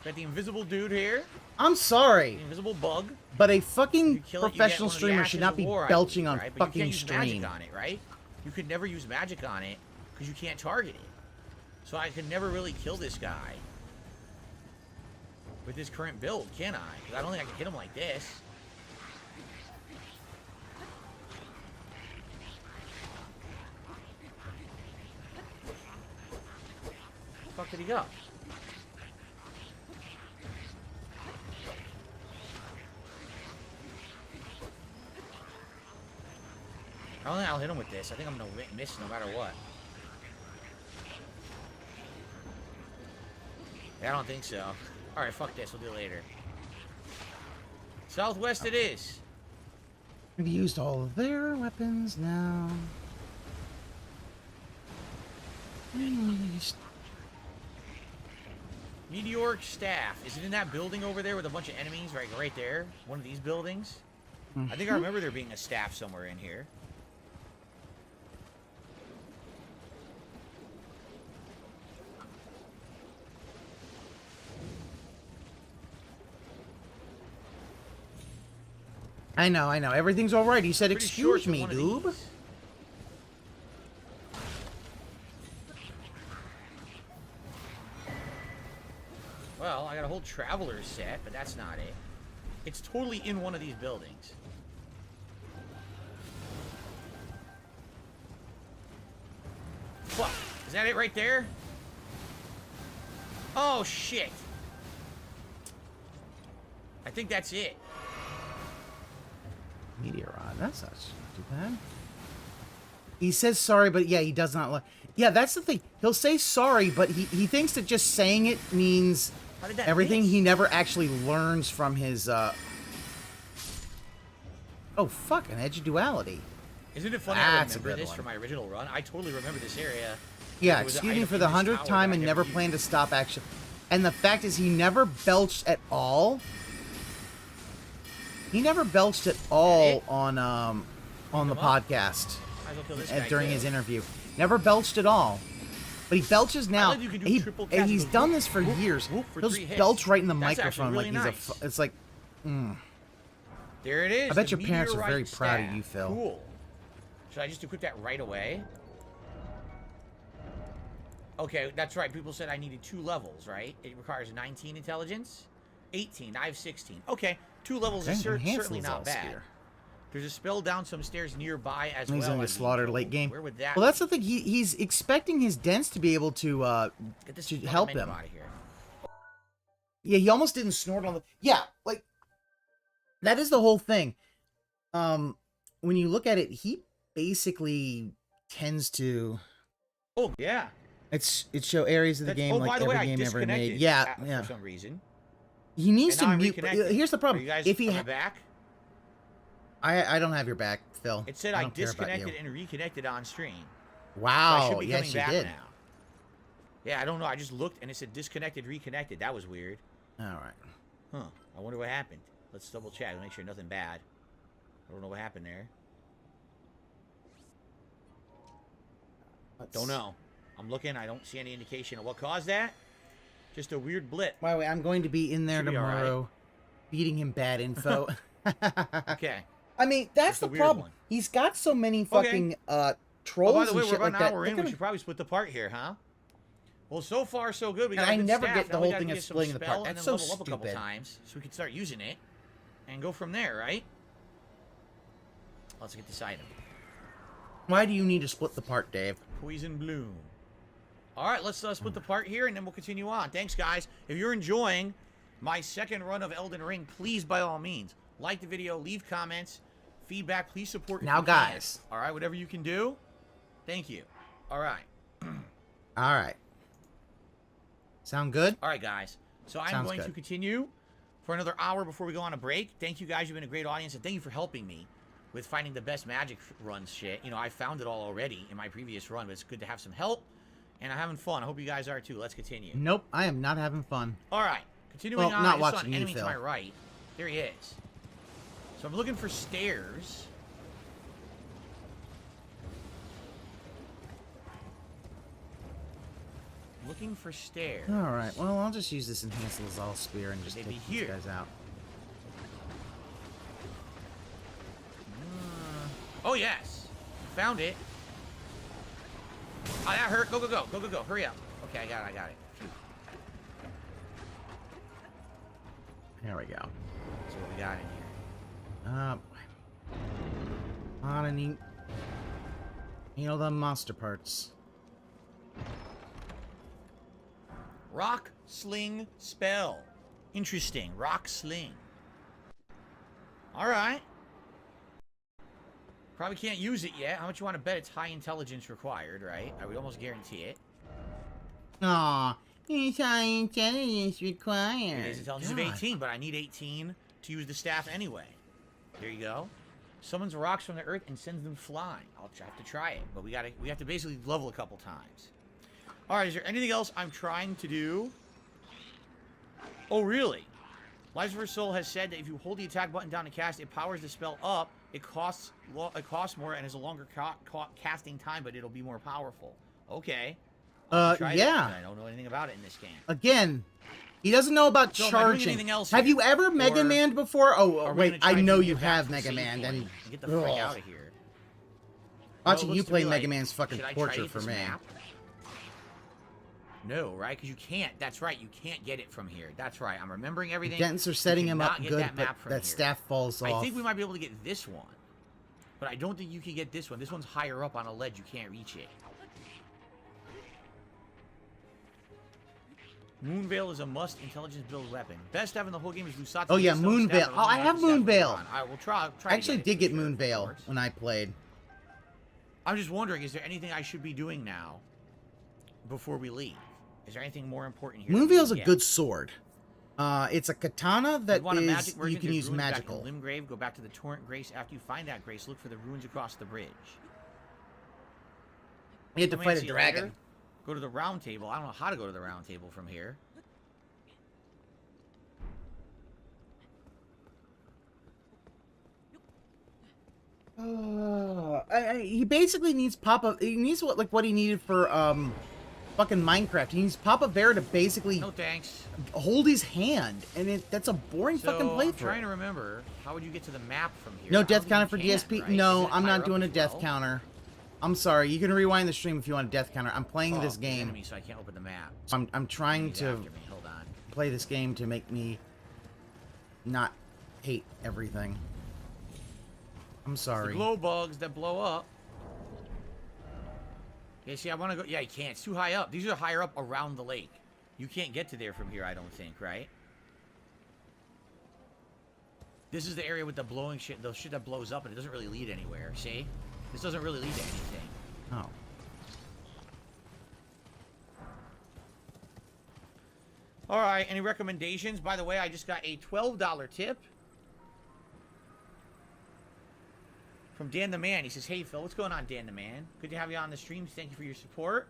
Got the invisible dude here. I'm sorry, The invisible bug. but a fucking You kill it, you get professional one of the streamer ashes should not of be war belching items, on right? But you fucking can't use stream. magic on it, right? You could never use magic on it because you can't target it. So I could never really kill this guy with this current build, can I? Because I don't think I can hit him like this. Where the fuck did he go? I don't think I'll hit him with this. I think I'm gonna miss no matter what. Yeah, I don't think so. Alright, fuck this. We'll do it later. Southwest it is. We've used all of their weapons now. Meteoric staff. Is it in that building over there with a bunch of enemies? Right there? One of these buildings? I think I remember there being a staff somewhere in here. I know. Everything's all right. He said, Pretty sure "Excuse it's me, one of doob." these. Well, I got a whole traveler's set, but that's not it. It's totally in one of these buildings. Fuck. Is that it right there? Oh, shit. I think that's it. Meteor rod. That's not too bad. He says sorry, but yeah, he does not like. Yeah, that's the thing. He'll say sorry, but he thinks that just saying it means How did that everything. miss? He never actually learns from his. Oh fuck! An edge of duality. Isn't it funny That's I a remember good this one. from my original run? I totally remember this area. Yeah, There was an excuse me item for in the this 100th tower time that I and never never planned to stop action. And the fact is, he never belched at all. He never belched at all on the Come on. podcast Might as well kill this guy during too. his interview. Never belched at all. But he belches now. I like you can do He, triple and catch. he's Goes done whoop, this for whoop, years. whoop for He'll 3 hits. belch right in the That's microphone actually like really he's nice. it's like. There it is. I bet the your parents are very meteorite proud of staff. you, Phil. Cool. Should I just equip that right away? Okay, that's right. People said I needed 2 levels, right? It requires 19 intelligence. 18. I have 16. Okay, 2 levels is certainly not bad. Here. There's a spell down some stairs nearby as He's well. gonna get slaughtered late game. Where would that Well, that's the thing. He's expecting his dents to be able to help him. Out of here. Yeah, he almost didn't snort on the. Yeah, like that is the whole thing. When you look at it, he basically tends to. Oh yeah. It show areas of the game like every game ever made. Yeah, yeah. For some reason. He needs And to now mute. Here's the problem. Are you guys if he on my back? I don't have your back, Phil. It said I I don't care about disconnected you. and reconnected on stream. So I Wow. should be Yes, coming you back did. now. Yeah, I don't know. I just looked and it said disconnected, reconnected. That was weird. All right. Huh. I wonder what happened. Let's double check. Make sure nothing bad. I don't know what happened there. Don't know. I'm looking. I don't see any indication of what caused that. Just a weird blip. By the way, I'm going to be in there Should be all right. tomorrow, feeding him bad info. Okay. I mean, that's Just a the weird problem. one. He's got so many fucking trolls Oh, by the way, and we're shit about like an that. hour in. We should probably split the part here, huh? Well, so far, so good. We got And a I good never staff. get the Now we whole gotta thing of get some splitting the spell part. and That's then so level up a couple stupid. times so we can start using it and go from there, right? Let's get this item. Why do you need to split the part, Dave? Poison Bloom. All right, let's split the part here, and then we'll continue on. Thanks, guys. If you're enjoying my second run of Elden Ring, please, by all means, like the video, leave comments, feedback. Please support. Now, guys. All right, whatever you can do. Thank you. All right. All right. Sound good? All right, guys. So I'm Sounds going to good. continue for another hour before we go on a break. Thank you, guys. You've been a great audience, and thank you for helping me with finding the best magic runs shit. You know, I found it all already in my previous run, but it's good to have some help, and I'm having fun. I hope you guys are, too. Let's continue. Nope, I am not having fun. All right. Continuing Well, on. not I just saw watching an you, enemy to Phil. my right. There he is. So I'm looking for stairs. Looking for stairs. All right, well, I'll just use this enhanced Lazal spear and just They'd take be these here. guys out. Oh, yes. Found it. Oh, that hurt. Go, go, go. Go, go, go. Hurry up. Okay, I got it. I got it. Phew. There we go. So what we got in here? On and eat. You know the monster parts. Rock Sling Spell. Interesting. Rock Sling. Alright. Probably can't use it yet. How much you want to bet it's high intelligence required, right? I would almost guarantee it. Aw, it's high intelligence required. It is intelligence of 18, but I need 18 to use the staff anyway. There you go. Summons rocks from the earth and sends them flying. I'll have to try it, but we have to basically level a couple times. All right, is there anything else I'm trying to do? Oh, really? Lives of Her Soul has said that if you hold the attack button down to cast, it powers the spell up. It costs more and has a longer casting time, but it'll be more powerful. Okay. Yeah. I don't know anything about it in this game. Again, he doesn't know about So am I doing charging. anything else Have here? you ever Mega Or Manned before? Oh, Are we wait, gonna try I know to you get back have to the Mega save Manned. point And get the frick Ugh. out of here. Watching Well, it you looks to play be Mega like, Man's fucking should I try torture to for hit me. this map? No, right? Because you can't. That's right. You can't get it from here. That's right. I'm remembering everything. Dents are setting You him up cannot get good, that but map from that here. staff falls off. I think we might be able to get this one. But I don't think you can get this one. This one's higher up on a ledge. You can't reach it. Moonveil is a must intelligence build weapon. Best staff in the whole game is Lusatsu. Oh, yeah, Stone Moonveil. staff, Oh, I have staff with Moonveil. Ron. I will try. I actually did get it, for sure, Moonveil of course. when I played. I'm just wondering, is there anything I should be doing now before we leave? Is there anything more important here? Moonveil's a good sword. It's a katana that you want a magic is version, you can there's use ruins magical. Back to Limgrave, go back to the Torrent Grace. After you find that grace, look for the ruins across the bridge. You have to Come fight in, a see you dragon. later. Go to the round table. I don't know how to go to the round table from here. He basically needs pop-up. He needs what he needed for fucking Minecraft. He needs Papa Bear to basically No thanks. hold his hand, and that's a boring fucking I'm playthrough. trying to remember. How would you get to the map from here? No I death don't counter think for you can, DSP. right? No, Isn't it I'm higher not up doing a as death well? counter. I'm sorry. You can rewind the stream if you want a death counter. I'm playing Oh, this there's game. enemies, so I can't open the map. I'm trying He's to after me. Hold on. play this game to make me not hate everything. I'm The sorry. glow bugs that blow up. Yeah, see, I want to go. Yeah, you can't. It's too high up. These are higher up around the lake. You can't get to there from here, I don't think, right? This is the area with the blowing shit, the shit that blows up, and it doesn't really lead anywhere. See? This doesn't really lead to anything. Oh. All right, any recommendations? By the way, I just got a $12 tip from Dan the Man. He says, hey, Phil, what's going on, Dan the Man? Good to have you on the stream. Thank you for your support.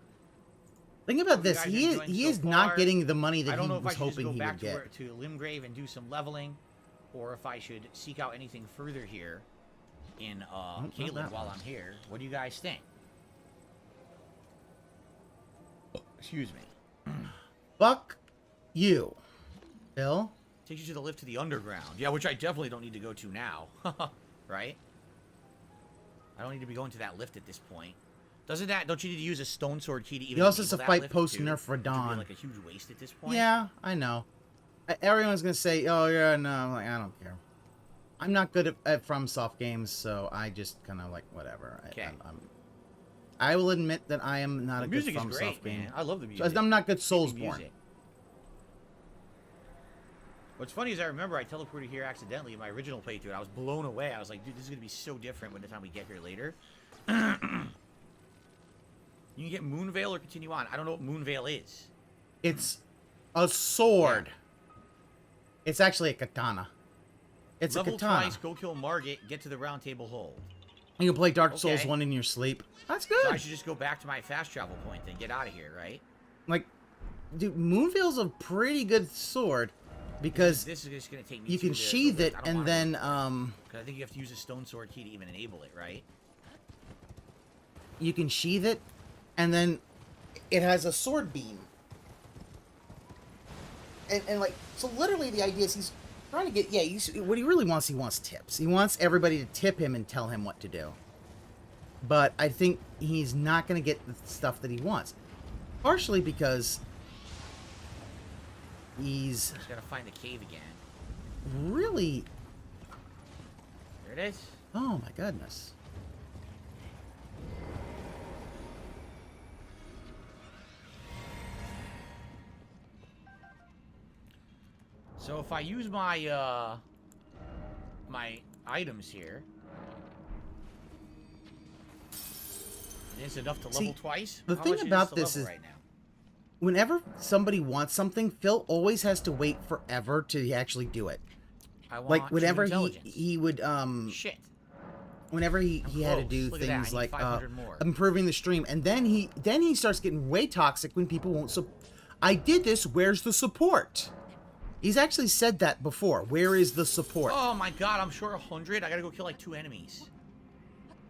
Think about Hope this. you guys are He enjoying is so not far. getting the money that I don't he know if I was should just hoping go he back would get. to Limgrave and do some leveling, or if I should seek out anything further here in not Caleb that while one. I'm here. What do you guys think? Excuse me. Fuck you, Bill. Takes you to the lift to the underground. Yeah, which I definitely don't need to go to now. Right? I don't need to be going to that lift at this point. Don't you need to use a stone sword key to even He also has enable to that fight lift, post too? nerf Which would be Radon. like a huge waste at this point. Yeah, I know. Everyone's gonna say, "Oh yeah, no." I'm like, I don't care. I'm not good at FromSoft games, so I just kind of like whatever. Okay. I will admit that I am not The a good music is FromSoft great, game. man. I love the So music. I'm not good Give me Soulsborne. music. What's funny is I remember I teleported here accidentally in my original playthrough. I was blown away. I was like, dude, this is going to be so different by the time we get here later. You can get Moonveil or continue on. I don't know what Moonveil is. It's a sword. It's actually a katana. It's Level a katana. twice, go kill Margit, get to the round table hole. You can play Dark Souls Okay. 1 in your sleep. That's So I good. should just go back to my fast travel point and get out of here, right? Like, dude, Moonveil's a pretty good sword because This is just going to take me you to can the sheath lift. it I don't and wanna then Because I think you have to use a stone sword key to even enable it, right? you can sheath it and then it has a sword beam. And like, so literally the idea is he's trying to get, what he really wants, he wants tips. He wants everybody to tip him and tell him what to do. But I think he's not going to get the stuff that he wants. Partially because he's Just got to find the cave again. really, There it is. oh my goodness. So if I use my my items here, it's enough to level See, twice. the How thing much it about to this level is- right now? Whenever somebody wants something, Phil always has to wait forever to actually do it. I want Like whenever true he would shit. whenever he I'm had to close. do Look at that. I things need like 500 more. improving the stream, and then he starts getting way toxic when people won't. So I did this. Where's the support? He's actually said that before. Where is the support? Oh my god, I'm short 100. I gotta go kill like 2 enemies.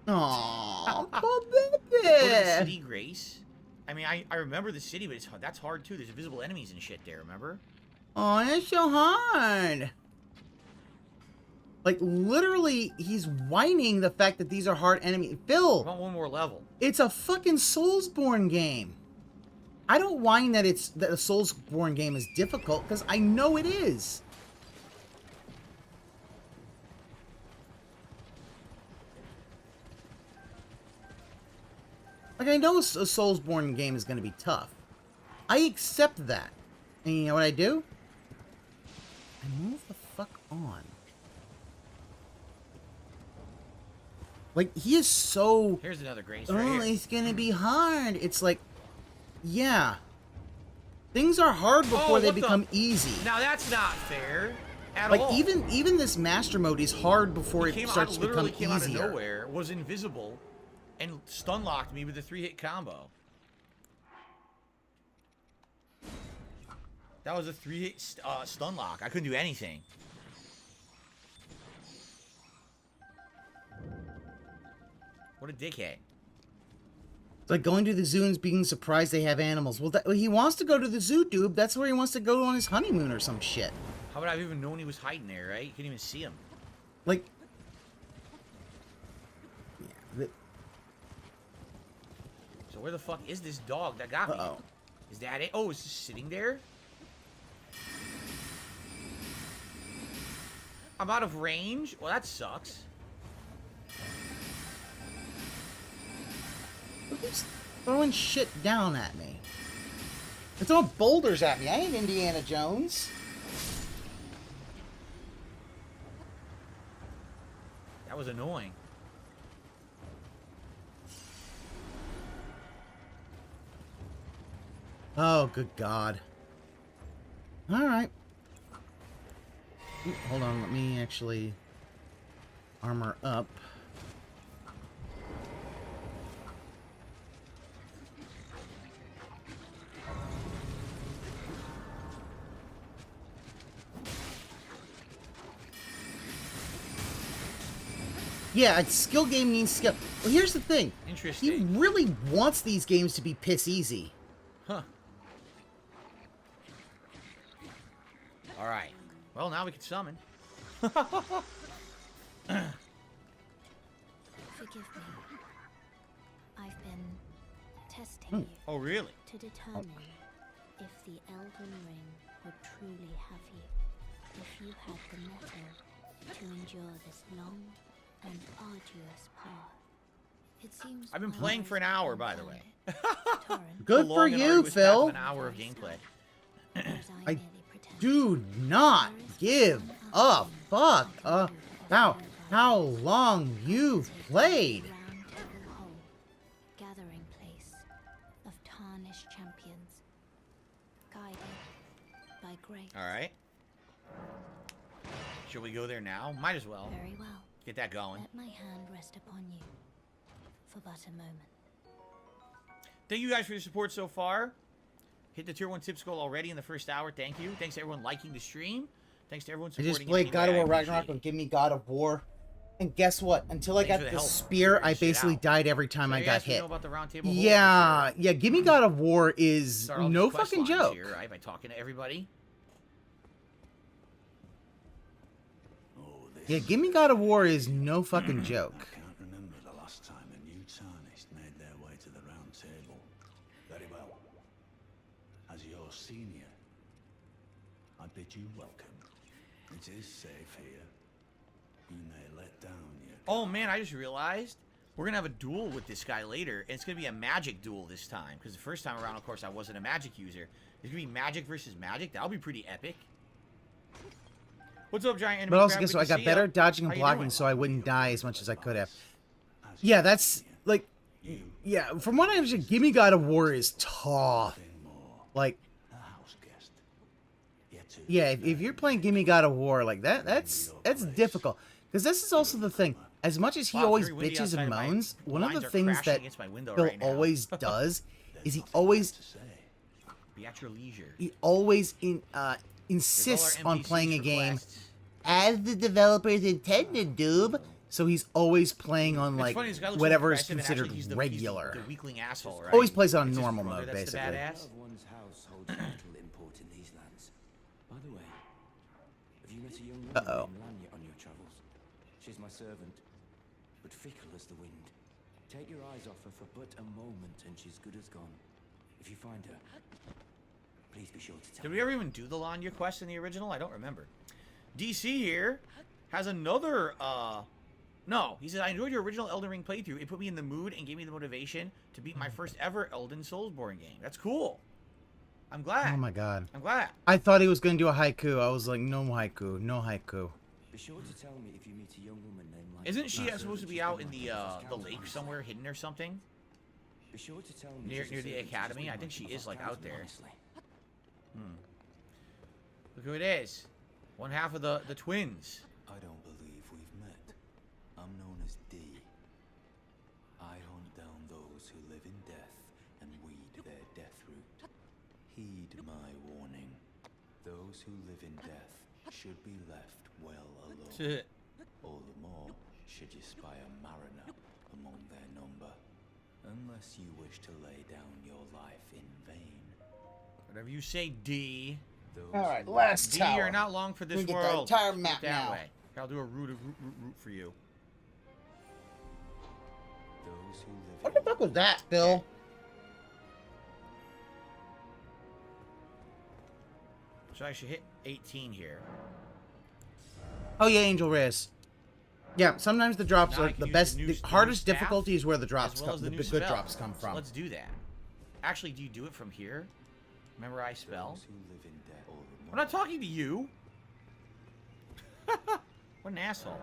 Aww, poor Go to the baby. city, Grace. I mean, I remember the city, but that's hard too. There's invisible enemies and shit there. Remember? Oh, that's so hard. Like literally, he's whining the fact that these are hard enemies. I Phil, want one more level. it's a fucking Soulsborne game. I don't whine that a Soulsborne game is difficult because I know it is. Like I know a Soulsborne game is going to be tough. I accept that. And you know what I do? I move the fuck on. Like he is so. Here's another Grace Oh, right here. it's gonna be hard. It's like, yeah. Things are hard before they what the- become easy. Now that's not fair at Like all. even this master mode is hard before it starts to become came out of easier. nowhere, was invisible, and stun locked me with a 3-hit combo. That was a 3-hit stun lock. I couldn't do anything. What a dickhead. It's like going to the zoo and being surprised they have animals. Well, he wants to go to the zoo, dude. That's where he wants to go on his honeymoon or some shit. How would I have even known he was hiding there, right? You couldn't even see him. Like... So where the fuck is this dog that got me? Uh-oh. Is that it? Oh, it's just sitting there? I'm out of range? Well, that sucks. Who's throwing shit down at me? They're throwing boulders at me. I ain't Indiana Jones. That was annoying. Oh, good God. Alright. Hold on, let me actually armor up. Yeah, a skill game means skill. Well, here's the thing. Interesting. He really wants these games to be piss easy. Huh. Alright. Well, now we can summon. Forgive me. I've been testing you. Oh, really? To determine if the Elden Ring would truly have you. If you had the mettle to endure this long and arduous path. It seems I've been playing for an hour, by the way. Good for you, Phil. An hour of gameplay. I do not give a fuck about how long you've played. Gathering place of tarnished champions, guided by grace. All right. Should we go there now? Might as well. Very well. Get that going. Let my hand rest upon you for but a moment. Thank you guys for your support so far. Hit the tier 1 tips goal already in the first hour. Thank you. Thanks to everyone liking the stream. Thanks to everyone I supporting. just played God of War Ragnarok and give me God of War. And guess what? Until I got the spear, I basically died every time I got hit. Yeah, give me God of War is no fucking joke. Here, right, by talking to everybody. Yeah, give me God of War is no fucking joke. I can't remember the last time a new Tarnished made their way to the round table. Very well. As your senior, I bid you welcome. It is safe here. You may let down your... Oh man, I just realized we're gonna have a duel with this guy later, and it's gonna be a magic duel this time. Because the first time around, of course, I wasn't a magic user. It's gonna be magic versus magic. That'll be pretty epic. What's up, giant enemy? But also, guess what? I got better at dodging and blocking, so I wouldn't die as much as I could have. Yeah, that's like, yeah. From what I understand, Gimme God of War is tough. Like, yeah, if you're playing Gimme God of War like that, that's difficult. Because this is also the thing. As much as he always bitches and moans, one of the things that Phil always does is he always be at your leisure. He always insists on playing a game as the developers intended, dude. So he's always playing on like whatever is considered regular. The weakling asshole, right? Always plays on normal mode, basically. One's house holds vital import in these lands. By the way, have you met a young woman named Lanya on your travels? She's my servant, but fickle as the wind. Take your eyes off her for but a moment, and she's good as gone. If you find her, please be sure to tell me. Did we ever even do the Lanya quest in the original? I don't remember. DC here has another, no. He says, I enjoyed your original Elden Ring playthrough. It put me in the mood and gave me the motivation to beat my first ever Elden Soulsborne game. That's cool. I'm glad. Oh my god. I'm glad. I thought he was going to do a haiku. I was like, no haiku. No haiku. Be sure to tell me if you meet a young woman named Lanya. Isn't she supposed to be out in the lake somewhere hidden or something? Be sure to tell me near the academy? I think she is like out there. Look who it is. One half of the twins. I don't believe we've met. I'm known as D. I hunt down those who live in death and weed their death root. Heed my warning. Those who live in death should be left well alone. All the more should you spy a mariner among their number. Unless you wish to lay down your life in vain. Whatever you say, D. All right, last D, tower. you're not long for this We get world. the entire Put it map that now. way. I'll do a root for you. Those who live What the fuck was that, Phil? So I should hit 18 here. Oh yeah, Angel Riz. Yeah, sometimes the drops Now I are can the use best. the The new hardest staff, difficulty is where the drops as well come. as The new good spell. drops come So from. let's do that. Actually, do you do it from here? Memorize spell? those who live in death or I'm not talking to you. What an asshole.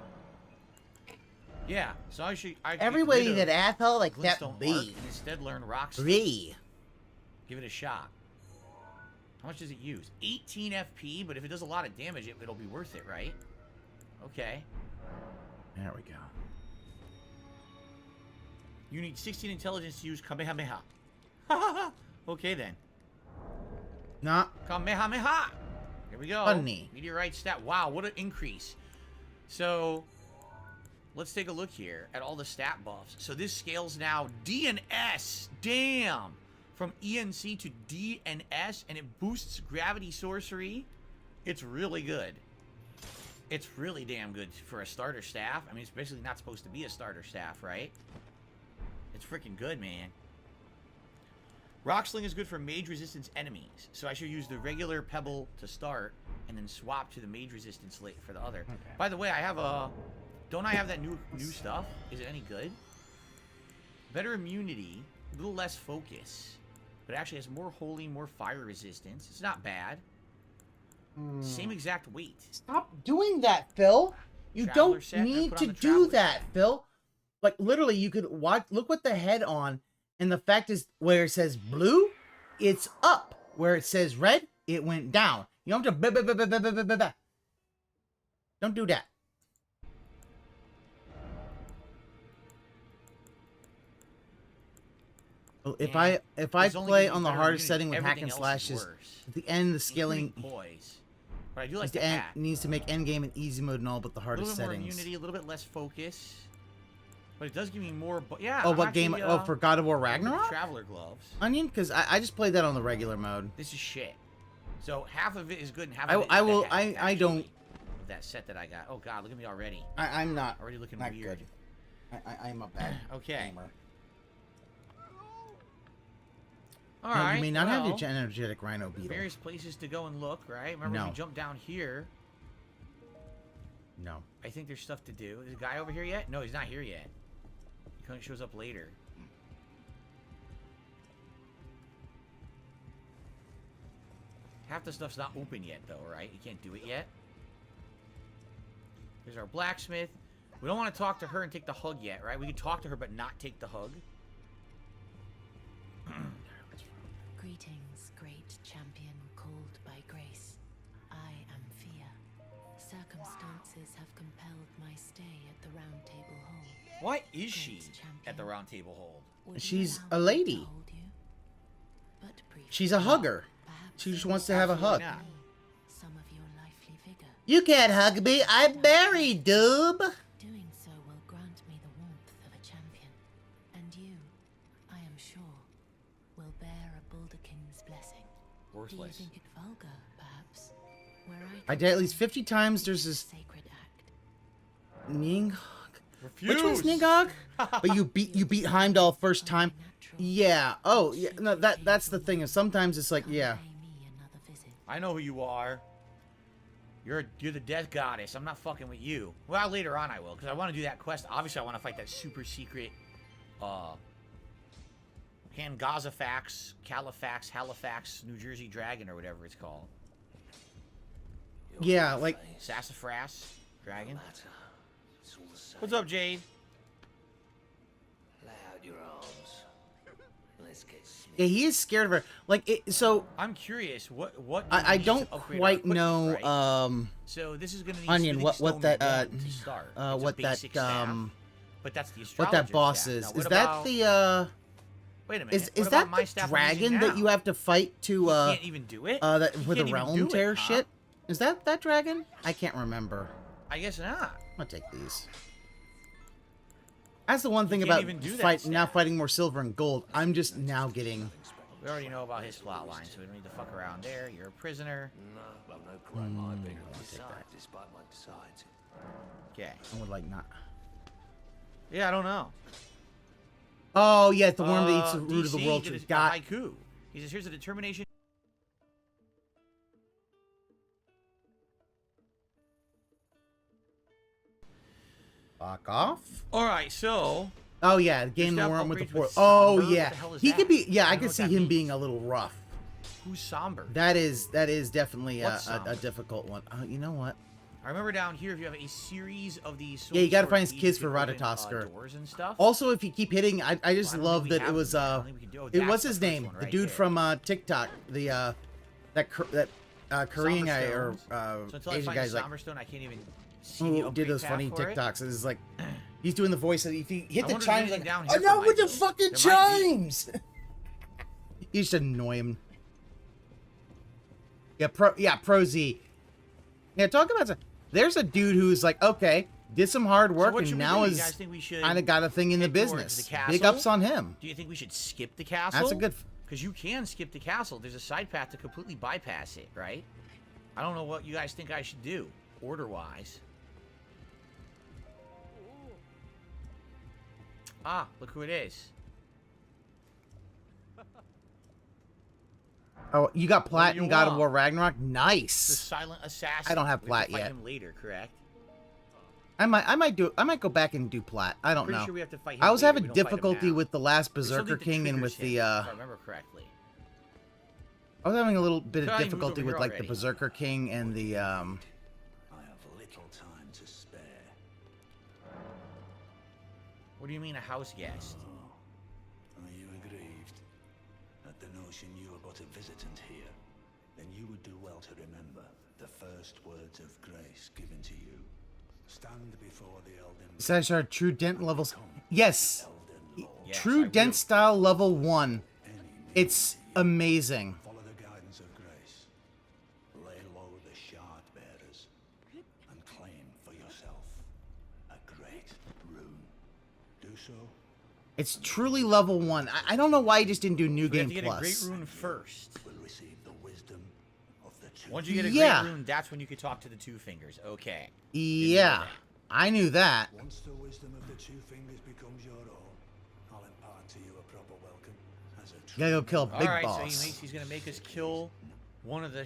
Yeah, so I should. Everybody that asshole like that Glintstone Arc B. and instead learn Rocks. Three. Give it a shot. How much does it use? 18 FP, but if it does a lot of damage, it'll be worth it, right? Okay. There we go. You need 16 intelligence to use Kamehameha. Okay then. Nah. Kamehameha! Here we go. Funny. Meteorite stat. Wow, what an increase. So, let's take a look here at all the stat buffs. So this scales now D and S. Damn! From ENC to D and S, and it boosts gravity sorcery. It's really good. It's really damn good for a starter staff. I mean, it's basically not supposed to be a starter staff, right? It's freaking good, man. Rock Sling is good for mage resistance enemies. So I should use the regular pebble to start and then swap to the mage resistance for the other. Okay. By the way, I have a... Don't I have that new stuff? Is it any good? Better immunity, a little less focus, but it actually has more holy, more fire resistance. It's not bad. Same exact weight. Stop doing that, Phil. You Traveler don't set, and I need put to on the do traveler that, set. Phil. Like, literally, you could watch. Look with the head on, and the fact is, where it says blue, it's up. Where it says red, it went down. You don't have to... Don't do that. Well, if I It's only play gonna be on the better hardest immunity. setting with hack Everything and else is slashes, worse, at the end the scaling including poise. But I do like is the the end, hat. needs to make endgame and easy mode and all but the A hardest little bit more settings. immunity, a little bit less focus. But it does give me more... Yeah, Oh, I'm what game? actually, Oh, for God of War with the Ragnarok? Traveler gloves. Onion? Because I just played that on the regular mode. This is shit. So half of it is good and half of it is I will. bad, I don't. actually, with that set that I got. Oh God, look at me already. I'm not. Already looking not weird. good. I'm a bad Okay. gamer. All No, right. you may not have your well, energetic rhino beetle. various places to go and look, right? Remember No. if we jump down here, No. I think there's stuff to do. Is the guy over here yet? No, he's not here yet. He kind of shows up later. Half the stuff's not open yet, though, right? You can't do it yet. There's our blacksmith. We don't want to talk to her and take the hug yet, right? We can talk to her but not take the hug. Greetings, great champion called by grace. I am Fia. Circumstances have compelled my stay at the Round Table Hold. Why is she at the round table hold? Would you She's allow a me to lady. hold you? But briefly, She's a hugger. perhaps She just you wants to will have a Absolutely hug. not. some of your lively vigor. You can't hug me. I'm married, doob. Doing so will grant me the warmth of a champion, and you, I am sure, will bear a Baldachin's blessing. Worthless. Do you think it vulgar, perhaps? Where I did at least 50 times. There's this sacred act. Ninghog. Refuse. Which one's Ninghog? But you beat Heimdall first time. Yeah. Oh, yeah. No, that's the thing. Is sometimes it's like, yeah. I know who you are. You're the death goddess. I'm not fucking with you. Well, later on I will, because I want to do that quest. Obviously, I want to fight that super secret, Hangazafax, Halifax, New Jersey Dragon, or whatever it's called. Yeah, like Sassafras Dragon. What's up, Jade? Lay out your arms. Let's get yeah, he is scared of her. Like it, so. I'm curious. What do I we need don't to upgrade our quite equipment, know. right? So this is gonna need Onion. smithing What stone that to start. It's a what that basic staff, but that's the what that astrologer's boss staff. is. Now, Is what that about- the Wait a minute. Is what that about my the staff I'm using dragon that you now? have to fight to You can't even do it. that You with the can't even realm do it, tear huh? shit? Is that dragon? I can't remember. I guess not. I'm gonna take these. That's the one thing can't about even do that now stat. fighting more silver and gold. I'm just now getting. We already know about his plot line, so we don't need to fuck around there. You're a prisoner. No, well, no crime I've been decide, despite my decides. Okay. I would like not. Yeah, I don't know. Oh yeah, it's the worm that eats the root of the DC world did tree. a Got. haiku. He says, "Here's a determination." Fuck off. All right, so Oh yeah, game the There's worm with the upgrades port. with Oh Somber? What yeah, the hell is he that? could be. Yeah, I I don't know could what see that him means. being a little rough. who's somber? That is definitely What's a somber? difficult one. Oh, you know what? I remember down here, if you have a series of these. Yeah, you gotta sort find of his kids you for can open, Ratatoskr. doors and stuff. Also, if you keep hitting, I just Well, I don't love think we that it have was them yet. I don't think we can do- oh, it that's what's the his first name? one The right dude there. from TikTok, the Korean guy or So until I Asian find guy's like Somber Stone, I can't even see the who did upgrade those path funny for it. TikToks. It's like he's doing the voice that if you hit I the wonder if chimes, anything like down oh here no, for with the Michael. fucking There might be. chimes. You just annoy him. Yeah, Pro Z. Yeah, talk about some. There's a dude who's like, okay, did some hard work what should and we now do? You guys is think we should kind of got a thing in the head towards business. the Big castle? ups on him. Do you think we should skip the castle? That's a good. Because you can skip the castle. There's a side path to completely bypass it, right? I don't know what you guys think I should do, order-wise. Ah, look who it is. Oh, you got Plat you in God of want? War Ragnarok? The Nice. silent assassin. I don't have We Plat to fight yet. him later, correct? I might go back and do Plat. I don't Pretty know. sure we have to fight him I was later. having We don't fight him difficulty now. with the last There's something Berserker that King and triggers with him, the if I remember correctly. I was having a little bit Tell of you moved difficulty over with here like the already. Berserker King and the I have little time to spare. What do you mean a house guest? Oh, are you aggrieved at the notion you are but a visitant here? Then you would do well to remember the first words of grace given to you. Stand before the Elden. Such are true dent levels. Yes. Elden Lord. Yes, I True will. dent style level 1. Any It's amazing. follow the guidance of grace. Lay low the shard bearers and claim for yourself a great rune. Do so. It's truly level 1. I don't know why he just didn't do New We have Game to get a great Plus. rune first. Will receive the wisdom of the two. Once you get a Yeah. great rune, that's when you can talk to the two fingers. Okay. Yeah. I knew that. Once the wisdom of the two fingers becomes your own, I'll impart to you a proper welcome as a true. Gotta go kill Big All right, Boss. so he's going to make us kill one of the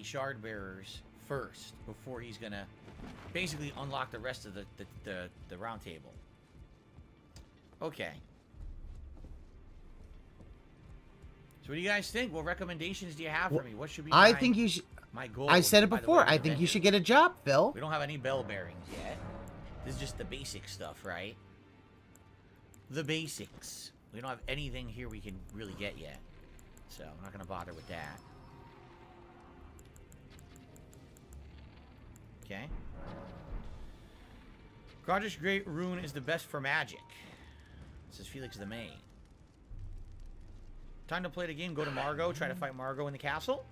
shard bearers first before he's going to basically unlock the rest of the round table. Okay. So what do you guys think? What recommendations do you have for me? What should be I my- think you should. my goal? I said it by the before. way, I the think you venue? should get a job, Phil. We don't have any bell bearings yet. This is just the basic stuff, right? The basics. We don't have anything here we can really get yet. So I'm not going to bother with that. Okay. Godrich's Great Rune is the best for magic. Says Felix the May. Time to play the game. Go to Margot. Try to fight Margot in the castle.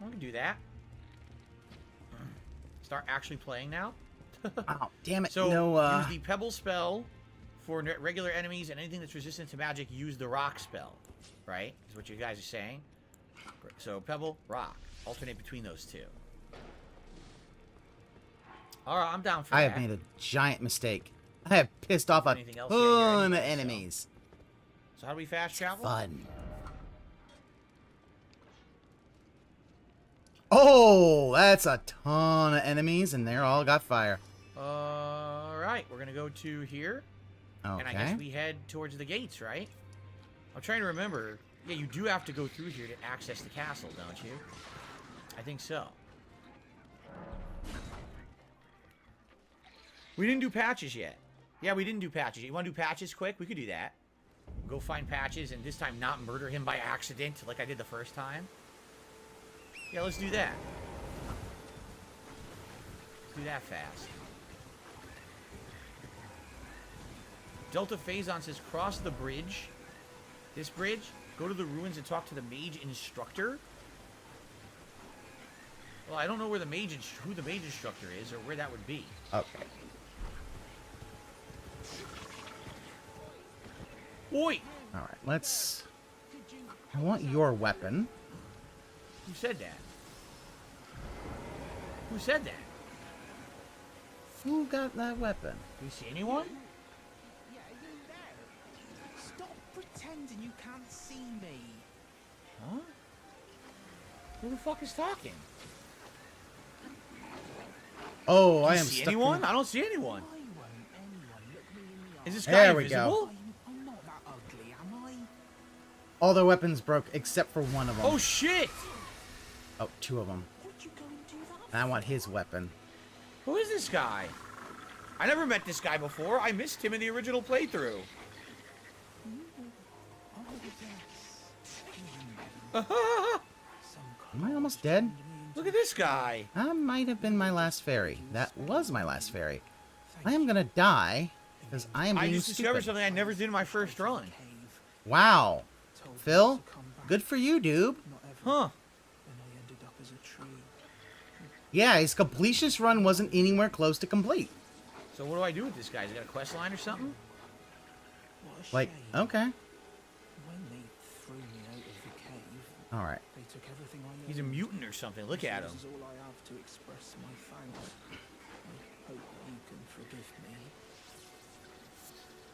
We can do that. Start actually playing now. Oh, damn it. So no, use the Pebble spell for regular enemies, and anything that's resistant to magic, use the Rock spell. Right? Is what you guys are saying. So Pebble, Rock. Alternate between those two. Alright, I'm down for I that. have made a giant mistake. I have pissed off a Anything else yet here ton of anyway, so. enemies. So how do we fast travel? Fun. Oh, that's a ton of enemies, and they're all got fire. Alright, we're gonna go to here. Okay. And I guess we head towards the gates, right? I'm trying to remember. Yeah, you do have to go through here to access the castle, don't you? I think so. We didn't do patches yet. Yeah, we didn't do patches. You want to do patches quick? We could do that. Go find patches and this time not murder him by accident like I did the first time. Yeah, let's do that. Let's do that fast. Delta Phazon says, cross the bridge. This bridge. Go to the ruins and talk to the mage instructor. Well, I don't know where the who the mage instructor is or where that would be. Okay. Oi! Alright, let's... I want your weapon. Who said that? Who said that? Who got that weapon? Do you see anyone? Yeah, you there? Stop pretending you can't see me. Huh? Who the fuck is talking? Oh, Do I you am see stuck. anyone? I don't see anyone. Why won't anyone look me in the eye? Is this guy There we invisible? go. I'm not that ugly, am I? All their weapons broke except for one of them. Oh shit! Oh, two of them. Would you go and do that? And I want his weapon. Who is this guy? I never met this guy before. I missed him in the original playthrough. Am I almost dead? Look at this guy. That might have been my last fairy. That was my last fairy. I am gonna die because I am being I just discovered stupid. something I never did in my first run. Wow. Phil, good for you, dude. Huh. Yeah, his completionist run wasn't anywhere close to complete. So what do I do with this guy? Has he got a quest line or something? Like, okay. When they threw me out of the cave, Alright. they took everything I He's a owned. mutant or something. Look at him. This is all I have to express my thanks. I hope you can forgive me.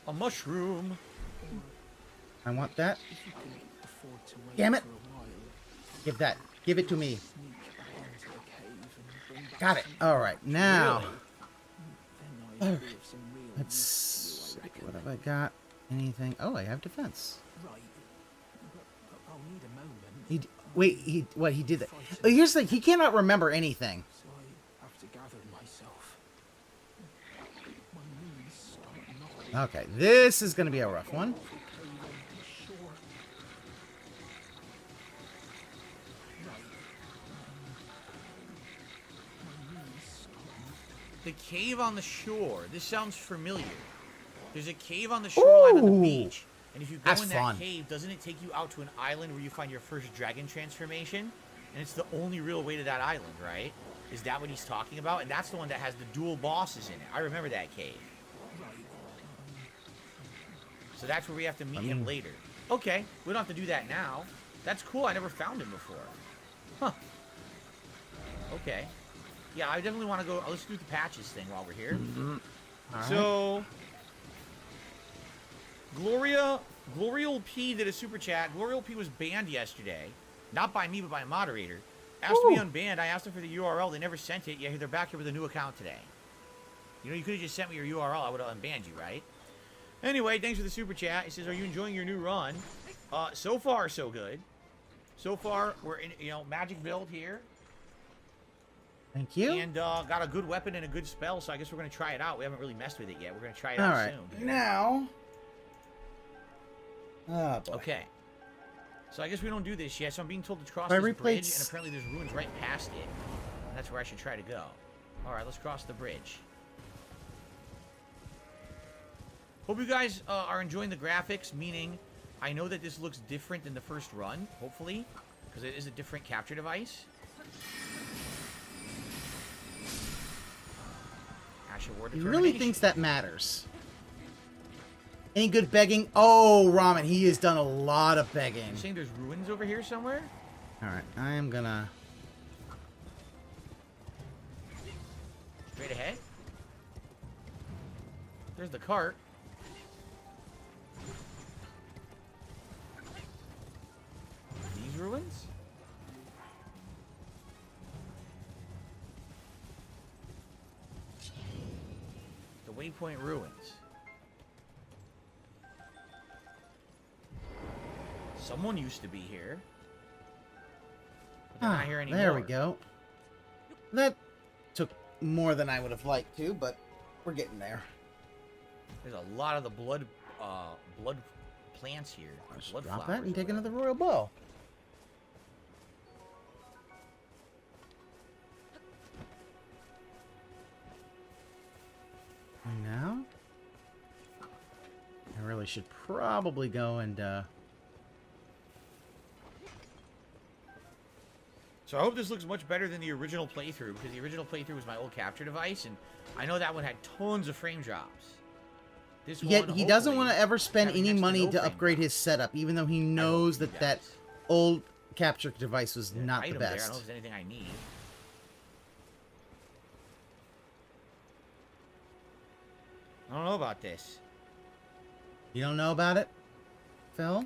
A mushroom. I want that. If you can afford to wait Damn it. for a while, Give that. Give it to me. sneak back into the cave and bring back Got it. some- Alright, now. Really? Then I'd be of some real Let's use see. to you, I reckon. What have I got? Anything? Oh, I have defense. Right. But I'll need a moment. He did that. Oh, here's the thing. He cannot remember anything. So I have to gather myself. My knees start knocking. Okay, this is going to be a rough one. The cave on the shore. This sounds familiar. There's a cave on the shoreline on the Ooh. beach. And if you go That's in fun. that cave, doesn't it take you out to an island where you find your first dragon transformation? And it's the only real way to that island, right? Is that what he's talking about? And that's the one that has the dual bosses in it. I remember that cave. So that's where we have to meet him later. Okay, we don't have to do that now. That's cool. I never found him before. Huh. Okay. Yeah, I definitely want to go. Let's do the patches thing while we're here. Alright. So, Glorial P did a super chat. Glorial P was banned yesterday. Not by me, but by a moderator. Asked to be unbanned. I asked them for the URL. They never sent it. Yeah, they're back here with a new account today. You know, you could have just sent me your URL. I would have unbanned you, right? Anyway, thanks for the super chat. He says, are you enjoying your new run? So far, so good. So far, we're in, magic build here. Thank you. And got a good weapon and a good spell, so I guess we're going to try it out. We haven't really messed with it yet. We're going to try it out Alright, soon. now. Oh, boy. Okay. So I guess we don't do this yet. So I'm being told to cross By this replates- bridge, and apparently there's ruins right past it. And that's where I should try to go. Alright, let's cross the bridge. Hope you guys are enjoying the graphics, meaning I know that this looks different than the first run, hopefully, because it is a different capture device. Ash Award He really Determination. thinks that matters. Any good begging? Oh, Ramen, he has done a lot of begging. You saying there's ruins over here somewhere? Alright, I am gonna... Straight ahead. There's the cart. These ruins? The Waypoint Ruins. Someone used to be here. But they're not here anymore. There we go. That took more than I would have liked to, but we're getting there. There's a lot of the blood plants here. Just Blood drop flowers. that and take another royal bow. And now, I really should probably go and, So I hope this looks much better than the original playthrough, because the original playthrough was my old capture device, and I know that one had tons of frame drops. This Yet one, he doesn't want to hopefully, ever spend having any next to money no to frame upgrade drop. his setup, even though he I hope knows he that does. old capture device was There's an not the item there. I don't best. know if there's anything I need. I don't know about this. You don't know about it, Phil?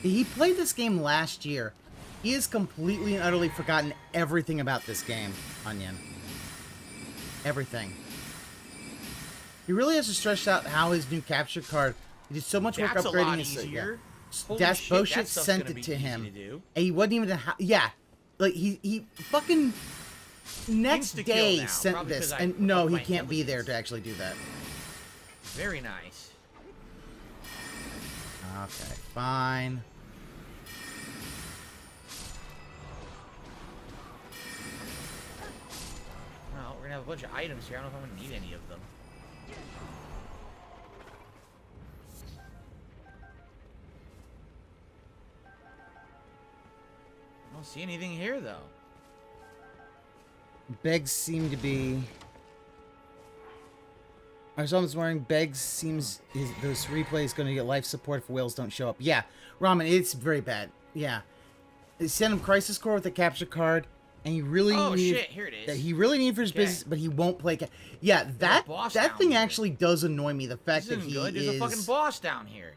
He played this game last year. He has completely and utterly forgotten everything about this game, Onion. Everything. He really has to stretch out how his new capture card. He did so much work That's upgrading a lot his. easier. Holy Dash shit, that Boshit stuff's sent gonna it be to easy him, to do. and he wasn't even. Yeah, like he fucking next Insta-kill day now, sent probably this, 'cause I and no, upped he my can't be there intelligence. to actually do that. Very nice. Okay, fine. Well, we're gonna have a bunch of items here. I don't know if I'm gonna need any of them. I don't see anything here though. Beggs seem to be. I saw this morning. Beggs seems those replays going to get life support if whales don't show up. Yeah, Ramen, it's very bad. Yeah, they sent him Crisis Core with a capture card, and he really shit, here it is. that he really needs for his Okay. business, but he won't play. Yeah, that boss that down thing here. actually does annoy me. The fact This that isn't he good. There's is a fucking boss down here.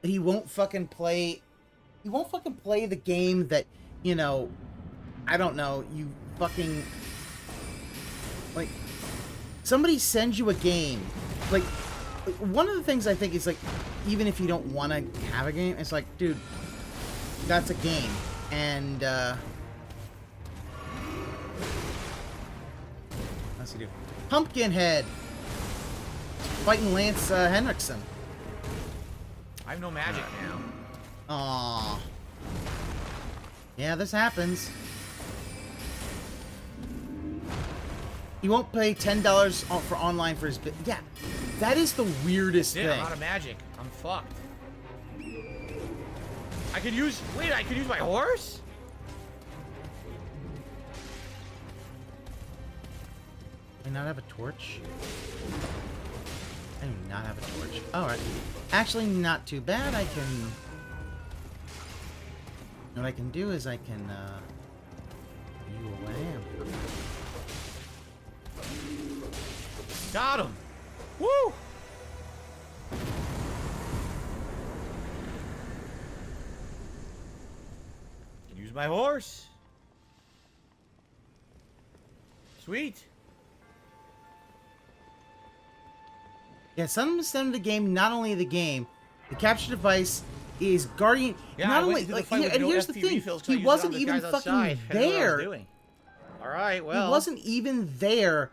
he won't fucking play. He won't fucking play the game that, you know, I don't know, you fucking, like, somebody sends you a game, like, one of the things I think is, like, even if you don't want to have a game, it's like, dude, that's a game, and, what's he do? Pumpkinhead, fighting Lance Henriksen. I have no magic now. Aww. Yeah, this happens. He won't pay $10 for online for his bit. Yeah, that is the weirdest Yeah, I'm thing. out of magic. I'm fucked. I could use... Wait, I could use my horse? Do I not have a torch? I do not have a torch. Alright. Actually, not too bad. I can... What I can do is I can, you away. Got him. Woo! Can use my horse. Sweet. Yeah, some of the game, not only the game, the capture device is guardian. Yeah, not I went only, into the like, fight with and no here's the FP thing, refills 'cause I he used it wasn't on the even guys fucking outside. I didn't know what I was there. doing. All right, well. He wasn't even there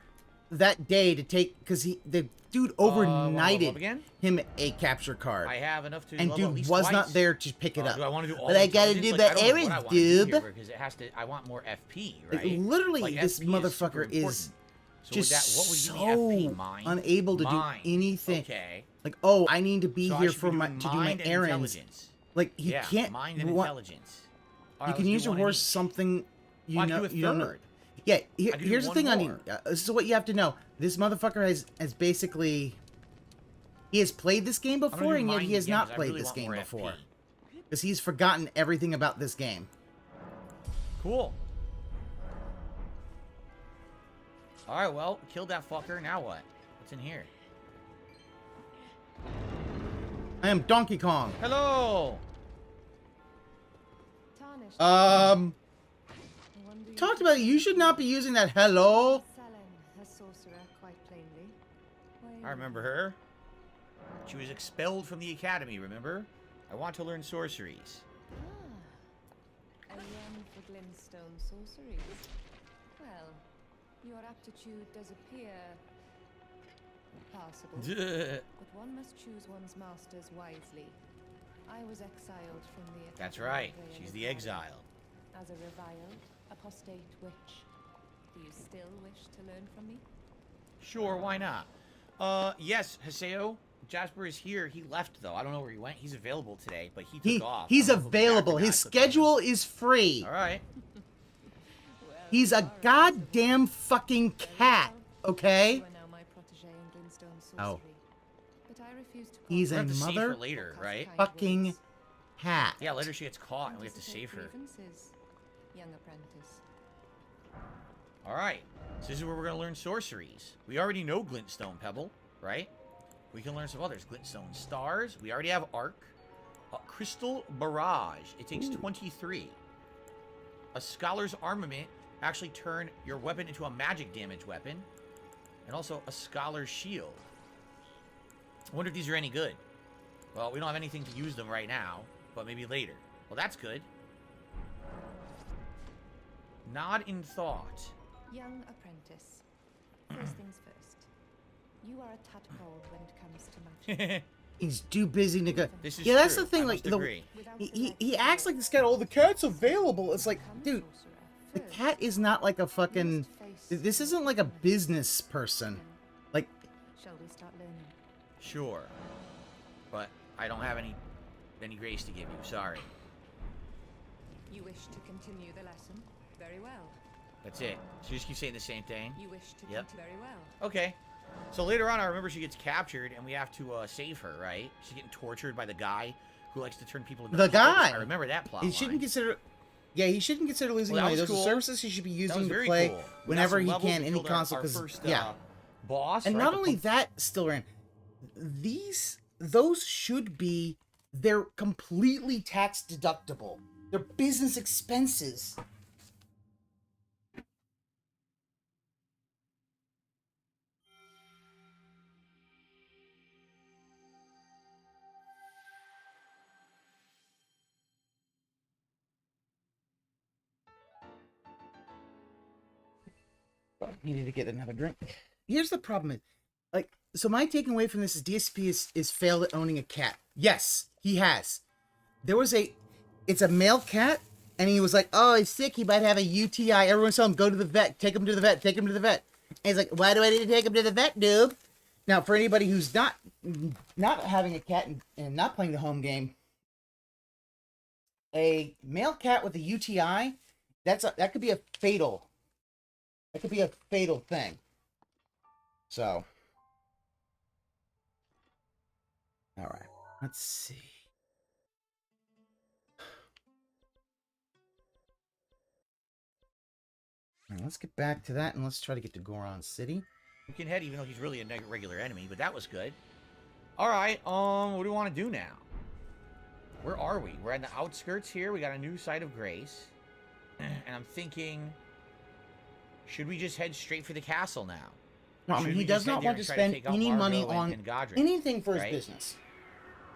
that day to take, because the dude wanna level up overnighted again? him a capture card. I have enough to and level at dude least was twice. not there to pick it up. Do I want to do all but I gotta intelligence? do Like, the I don't know errands, what I wanna do dude. here because it has to. I want more FP, right? Literally, Like, this FP is super motherfucker is important. So just with that, what would give so me FP? Mind? unable to Mind. do anything. Okay. Like, oh, I need to be So I here should for be my doing to do my mind and errands. intelligence. Like, he Yeah, can't. mind and you want- intelligence. All You right, can let's use do your one horse in each. something you Well, I know could do a you don't know. third. Yeah, I could do here's the one thing, more. Onion. This is what you have to know. This motherfucker has basically he has played this game I'm gonna before, do and yet mind he has again, not 'cause I played really this want game more before. FP. Because he's forgotten everything about this game. Cool. All right, well, killed that fucker. Now what? What's in here? I am Donkey Kong. Hello. Talked about it. You should not be using that hello. I remember her. She was expelled from the academy, remember? I want to learn sorceries. A yearn for glintstone sorceries. Well, your aptitude does appear passable. But one must choose one's masters wisely. I was exiled from the academy. That's right. of She's Vale the exile. As a reviled, apostate witch. Do you still wish to learn from me? Sure, why not? Yes, Haseo. Jasper is here. He left, though. I don't know where he went. He's available today, but he took off. He's I don't know if he'll be back or available. not, His so schedule is free. all right. He's a goddamn fucking cat, okay? Oh. He's We'll a have to save her mother later, right? fucking cat. Yeah, later she gets caught, and we have to save her. Young apprentice. All right. So this is where we're going to learn sorceries. We already know Glintstone Pebble, right? We can learn some others. Glintstone Stars. We already have Arc. Crystal Barrage. It takes 23. A Scholar's Armament. Actually turn your weapon into a magic damage weapon. And also a Scholar's Shield. I wonder if these are any good. Well, we don't have anything to use them right now, but maybe later. Well, that's good. Nod in Thought. Young apprentice. First things first. You are a tadpole when it comes to magic. He's too busy to go. This is Yeah, that's true. the thing. I Like, must agree. he acts like this cat. Oh, the cat's available. It's like, dude, the cat is not like a fucking. This isn't like a business person. Like, Shall we start learning? Sure. But I don't have any grace to give you. Sorry. You wish to continue the lesson? Very well. That's it. So you just keep saying the same thing? You wish to Yep. continue? Very well. Okay. So later on, I remember she gets captured, and we have to save her, right? She's getting tortured by the guy who likes to turn people into the puppets. guy. I remember that plot He line. shouldn't consider. Yeah, he shouldn't consider losing Well, that money. was Those cool. are services he should be That using was to very play cool. We got whenever some he levels. can, We any killed our console. Because first, yeah, boss. and right? not only that, still ran. Those should be. They're completely tax deductible. They're business expenses. Needed to get another drink. Here's the problem: is, like, so my taking away from this is DSP is failed at owning a cat. Yes, he has. There was it's a male cat, and he was like, "Oh, he's sick. He might have a UTI." Everyone's telling him, "Go to the vet. Take him to the vet. Take him to the vet." And he's like, "Why do I need to take him to the vet, dude?" Now, for anybody who's not having a cat and not playing the home game, a male cat with a UTI, that could be a fatal. That could be a fatal thing. So, all right, let's see. All right, let's get back to that and let's try to get to Goron City. We can head, even though he's really a regular enemy, but that was good. All right, what do we want to do now? Where are we? We're in the outskirts here. We got a new site of grace, and I'm thinking, should we just head straight for the castle now? No, I mean, he does not want to spend any money on anything for his business.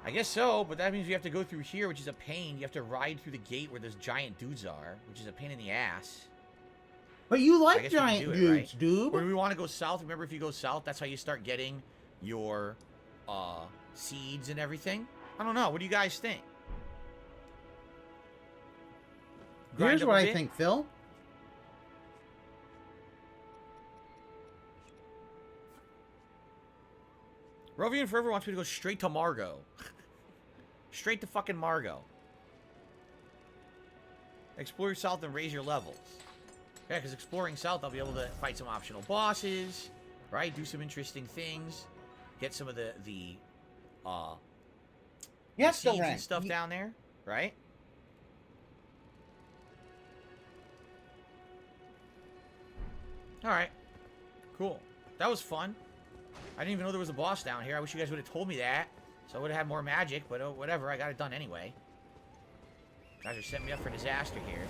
I guess so, but that means we have to go through here, which is a pain. You have to ride through the gate where those giant dudes are, which is a pain in the ass. But you like giant dudes, dude. Or do we want to go south? Remember, if you go south, that's how you start getting your seeds and everything. I don't know. What do you guys think? Here's what I think, Phil. Rovian Forever wants me to go straight to Margot. Straight to fucking Margot. Explore south and raise your levels. Yeah, because exploring south, I'll be able to fight some optional bosses, right? Do some interesting things. Get some of the seeds and stuff down there, right? Alright. Cool. That was fun. I didn't even know there was a boss down here. I wish you guys would have told me that. So I would have had more magic, but whatever. I got it done anyway. You guys are setting me up for disaster here.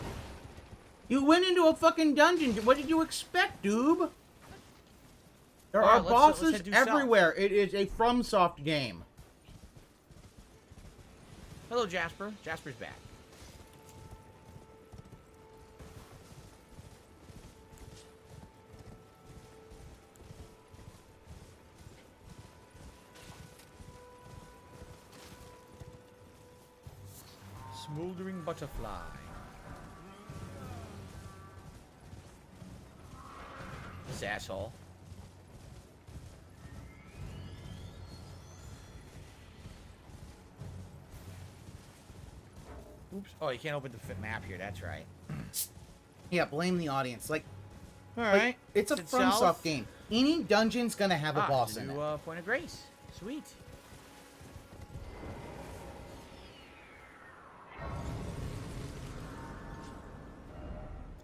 You went into a fucking dungeon. What did you expect, dude? There are bosses everywhere. It is a FromSoft game. Hello, Jasper. Jasper's back. Smoldering butterfly. This asshole. Oops. Oh, you can't open the map here. That's right. Yeah, blame the audience. Like, All right. it's a FromSoft game. Any dungeon's gonna have a boss in it. Point of grace. Sweet.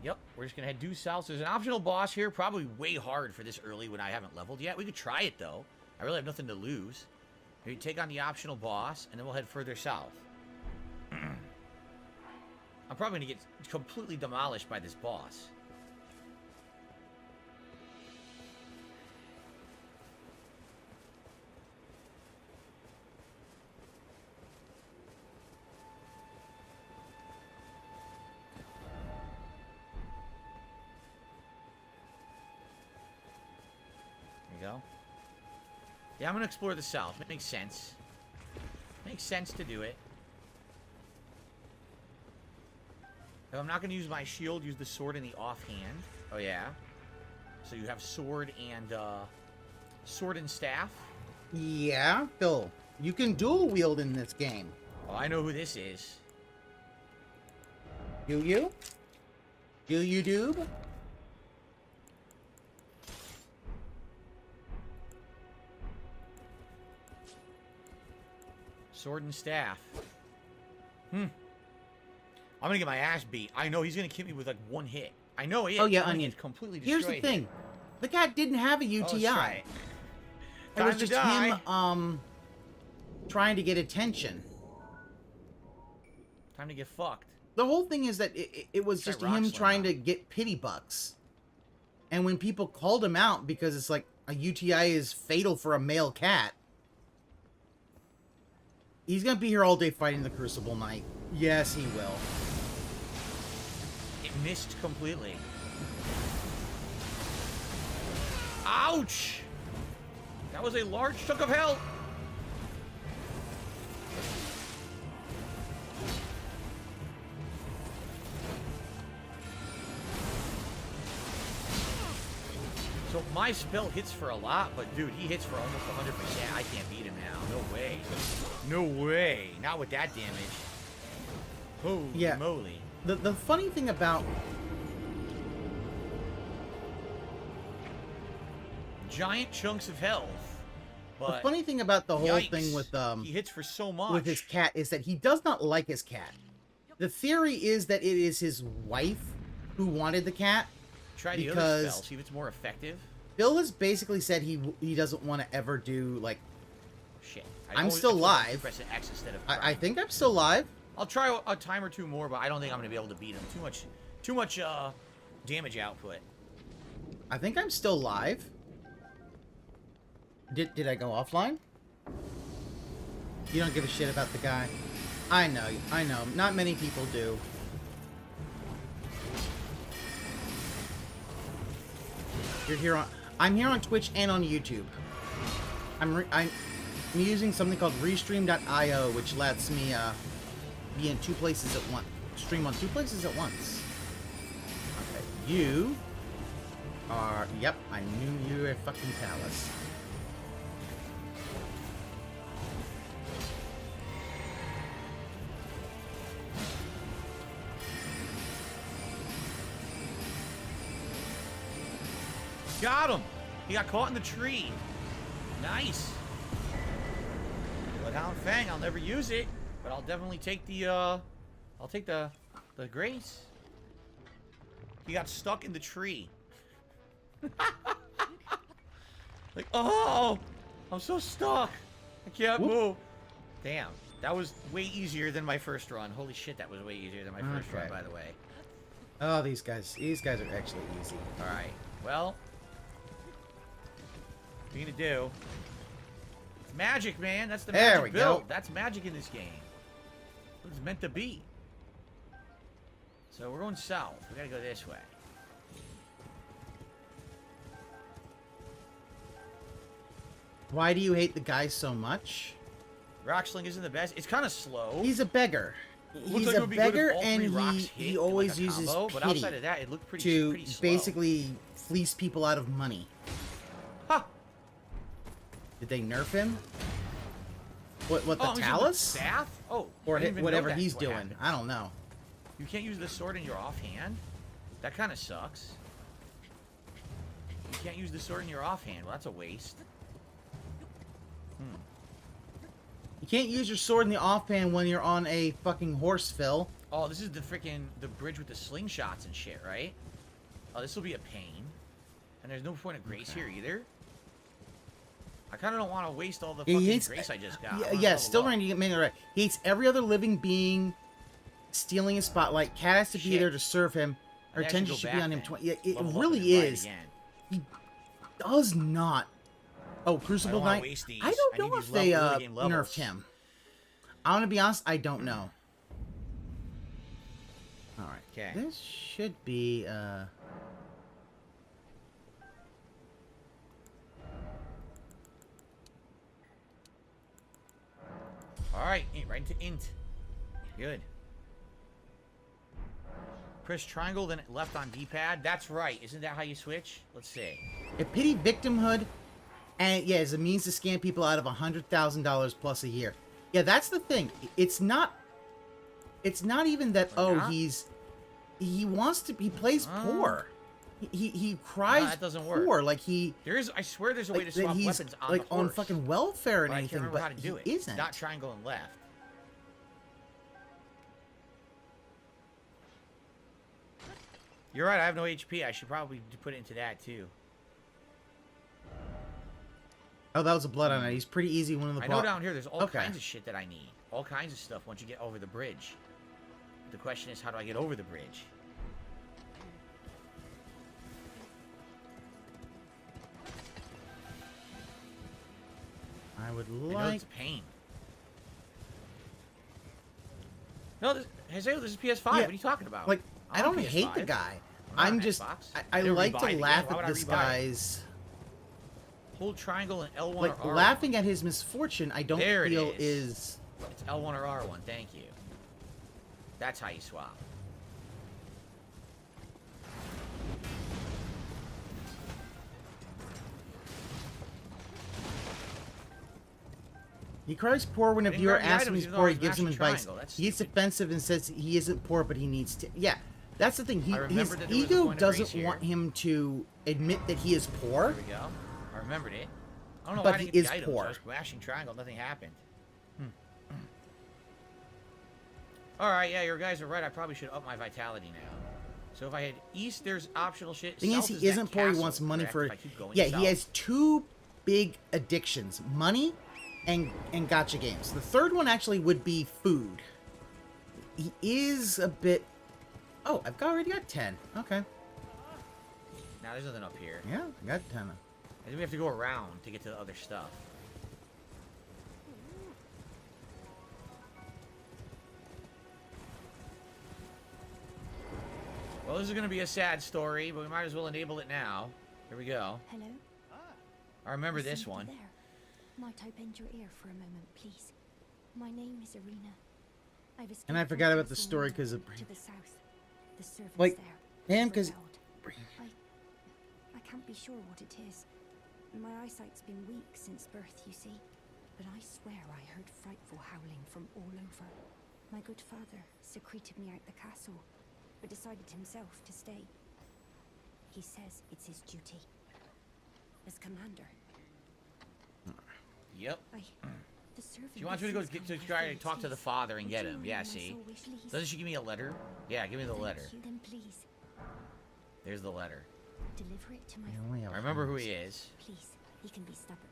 Yep, we're just gonna head due south. So there's an optional boss here, probably way hard for this early when I haven't leveled yet. We could try it though. I really have nothing to lose. Maybe take on the optional boss, and then we'll head further south. I'm probably gonna get completely demolished by this boss. Go. Yeah, I'm gonna explore the south. It makes sense. Makes sense to do it. If I'm not gonna use my shield, use the sword in the offhand. Oh yeah. So you have sword and staff. Yeah, Phil. You can dual wield in this game. Oh, I know who this is. Do you? Do you, Doob? Sword and staff. I'm gonna get my ass beat. I know he's gonna kill me with like one hit. I know he is. Oh yeah, I'm Onion. Completely Here's the thing. The cat didn't have a UTI. Oh, right. It was just him trying to get attention. Time to get fucked. The whole thing is that it was just him trying to get pity bucks. And when people called him out because it's like a UTI is fatal for a male cat, he's gonna be here all day fighting the Crucible Knight. Yes, he will. It missed completely. Ouch! That was a large chunk of hell. So my spell hits for a lot, but dude, he hits for almost 100%. I can't beat him now. No way. No way. Not with that damage. Holy moly. The funny thing about giant chunks of health. But the funny thing about the whole thing with he hits for so much with his cat is that he does not like his cat. The theory is that it is his wife who wanted the cat. Try the other spell, see if it's more effective. Bill has basically said he doesn't want to ever do like. Shit. I'm still live. Press an X instead of I think I'm still live. I'll try a time or two more, but I don't think I'm gonna be able to beat him. Too much damage output. I think I'm still live. Did I go offline? You don't give a shit about the guy. I know. Not many people do. You're here on. I'm here on Twitch and on YouTube. I'm using something called REEE-Stream.io, which lets me be in two places at once. Stream on two places at once. Okay, you are. Yep, I knew you were a fucking Talus. Got him! He got caught in the tree. Nice. Bloodhound Fang, I'll never use it, but I'll definitely take the I'll take the grace. He got stuck in the tree. Like, oh, I'm so stuck. I can't move. Damn, that was way easier than my first run. Holy shit, that was way easier than my first run, by the way. Oh, these guys are actually easy. All right, well. What are you gonna do? It's magic, man. That's the magic there we build. go. That's magic in this game. What it's meant to be. So we're going south. We gotta go this way. Why do you hate the guy so much? Rocksling isn't the best. It's kind of slow. He's a beggar. He's a beggar, and he always uses combo, pity but outside of that, it looked pretty to slow. basically fleece people out of money. Ha! Did they nerf him? What the he's using talus? the staff? Oh, Or I didn't even whatever know that's he's what doing. happened. I don't know. You can't use the sword in your offhand? That kind of sucks. You can't use the sword in your offhand. Well, that's a waste. You can't use your sword in the offhand when you're on a fucking horse, Phil. Oh, this is the bridge with the slingshots and shit, right? Oh, this will be a pain. And there's no point of grace here either. I kind of don't want to waste all the fucking grace I just got. Yeah, still trying to get me right. He hates every other living being stealing his spotlight. Cat has to be there to serve him. Our attention should be on him. Yeah, it really is. He does not. Oh, Crucible Knight. I don't know if they nerfed him. I want to be honest, I don't know. All right. Okay. This should be All right, right into int. Good. Press triangle, then left on D-pad. That's right. Isn't that how you switch? Let's see. a pity victimhood, and yeah, as a means to scam people out of $100,000 plus a year. Yeah, that's the thing. It's not even that. He wants to. He plays poor. He cries that doesn't poor. work. Like he. I swear there's a way to swap he's weapons on like the horse. on fucking welfare and But anything, I can't remember but how to do it. he isn't. Not triangle and left. You're right. I have no HP. I should probably put it into that too. Oh, that was a blood on it. He's pretty easy. One of the. I know down here there's all kinds of shit that I need. All kinds of stuff once you get over the bridge. The question is, how do I get over the bridge? I would I know like. it's a pain. No, this is PS5. Yeah, What are you talking about? Like, I don't I'm hate PS5. the guy. I'm I'm on just. Xbox. I They'll like to rebuy it laugh again. Why at would I this rebuy it? guy's. Hold triangle and L1 Like, or R1. laughing at his misfortune, I don't There it feel is. is. It's L1 or R1. Thank you. That's how you swap. He cries poor when a Didn't viewer grab the asks him items he's even though poor. I He was gives him mashing advice. triangle. That's He gets defensive and says he isn't poor, but he needs to. Yeah, that's the thing. I His remembered that there was a ego point of grace doesn't here. want him to admit that he is poor. There we go. I remembered it. I don't know But why I he didn't get is the items. poor. I was mashing triangle. Nothing happened. Alright, yeah, your guys are right. I probably should up my vitality now. So if I had east, there's optional shit. Thing is, South he that isn't poor. He castle, wants money correct? for. If I keep going Yeah, south. he has two big addictions: money and gacha games. The third one actually would be food. He is a bit. Oh, I've already got 10. Okay. Now there's nothing up here. Yeah, I got 10. I think we have to go around to get to the other stuff. Well, this is going to be a sad story, but we might as well enable it now. Here we go. Hello? I remember this Listen one. There. Might I bend your ear for a moment, please? My name is Irina. I've escaped And I from forgot about the Castle story Near 'cause of- to the south. The servants Like, there. and 'cause- rebelled. I can't be sure what it is. My eyesight's been weak since birth, you see. But I swear I heard frightful howling from all over. My good father secreted me out the castle, but decided himself to stay. He says it's his duty. As commander. Yep. The servant She wants me to go insists to on my try to face, talk to the please. father and Would get you him. mind Yeah, my see? soul wish, please? Doesn't she give me a letter? Yeah, give me the letter. Thank you, then please. There's the letter. Deliver it to my I remember who he is. Please, he can be stubborn.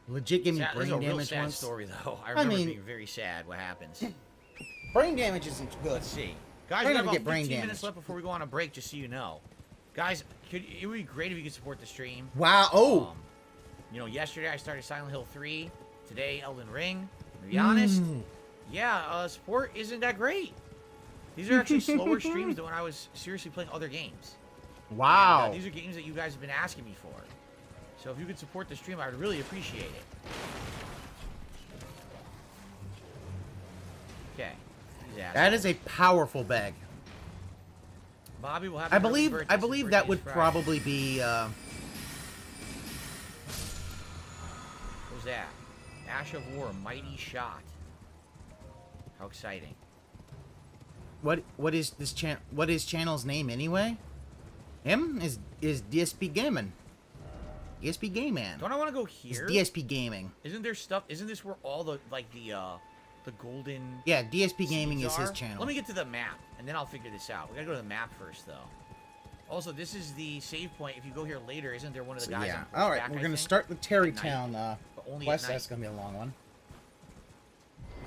Legit gave me Sad, this brain is a real damage sad once. story, though. I remember mean- being very sad what happens. Brain damage isn't good. Let's see. Guys, We're we got gonna about get brain 15 damage. minutes left before we go on a break, just so you know. Guys, it would be great if you could support the stream. Wow. Oh. You know, yesterday I started Silent Hill 3. Today, Elden Ring. To be honest, yeah, support isn't that great. These are actually slower streams than when I was seriously playing other games. Wow. And, these are games that you guys have been asking me for. So if you could support the stream, I would really appreciate it. Okay. That is a powerful bag. Bobby will have. I an early believe. birthday I since believe birthday that is would Friday. probably be. Who's that? Ash of War, Mighty Shot. How exciting. What is this what is channel's name anyway? Him is DSP Gaming. DSP Gaming. Don't I want to go here? It's DSP Gaming. Isn't there stuff? Isn't this where all the like the golden? Yeah, DSP Gaming is his are? channel. Let me get to the map, and then I'll figure this out. We gotta go to the map first, though. Also, this is the save point. If you go here later, isn't there one of the guys? Yeah. On All right, back, we're I gonna think? start the Terrytown only quest. at night. That's gonna be a long one.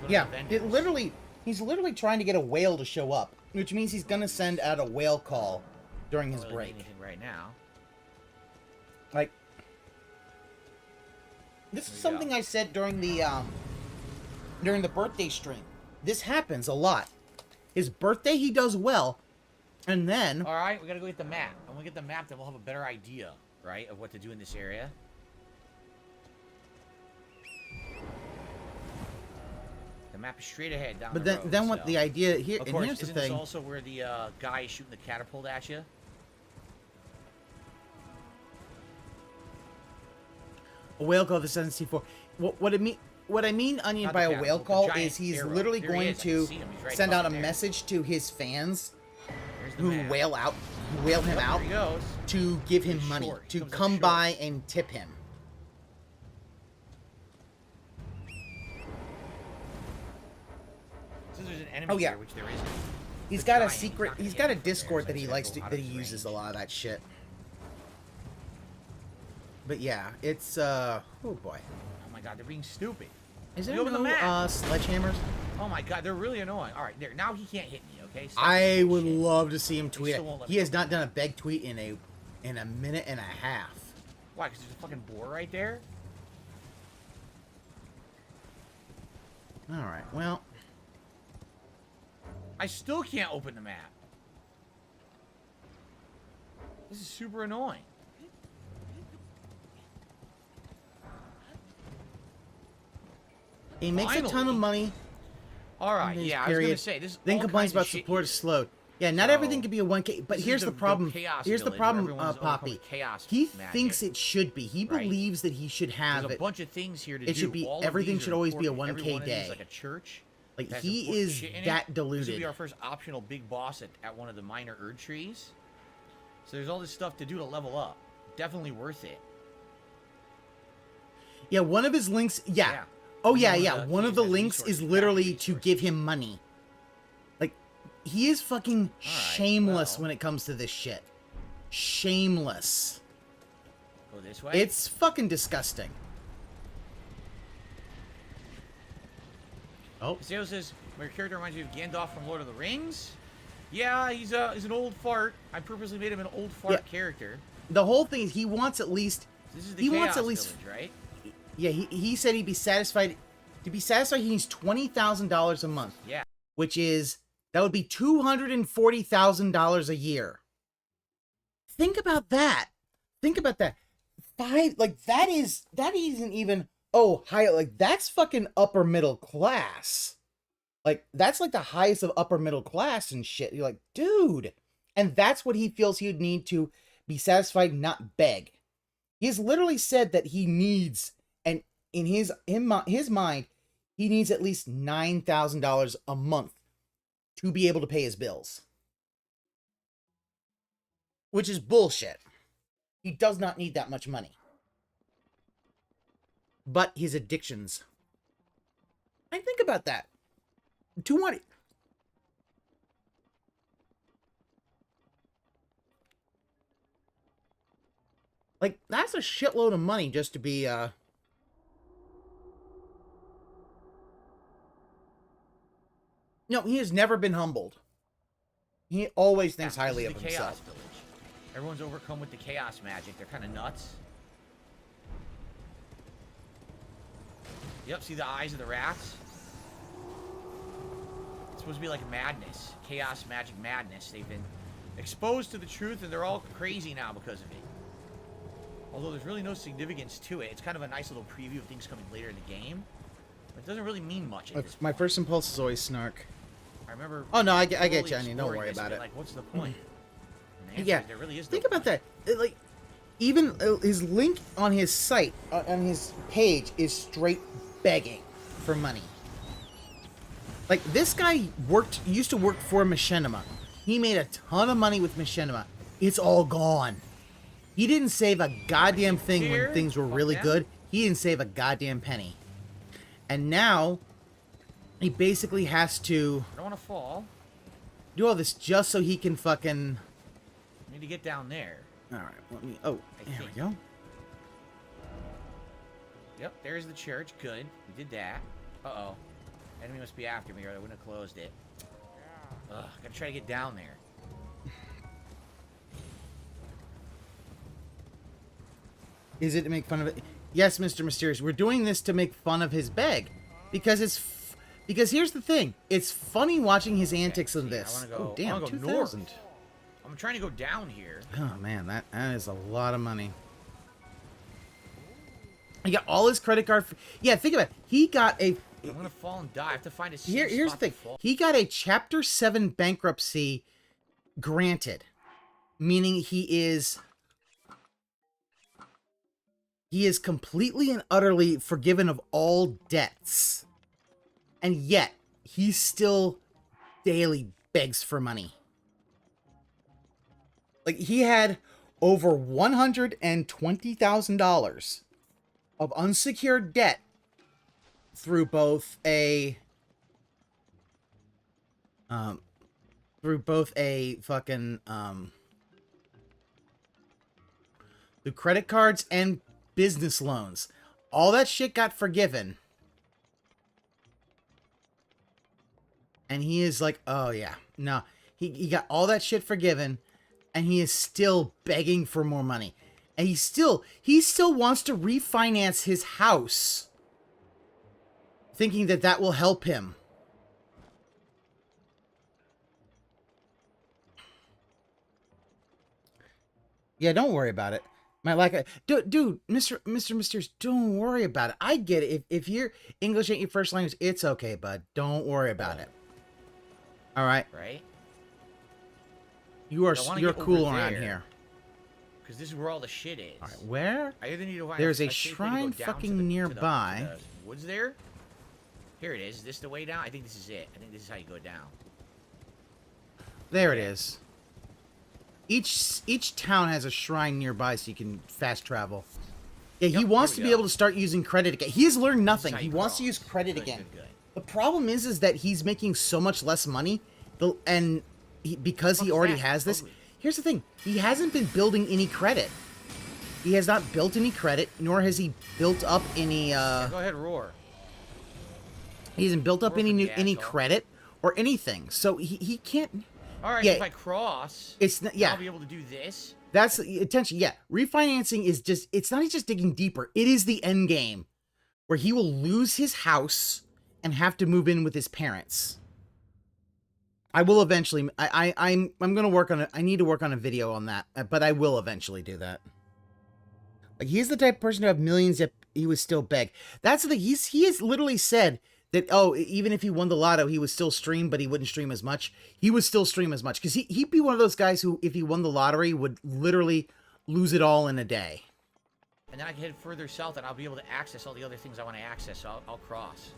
Go to Yeah, the it literally. He's literally trying to get a whale to show up, which means he's gonna send out a whale call during his Don't really break. need anything right now. Like, this is something I said during the birthday stream. This happens a lot. His birthday, he does well, and then All right, we gotta go get the map. And when we get the map, then we'll have a better idea, right, of what to do in this area. The map is straight ahead down but the then road, then what so. the idea here? Of And course, here's the isn't thing. this also where the guy is shooting the catapult at you? A whale call the 7C4. What I mean, Onion, Not by the a whale catapult, the call giant is he's arrow. literally There he going is, I can to see him. He's right send out a above there. message to his fans There's the who map. whale him Yep, out there he goes. to give him He's money, short. He to comes up come short. by and tip him. Since there's an enemy Oh, yeah. here, which there isn't. He's The got a giant, secret. not He's gonna got a get from there, Discord so that I he said likes go to out that of he his uses a range. lot of that shit. But yeah, it's oh boy. Oh my god, they're being stupid. Is Let there me open the no map. sledgehammers? Oh my god, they're really annoying. All right, there. Now he can't hit me. Okay. Stop I this would bullshit. love to see him tweet still it. won't let He me has open not done a beg tweet in a minute and a half. Why? Because there's a fucking boar right there. All right. Well, I still can't open the map. This is super annoying. he makes a ton of Finally. money. All right, in this yeah, I was gonna period. say this. Then all complains kinds of about shit support here. is slowed. Yeah, not So, everything can be a 1K. But this here's is the the problem. chaos Here's the village where problem, everyone's overcome Poppy. with chaos He magic, thinks it should be. He right? believes that he should have There's a it. bunch of things here to do. It should be All of everything these should are always be a important. 1K Every one of these day. is like a church. Like, that has he important is shit in it. that This will deluded. be our first optional big boss at one of the minor Erd trees. So there's all this stuff to do to level up. Definitely worth it. Yeah, one of his links. Yeah. Yeah. Oh yeah, One of yeah. the- One he of the has links resources, is literally exact to resources. give him money. Like, he is fucking shameless well. when it comes to this shit. Shameless. Go this way. It's fucking disgusting. Oh, Caseo says, my character reminds me of Gandalf from Lord of the Rings. Yeah, he's an old fart. I purposely made him an old fart Yeah. character. the whole thing is he wants at least. This is the He Chaos wants at least. Village, right? Yeah, he said he'd be satisfied. To be satisfied, he needs $20,000 a month. Yeah. Which is that would be $240,000 a year. Think about that. Think about that. That isn't even high, like that's fucking upper middle class. Like that's like the highest of upper middle class and shit. You're like, dude. And that's what he feels he would need to be satisfied, not beg. He's literally said that he needs, and in his mind, he needs at least $9,000 a month to be able to pay his bills. Which is bullshit. He does not need that much money. But his addictions. I think about that. 200. Like, that's a shitload of money just to be, No, he has never been humbled. He always thinks Yeah, this highly is of the himself. Chaos Village. Everyone's overcome with the chaos magic. They're kind of nuts. Yep, see the eyes of the rats? It's supposed to be like madness. Chaos magic madness. They've been exposed to the truth and they're all crazy now because of it. Although there's really no significance to it. It's kind of a nice little preview of things coming later in the game. But it doesn't really mean much at this My point. first impulse is always snark. I remember... Oh, no, I get totally you, Onion. Don't exploring worry this, about but, it. Like, what's the point? And the answer Yeah, is there really is no think about point. that. Like, even his link on his site, on his page, is straight begging for money. Like, this guy used to work for Machinima. He made a ton of money with Machinima. It's all gone. He didn't save a goddamn thing when things were really good. He didn't save a goddamn penny. And now, he basically has to... I don't want to fall. Do all this just so he can fucking... I need to get down there. Alright, let me... Oh, there we go. Yep, there's the church. Good. We did that. Uh-oh. Enemy must be after me or I wouldn't have closed it. Ugh, gotta try to get down there. Is it to make fun of it? Yes, Mr. Mysterious. We're doing this to make fun of his bag. Because because here's the thing. It's funny watching his antics in this. Oh, damn, 2,000. I'm trying to go down here. Oh, man, that is a lot of money. He got all his credit card... Yeah, think about it. He got a... I'm gonna fall and die. I have to find a safe Here's the thing. He got a Chapter 7 bankruptcy granted. Meaning he is completely and utterly forgiven of all debts. And yet, he still daily begs for money. Like, he had over $120,000 of unsecured debt through both a through credit cards and business loans. All that shit got forgiven. And he is like, oh yeah, no. He got all that shit forgiven, and he is still begging for more money. And he still wants to refinance his house, thinking that will help him. Yeah, don't worry about it. Dude, Mr. Mysterious, don't worry about it. I get it. If your English ain't your first language, it's okay, bud. Don't worry about it. All right. Right. You're cool around here. Because this is where all the shit is. All right, where? I either need to There's a shrine fucking nearby. To the woods there. Here it is. Is this the way down? I think this is it. I think this is how you go down. There it is. Each town has a shrine nearby, so you can fast travel. Yeah, he wants to be able to start using credit again. He has learned nothing. He wants to use credit again. Good. The problem is that he's making so much less money, because he already has this. Here's the thing. He hasn't been building any credit. He has not built any credit, nor has he built up any... Go ahead, roar. He hasn't built up any credit or anything. So he can't... Alright, if I cross, I'll be able to do this. That's attention. Yeah, refinancing is just... It's not just digging deeper. It is the end game, where he will lose his house and have to move in with his parents. I will eventually... I'm going to work on it. I need to work on a video on that, but I will eventually do that. Like, he's the type of person to have millions yet he would still beg. That's the thing. He has literally said that, oh, even if he won the lotto, he would still stream, but he wouldn't stream as much. He would still stream as much. Because he'd be one of those guys who, if he won the lottery, would literally lose it all in a day. And then I can head further south, and I'll be able to access all the other things I want to access, so I'll cross.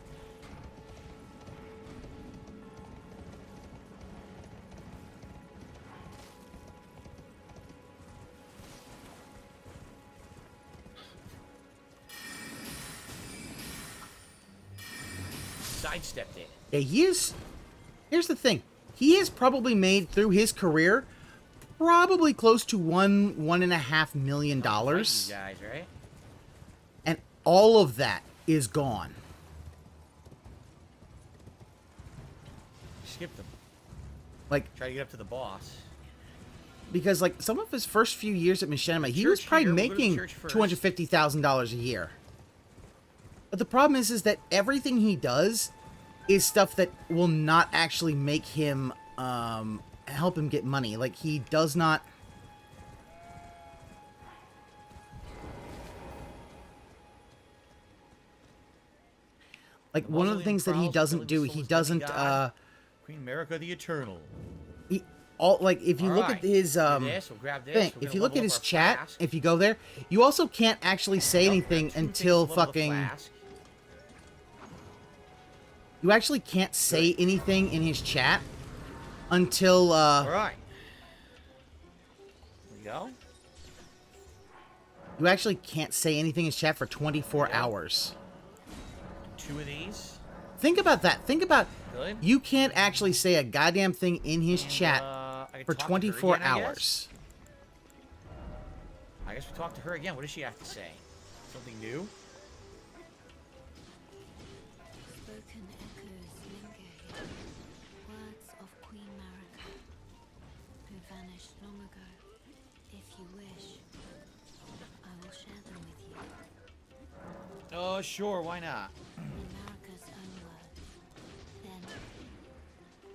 Sidestepped it. Yeah, he is. Here's the thing. He has probably made, through his career, probably close to $1.5 million. Guys, right? And all of that is gone. Skip them. Like, try to get up to the boss. Because, like, some of his first few years at Machinima, he was probably making $250,000 a year. But the problem is that everything he does is stuff that will not actually make him, help him get money. Like, he does not... Like, one of the things that he doesn't do, he doesn't, Queen America the Eternal. If you look at his, thing, if you look at his chat, if you go there, you also can't actually say anything until fucking... You actually can't say anything in his chat until, All right. Here we go. You actually can't say anything in his chat for 24 hours. 2 of these. Think about that. Think about... Good. You can't actually say a goddamn thing in his chat for 24 again, hours. I guess we talk to her again. What does she have to say? Something new? Spoken echoes linger. Words of Queen Marika, who vanished long ago. If you wish, I will share them with you. Oh, sure. Why not? In Marika's own words. Then,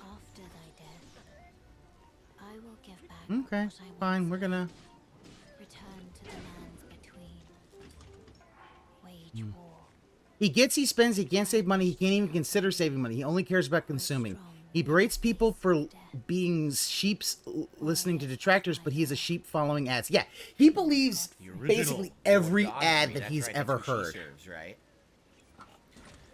after thy death, I will give back Okay, what I fine. once We're gonna... return to the lands between. Wage war. He gets, he spends, he can't save money, he can't even consider saving money. He only cares about consuming. He berates people for being sheeps listening to detractors, but he is a sheep following ads. Yeah, he believes basically every ad that he's ever heard. Serves, right?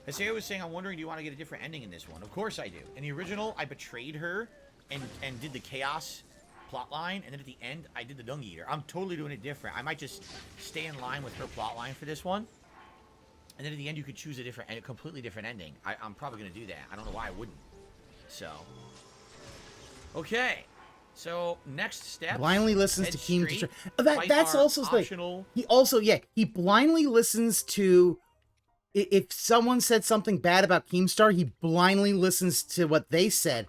As I was saying, I'm wondering, do you want to get a different ending in this one? Of course I do. In the original, I betrayed her and did the chaos plotline, and then at the end, I did the dung eater. I'm totally doing it different. I might just stay in line with her plotline for this one. And then at the end, you could choose a completely different ending. I'm probably going to do that. I don't know why I wouldn't. So, okay. So, next step. Blindly listens to Keem. That's also optional. He also, he blindly listens to... If someone said something bad about Keemstar, he blindly listens to what they said.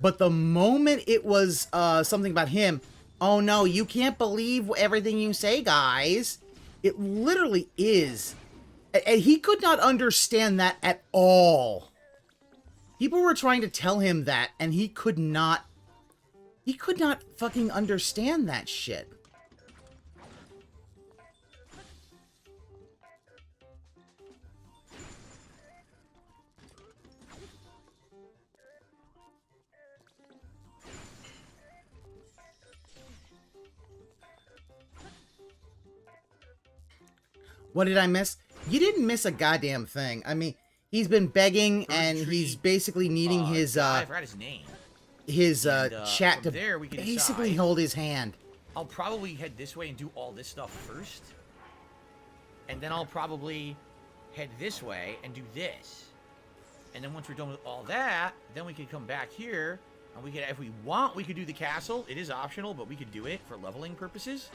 But the moment it was something about him, oh no, you can't believe everything you say, guys. It literally is. And he could not understand that at all. People were trying to tell him that, and he could not fucking understand that shit. What did I miss? You didn't miss a goddamn thing. I mean, he's been begging and he's basically needing his I forgot his name. His chat to there we can basically decide. hold his hand. I'll probably head this way and do all this stuff first. And then I'll probably head this way and do this. And then once we're done with all that, then we can come back here. And we could, if we want, we could do the castle. It is optional, but we could do it for leveling purposes.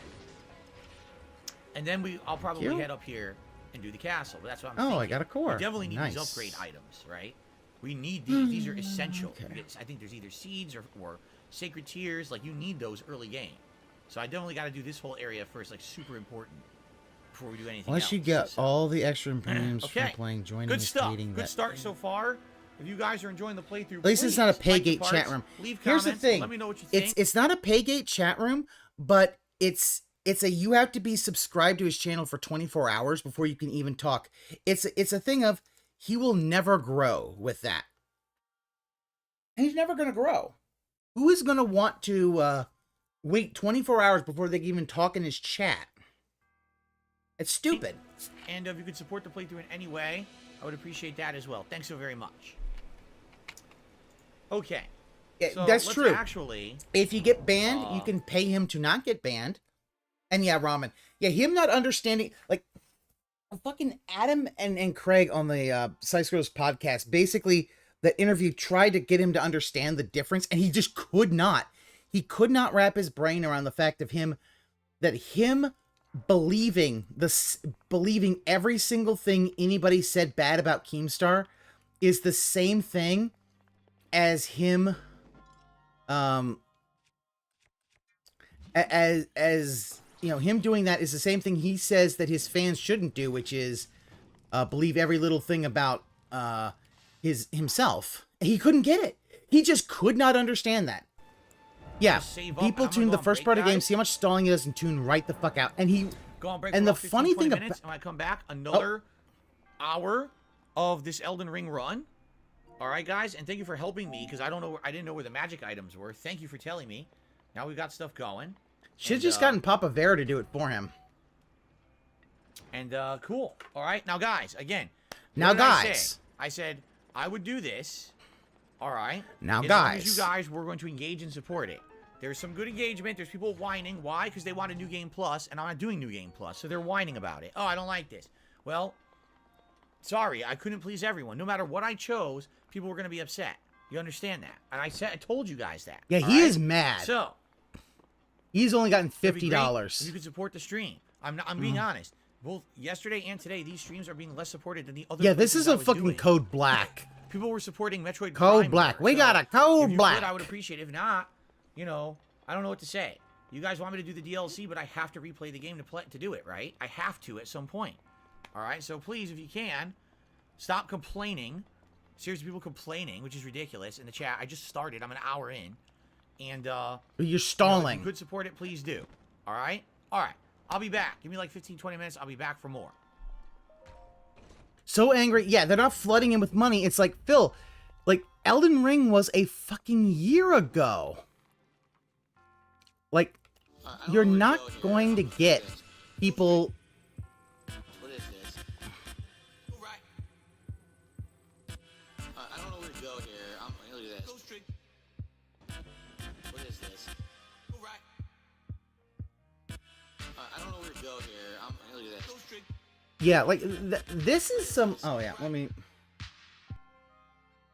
And then I'll probably head up here and do the castle. But that's what I'm thinking. I got a core. We definitely need these upgrade items, right? We need these. These are essential. Okay. I think there's either seeds or sacred tears. Like, you need those early game. So I definitely got to do this whole area first, like, super important, before we do anything else. Unless you get all the extra improvements okay. from playing, joining, good stuff. Good Good start so far. If you guys are enjoying the playthrough, at least it's not a Paygate chat room. Leave Here's comments. the thing. Let me know what you think. It's not a Paygate chat room, but it's a you have to be subscribed to his channel for 24 hours before you can even talk. It's a thing of he will never grow with that. And he's never going to grow. Who is going to want to wait 24 hours before they can even talk in his chat? It's stupid. And if you could support the playthrough in any way, I would appreciate that as well. Thanks so very much. Okay. Yeah, so that's true. Actually, if you get banned, you can pay him to not get banned. And yeah, Ramen. Yeah, him not understanding, like, fucking Adam and Craig on the Psychos podcast, basically, the interview tried to get him to understand the difference, and he just could not. He could not wrap his brain around the fact of him believing every single thing anybody said bad about Keemstar is the same thing as him, as you know, him doing that is the same thing he says that his fans shouldn't do, which is believe every little thing about himself. He couldn't get it. He just could not understand that. Yeah, people tune the first part of the game, see how much stalling it is, and tune right the fuck out. And he, and the funny thing about, when I come back, another hour of this Elden Ring run. All right, guys, and thank you for helping me, because I didn't know where the magic items were. Thank you for telling me. Now we've got stuff going. Should've just gotten Papa Vera to do it for him. And cool. All right, now guys, again. Now guys, I said I would do this. All right. Now, as long as guys, you guys were going to engage and support it. There's some good engagement. There's people whining. Why? Because they want a New Game Plus, and I'm not doing New Game Plus, so they're whining about it. Oh, I don't like this. Well, sorry, I couldn't please everyone. No matter what I chose, people were going to be upset. You understand that? And I told you guys that. Yeah, he is mad. So he's only gotten $50. You can support the stream. I'm being honest. Both yesterday and today, these streams are being less supported than the other. Yeah, this is a fucking code black. People were supporting Metroid Code Prime black. more, We got a code black. Could, I would appreciate it. If not, you know, I don't know what to say. You guys want me to do the DLC, but I have to replay the game to do it, right? I have to at some point. All right, so please, if you can, stop complaining. Seriously, people complaining, which is ridiculous in the chat. I just started. I'm an hour in, and you're stalling. You know, if you could support it, please do. All right, all right. I'll be back. Give me like 15, 20 minutes. I'll be back for more. So angry. Yeah, they're not flooding him with money. It's like, Phil, like, Elden Ring was a fucking year ago. Like, you're not going to get people... What is this? Right. I don't know where to go here. Look at this. Go straight. What is this? Right. I don't know where to go here. Look at this. Go straight. Yeah, like, this is some... Oh, yeah, let me...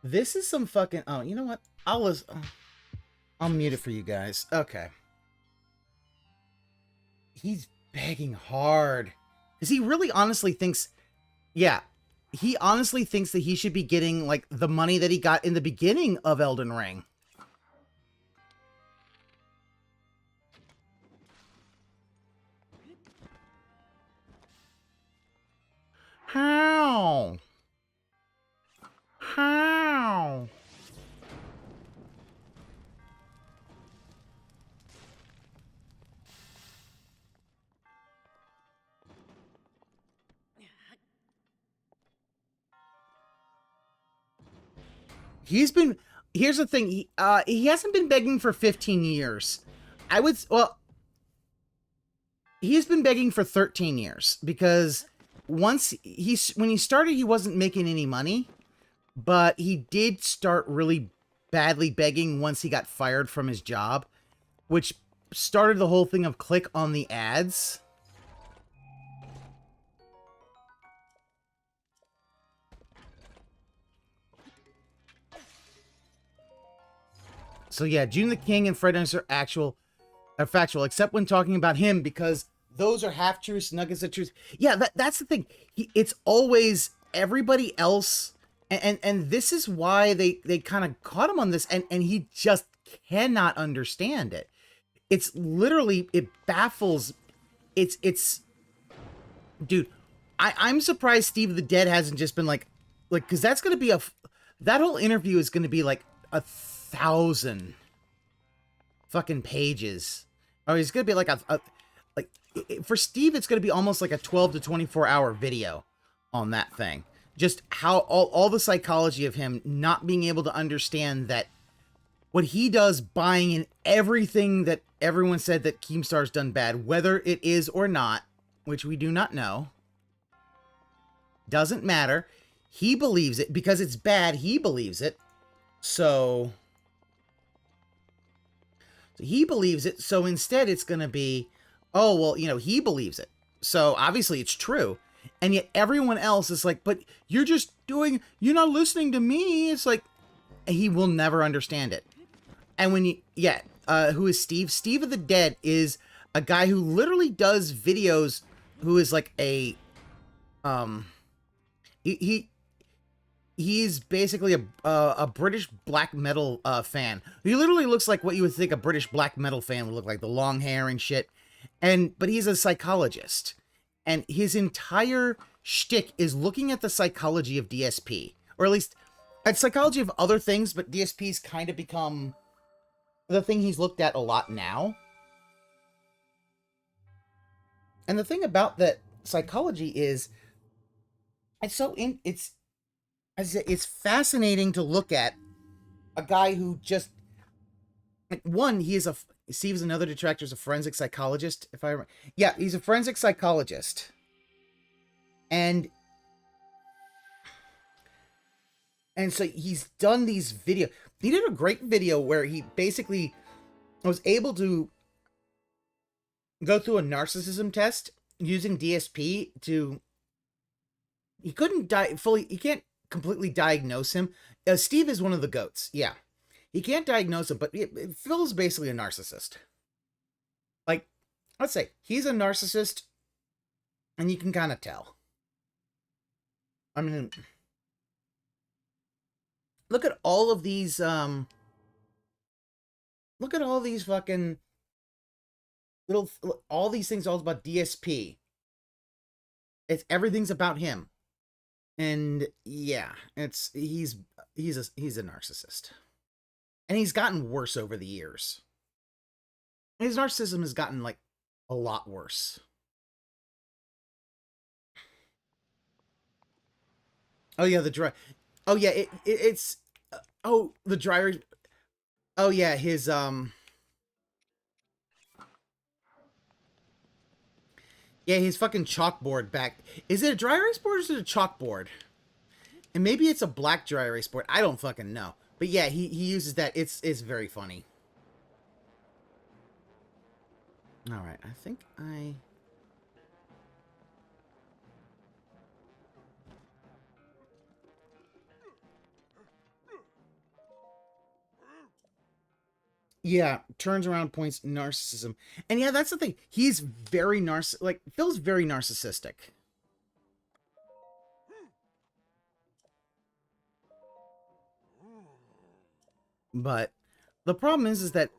This is some fucking... Oh, you know what? I'll mute it for you guys. Okay. He's begging hard. Because he really honestly thinks... Yeah. He honestly thinks that he should be getting, like, the money that he got in the beginning of Elden Ring. How? How? He's been... Here's the thing. He hasn't been begging for 15 years. Well, he's been begging for 13 years because when he started, he wasn't making any money, but he did start really badly begging once he got fired from his job, which started the whole thing of click on the ads. So yeah, June the King and Fred Ernst are factual, except when talking about him, because those are half-truths, nuggets of truth. Yeah, that's the thing. It's always everybody else, and this is why they kind of caught him on this, and he just cannot understand it. It's literally, it baffles. It's dude, I'm surprised Steve the Dead hasn't just been like, because that's going to be that whole interview is going to be like 1,000 fucking pages. Oh, it's gonna be like for Steve, it's gonna be almost like a 12 to 24 hour video on that thing. Just how all the psychology of him not being able to understand that what he does, buying in everything that everyone said that Keemstar's done bad, whether it is or not, which we do not know, doesn't matter. He believes it because it's bad. He believes it. So he believes it. So instead it's going to be, oh, well, you know, he believes it. So obviously it's true. And yet everyone else is like, but you're you're not listening to me. It's like, he will never understand it. And when who is Steve? Steve of the Dead is a guy who literally does videos, who is like he's basically a British black metal fan. He literally looks like what you would think a British black metal fan would look like, the long hair and shit. But he's a psychologist, and his entire shtick is looking at the psychology of DSP, or at least at psychology of other things. But DSP's kind of become the thing he's looked at a lot now. And the thing about that psychology is, it's fascinating to look at a guy who just, like, one, Steve's another detractor, is a forensic psychologist, if I remember. Yeah, he's a forensic psychologist. And And so he's done these videos. He did a great video where he basically was able to go through a narcissism test using DSP to... He couldn't he can't completely diagnose him. Steve is one of the goats, yeah. He can't diagnose him, but Phil's basically a narcissist. Like, let's say, he's a narcissist, and you can kind of tell. I mean... Look at all of these, look at all these fucking all these things all about DSP. Everything's about him. And yeah, he's a narcissist. And he's gotten worse over the years. His narcissism has gotten, like, a lot worse. Oh yeah, oh yeah, it's oh, the dry oh yeah, his yeah, his fucking chalkboard back. Is it a dry erase board or is it a chalkboard? And maybe it's a black dry erase board. I don't fucking know. But yeah, he uses that. It's very funny. All right, I think yeah, turns around points narcissism. And yeah, that's the thing. He's very Phil's very narcissistic. But the problem is that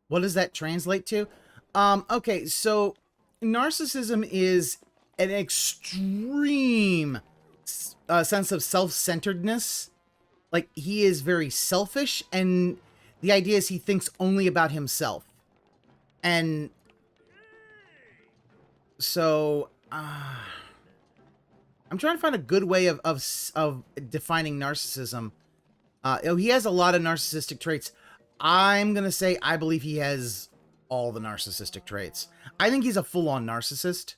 what does that translate to? Okay, so narcissism is an extreme sense of self-centeredness. Like, he is very selfish, and the idea is he thinks only about himself. And so, I'm trying to find a good way of defining narcissism. He has a lot of narcissistic traits. I'm going to say I believe he has all the narcissistic traits. I think he's a full-on narcissist,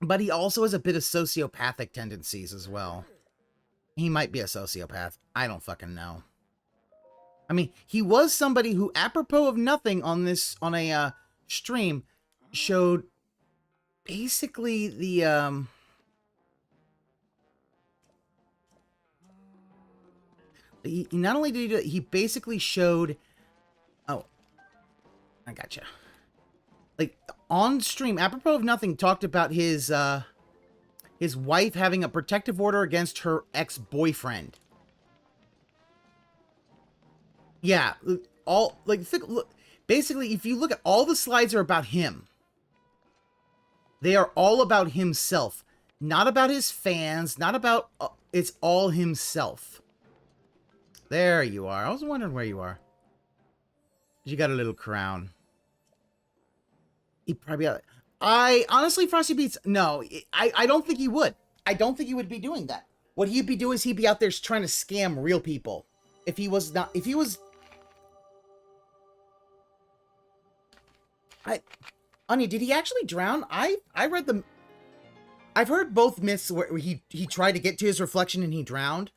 but he also has a bit of sociopathic tendencies as well. He might be a sociopath. I don't fucking know. I mean, he was somebody who, apropos of nothing on a stream, showed basically the, he not only did he do it, he basically showed, oh, I gotcha. Like, on stream, apropos of nothing, talked about his wife having a protective order against her ex-boyfriend. Yeah, look, basically, if you look at all the slides are about him. They are all about himself. Not about his fans, not about, it's all himself. There you are. I was wondering where you are. You got a little crown. He probably got... honestly, Frosty Beats, no, I don't think he would. I don't think he would be doing that. What he'd be doing is he'd be out there trying to scam real people. If he was... Anya, did he actually drown? I read the... I've heard both myths where he tried to get to his reflection and he drowned.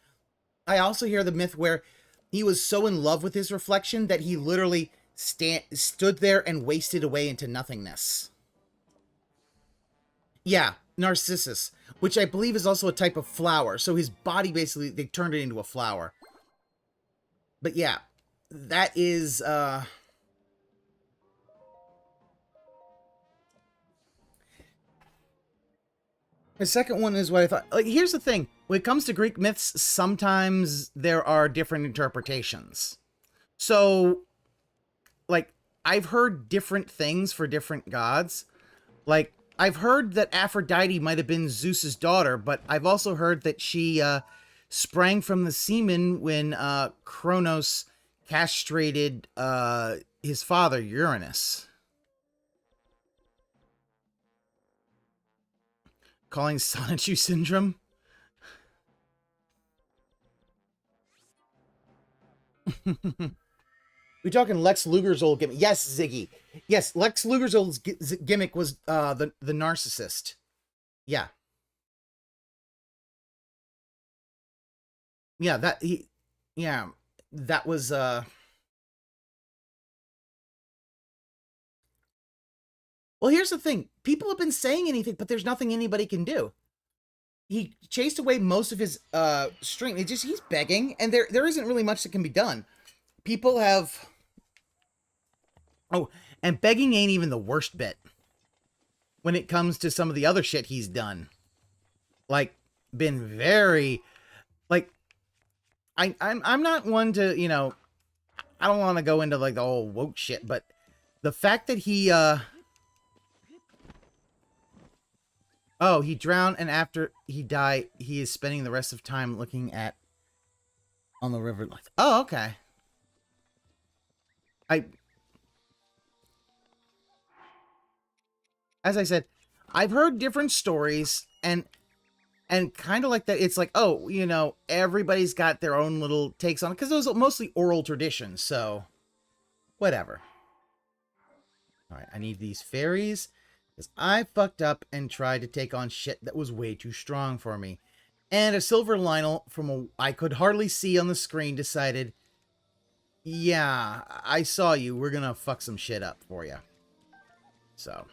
I also hear the myth where he was so in love with his reflection that he literally stood there and wasted away into nothingness. Yeah, Narcissus, which I believe is also a type of flower. So his body, basically, they turned it into a flower. But yeah, that is, the second one is what I thought. Like, here's the thing. When it comes to Greek myths, sometimes there are different interpretations. So, like, I've heard different things for different gods. Like, I've heard that Aphrodite might have been Zeus's daughter, but I've also heard that she sprang from the semen when Kronos castrated his father, Uranus. Calling Sonichu syndrome? We're talking Lex Luger's old gimmick. Yes, Ziggy. Yes, Lex Luger's old gimmick was the narcissist. Yeah. Yeah, that was well, here's the thing. People have been saying anything, but there's nothing anybody can do. He chased away most of his string. He's begging, and there isn't really much that can be done. People have and begging ain't even the worst bit when it comes to some of the other shit he's done. Like, been very, like, I'm not one to, you know, I don't want to go into like the whole woke shit, but the fact that he he drowned, and after he died, he is spending the rest of time looking at on the river. Like, oh, okay. As I said, I've heard different stories, and kind of like that, it's like, oh, you know, everybody's got their own little takes on it, because those are mostly oral traditions, so whatever. All right, I need these fairies, because I fucked up and tried to take on shit that was way too strong for me. And a silver Lionel from I could hardly see on the screen decided, yeah, I saw you. We're gonna fuck some shit up for you. So,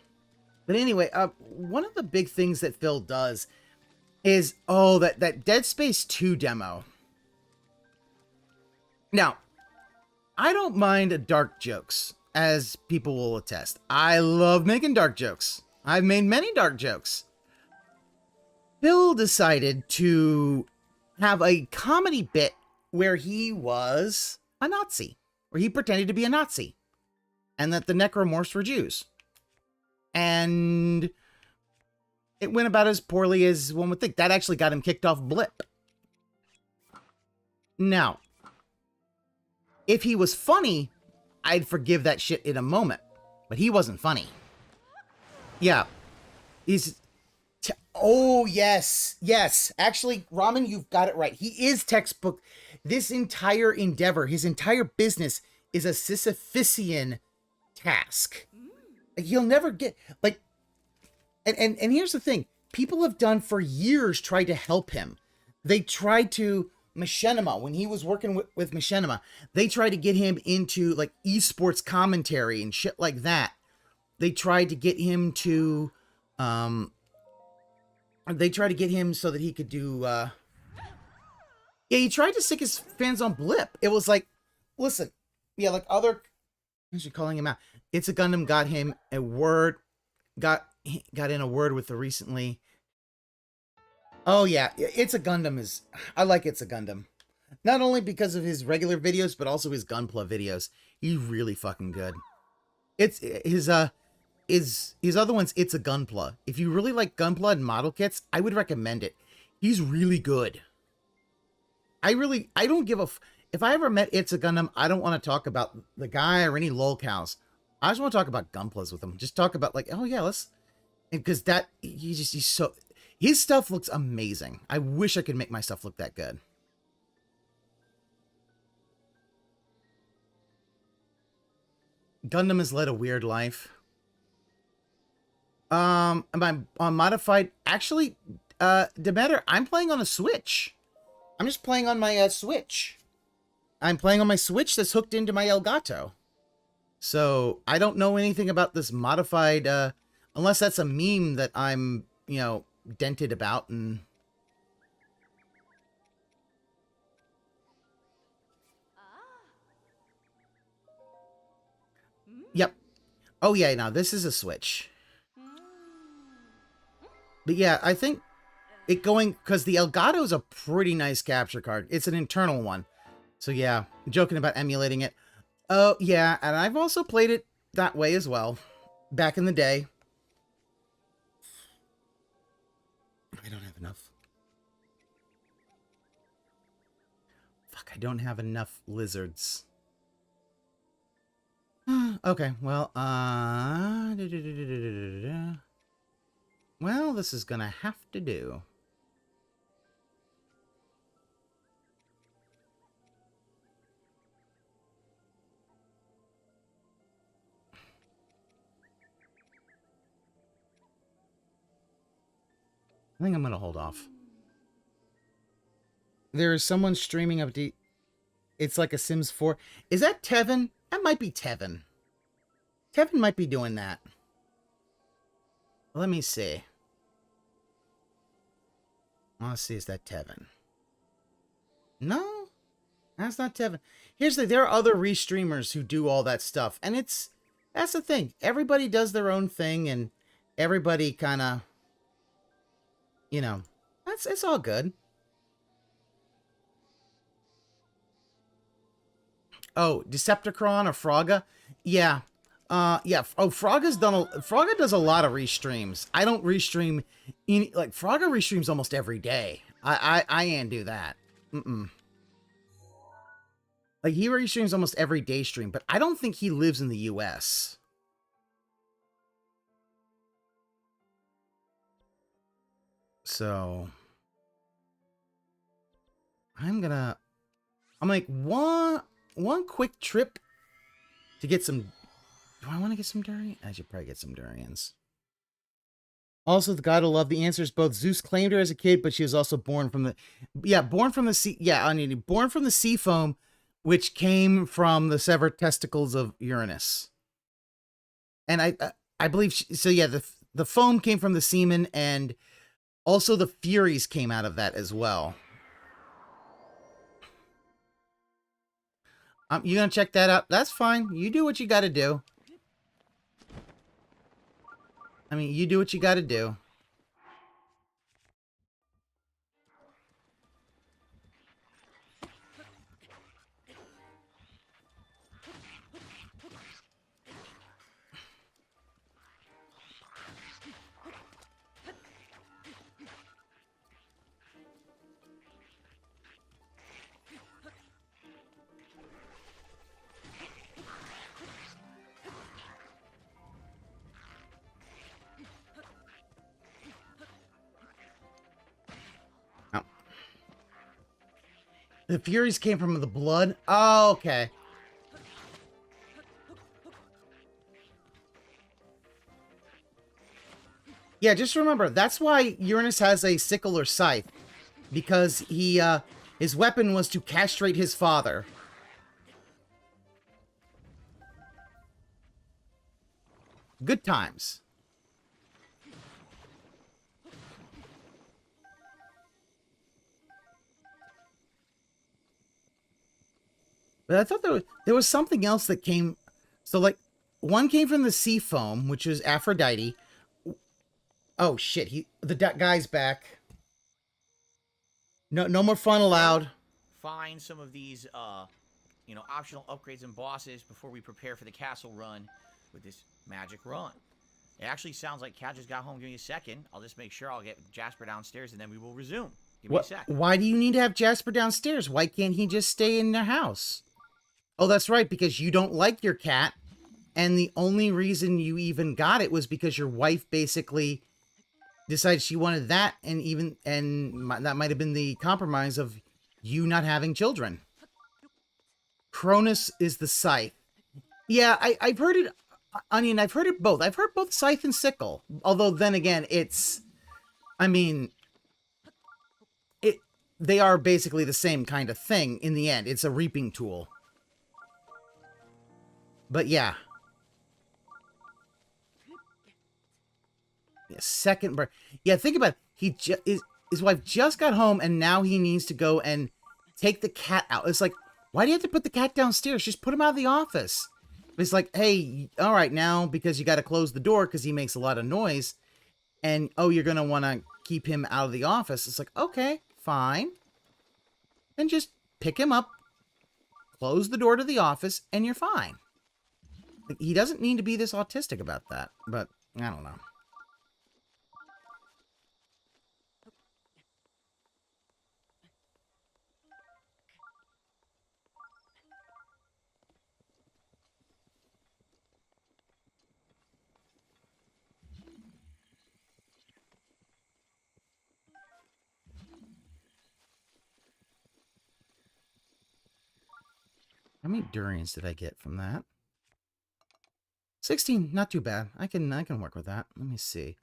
but anyway, one of the big things that Phil does is, that Dead Space 2 demo. Now, I don't mind dark jokes, as people will attest. I love making dark jokes. I've made many dark jokes. Phil decided to have a comedy bit where he was a Nazi, where he pretended to be a Nazi, and that the Necromorphs were Jews. And it went about as poorly as one would think. That actually got him kicked off Blip. Now, if he was funny, I'd forgive that shit in a moment. But he wasn't funny. Yeah. Oh, yes. Yes. Actually, Ramen, you've got it right. He is textbook. This entire endeavor, his entire business, is a Sisyphusian task. Like, he'll never get... Like, and here's the thing. People have done for years tried to help him. They tried to... Machinima, when he was working with Machinima, they tried to get him into, like, esports commentary and shit like that. They tried to get him to... They tried to get him so that he could do... Yeah, he tried to stick his fans on Blip. It was like, listen, yeah, like other... I'm just calling him out. It's a Gundam got him a word... Got in a word with the recently... Oh yeah, It's a Gundam is... I like It's a Gundam. Not only because of his regular videos, but also his Gunpla videos. He's really fucking good. It's his other one's It's a Gunpla. If you really like Gunpla and model kits, I would recommend it. He's really good. I don't give a... If I ever met It's a Gundam, I don't want to talk about the guy or any lolcows. I just want to talk about Gunplas with him. Just talk about like, oh yeah, let's... Because that... He's so... His stuff looks amazing. I wish I could make my stuff look that good. Gundam has led a weird life. Am I on modified? Actually, Demeter, I'm playing on a Switch. I'm just playing on my Switch. I'm playing on my Switch that's hooked into my Elgato. So, I don't know anything about this modified, unless that's a meme that I'm, you know, dented about. And yep. Oh yeah, now this is a Switch. But yeah, I think it going, because the Elgato is a pretty nice capture card. It's an internal one. So yeah, I'm joking about emulating it. Oh yeah, and I've also played it that way as well, back in the day. I don't have enough. Fuck, I don't have enough lizards. Okay, well, well, this is gonna have to do. I think I'm gonna hold off. There's someone streaming up to... It's like a Sims 4. Is that Tevin? That might be Tevin. Tevin might be doing that. Let me see. Let's see, is that Tevin? No, that's not Tevin. Here's the... There are other re-streamers who do all that stuff. And it's... That's the thing. Everybody does their own thing, and everybody kind of... You know, it's all good. Oh, Decepticron or Frogga? Yeah. Yeah. Oh, Frogga does a lot of restreams. I don't restream any, like, Frogga restreams almost every day. I ain't do that. Like, he restreams almost every day stream, but I don't think he lives in the US. So I'm gonna make one quick trip to get some... Do I want to get some durian? I should probably get some durians. Also, the god of love. The answer is both. Zeus claimed her as a kid, but she was also born from the... Yeah, born from the sea... Yeah, I mean, born from the sea foam, which came from the severed testicles of Uranus. And I believe... So yeah, the foam came from the semen, and also the Furies came out of that as well. You gonna check that out? That's fine. You do what you gotta do. I mean, you do what you gotta do. The Furies came from the blood? Oh, okay. Yeah, just remember, that's why Uranus has a sickle or scythe. Because he, his weapon was to castrate his father. Good times. But I thought there was something else that came... So, like, one came from the sea foam, which is Aphrodite. Oh, shit. The guy's back. No more fun allowed. Find some of these, you know, optional upgrades and bosses before we prepare for the castle run with this magic run. It actually sounds like Cat just got home. Give me a second. I'll just make sure I'll get Jasper downstairs, and then we will resume. Give me a sec. Why do you need to have Jasper downstairs? Why can't he just stay in their house? Oh, that's right, because you don't like your cat, and the only reason you even got it was because your wife basically decided she wanted that, and that might have been the compromise of you not having children. Cronus is the scythe. Yeah, I've heard it. I mean, I've heard it both. I've heard both scythe and sickle. Although, then again, it's... I mean... They are basically the same kind of thing in the end. It's a reaping tool. But yeah. Second birth. Yeah, think about it. His wife just got home, and now he needs to go and take the cat out. It's like, why do you have to put the cat downstairs? Just put him out of the office. It's like, hey, all right, now, because you got to close the door because he makes a lot of noise, and, oh, you're going to want to keep him out of the office. It's like, okay, fine. Then just pick him up, close the door to the office, and you're fine. Like, he doesn't need to be this autistic about that, but I don't know. How many durians did I get from that? 16, not too bad. I can work with that. Let me see.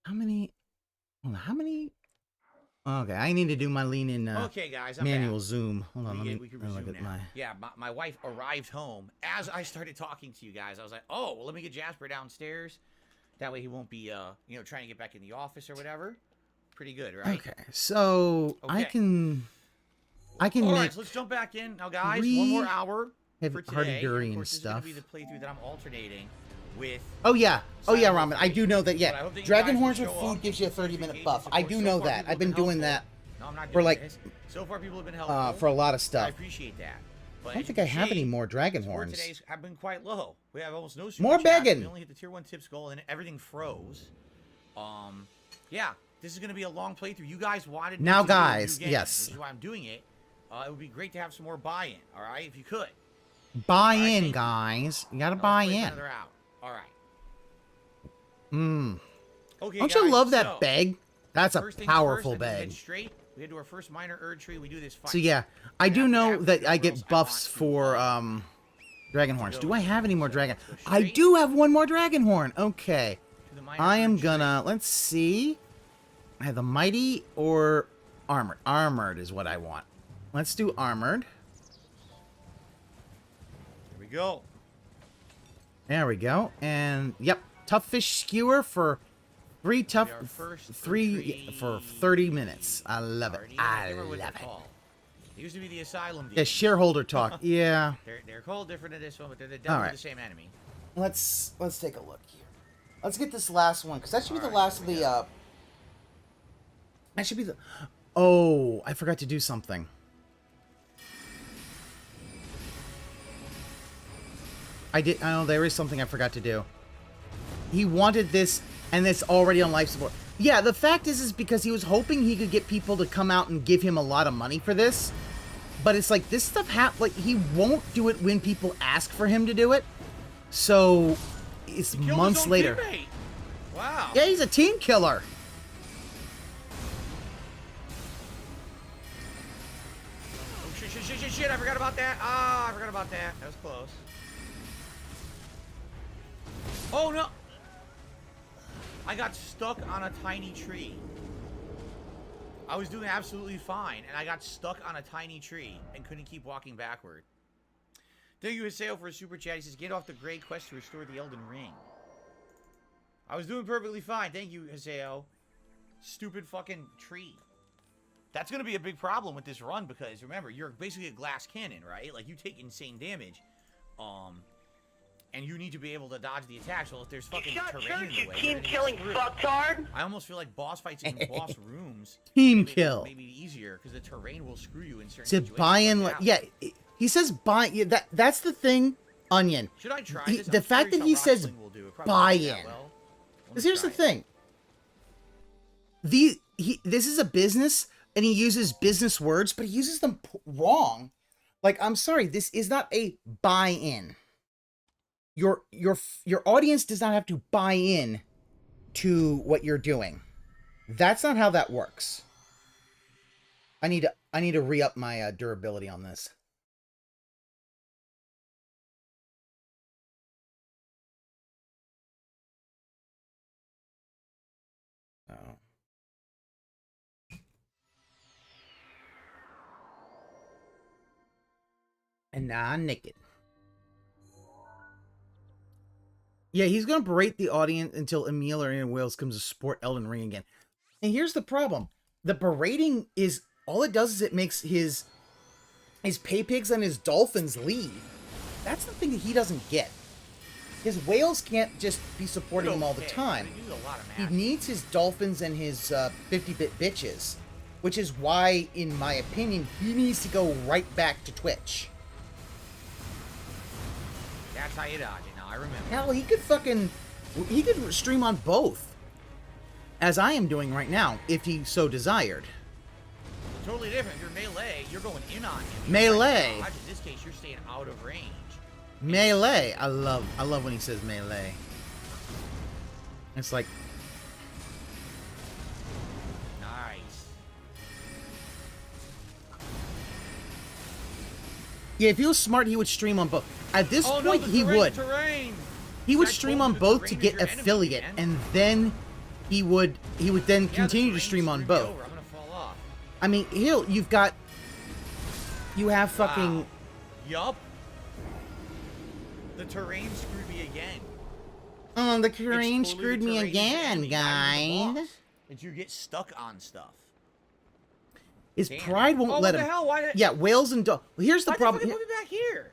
How many Okay, I need to do my lean in Okay, guys, I'm manual back. zoom. Hold on, We can resume look at now. my... Yeah, my wife arrived home. As I started talking to you guys, I was like, oh, well, let me get Jasper downstairs. That way he won't be, you know, trying to get back in the office or whatever. Pretty good, right? Okay, so Okay. I can All make right, so let's jump back in. Now, guys, three one more hour for heavy- today. hardy-dury Of and course, this is going stuff. to be the playthrough that I'm alternating with... Oh yeah, Silent Ramen. I do know that. But I Yeah, hope that you Dragon guys horns will with show food up. gives you a Support 30-minute the buff. I support. do So know far, that. people I've been have doing helpful. that No, I'm not for doing like this. So far, people have been helpful. for a lot of I stuff. appreciate that. But I don't as think you I can have any see, more dragon support horns. Today's have been quite low. We have almost no super More chats. begging. We only hit the tier 1 tips goal and everything froze. Yeah, this is going to be a long playthrough. You guys wanted me Now, to do a new guys, game, yes. which is why I'm doing it. It would be great to have some more buy-in. All right, if you could. Buy All right, in, thank you. guys. You gotta Now, buy let's play in. another out. All right. Okay, Don't you guys, love that so, bag? That's a first things powerful first, I think we bag. head straight. We head to our first minor Erd tree. We do this fight. So yeah, I do After know we that do I girls, get buffs want to, for dragon horns. Do I have any more dragon? go I straight do have one more dragon horn. Okay. to the minor I am Erd gonna, let's see. I have the mighty or armored. Armored is what I want. Let's do armored. tree. Here we go. There we go. And yep, tough fish skewer for Our first three Erd for tree. 30 minutes. I love it. Already, I can't remember what love they're it. called. They used to be the asylum. Yeah, demons. shareholder talk. Yeah. They're called different in this one, but they're definitely right. the same enemy. Let's take a look here. Let's get this last one because that should be the Alright, last of here we the. That should be the. Oh, I forgot to do something. I did. Oh, there is something I forgot to do. He wanted this, and it's already on life support. Yeah, the fact is because he was hoping he could get people to come out and give him a lot of money for this. But it's like this stuff like he won't do it when people ask for him to do it. So it's He killed months his own later. teammate. Wow. Yeah, he's a team killer. Oh, shit, I forgot about that. Ah, I forgot about that. That was close. Oh, no. I got stuck on a tiny tree. I was doing absolutely fine, and I got stuck on a tiny tree and couldn't keep walking backward. Thank you, Haseo, for a super chat. He says, get off the great quest to restore the Elden Ring. I was doing perfectly fine. Thank you, Haseo. Stupid fucking tree. That's going to be a big problem with this run because, remember, you're basically a glass cannon, right? Like, you take insane damage. And you need to be able to dodge the attacks. Well, if there's fucking terrain in the way, team killing fucktard. I almost feel like boss fights in boss rooms Team maybe- kill. maybe easier because the terrain will screw you in certain To situations. buy in, like yeah, he says buy. Yeah, that's the thing, Onion. Should I try He- this? the I'm fact curious that he how says Rockling will do. It probably buy won't do that in. well. Because here's the thing. This is a business, and he uses business words, but he uses them wrong. Like, I'm sorry, this is not a buy-in. Your audience does not have to buy in to what you're doing. That's not how that works. I need to re-up my durability on this. Oh. And now I'm naked. Yeah, he's gonna berate the audience until Emil or Ian Wales comes to support Elden Ring again. And here's the problem: the berating is all it does is it makes his pay pigs and his dolphins leave. That's the thing that he doesn't get. His whales can't just be supporting him all the time. He needs his dolphins and his 50-bit bitches, which is why, in my opinion, he needs to go right back to Twitch. That's how you dodge it. Now I remember. Hell, he could stream on both, as I am doing right now, if he so desired. Totally different. If you're melee, you're going in on him. Melee. In this case, you're staying out of range. Melee. I love when he says melee. It's like, Nice. yeah, if he was smart, he would stream on both. At this Oh, no, point, the he terrain, would. Terrain. He would I stream told on you the both to terrain get is your enemy, affiliate, man. and then he would then Yeah, the continue to terrain stream on screwed me both. over. I'm gonna fall off. I mean, hell, you have fucking... Wow. Yup. The terrain screwed me again. Oh, the terrain It's totally screwed the me terrain again, enemy, not even the guys. boss. And you get stuck on stuff. His Damn. pride won't Oh, let what him. the hell? Why did... Yeah, whales and dogs. Well, here's the Why problem. the fuck did they put me back here?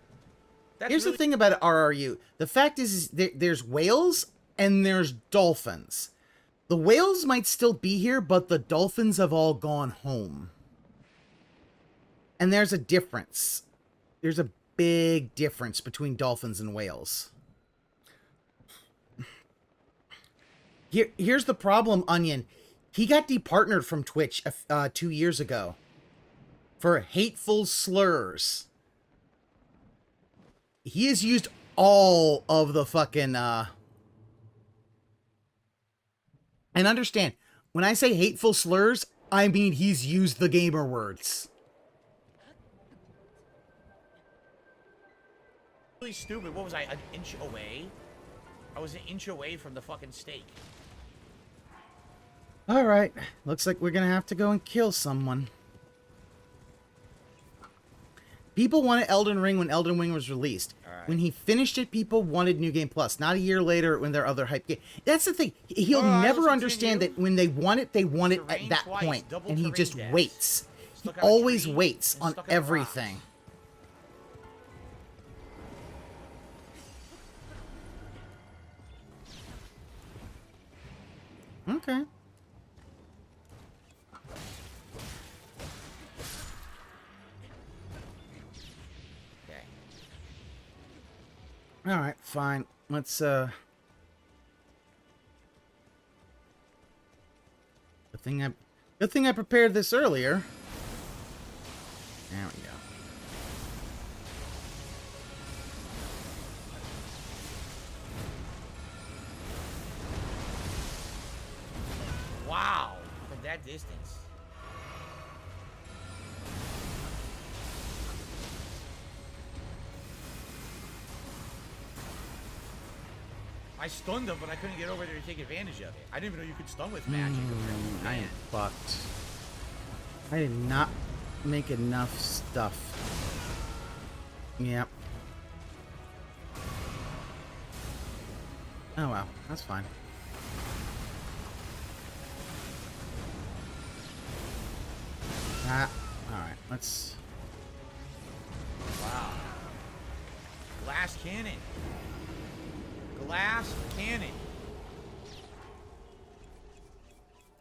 That's Here's really... the thing about RRU. The fact is there's whales and there's dolphins. The whales might still be here, but the dolphins have all gone home. And there's a difference. There's a big difference between dolphins and whales. Here's the problem, Onion. He got departnered from Twitch 2 years ago for hateful slurs. He has used all of the fucking, And understand, when I say hateful slurs, I mean he's used the gamer words. Really stupid. What was I, an inch away? I was an inch away from the fucking stake. Alright, looks like we're gonna have to go and kill someone. People wanted Elden Ring when Elden Ring was released. Right. When he finished it, people wanted New Game Plus. Not a year later when there are other hype games. That's the thing. He'll never understand that when they want it at that point. And he just waits. He always waits on everything. Okay. All right, fine. Let's Good thing I prepared this earlier. There we go. Wow, from that distance. I stunned him, but I couldn't get over there to take advantage of it. I didn't even know you could stun with magic. I am fucked. I did not make enough stuff. Yep. Oh well, that's fine. Alright, let's... Wow. Glass cannon. Glass cannon.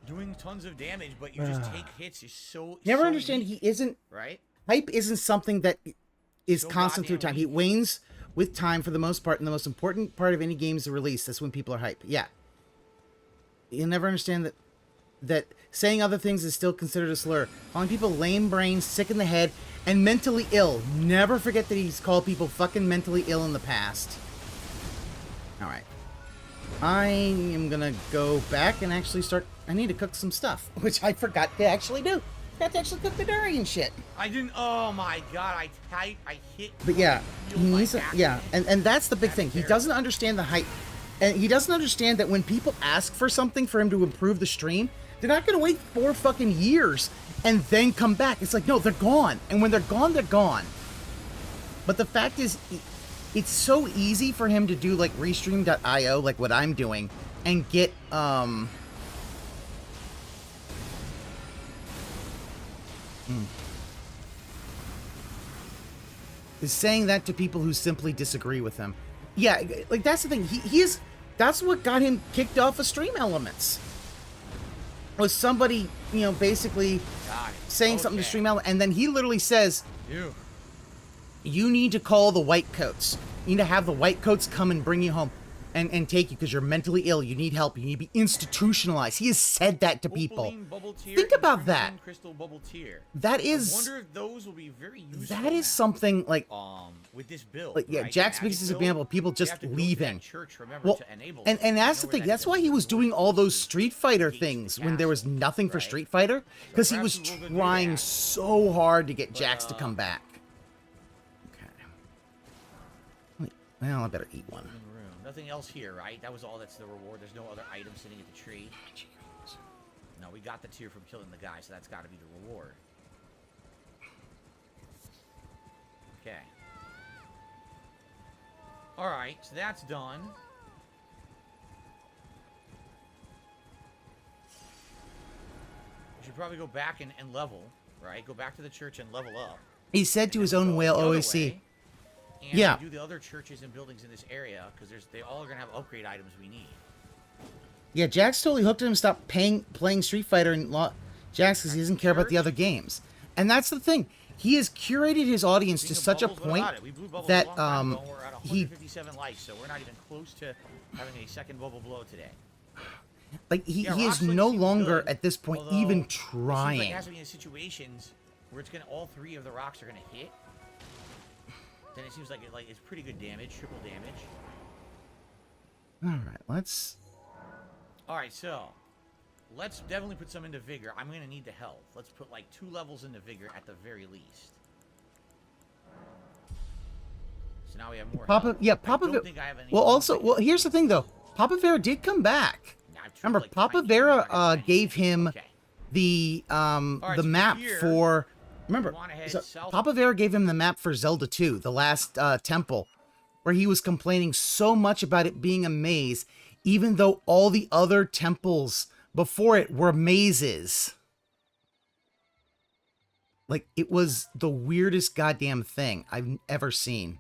Doing tons of damage, but you just take hits is so... Never so understand, weak, he isn't... Right? Hype isn't something that is So constant through goddamn time. He wanes with time for the most part, and the most important part of any game's release. That's when people are hype. Yeah. You'll never understand that saying other things is still considered a slur. Calling people lame brains, sick in the head, and mentally ill. Never forget that he's called people fucking mentally ill in the past. Alright. I am gonna go back and actually start... I need to cook some stuff, which I forgot to actually do. I have to actually cook the durian shit. I didn't... Oh my god, I hit... But yeah, he needs and that's the big thing. He doesn't understand the hype. And he doesn't understand that when people ask for something for him to improve the stream, they're not going to wait 4 fucking years and then come back. It's like, no, they're gone. And when they're gone, they're gone. But the fact is, it's so easy for him to do like REEE-Stream.io, like what I'm doing, and get, is saying that to people who simply disagree with him. Yeah, like that's the thing. He is, that's what got him kicked off of Stream Elements. Was somebody, you know, basically saying something to Stream Elements, and then he literally says, you need to call the white coats. You need to have the white coats come and bring you home and take you because you're mentally ill. You need help. You need to be institutionalized. He has said that to people. Think about that. Crystal bubble tier. That is... I wonder if those will be very useful. That is something like... with this build. Like, yeah, right? Jack's biggest example of people just leaving. Church, remember, well, to enable and that's the thing. That's why he was doing all those Street Fighter things when there was nothing for Street Fighter. Because he was trying so hard to get Jax to come back. Okay. Well, I better eat one. Nothing else here, right? That was all that's the reward. There's no other item sitting at the tree. No, we got the tier from killing the guy, so that's got to be the reward. Okay. Alright, so that's done. We should probably go back and level, right? Go back to the church and level up. He said to his own whale OAC. And yeah. do the other churches and buildings in this area, because they all are going to have upgrade items we need. Yeah, Jax totally hooked him to stop playing Street Fighter and Jax because he doesn't care about the other games. And that's the thing. He has curated his audience to such a point that he 157 likes, so we're not even close to having a second bubble blow today. Like he is no longer at this point even trying. It seems like it has to be in situations where it's all 3 of the rocks are gonna hit. Then it seems like it's pretty good damage, triple damage. All right, let's. All right, so let's definitely put some into vigor. I'm gonna need the health. Let's put like 2 levels into vigor at the very least. So now we have more. Papa, yeah, Papa. Well, here's the thing though. Papa Vera did come back. Remember, Papa Vera gave him the map for. Remember, Papa Vera gave him the map for Zelda 2, the last temple, where he was complaining so much about it being a maze, even though all the other temples before it were mazes. Like, it was the weirdest goddamn thing I've ever seen.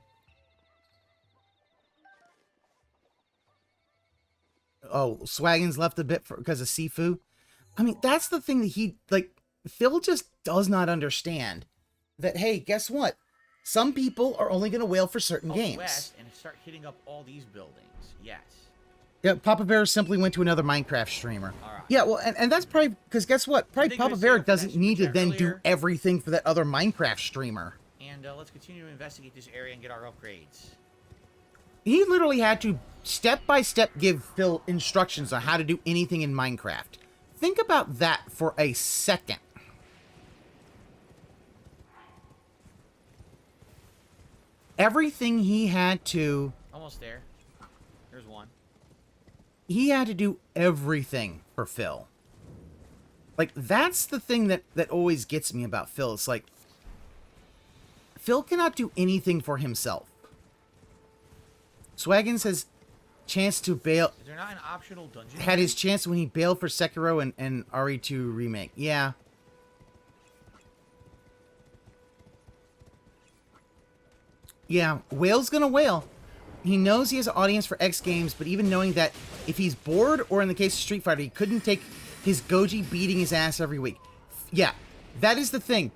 Oh, Swaggins left a bit because of Sifu. I mean, that's the thing that he, like, Phil just does not understand. That, hey, guess what? Some people are only going to whale for certain games. West and start hitting up all these buildings. Yes. Yeah, Papa Vera simply went to another Minecraft streamer. All right. Yeah, well, and that's probably, because guess what? Probably Papa Vera doesn't need to then do everything for that other Minecraft streamer. And let's continue to investigate this area and get our upgrades. He literally had to step-by-step give Phil instructions on how to do anything in Minecraft. Think about that for a second. Everything he had to... Almost there. There's one. He had to do everything for Phil. Like, that's the thing that always gets me about Phil. It's like, Phil cannot do anything for himself. Swaggins has chance to bail. Is there not an optional dungeon? Had his chance when he bailed for Sekiro and RE2 remake. Yeah. Yeah, Whale's gonna whale. He knows he has an audience for X Games, but even knowing that if he's bored, or in the case of Street Fighter, he couldn't take his Goji beating his ass every week. Yeah, that is the thing.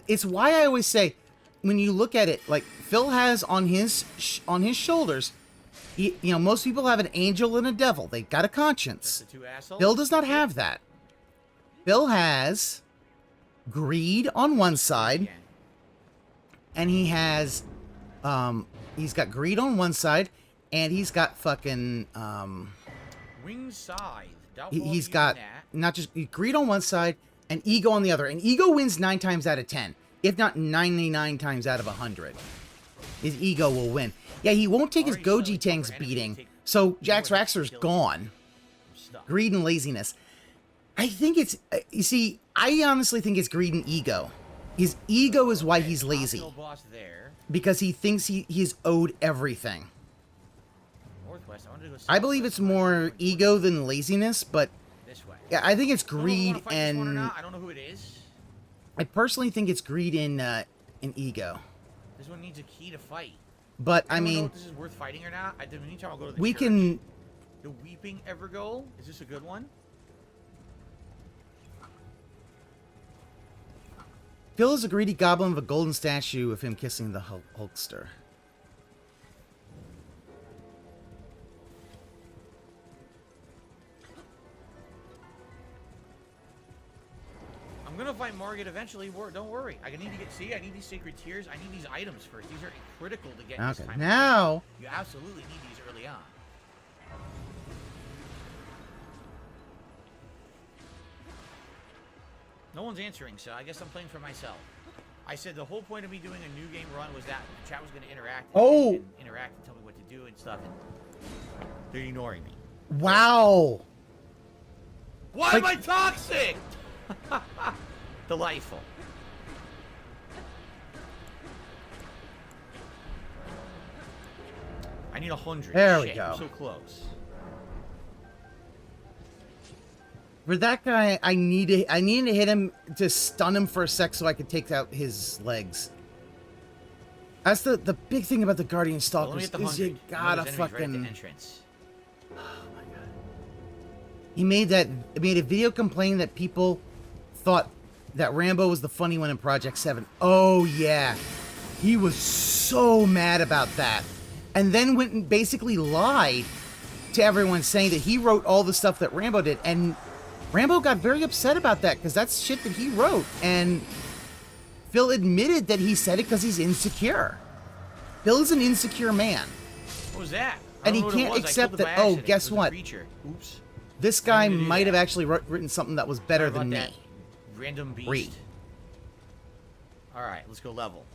It's why I always say, when you look at it, like, Phil has on his shoulders, you know, most people have an angel and a devil. They've got a conscience. Phil does not have that. Phil has greed on one side, and he has, he's got greed on one side, and he's got fucking, Winged Scythe. he's got not just greed on one side and ego on the other. And ego wins 9 times out of 10, if not 99 times out of 100. His ego will win. Yeah, he won't take his Goji Tang's beating, so Jax Raxor's gone. Greed and laziness. I think it's, you see, I honestly think it's greed and ego. His ego is why he's lazy. Because he thinks he's owed everything. I believe it's more ego than laziness, but yeah, I think it's greed and... I don't know who it is. I personally think it's greed and ego. This one needs a key to fight. But I mean, know if this is worth fighting or not. In the meantime, I'll go to the we church. can. The Weeping Evergoal. Is this a good one? Phil is a greedy goblin with a golden statue of him kissing the Hulkster. I'm gonna fight Margit eventually. Don't worry. I need to get. See, I need these sacred tears. I need these items first. These are critical to get. Okay, this time now you absolutely need these early on. No one's answering, so I guess I'm playing for myself. I said the whole point of me doing a new game run was that the chat was going to interact. And interact and tell me what to do and stuff. And they're ignoring me. Wow. Why am I toxic? Delightful. I need 100. There we Shit, go. I'm so close. For that guy, I needed to hit him to stun him for a sec so I could take out his legs. That's the big thing about the Guardian Stalkers is you gotta fucking. Oh my god. He made a video complaining that people thought that Rambo was the funny one in Project 7. Oh yeah, he was so mad about that, and then went and basically lied to everyone saying that he wrote all the stuff that Rambo did, and Rambo got very upset about that because that's shit that he wrote, and Phil admitted that he said it because he's insecure. Phil is an insecure man. What was that? And he can't accept that, oh, guess what? Oops. This guy might have actually written something that was better than me. That random beast. REEE. Alright, let's go level.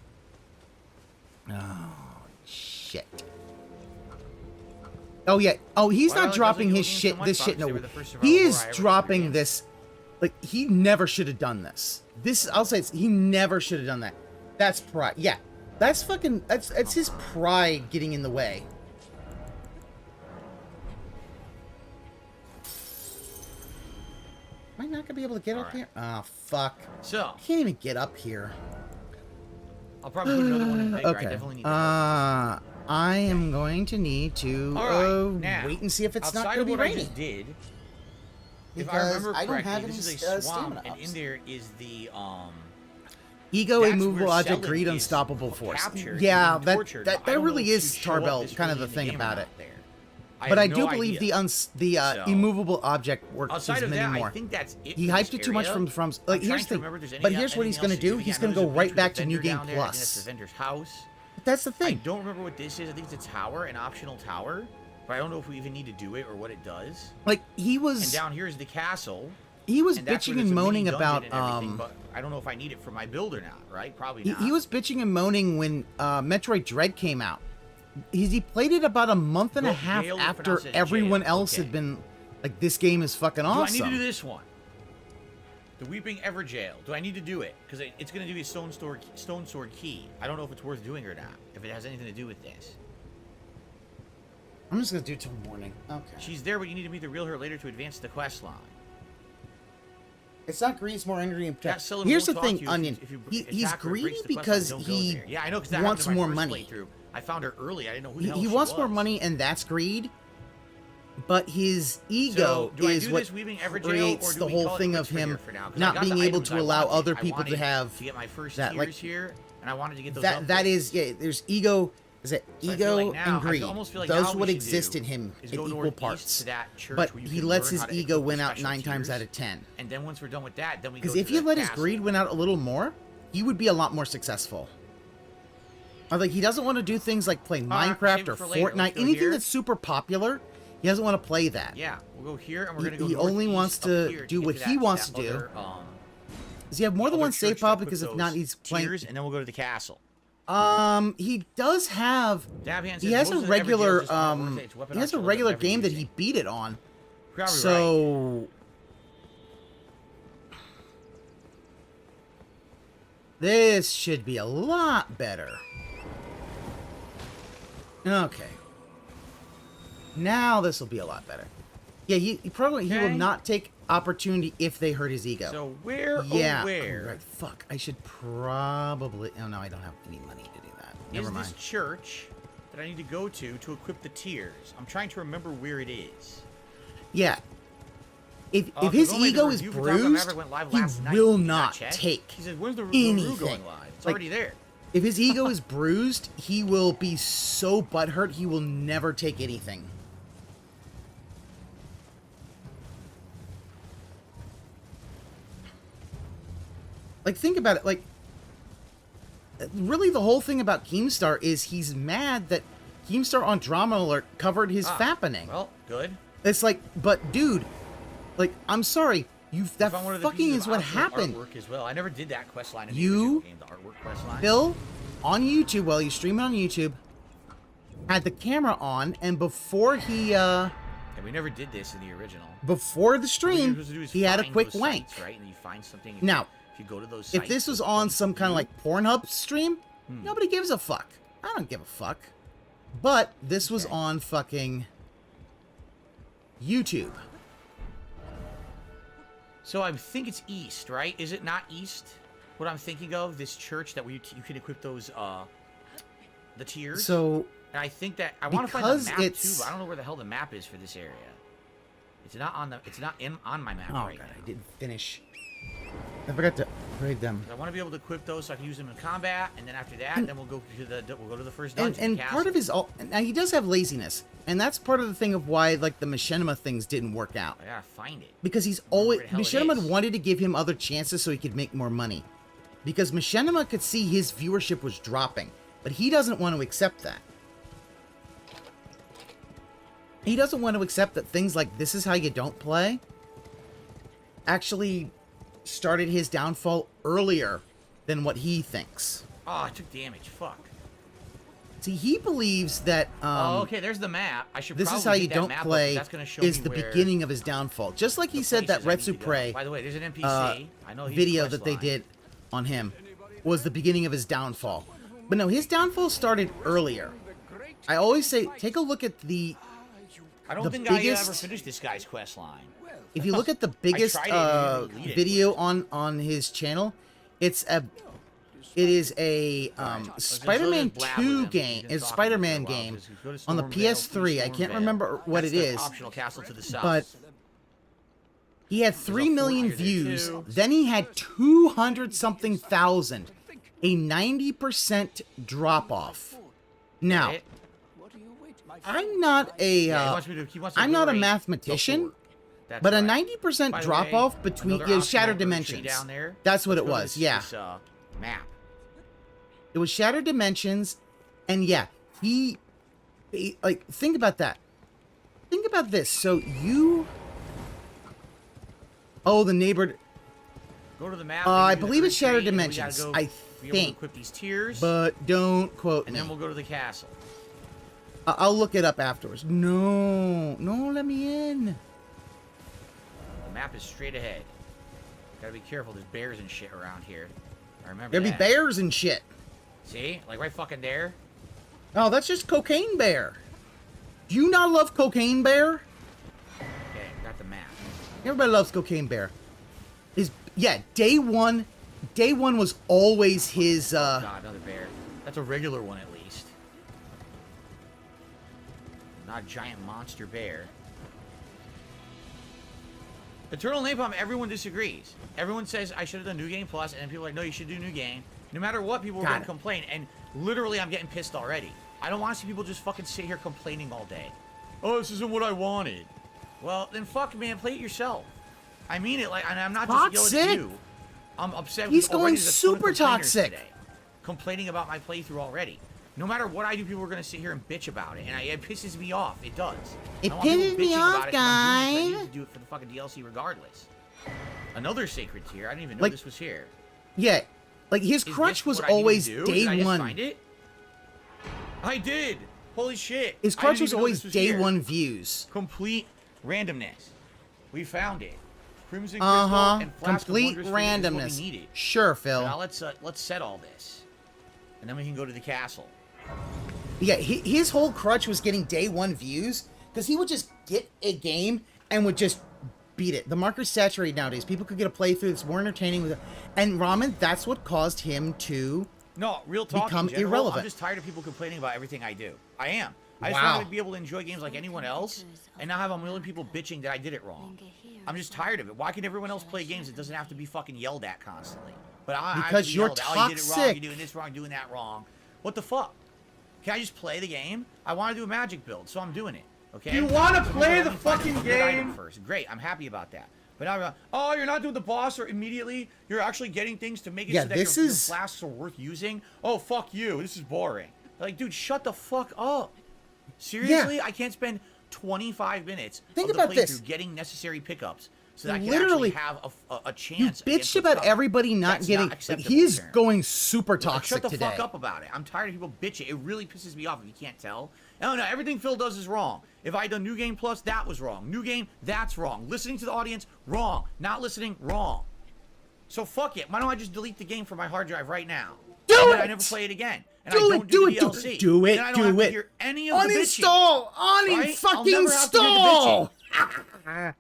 Oh, shit. Oh, yeah. Oh, he's not dropping his shit, this shit. No, he is dropping this. Like, he never should have done this. I'll say he never should have done that. That's pride. Yeah. That's fucking, that's his pride getting in the way. Am I not gonna be able to get up here? Oh, fuck. So. I can't even get up here. I'll probably put another one in bigger. Okay. I definitely need that. I am going to need to wait and see if it's not going to be raining. I just did, if I Because remember I don't correctly, have this any is a swamp, stamina and ups. in there is the Ego, that's immovable where object, Selin greed, is unstoppable force. captured Yeah, and that tortured. I don't really know is if you show up Tarbell this kind of early the in thing game or about not it. there. But I have do no believe idea. the immovable object works Outside as of many that, more. I think that's it. He for hyped this it too much area. from I'm like trying here's to the remember if there's but any- here's what he's anything gonna else to do. He's Yeah, gonna there's go a right beach back with to a New vendor Game down there. I think that's Plus. the vendor's house. But that's the I thing. don't remember what this is. I think it's a tower, an optional tower. But I don't know if we even need to do it or what it does. Like he was. And down here is the castle. He was and that's where bitching there's and a mini moaning dungeon about and everything, but I don't know if I need it for my build or not, right? Probably not. He was bitching and moaning when Metroid Dread came out. He played it about a month and a half Jail, after pronounce it everyone jail. else Okay. had been like, this game is fucking Do awesome. I need to do this one? The Weeping Ever Jail. Do I need to do it? Because it's going to do a stone sword key. I don't know if it's worth doing or not. If it has anything to do with this. I'm just gonna do it till morning. Okay. She's there, but you need to meet the real her later to advance the quest line. It's not greedy, it's more angry and That protect. Selin Here's the won't talk to thing, you Onion. if you He's attack her, it greedy breaks the quest because line, don't go he there. Yeah, I know, because that wants happened in more my money. first playthrough. I found her early. I didn't know who the hell He she wants was. more money, and that's greed. But his ego So, do I is do what this Weeping Ever Jail, creates or do the we whole call it thing quits of for him here for now? 'Cause I not got being the able items to I allow wanted. other I people to wanted have to get my first that, tiers like, here, and I wanted to get those that upgrades. is, yeah, there's ego. Is it So I ego feel like now- and greed? I almost feel like Those now would we should exist do in him is in go equal northeast parts. to that church But where you he can lets learn his how to ego equip win the out special 9 times tiers. out of 10. And then once we're done with that, then we go Because to if you the let his castle. greed win out a little more, he would be a lot more successful. Like, he doesn't want to do things like play Minecraft save or it for later. Let's Fortnite, go anything here. that's super popular. He doesn't want to play that. Yeah, we'll go here, and we're gonna go. He only wants northeast up to here do get what to he that- wants that to do. other, Does he have more than other one save church file? that put Because if those not, he's playing. tiers, and then we'll go to the castle. He does have. Dabhand He says has most a of the Ever Jails regular. just aren't worth it. It's weapon He has a optional regular never game that using. he beat it on. Probably So. This should be a lot better. Okay. Now this will be a lot better. Yeah, he probably he will Okay. not take opportunity if they hurt his ego. So where? Yeah. Oh, where? Right. Fuck. I should probably. Oh no, I don't have any money to do that. Never Is mind. this church that I need to go to equip the tiers? I'm trying to remember where it is. Yeah. If Because his only the ego is review for Top Gun bruised, Maverick went live he last night. will Did you not check? take He said, "Where's the anything. review going live? It's Like, already there." If his ego is bruised, he will be so butthurt he will never take anything. Like, think about it. Like, really the whole thing about Keemstar is he's mad that Keemstar on Drama Alert covered his fappening. Well, good. It's like, but dude, like, I'm sorry. That Found one of the fucking pieces is of what optional happened. Artwork as well. I never did that quest line in You- the original game, the artwork quest line. Phil, on YouTube, while you stream it on YouTube, had the camera on, and before he And we never did this in the original. Before the What you're stream, supposed to do is he had a find quick those wank. sites, right? And you find something. Now, if you go to those if sites, this was those on points some of kind of view- like Pornhub stream, nobody gives a fuck. I don't give a fuck. But this was on fucking YouTube. So I think it's east, right? Is it not east? What I'm thinking of, this church that you can equip those the tiers. So and I think that I want to find the because map too, it's- but I don't know where the hell the map is for this area. It's not on the. It's not on my map Oh right god, now. I didn't finish. I forgot to upgrade them. I want to be able to equip those so I can use them in combat, and then after that, then we'll go to the first dungeon. And the part of his now he does have laziness, and that's part of the thing of why like the Machinima things didn't work out. I gotta find it. Because he's always Where the hell it Machinima is. wanted to give him other chances so he could make more money. Because Machinima could see his viewership was dropping, but he doesn't want to accept that. He doesn't want to accept that things like This Is How You Don't Play actually started his downfall earlier than what he thinks. Oh, I took damage. Fuck. See, he believes that oh, okay. There's the map. I should. This probably Is How You beat that Don't map up, 'cause Play that's gonna show is me the where beginning of his downfall. Just like he said that places I need Retsu to go. Prey By the way, there's an NPC. I know he's video quest that they line. did on him was the beginning of his downfall. But no, his downfall started earlier. I always say, take a look at I don't the think I biggest- ever finished this guy's quest line. if you look at the biggest tried it, it didn't really lead video on his channel, it is a Spider-Man blab with 2 him. game. He's been It's talking Spider-Man for a while. game Just go to on the Stormvale, PS3. I can't Stormvale. remember what That's it the is. optional castle to the south. But he had 3 million fort here, views. too. Then he had 200 something thousand. A 90% drop off. Now, Right? I'm not a Yeah, he wants me to- he wants to I'm not a liberate the mathematician, fort. That's but a right. 90% By the drop way, off between another is Shattered optional tree Dimensions. down there. That's what Let's it go to was. this- Yeah. this, map. It was Shattered Dimensions, and yeah, he like think about that. Think about this. So you, the neighbor. Go to the map. I maybe the believe it's tree, Shattered and we gotta Dimensions. go I be able to think, equip these tiers, but don't quote and me. then we'll go to the castle. I'll look it up afterwards. No, let me in. The map is straight ahead. Gotta be careful. There's bears and shit around here. I remember There'll be that. bears and shit. See? Like right fucking there. Oh, that's just Cocaine Bear. Do you not love Cocaine Bear? Okay, got the map. Everybody loves Cocaine Bear. Day one was always his God, another bear. That's a regular one at least. Not a giant monster bear. Eternal Napalm, everyone disagrees. Everyone says I should have done New Game Plus, and then people are like, no, you should do New Game. No matter what, people are Got going to it. complain, and literally I'm getting pissed already. I don't want to see people just fucking sit here complaining all day. Oh, this isn't what I wanted. Well, then fuck, man, play it yourself. I mean it, like, and I'm not just yelling Toxic. at you. I'm upset He's with already going the ton of super complainers toxic. today, complaining about my playthrough already. No matter what I do, people are going to sit here and bitch about it, and it pisses me off. It does. It I don't want people pisses me bitching off, about it 'cause I'm doing it 'cause I guys. need to do it for the fucking DLC regardless. Another sacred tier. I didn't even know Like- this was here. Yeah, like his Is crutch this was what I need to always do? day Did I just one. find it? I did. Holy shit. His I crutch didn't was even know always this day here. one views. Complete randomness. We found it. Crimson Uh Crystal huh. and Flask of Complete Wondrous Fruit is what we randomness. needed. Sure, So Phil. now let's set all this, and then we can go to the castle. Yeah, his whole crutch was getting day one views because he would just get a game and would just beat it. The marker's saturated nowadays. People could get a playthrough that's more entertaining with it. And Ramen, that's what caused him to No, real talk. become in general, irrelevant. I'm just tired of people complaining about everything I do. I am. I just Wow. want to be able to enjoy games like anyone else, and not have a million people bitching that I did it wrong. I'm just tired of it. Why can everyone else play games that doesn't have to be fucking yelled at constantly? But I have to Because be you're yelled at. Oh, you did it wrong. toxic. You're doing this wrong. Doing that wrong. What the fuck? Can I just play the game? I want to do a magic build, so I'm doing it. Okay. You wanna So play let the me find fucking a good item game? first. Great. I'm happy about that. But now, oh, you're not doing the boss, or immediately you're actually getting things to make it Yeah, so that this your is- flasks are worth using. Oh, fuck you. This is boring. Like, dude, shut the fuck up. Seriously, I can't spend 25 minutes Think of the about this. playthrough getting necessary pickups so that I can Literally, actually have a you chance. bitched against about what's everybody not That's getting. not Like, acceptable, he's apparently. going super Like, toxic shut the today. fuck up about it. I'm tired of people bitching. It really pisses me off if you can't tell. No, everything Phil does is wrong. If I had done New Game Plus, that was wrong. New Game, that's wrong. Listening to the audience, wrong. Not listening, wrong. So fuck it. Why don't I just delete the game from my hard drive right now? Do it! I never play it again. And I don't do the DLC. Do it, then I don't have to hear any of the uninstall! bitching, Uninstall!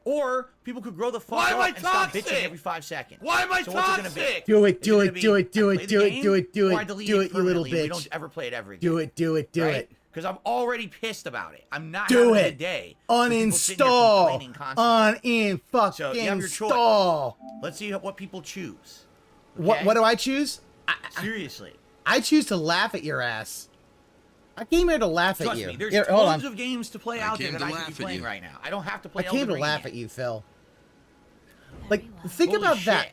Or people could grow the fuck up and stop bitching every 5 seconds. Why am I so what's it gonna be? Do it, Is it gonna be, do it, I play the game, or I delete do it it, you little permanently and bitch. We don't ever play it ever again. Do it, do it. Because I'm already pissed about it. I'm not Do having a it. day. Uninstall. So you have your choice. Uninstall. Let's see what people choose. What do I choose? Seriously. I choose to laugh at your ass. I came here to laugh Trust at you. me, there's Here, hold tons on. of games to play out there that I could be playing right now. I don't have to play I came Elden to Ring laugh yet. at you, Phil. Like, think Holy about shit. that.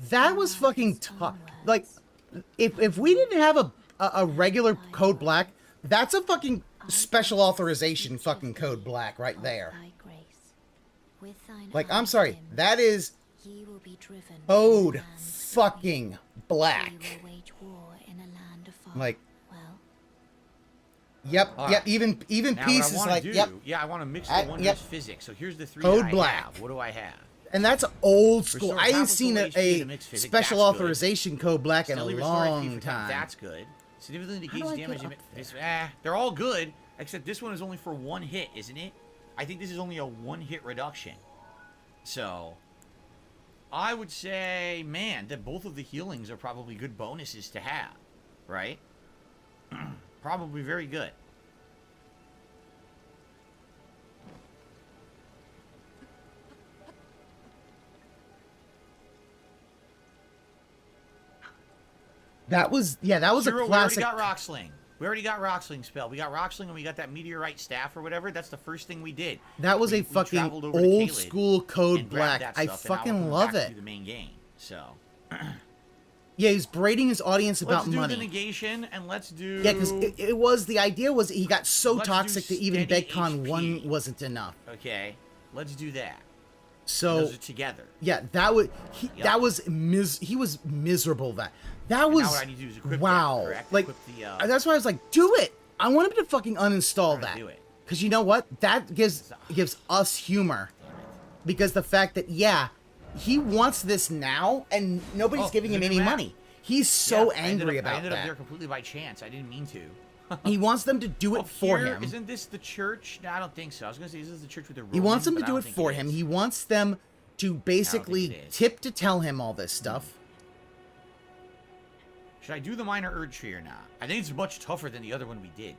That was fucking tough. Like, if we didn't have a regular code black, that's a fucking special authorization fucking code black right there. Like, I'm sorry, that is code fucking black. Like, yep, All yep. right. Even Now pieces what I wanna like do, yep. Yeah, I want to mix the Yep. wonders physics. So here's the three Code that I black. have. What do I have? And that's old school. Restore I ain't capital seen HP a to mixed physics. special That's good. authorization code black in a Steadily restore HP long for time. time. That's good. Significantly How do decreases I get damage. up They're all good, except this one is only for one hit, isn't it? I think this is only a one-hit reduction. So, I would say, man, that both of the healings are probably good bonuses to have, right? Probably very good. That was a Zero, classic. We already got Rock Sling. We already got Rock Sling spell. We got Rock Sling and we got that Meteorite staff or whatever. That's the first thing we did. That was we fucking traveled over to old Caelid school code and grabbed black. that I stuff, and now we're fucking coming love back it. to the main game. So Yeah, he's braiding his audience about let's do money. the negation and let's do. Yeah, because it was the idea was he got so Let's do toxic that even steady BegCon HP. 1 wasn't enough. Okay, let's do that. So Those are together. yeah, that was Yep. that was he was miserable. That And was now what I need to do is equip wow. that, correct? Like Equip the, that's why I was like, do it. I want him to fucking uninstall that. do it. Because you know what? That gives us humor. Because the fact that he wants this now and nobody's giving him look at any that. money. He's so Yeah, angry I about ended up that. there completely by chance. I didn't mean to. He wants them to do it for here, him. Isn't this the church? No, I don't think so. I was gonna say, is this the church with the? He wants them Roman, to but I do don't it think for him. He wants them to basically tip to tell him all this stuff. Should I do the minor urge tree or not? I think it's much tougher than the other one we did.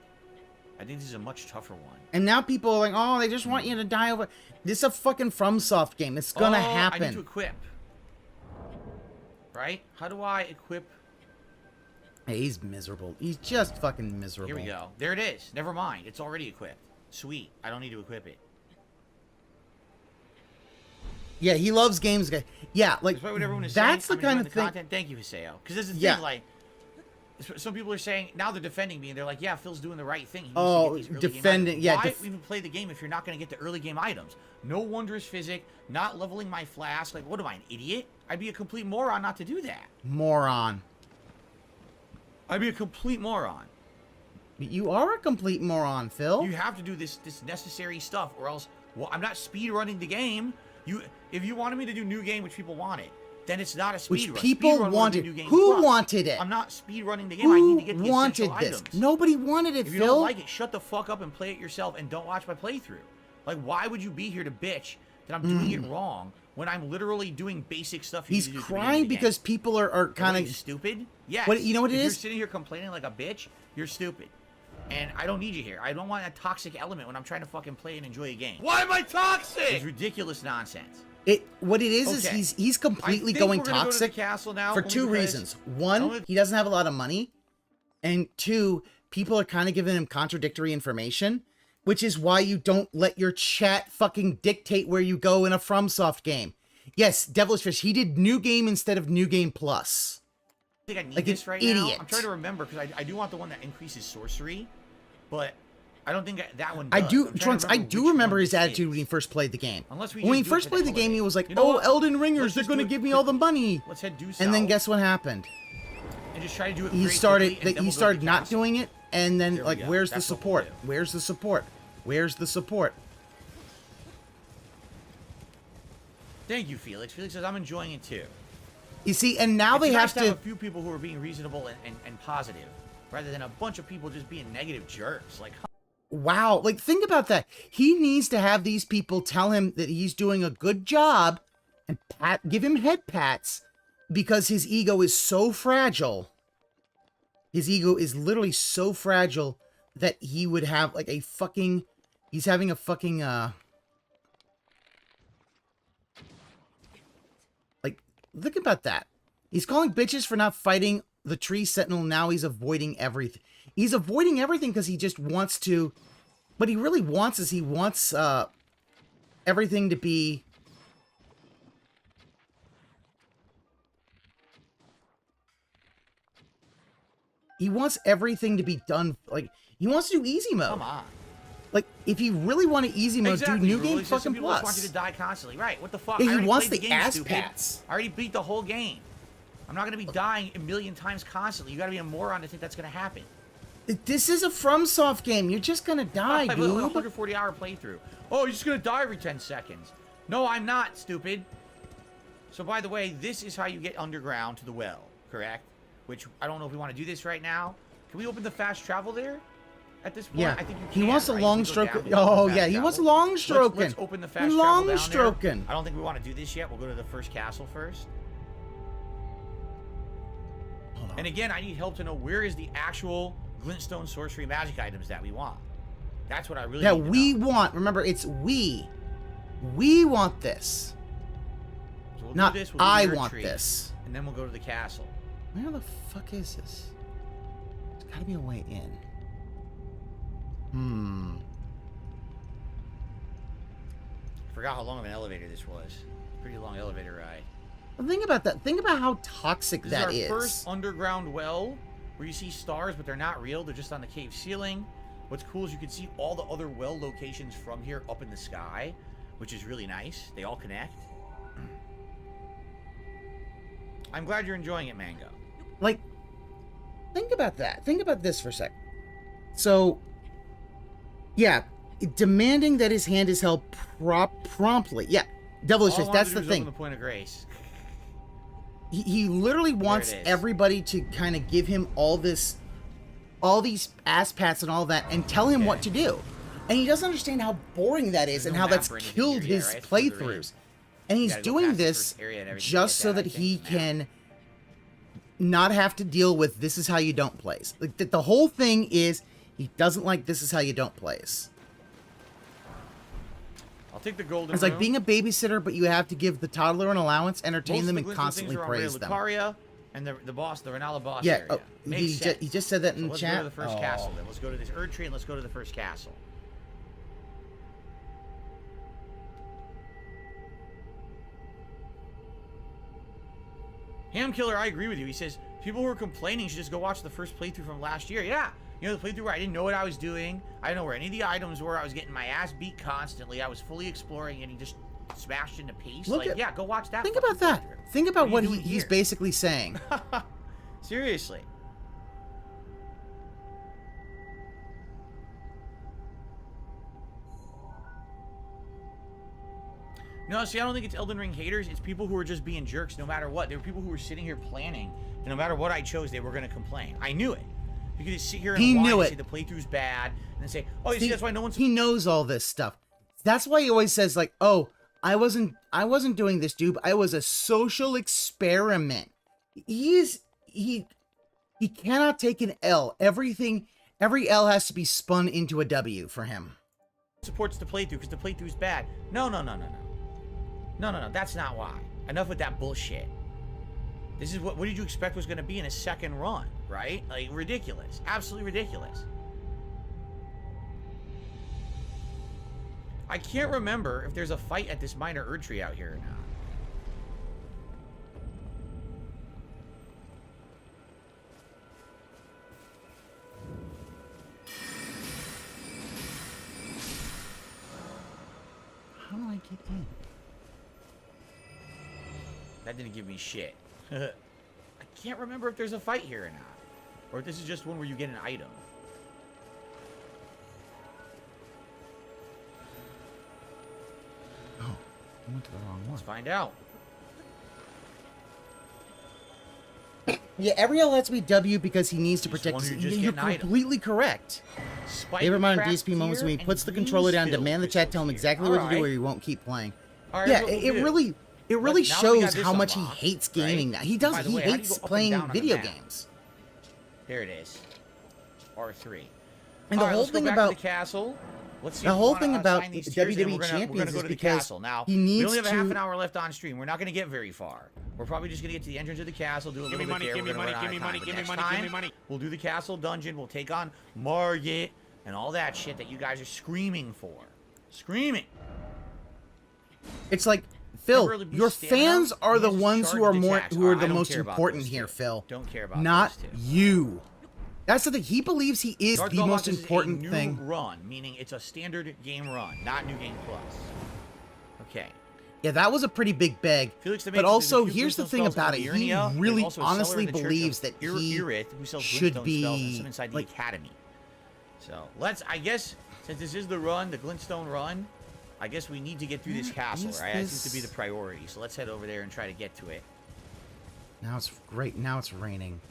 I think this is a much tougher one. And now people are like, oh, they just want you to die over. This is a fucking FromSoft game. It's gonna happen. I need to equip. Right? How do I equip? Hey, he's miserable. He's just fucking miserable. Here we go. There it is. Never mind. It's already equipped. Sweet. I don't need to equip it. Yeah, he loves games. Yeah, like Despite what everyone is that's saying, the kind of thing. Content. Thank you, Hiseo. Because this is the Yeah. thing, like, some people are saying, now they're defending me, and they're like, yeah, Phil's doing the right thing. He needs Oh, to get these early defending- game yeah, items. Why even play the game if you're not going to get the early game items? No wondrous physic, not leveling my flask. Like, what am I, an idiot? I'd be a complete moron not to do that. Moron. I'd be a complete moron. You are a complete moron, Phil. You have to do this necessary stuff, or else, well, I'm not speed running the game. If you wanted me to do new game, which people wanted, then it's not a speed Which run. people Speed run was wanted. the new game Who plus. wanted it? I'm not speed running the game. I need to get the wanted essential this? items. Nobody wanted it, If you Phil. don't like it, shut the fuck up and play it yourself, and don't watch my playthrough. Like, why would you be here to bitch that I'm doing it wrong when I'm literally doing basic stuff? He's crying because people are kind of stupid. Yeah. What you know what it If is? You're sitting here complaining like a bitch. You're stupid. And I don't need you here. I don't want a toxic element when I'm trying to fucking play and enjoy a game. Why am I toxic? It's ridiculous nonsense. What it is Okay. he's completely I think going we're gonna go to the toxic castle now, for only two because- reasons. One, he doesn't have a lot of money, and two, people are kind of giving him contradictory information, which is why you don't let your chat fucking dictate where you go in a FromSoft game. Yes, Devilish Fish, he did New Game instead of New Game Plus. I think I need Like this an right idiot. now. I'm trying to remember because I do want the one that increases sorcery, but I don't think that one I does. do, I'm trying to Trunks, I remember do which remember one his this attitude is. when he first played the game. Unless we when he just do it first for the played the hell of game, it. he was like, You know "Oh, what? Elden Ringers, Let's they're just going to do it give me all the money." Let's head due south. And then guess what happened? And just try to do it. He very started quickly, and then he we'll go to started the not castle. doing it, and then, There we like, go. where's the That's what support? we'll do. Where's the support? Where's the support? Thank you, Felix. Felix says, I'm enjoying it too. You see, and now they nice have to to... have a few people who are being reasonable and positive, rather than a bunch of people just being negative jerks. Like, Wow, like, think about that. He needs to have these people tell him that he's doing a good job and give him head pats because his ego is so fragile. His ego is literally so fragile that he would have, like, a fucking... He's having a fucking, like, look about that. He's calling bitches for not fighting the tree sentinel. Now he's avoiding everything. He's avoiding everything because he just wants to... What he really wants is he wants, everything to be... He wants everything to be done, like, he wants to do easy mode. come on. Like, if he really wanted easy mode, Exactly, dude, New Rule. Game He says some fucking people just want you plus. to die constantly. Right, what the fuck? Yeah, I he already wants played the game, ass stupid. pats. I already beat the whole game. I'm not going to be dying a million times constantly. You got to be a moron to think that's going to happen. This is a FromSoft game. You're just gonna die, I dude. a 140-hour playthrough. Oh, you're just going to die every 10 seconds. No, I'm not, stupid. So, by the way, this is how you get underground to the well, correct? Which, I don't know if we want to do this right now. Can we open the fast travel there? At this point, Yeah, I think you can. he wants a right? long We go down, stroke. we open the Oh fast yeah, he travel. wants a long stroking. Let's open the fast travel long down stroking. there. I don't think we want to do this yet. We'll go to the first castle first. Hold on. And again, I need help to know where is the actual glintstone sorcery magic items that we want. That's what I really That need to we know. want. Remember, it's we. We want this. So we'll Not do this, we'll do I the want retreat, this. And then we'll go to the castle. Where the fuck is this? There's gotta be a way in. I forgot how long of an elevator this was. Pretty long elevator ride. Well, think about that. Think about how toxic This that is is. our first underground well where you see stars, but they're not real. They're just on the cave ceiling. What's cool is you can see all the other well locations from here up in the sky, which is really nice. They all connect. I'm glad you're enjoying it, Mango. Like, think about that. Think about this for a sec. So, yeah, demanding that his hand is held promptly. Yeah, devilish fist. That's the thing. Open the point of grace. He literally wants it is. everybody to kind of give him all these ass pats and all that, and tell him what to do. And he doesn't understand how boring that is, There's and no how map that's or anything killed here yet, his right? It's further in. playthroughs. And he's gotta go doing past the this first area and everything just to so get that that, I he think, map. can not have to deal with this is how you don't plays. Like the whole thing is he doesn't like this is how you don't plays. I'll take the golden It's like room. being a babysitter, but you have to give the toddler an allowance, entertain Most them, of the and glintstone constantly things are on praise Rhea them. Lucaria and the boss, the Renala boss Yeah, area. oh, Makes sense. he just said that So in let's chat. go to the first Oh. castle then. Let's go to this Erd tree and let's go to the first castle. Ham Killer, I agree with you. He says people who are complaining should just go watch the first playthrough from last year. Yeah, you know, the playthrough where I didn't know what I was doing. I didn't know where any of the items were. I was getting my ass beat constantly. I was fully exploring and he just smashed into peace. Look Like, at- yeah, go watch that. Think fucking about that. playthrough. Think about What what are you doing he's here? basically saying. Seriously. No, see, I don't think it's Elden Ring haters. It's people who are just being jerks no matter what. There were people who were sitting here planning, and no matter what I chose, they were going to complain. I knew it. You could just sit here and He whine knew and it. say the playthrough's bad, and then say, oh, you see, See, that's why no one's... He knows all this stuff. That's why he always says like, "Oh, I wasn't doing this, dude. I was a social experiment." He cannot take an L. Every L has to be spun into a W for him. supports the playthrough because the playthrough's bad. No. That's not why. Enough with that bullshit. This is what did you expect was going to be in a second run, right? Like, ridiculous. Absolutely ridiculous. I can't remember if there's a fight at this minor Erd tree out here or not. How do I get in? That didn't give me shit. I can't remember if there's a fight here or not. Or if this is just one where you get an item. I went to the wrong one. Let's find out. Yeah, Ariel lets me W because he needs to He's the protect one his... who just You're get an item. completely correct. Favorite amount of DSP moments when he puts the controller down, demand the chat, tell him exactly what to do, or he won't keep playing. Right, yeah, it really shows how much he unlocked, hates gaming now. He does. He hates playing video games. There it is. R3. And the whole thing about the castle. Let's see the whole thing about WWE Champions is because now, he needs we only have to... a half an hour left on stream. We're not going to get very far. We're probably just going to get to the entrance of the castle, do a little bit there. We're going to run out of time. But next time, we'll do the castle dungeon. We'll take on Margit and all that shit that you guys are screaming for. Screaming. It's like, Phil, your fans are the ones who are the most important here, Phil. Don't care about not you. That's the thing. He believes he is the most important thing. Run, meaning it's a standard game run, not New Game Plus. Okay. Yeah, that was a pretty big bag. But also, here's the thing about it. He really honestly believes that he should be inside the academy. So I guess, since this is the run, the Glintstone run, I guess we need to get through this castle, right? That seems to be the priority. So let's head over there and try to get to it. Now it's great. Now it's raining.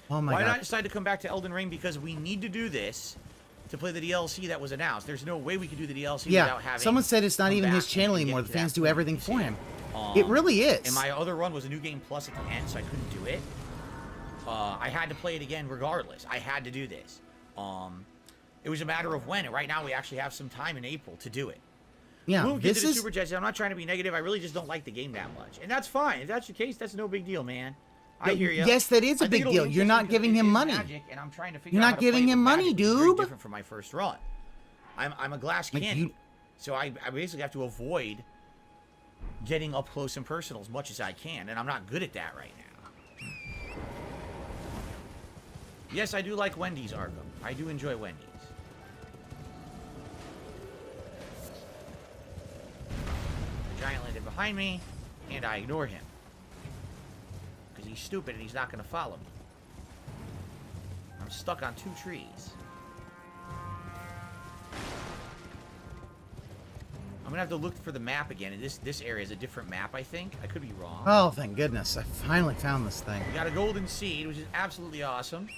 Oh my God. Why not decide to come back to Elden Ring? Because we need to do this to play the DLC that was announced. There's no way we could do the DLC without having... someone said it's not even his channel anymore. The fans do everything for him. It really is. And my other run was a New Game Plus at the end, so I couldn't do it. I had to play it again regardless. I had to do this. It was a matter of when. And right now we actually have some time in April to do it. Yeah, We'll get to the Super Jets. I'm not trying to be negative. I really just don't like the game that much. And that's fine. If that's the case, that's no big deal, man. I hear you. Yes, that is a big deal. You're not giving him money. And I'm trying to figure You're not giving him money, dude. Different from my first run. I'm a glass candy, so I basically have to avoid getting up close and personal as much as I can, and I'm not good at that right now. Yes, I do like Wendy's, Arkham. I do enjoy Wendy's. The giant landed behind me, and I ignore him. Because he's stupid and he's not going to follow me. I'm stuck on 2 trees. I'm going to have to look for the map again. And this area is a different map, I think. I could be wrong. Oh, thank goodness. I finally found this thing. We got a golden seed, which is absolutely awesome.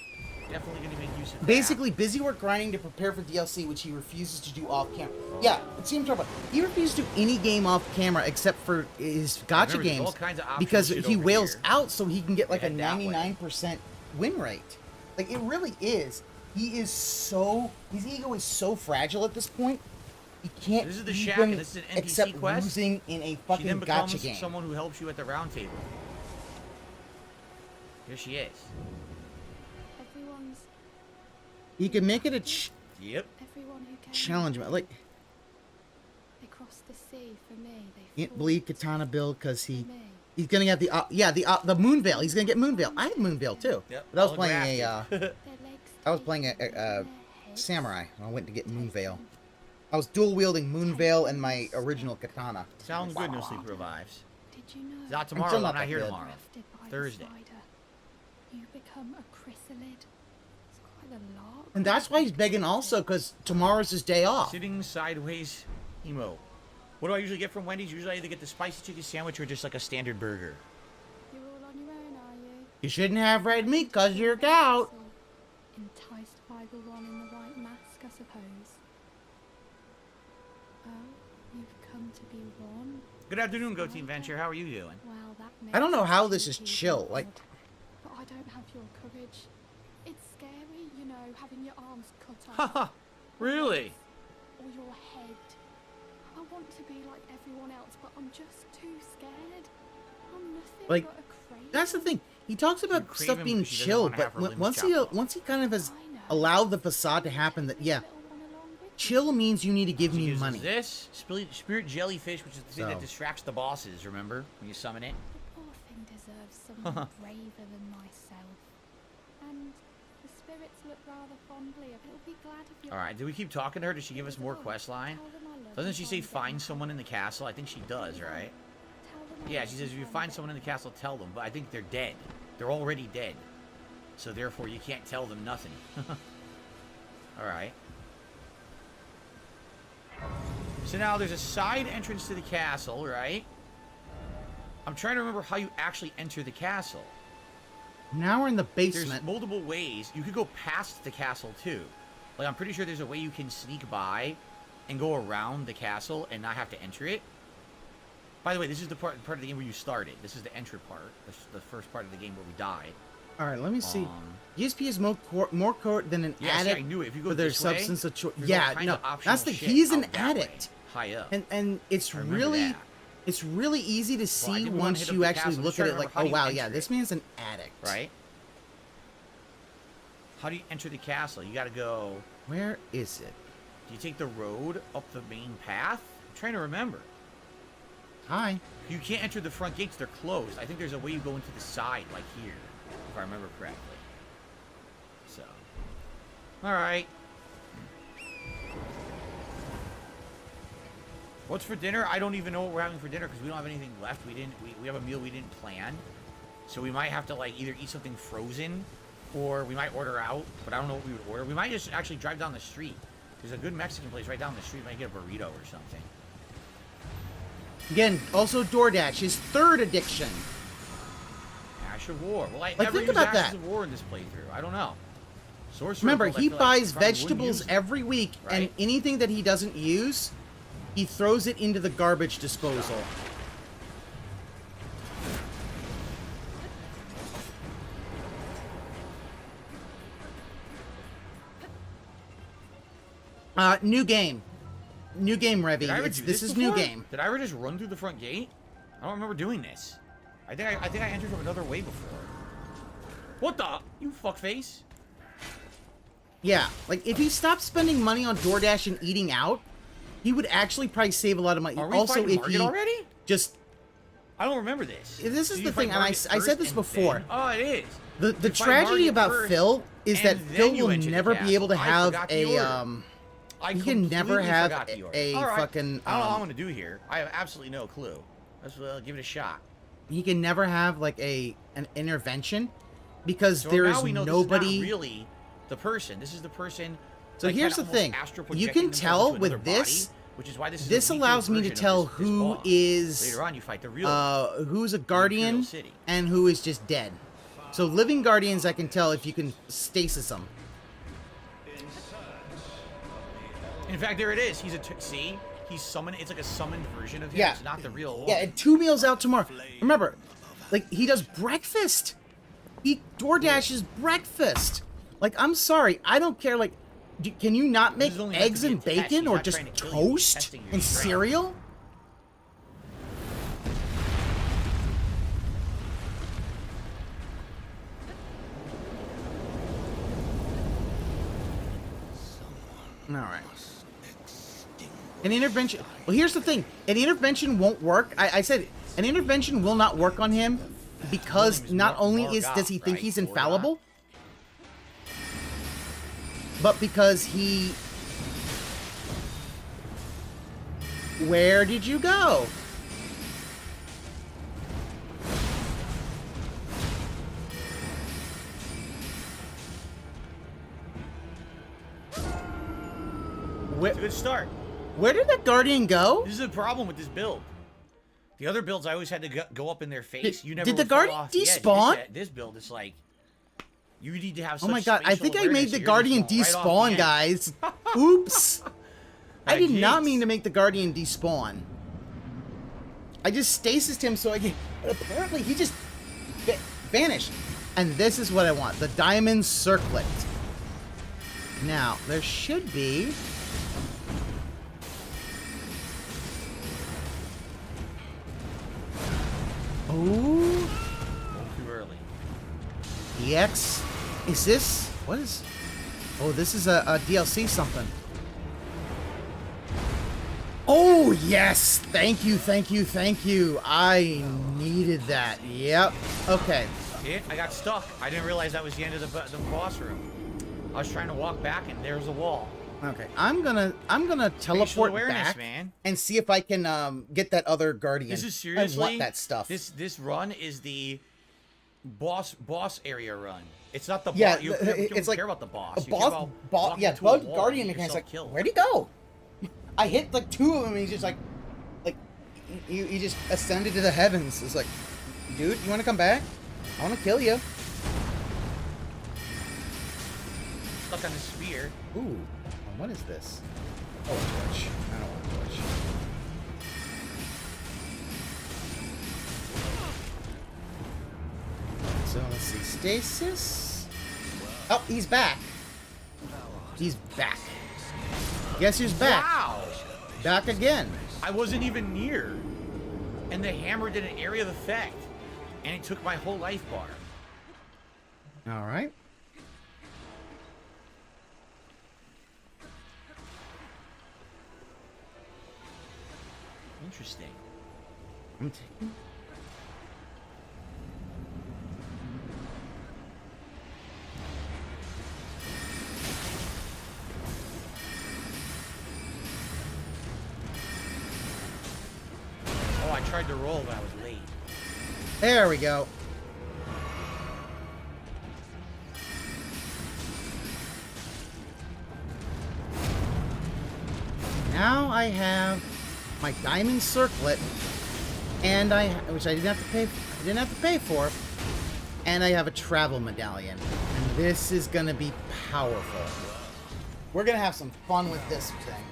Definitely going to make use of that. Basically, busy work grinding to prepare for DLC, which he refuses to do off camera. Yeah, it seems about. He refuses to do any game off camera except for his gacha games because he wails out so he can get like a 99% win rate. Like it really is. He is so his ego is so fragile at this point. He can't. This is the shack, and this is an NPC quest. Losing in a fucking she then becomes gacha game. Someone who helps you at the round table. Here she is. You can make it a challenge. Like they crossed the sea for me. They can't believe Katana build because he's gonna get the the Moonveil. He's gonna get Moonveil. I had Moonveil too. Yep, but I was playing a samurai. I went to get Moonveil. I was dual wielding Moonveil and my original katana. Sounds good. No sleep revives. Did you know? Not tomorrow. I'm not here tomorrow. Thursday. You become a chrysalid. It's quite a lot. And that's why he's begging also, because tomorrow's his day off. Sitting sideways emo. What do I usually get from Wendy's? Usually I either get the spicy chicken sandwich or just like a standard burger. You're all on your own, are you? You shouldn't have red meat because you're a gout. Enticed by the one in the white mask, I suppose. Oh, you've come to be one. Good afternoon, Go Team Venture. How are you doing? Well, that makes I don't know how this is chill. Like, but I don't have your courage. It's scary, you know, having your arms cut off. Haha, really? Or your head. I want to be like everyone else, but I'm just too scared. I'm nothing like, but a craven. that's the thing. He talks about stuff being chill, but once he kind of has allowed the facade to happen, that chill means you need to give me money. This spirit jellyfish, which is the thing that distracts the bosses. Remember when you summon it? The poor thing deserves someone braver than myself. And the spirits look rather fondly. It'll be glad if you. All right. Do we keep talking to her? Does she give us more quest line? Doesn't she say find someone in the castle? I think she does, right? Yeah, she says if you find someone in the castle, tell them. But I think they're dead. They're already dead. So therefore, you can't tell them nothing. All right. So now there's a side entrance to the castle, right? I'm trying to remember how you actually enter the castle. Now we're in the basement. There's multiple ways. You could go past the castle, too. Like, I'm pretty sure there's a way you can sneak by and go around the castle and not have to enter it. By the way, this is the part of the game where you started. This is the entry part. This is the first part of the game where we died. All right, let me see. ESP is more court than an addict. I knew it. If you go for their this way, substance of choice. there's Yeah, all kinds no, of optional that's the. shit He's an out that way, addict. high up. And it's I remember really, that. it's really easy to I see didn't wanna once hit up you the actually castle. I'm look just at trying it to like, remember how oh do you wow, enter yeah, it. this man's an addict. Right? How do you enter the castle? You gotta go... Where is it? Do you take the road up the main path? I'm trying to remember. Hi. You can't enter the front gates. They're closed. I think there's a way you go into the side, like here, if I remember correctly. So. Alright. What's for dinner? I don't even know what we're having for dinner because we don't have anything left. We have a meal we didn't plan. So we might have to like either eat something frozen or we might order out, but I don't know what we would order. We might just actually drive down the street. There's a good Mexican place right down the street. We might get a burrito or something. Again, also DoorDash, his third addiction. Ash of War. Well, I Like, never think used about Ashes that. of War in this playthrough. I don't know. Source Remember, Circle, I he feel like buys probably wouldn't vegetables use it. every week, and Right? anything that he doesn't use, he throws it into the garbage disposal. New game. New game, Revy. Did I ever do This is before? new game. Did I ever just run through the front gate? I don't remember doing this. I think I entered from another way before. What the? You fuckface. Yeah, like if he stopped spending money on DoorDash and eating out, he would actually probably save a lot of money. Are we Also, fighting if Market he already? just I don't remember this. This is Do the you thing, fight and I Market said first this and before. then- Oh, it is. The You fight tragedy Market about first, Phil is that and then Phil you will enter the never be able to castle. I have forgot the order. I he can never completely have forgot the order. a All right. fucking I don't know what I'm gonna do here. I have absolutely no clue. Let's give it a shot. he can never have like an intervention because So there now is we know nobody. This is not really the person. This is the person. So like, here's the kinda thing. almost astral You projecting can themselves tell into with another this. body, which is why this is This a weaker allows me to version tell of this who boss. is Later on, you fight the real who's a guardian City. and who is just dead. So living guardians, I can tell if you can stasis them. In fact, there it is. He's see, he's summoned. It's like a summoned version of him. Yeah. It's not the real one. Yeah, and 2 meals out tomorrow. Remember, like he does breakfast. He DoorDashes breakfast. Like, I'm sorry, I don't care. Like, can you not make This is only meant eggs to be and a test. bacon He's or not just trying to kill you. He's toast testing your and strength. cereal? All right. An intervention. Well, here's the thing. An intervention won't work. I said an intervention will not work on him because not only does he think he's infallible, but because he... Where did you go? It's a good start. Where did that guardian go? This is a problem with this build. The other builds, I always had to go up in their face. You never Did the would fall guardian off the edge. despawn? This build, it's like you need to have. Oh Such my god, I spatial think I awareness made the that you're guardian just going right off the despawn, edge. guys. Oops. I did not Jeez. mean to make the guardian despawn. I just stasised him so I can... But apparently he just vanished. And this is what I want. The diamond circlet. Now, there should be... Ooh. Too early. EX? Is this... What is... Oh, this is a DLC something. Oh, yes! Thank you, thank you, thank you. I needed that. Yep. Okay. See it? I got stuck. I didn't realize that was the end of the boss room. I was trying to walk back and there's a wall. Okay. I'm gonna teleport awareness, back man. and see if I can get that other guardian. This is seriously. I want that stuff. This run is the boss area run. It's not the Yeah, boss. You it's don't like care about the boss. a You boss, care about walking yeah, into a bug wall guardian and mechanics. getting Like, yourself killed. where'd he go? I hit like 2 of them, and he's just like he just ascended to the heavens. It's like, dude, you want to come back? I want to kill you. Stuck on the spear. Ooh, what is this? Oh, a torch. I don't want a torch. So let's see, stasis. Oh, he's back. He's back. Guess who's back? Wow. Back again. I wasn't even near. And the hammer did an area of effect. And it took my whole life bar. All right. Interesting. I'm taking. Oh, I tried to roll, but I was late. There we go. Now I have my diamond circlet, and which I didn't have to pay for, and I have a travel medallion. And this is gonna be powerful. We're gonna have some fun with this thing.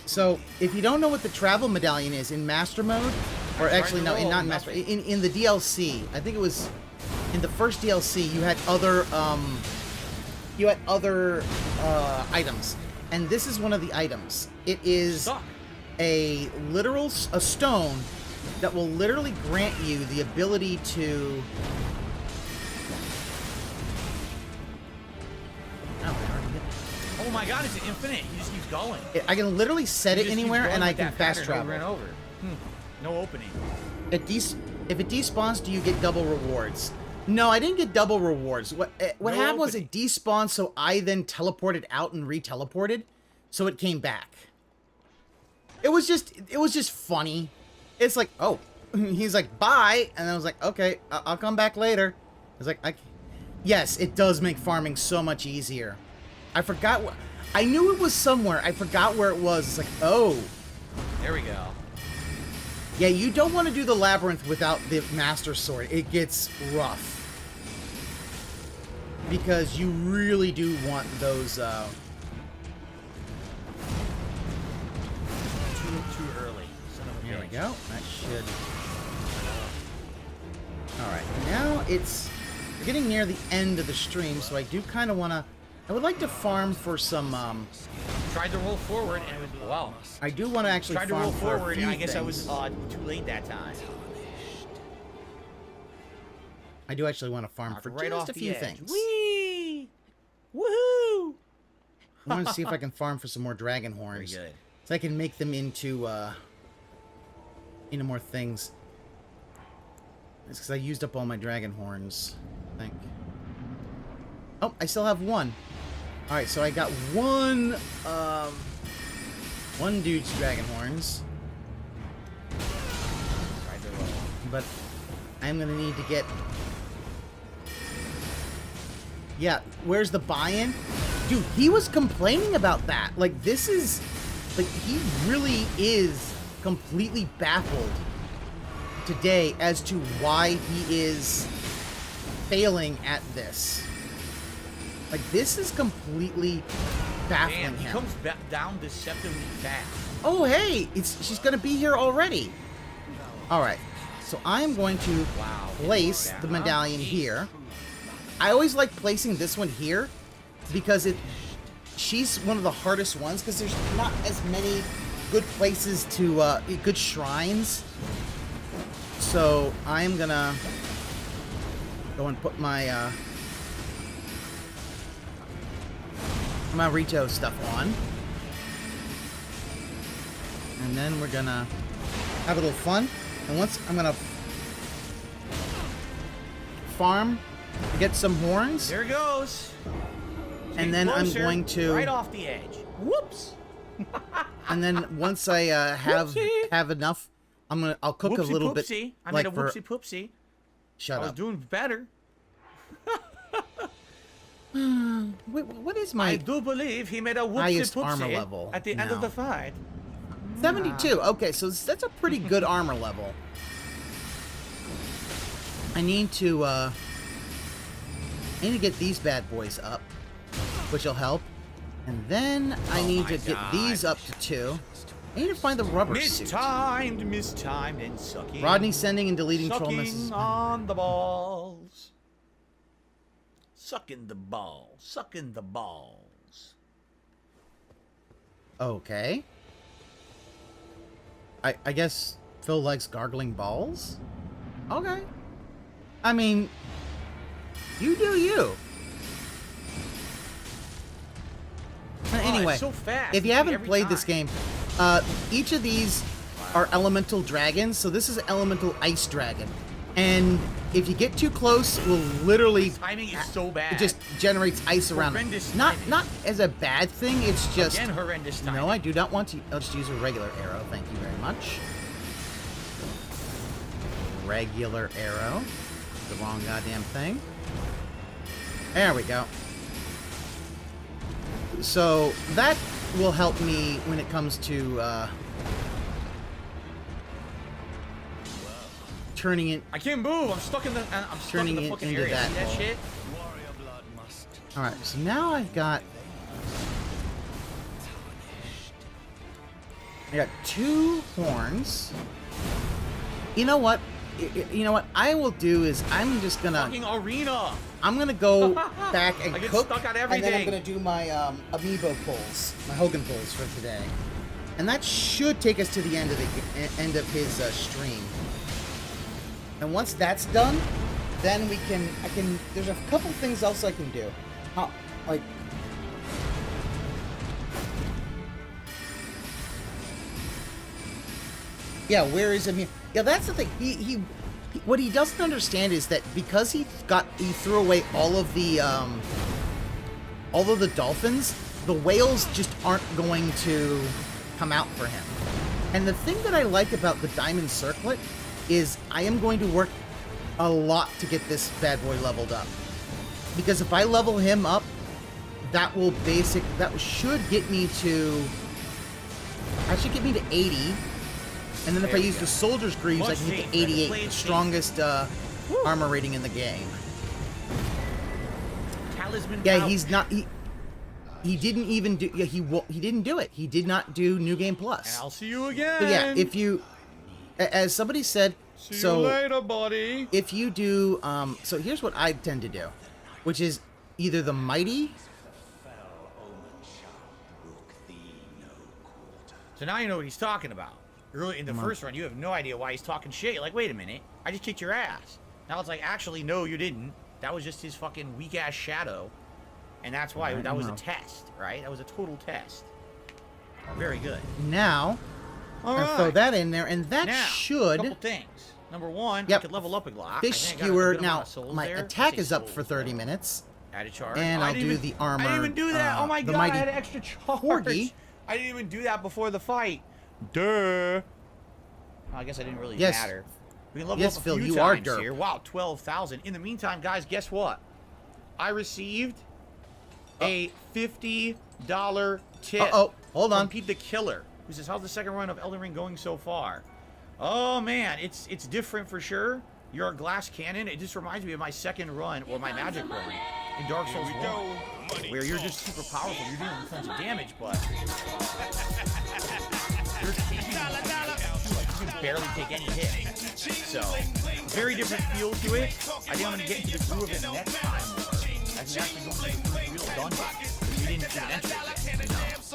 So, if you don't know what the travel medallion is in Master Mode, or actually no, not in Master, in the DLC, I think it was in the first DLC, you had other items, and this is one of the items. It is a stone that will literally grant you the ability to. Oh my god, it's infinite. He just keeps going. I can literally set it anywhere, and I can fast travel. Ran over. No opening. If it despawns, do you get double rewards? No, I didn't get double rewards. What happened was it despawned, so I then teleported out and re-teleported, so it came back. It was just funny. It's like, oh, he's like, bye, and I was like, okay, I'll come back later. I was like, yes, it does make farming so much easier. I forgot I knew it was somewhere. I forgot where it was. It's like, oh. There we go. Yeah, you don't want to do the labyrinth without the Master Sword. It gets rough. Because you really do want those, Too early. Son of a Here we bitch. go. That should... Alright, now we're getting near the end of the stream, so I do kind of want to... I would like to farm for some, Tried to roll forward, and it was... Wow. I do want to actually Tried to farm roll for a forward, few and I guess things. I was too late that time. I do actually want to farm for right just off a the few edge. things. Whee! Woohoo! I want to see if I can farm for some more dragon horns. Very good. So I can make them into more things. It's because I used up all my dragon horns, I think. Oh, I still have one. Alright, so I got one dude's dragon horns. But I'm gonna need to get... Yeah, where's the buy-in? Dude, he was complaining about that. Like, this is... Like, he really is completely baffled today as to why he is failing at this. Like, this is completely baffling Man, he him. comes down deceptively fast. Oh, hey! She's gonna be here already. Alright, so I'm going to place the medallion here. I always like placing this one here because she's one of the hardest ones because there's not as many good places to, good shrines. So I'm gonna go and put my, my Rito stuff on. And then we're gonna have a little fun. And once I'm gonna farm to get some horns. There it goes. And then Closer, I'm going to right off the edge. Whoops. And then once I have enough, I'll cook Whoopsie a little poopsie. bit. I like made a for, whoopsie poopsie. Shut I was up. doing better. Wait, what is my I do believe he made a highest armor whoopsie-poopsie level at the end of now? the fight. 72. Okay, so that's a pretty good armor level. I need to get these bad boys up, which will help. And then I need to get these up to 2. I need to find the rubber suit. Mistimed, and sucking. Rodney sending and deleting troll Sucking messages. on the balls. Sucking the balls. Sucking the balls. Okay. I guess Phil likes gargling balls? Okay. I mean, you do you. Anyway, it's so fast. if you It's haven't every played time. this game, each of these are elemental dragons. So this is an elemental ice dragon. And if you get too close, it will literally... Timing is so bad. It just generates ice around it. Horrendous Not timing. as a bad thing, it's just... Again, horrendous timing. No, I do not want to... I'll just use a regular arrow. Thank you very much. Regular arrow. The wrong goddamn thing. There we go. So, that will help me when it comes to, turning it... I can't move. I'm stuck in the. I'm stuck Turning in the it fucking into area. that See that hole. shit? Alright, so now I've got... I got 2 horns. You know what? You know what I will do is I'm just gonna... Fucking arena. I'm gonna go back and I get cook, stuck on and everything. then I'm gonna do my amiibo pulls, my Hogan pulls for today, and that should take us to the end of the end of his stream. And once that's done, then we can. There's a couple things else I can do. Like. Yeah, where is him? Yeah, that's the thing. He what he doesn't understand is that because he threw away all of the dolphins, the whales just aren't going to come out for him. And the thing that I like about the diamond circlet is I am going to work a lot to get this bad boy leveled up. Because if I level him up, that should get me to 80. And then if I use the Soldier's Greaves, I can get to 88, the strongest armor rating in the game. Talisman. Yeah, he's not. He didn't even do. Yeah, he didn't do it. He did not do New Game Plus. And I'll see you again. So yeah, if you, as somebody said, see you later, buddy. If you do, so here's what I tend to do, which is either the Mighty. So now you know what he's talking about. Early in the first run, you have no idea why he's talking shit. You're like, wait a minute, I just kicked your ass. Now it's like, actually, no, you didn't. That was just his fucking weak-ass shadow. And that's why that was a test, right? That was a total test. Very good. Now, I'll throw that in there, and that should... a couple things. Number one, yep. I could level up a lot. Fish skewer. Now, my attack is up for 30 minutes. Add a charge. And I'll do the armor. I didn't even do that. Oh my god, I had an extra charge. Corgi. I didn't even do that before the fight. Duh. I guess I didn't really yes. matter. We can level yes, up a Phil, few you times are here. Wow, 12,000. In the meantime, guys, guess what? I received a $50 tip. Hold on. From Pete the Killer, who says, "How's the second run of Elden Ring going so far?" Oh man, it's different for sure. You're a glass cannon. It just reminds me of my second run, or my magic run, in Dark Souls 1, where you're just super powerful. You're doing tons of damage, but you're taking you can barely take any hit. So, very different feel to it. I think I'm going to get into the groove of it next time. I can actually go into the real dungeon. We didn't even enter it yet.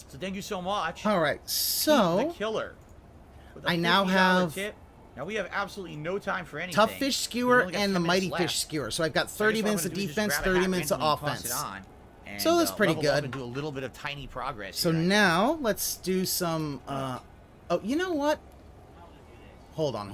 So thank you so much. All right, so Pete the Killer. I now have tip. Now we have absolutely no time for anything. Tough Fish Skewer and the Mighty Fish Skewer. So I've got 30 minutes of defense, 30 minutes of offense. So that's pretty good. And do a little bit of tiny progress. So now let's do some. Oh, you know what? Hold on.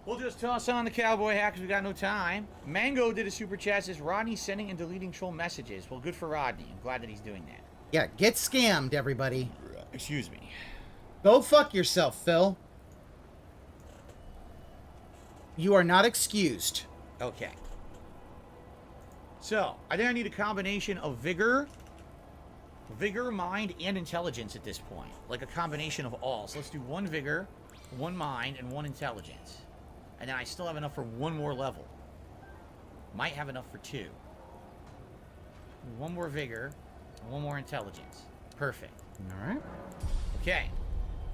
We'll just toss on the cowboy hat because we got no time. Mango did a super chat. Says Rodney sending and deleting troll messages. Well, good for Rodney. I'm glad that he's doing that. Yeah, get scammed, everybody. Excuse me. Go fuck yourself, Phil. You are not excused. Okay. So, I think I need a combination of vigor, mind, and intelligence at this point. Like a combination of all. So let's do 1 vigor, 1 mind, and 1 intelligence. And then I still have enough for 1 more level. Might have enough for 2. 1 more vigor, 1 more intelligence. Perfect. All right. Okay.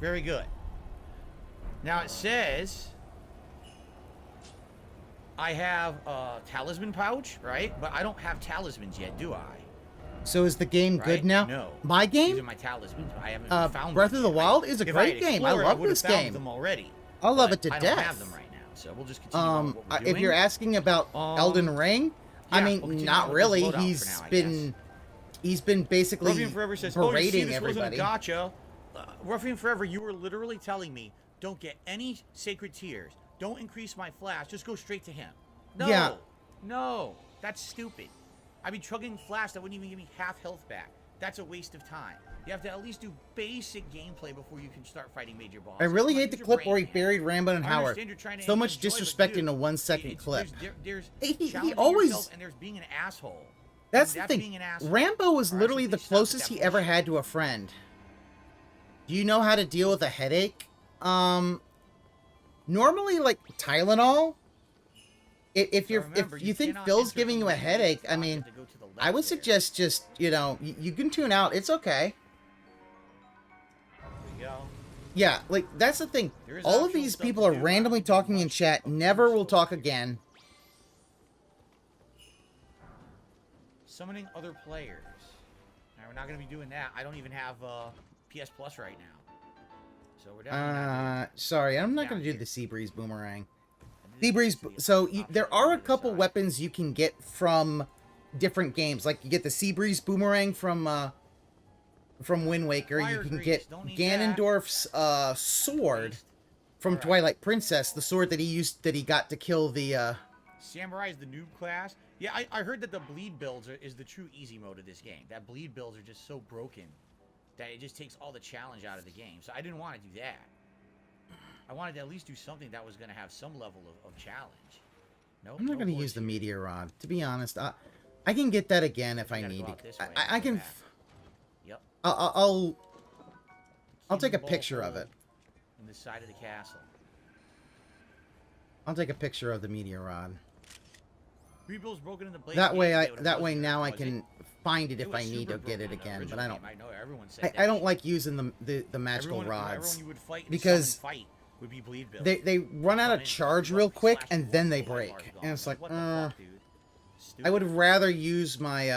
Very good. Now it says I have a talisman pouch, right? But I don't have talismans yet, do I? So is the game Right? good now? No. My These game? are my talismans. I haven't found Breath them of the yet. Wild is a If great I'd game. I explored, love would've this found game. them already. I love But it to I death. don't have them right now, so we'll just continue on what we're doing. If you're asking about Elden Ring, I yeah, mean, we'll continue on not with this really. loadout for He's now, I been basically Ruffian Forever says, "Oh, you see, berating this everybody. wasn't a gotcha." Ruffian Forever, you were literally telling me, "Don't get any sacred tears. Don't increase my flash. Just go straight to him." No, Yeah. no, that's stupid. I'd be chugging flash that wouldn't even give me half health back. That's a waste of time. You have to at least do basic gameplay before you can start fighting major bosses. I really Come on, hate the use your clip brain, where he man. buried Rambo and I Howard. understand you're trying to So much enjoy, but disrespect dude, in a 1-second it's- clip. There's He challenging always. yourself and there's being an asshole. That's And the being thing. an asshole. Rambo was Or literally actually, the please stop with closest that he ever bullshit. had to a friend. Do you know how to deal with a headache? Normally, like Tylenol. If you think Phil's giving you a headache, I mean, I would suggest just, you can tune out. It's okay. There you go. Yeah, like, that's the thing. All of these people are randomly talking in chat. Never will talk again. Summoning other players. Now, we're not going to be doing that. I don't even have PS Plus right now. So we're definitely sorry, I'm not going to do the Sea Breeze Boomerang. Sea Breeze, so there are a couple weapons you can get from different games. Like, you get the Sea Breeze Boomerang from Wind Waker. You can get Ganondorf's sword from Twilight Princess, the sword that he got to kill the Samurai is the noob class. Yeah, I heard that the bleed builds is the true easy mode of this game. That bleed builds are just so broken that it just takes all the challenge out of the game. So I didn't want to do that. I wanted to at least do something that was going to have some level of challenge. Nope, I'm not going to use the meteor rod. To be honest, I can get that again if I need it. I can. Yep. I'll take a picture of it. On the side of the castle. I'll take a picture of the meteor rod. Rebuild's broken in the blade. That way now I can find it if I need to get it again. But I don't. I know everyone said I don't like using the magical rods everyone you would fight because would be bleed build. they run out of charge real quick and then they break, and it's like, I would rather use my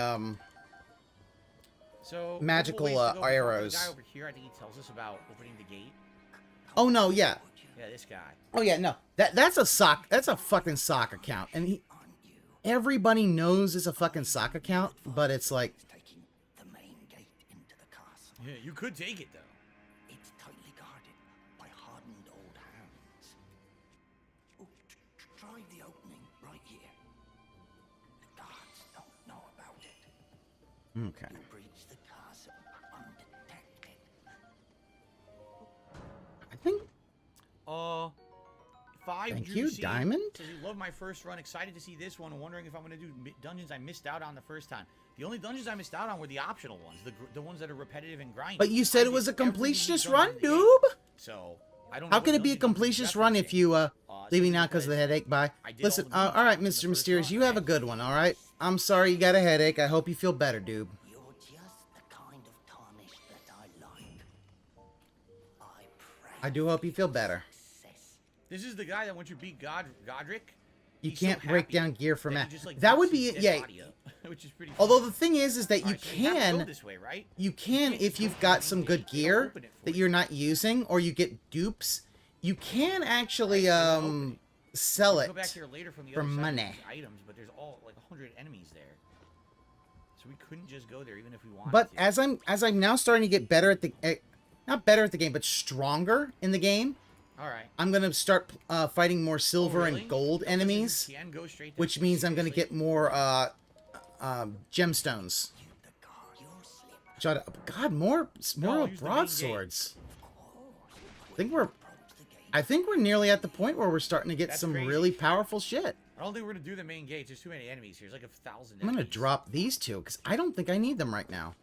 so magical arrows. The guy over here, I think he tells us about opening the gate. Oh no, yeah. Yeah, this guy. Oh yeah, no. That's a fucking sock account, and everybody knows it's a fucking sock account, but it's like. Yeah, you could take it though. It's tightly guarded by hardened old hands. Oh, try the opening right here. The guards don't know about it. Okay. You breach the castle undetected. I think. 5 Thank Juicy you, Diamond. Says he loved my first run. Excited to see this one. Wondering if I'm going to do dungeons I missed out on the first time. The only dungeons I missed out on were the optional ones, the ones that are repetitive and grinding. But you said it was a completionist run, dude. So I don't know. How can it be a completionist run if you leaving out because of the headache? Bye. Listen, all right, Mr. Mysterious, you have a good one. All right. I'm sorry you got a headache. I hope you feel better, dude. You're just the kind of tarnish that I like. I do hope you feel better. This is the guy that once you beat Godric, You he's can't so break happy down gear for that he Matt. just, like, That would rips be his it. dead Yeah. body up, which is pretty Although funny. the thing is that you Alright, so you have to go can, this way, right? you can if you've got some good gear that you're not using, or you get dupes, you can actually sell it Go back here later from the for other side money. of the items, but there's all like 100 enemies there, so we couldn't just go there even if we wanted But to. as I'm now starting to get better at the not better at the game, but stronger in the game. All right. I'm gonna start fighting more silver really? and gold So enemies, you can go straight to which means I'm gonna get more gemstones. Shut up! God, more use the main broadswords. I think we're nearly at the point where we're starting to get That's some crazy. really powerful shit. I don't think we're gonna do the main gates. There's too many enemies here. There's like 1,000 I'm gonna drop these two because I don't think I need them right now.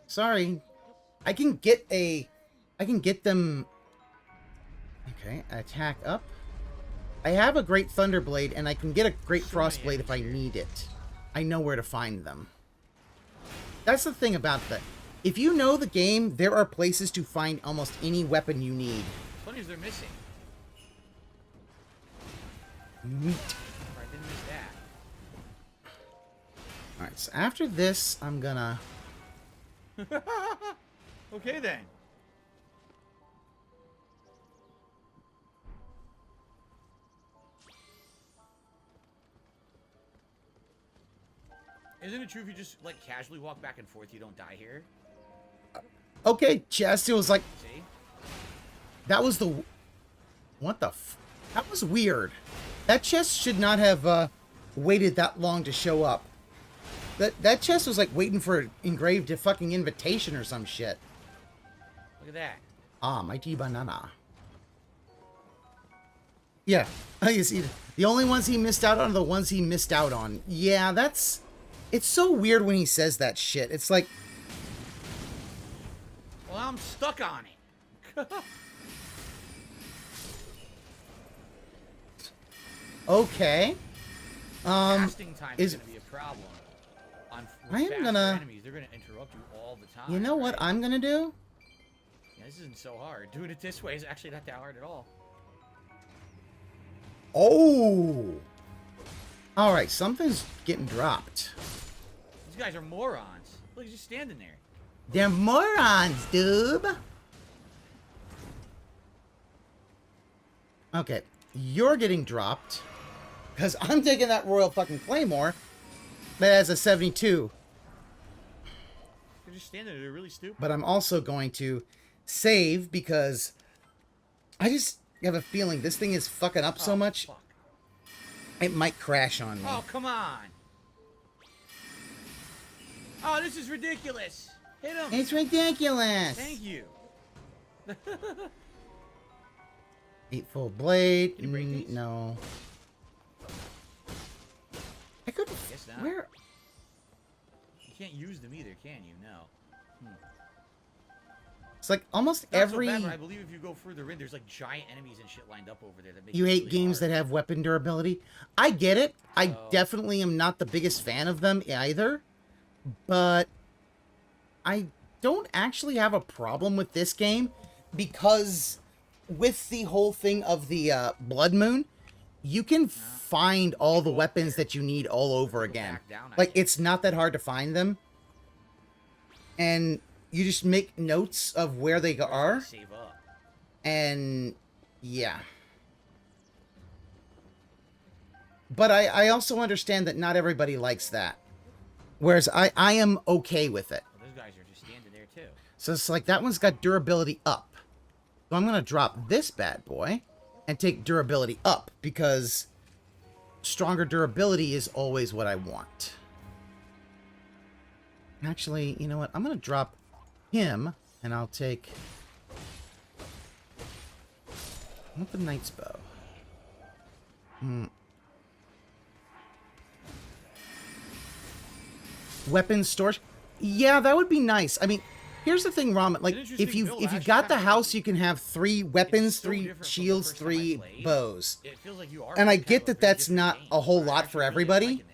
Sorry. I can get them. Okay, attack up. I have a Great Thunderblade, and I can get a Great Frostblade if I need it. I know where to find them. That's the thing about that. If you know the game, there are places to find almost any weapon you need. Funny is they're missing. Meat. Alright, didn't miss that. Alright, so after this, I'm gonna... Okay then. Isn't it true if you just like casually walk back and forth, you don't die here? Okay, chest. It was like... See? That was the... What the f... That was weird. That chest should not have waited that long to show up. That chest was like waiting for an engraved fucking invitation or some shit. Look at that. Mighty banana. Yeah. You see, the only ones he missed out on are the ones he missed out on. Yeah, that's... It's so weird when he says that shit. It's like... Well, I'm stuck on it. Okay. Casting time is going to be a problem. I am gonna... Enemies, they're going to interrupt you all the time. You know what I'm gonna do? Yeah, this isn't so hard. Doing it this way is actually not that hard at all. Oh! Alright, something's getting dropped. These guys are morons. Look, he's just standing there. They're morons, dude! Okay, you're getting dropped. Because I'm taking that Royal fucking Claymore that has a 72. They're just standing there. They're really stupid. But I'm also going to save because I just have a feeling this thing is fucking up so much. Fuck. It might crash on me. Oh, come on. Oh, this is ridiculous. Hit him. It's ridiculous. Thank you. Eightfold blade. Can you break these? No. I could. Guess not. Where? You can't use them either, can you? No. It's like almost Not every. So bad, but I believe if you go further in, there's like giant enemies and shit lined up over there that make You it hate really games hard. that have weapon durability. I get it. I definitely am not the biggest fan of them either. But I don't actually have a problem with this game because with the whole thing of the Blood Moon, you can find all the weapons that you need all over again. Like, it's not that hard to find them. And you just make notes of where they are. Save up. And yeah. But I also understand that not everybody likes that. Whereas I am okay with it. Well, those guys are just standing there too. So it's like that one's got durability up. So I'm going to drop this bad boy and take durability up because stronger durability is always what I want. Actually, you know what? I'm going to drop him and I'll take... I want the Knight's Bow. Weapons storage. Yeah, that would be nice. I mean, here's the thing, Ramen. Like, if you got the house, you can have 3 weapons, 3 shields, 3 bows. It feels like you are And I get that that's not a whole lot for everybody.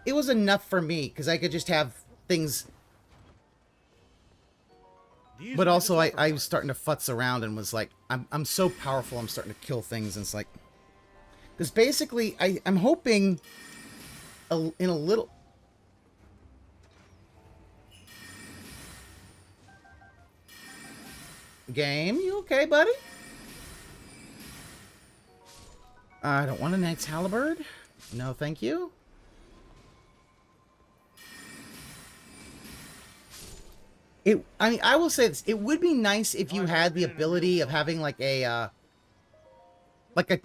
It was enough for me because I could just have things. But also, I was starting to futz around and was like, I'm so powerful. I'm starting to kill things, and it's like, because basically, I'm hoping in a little. Game, you okay, buddy? I don't want a Knight's Halberd. No, thank you. I mean, I will say this. It would be nice if you had the ability of having like a, like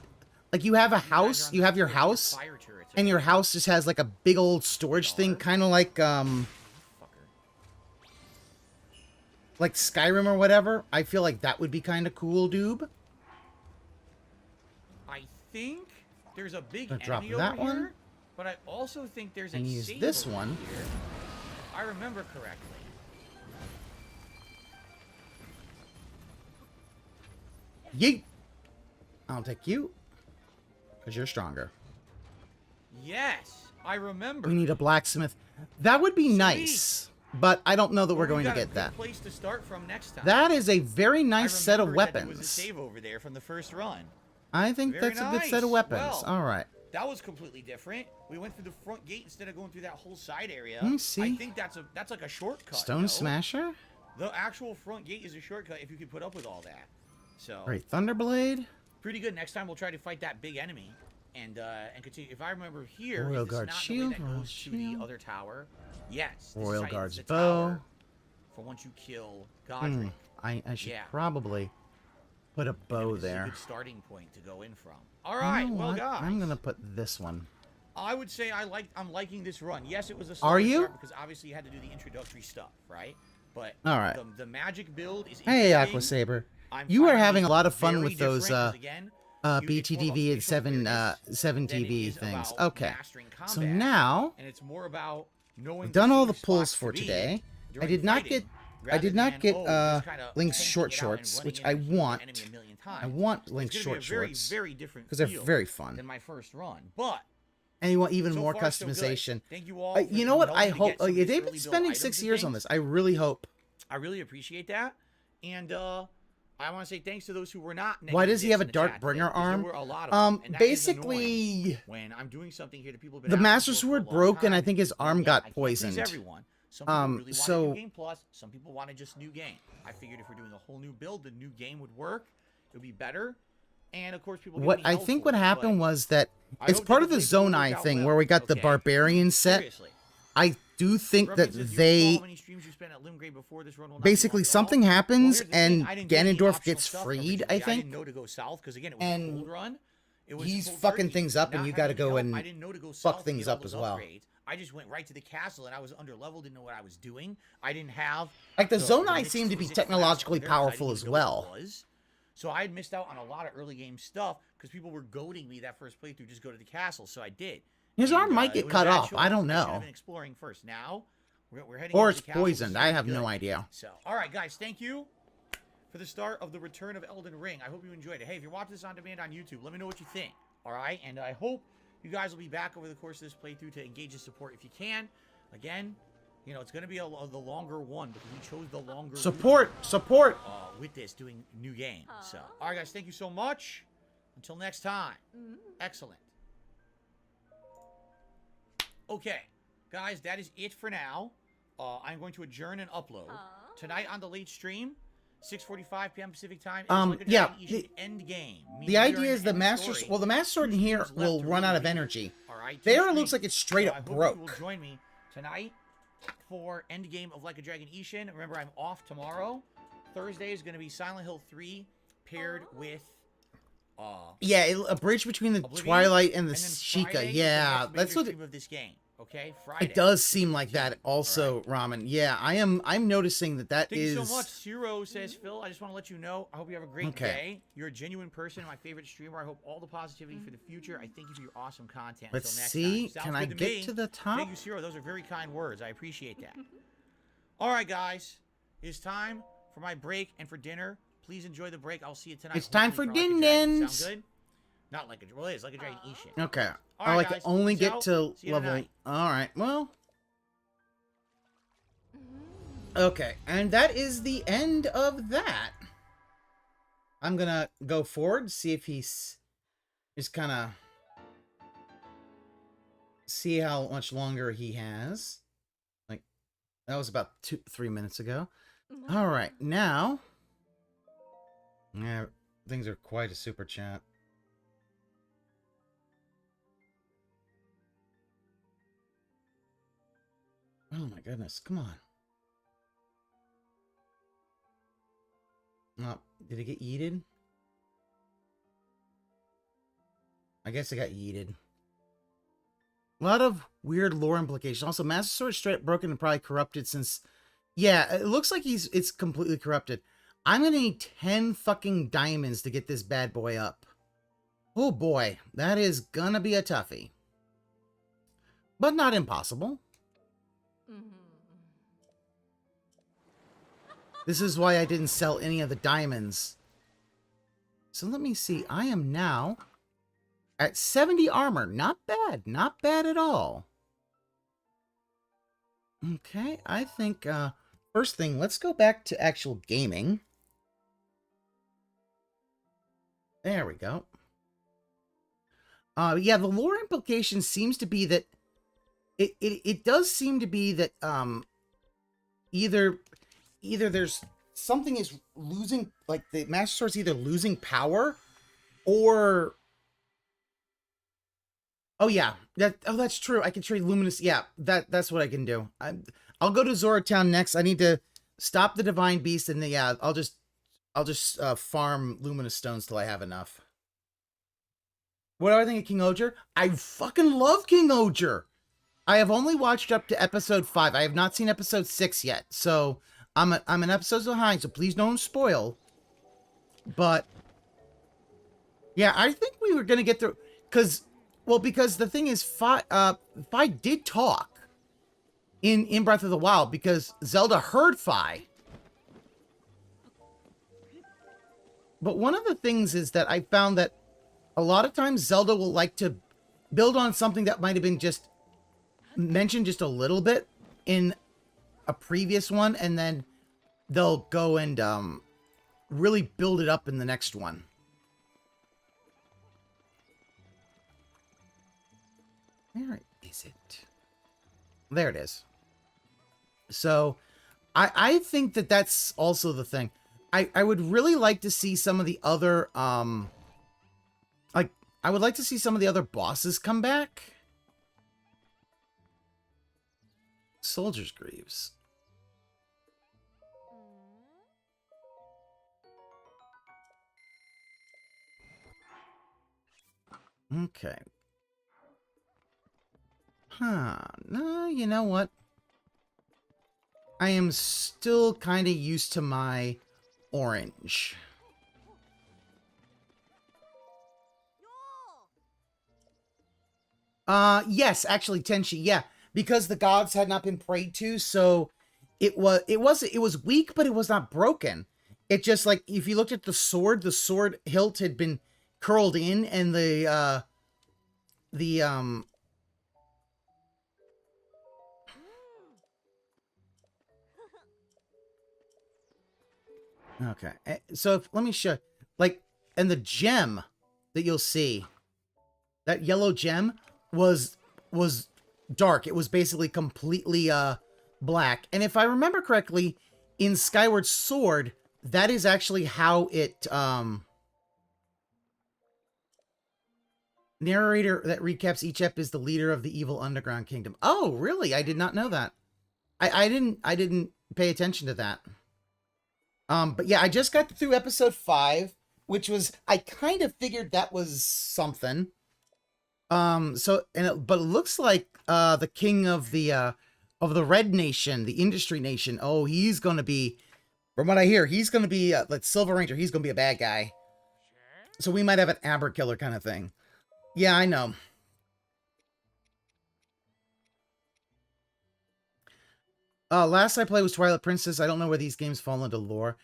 you have a house, you have your house, and your house just has like a big old storage thing, kind of like Skyrim or whatever. I feel like that would be kind of cool, dude. I think there's a big Gonna drop enemy that over one. here, but I also think there's a And use save this over one. here. I remember correctly. Yeet. I'll take you. Because you're stronger. Yes, I remember. We need a blacksmith. That would be nice. But I don't know that we're going to get that. Place to start from next time. That is a very nice set of That there was a weapons. save over there from the first run. I think Very that's a good set of nice. weapons. Well, All right. That was completely different. We went through the front gate instead of going through that whole side area. Let me see. I think that's like a shortcut. Stone no? Smasher. The actual front gate is a shortcut if you could put up with all that. So Great Thunderblade. pretty good. Next time we'll try to fight that big enemy and continue. If I remember here, Royal is this Guard not shield, the way that Royal goes to the shield. other tower? Yes. this is Royal how you Guard's use the bow. tower for once you kill Godric. I should Yeah. probably put a bow This is a there. good starting point to go in from. All right, You know well, what? guys. I'm gonna put this one. I would say I'm liking this run. Yes, it was a Are slower you? start because obviously you had to do the introductory stuff, right? But All right. the magic build is Hey, interesting. Aqua Saber. I'm You are finding having it a lot of fun very with those different 'cause, again, it's more of a BTTV and facial awareness 7 than it TV is things. about Okay. mastering So combat, now and it's more about knowing we've done the all the safe pulls spots for to be today. I during did not fighting, get rather than, Link's tanking short it out and shorts, running which in I and hitting the want. enemy a million I times. want It's Link's gonna short be a very, shorts very different because they're feel very fun. than my first run, but And you want even so more far, so good. customization. Thank you all. for You know what? helping I me to hope. get some of Yeah, these they've early been build spending items 6 and years on things. this. I really hope. I really appreciate that, and I want to say thanks to those who were not. Why does he have a negative in the Dark chat Bringer today, 'cause arm? There were a lot of them, and that is annoying Basically, when I'm doing something here that people have been the asking Master for a Sword long broke, and I time, think his arm yeah, I got can't please poisoned. everyone. Some people really wanted so- New Game Plus. Some people wanted just New Game. I figured if we're doing a whole new build, the New Game would work. It would be better. And of course, people. what I think what happened was that I it's hope part that of the the playthrough will Zonai work out thing well. where we got the Okay. Barbarian set. Seriously. I do think that Reference says, "Do you recall they how many streams you spent at Limgrave before this run will not be basically long at all?" something Well, happens here's the and thing, I didn't get any Ganondorf optional gets stuff freed. originally. I I think didn't know to go south because again, it was a And cold run. It was he's cold fucking turkey. things up, and Not you got to having go help, and I didn't know to go fuck south to things get all up as those well. upgrades. I just went right to the castle, and I was underleveled, didn't know what I was doing. I didn't have Like the the Zonai mixed seem to be physics class technologically compared, so I powerful didn't as even know well. what it was. So I had missed out on a lot of early game stuff because people were goading me that first playthrough just go to the castle. So I did. His And, arm might it get was cut a bad off. choice. I don't I should know. have been exploring first. Now we're heading Or into it's the castle. poisoned. This I is have good. no idea. So, all right, guys, thank you for the start of the return of Elden Ring. I hope you enjoyed it. Hey, if you're watching this on demand on YouTube, let me know what you think. All right, and I hope you guys will be back over the course of this playthrough to engage the support if you can. Again, you know, it's going to be the longer one because we chose the longer route, Support. with this doing new game. So, all right, guys, thank you so much. Until next time. Excellent. Okay, guys, that is it for now. I'm going to adjourn and upload. Tonight on the late stream, 6:45 p.m. Pacific time. Yeah, End game. The idea is the Master... Well, the Master Sword in here will run out of energy. All right. There it looks like it's straight So I up hope you broke. will join me tonight for Endgame of Like a Dragon Ishin. Remember, I'm off tomorrow. Thursday is going to be Silent Hill 3 paired with... Yeah, a bridge between the Oblivion, Twilight and the then Sheikah. Friday is the Yeah, next that's major what... stream of this game. Okay, Friday. It does seem like that also, Ramen. Yeah, I'm noticing that Thank is... you so much. Zero says, Phil, I just want to let you know, I hope you have a great Okay. day. You're a genuine person, my favorite streamer. I hope all the positivity for the future. I thank you for your awesome content. Let's Until next see. time. Sounds Can I good get me. to the top? Thank you, Zero. Those are very kind words. I appreciate that. All right, guys. It's time for my break and for dinner. Please enjoy the break. I'll see you tonight. It's time hopefully for Like a Dragon. din-dins. Sound good? Not like a... Well, it is. Like a Dragon Ishin. Okay. All Oh, right, I can guys. only Peace get out. to See you level... tonight. Alright, well... Okay, and that is the end of that. I'm gonna go forward, see if he's... Just kind of... See how much longer he has. Like, that was about 3 minutes ago. Alright, now... Yeah, things are quite a super chat. Oh my goodness, come on. Oh, did it get yeeted? I guess it got yeeted. A lot of weird lore implications. Also, Master Sword straight up broken and probably corrupted since... Yeah, it looks like it's completely corrupted. I'm gonna need 10 fucking diamonds to get this bad boy up. Oh boy, that is gonna be a toughie. But not impossible. This is why I didn't sell any of the diamonds. So let me see. I am now at 70 armor. Not bad. Not bad at all. Okay, I think, first thing, let's go back to actual gaming. There we go. Yeah, the lore implication seems to be that it does seem to be that, either there's something is losing, like the Master Sword's either losing power or... Oh yeah, that's true. I can trade Luminous. Yeah, that's what I can do. I'll go to Zora Town next. I need to stop the Divine Beast, and then, yeah, I'll just farm Luminous Stones till I have enough. What do I think of King Oger? I fucking love King Oger. I have only watched up to episode 5. I have not seen episode 6 yet, so I'm an episode behind. So please don't spoil. But yeah, I think we were gonna get through because the thing is, Fi did talk in Breath of the Wild because Zelda heard Fi. But one of the things is that I found that a lot of times Zelda will like to build on something that might have been just mentioned just a little bit in a previous one, and then they'll go and really build it up in the next one. Where is it? There it is. So I think that that's also the thing. I would really like to see some of the other like I would like to see some of the other bosses come back. Soldier's Greaves. Okay. Huh. No, you know what? I am still kind of used to my orange. Yes, actually, Tenchi, yeah. Because the gods had not been prayed to, so it was weak, but it was not broken. It just, like, if you looked at the sword hilt had been curled in, and okay, so let me show, like, and the gem that you'll see, that yellow gem was dark. It was basically completely black. And if I remember correctly, in Skyward Sword, that is actually how it narrator that recaps each ep is the leader of the evil underground kingdom. Oh, really? I did not know that. I didn't pay attention to that. But yeah, I just got through episode 5, which was, I kind of figured that was something. But it looks like the king of the Red Nation, the Industry Nation. Oh, he's gonna be, from what I hear, he's gonna be like Silver Ranger. He's gonna be a bad guy. So we might have an Amber Killer kind of thing. Yeah, I know. Last I played was Twilight Princess. I don't know where these games fall into lore.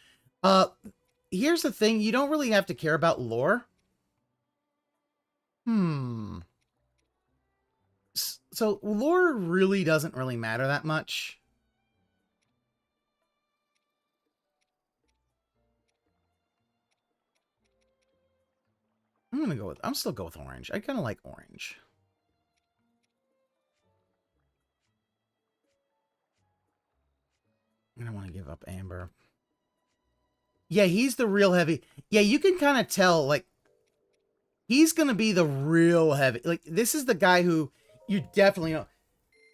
Here's the thing. You don't really have to care about lore. So lore really doesn't really matter that much. I'm still go with orange. I kind of like orange. I don't want to give up Amber. Yeah, he's the real heavy. Yeah, you can kind of tell, like, he's going to be the real heavy. Like, this is the guy who you definitely know.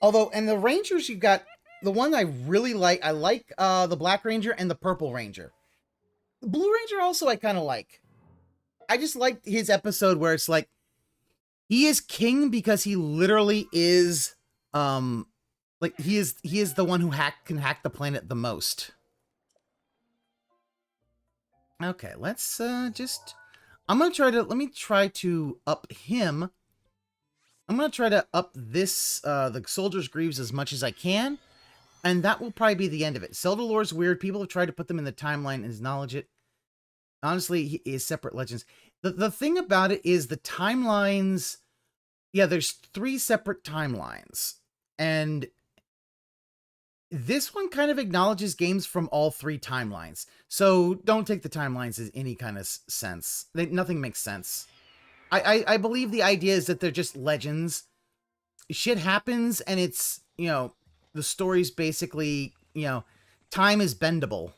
Although, and the Rangers, you've got the one I really like. I like the Black Ranger and the Purple Ranger. The Blue Ranger also I kind of like. I just like his episode where it's like, he is king because he literally is, like, he is the one who can hack the planet the most. Okay, let's just I'm going to try to, let me try to up him. I'm going to try to up this, the Soldier's Greaves as much as I can. And that will probably be the end of it. Zelda lore is weird. People have tried to put them in the timeline and acknowledge it. Honestly, he is separate legends. The thing about it is the timelines... Yeah, there's 3 separate timelines. And this one kind of acknowledges games from all 3 timelines. So don't take the timelines as any kind of sense. Nothing makes sense. I believe the idea is that they're just legends. Shit happens and it's, you know, the story's basically, you know, time is bendable.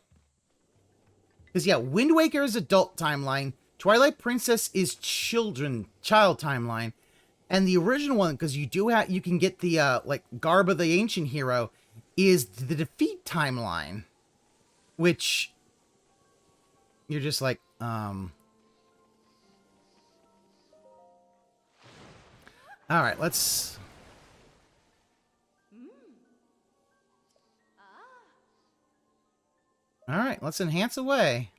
Because, yeah, Wind Waker is adult timeline. Twilight Princess is child timeline. And the original one, because you can get the, like, Garba the Ancient Hero, is the Defeat timeline. Which, you're just like, Alright, let's... Alright, let's enhance away.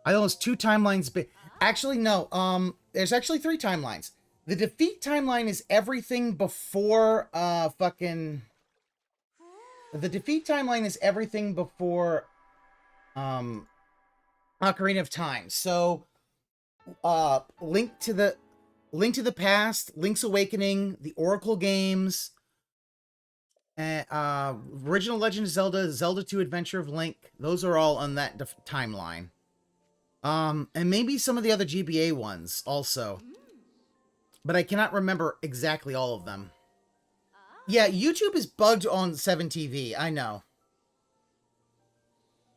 I know it's 2 timelines, but actually no. There's actually 3 timelines. The Defeat timeline is everything before The Defeat timeline is everything before Ocarina of Time. So Link to the Past, Link's Awakening, the Oracle games, original Legend of Zelda, Zelda 2 Adventure of Link, those are all on that timeline. And maybe some of the other GBA ones also. But I cannot remember exactly all of them. Yeah, YouTube is bugged on 7TV, I know.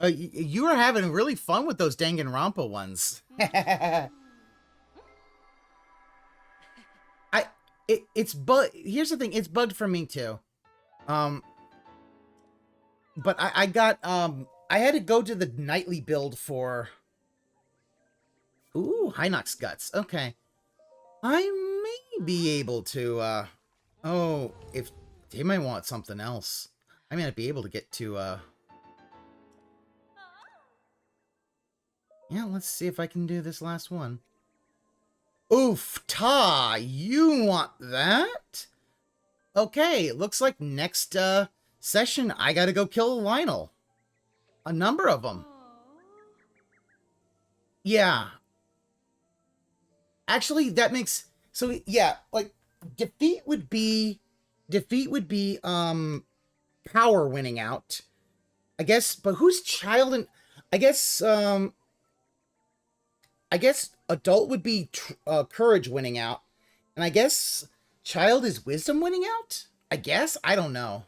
You are having really fun with those Danganronpa ones. Here's the thing, it's bugged for me too. But I got, I had to go to the nightly build for... Ooh, Hinox Guts. Okay. I may be able to, oh, if they might want something else. I may not be able to get to, yeah, let's see if I can do this last one. Oof, ta, you want that? Okay, it looks like next, session, I gotta go kill Lionel. A number of them. Yeah. Actually, that makes... So, yeah, like, defeat would be, power winning out. I guess, but who's child and... I guess adult would be courage winning out. And I guess child is wisdom winning out? I guess? I don't know.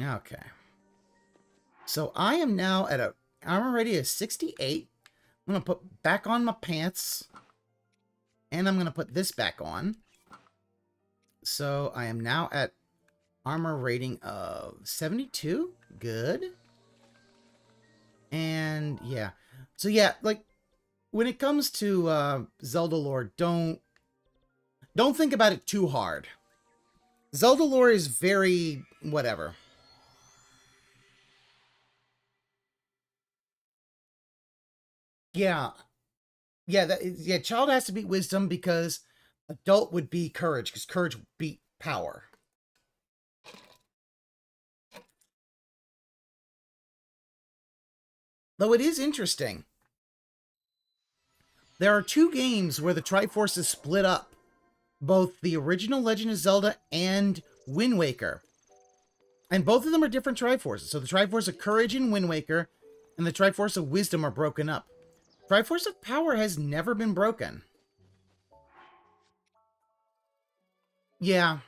Okay. So I am now at I'm already at 68. I'm going to put back on my pants. And I'm going to put this back on. So I am now at armor rating of 72. Good. And yeah. So yeah, like when it comes to Zelda lore, don't think about it too hard. Zelda lore is very whatever. Yeah. Yeah, child has to beat wisdom because adult would be courage, because courage would beat power. Though it is interesting. There are 2 games where the Triforce is split up. Both the original Legend of Zelda and Wind Waker. And both of them are different Triforces. So the Triforce of Courage in Wind Waker and the Triforce of Wisdom are broken up. Triforce of Power has never been broken. Yeah.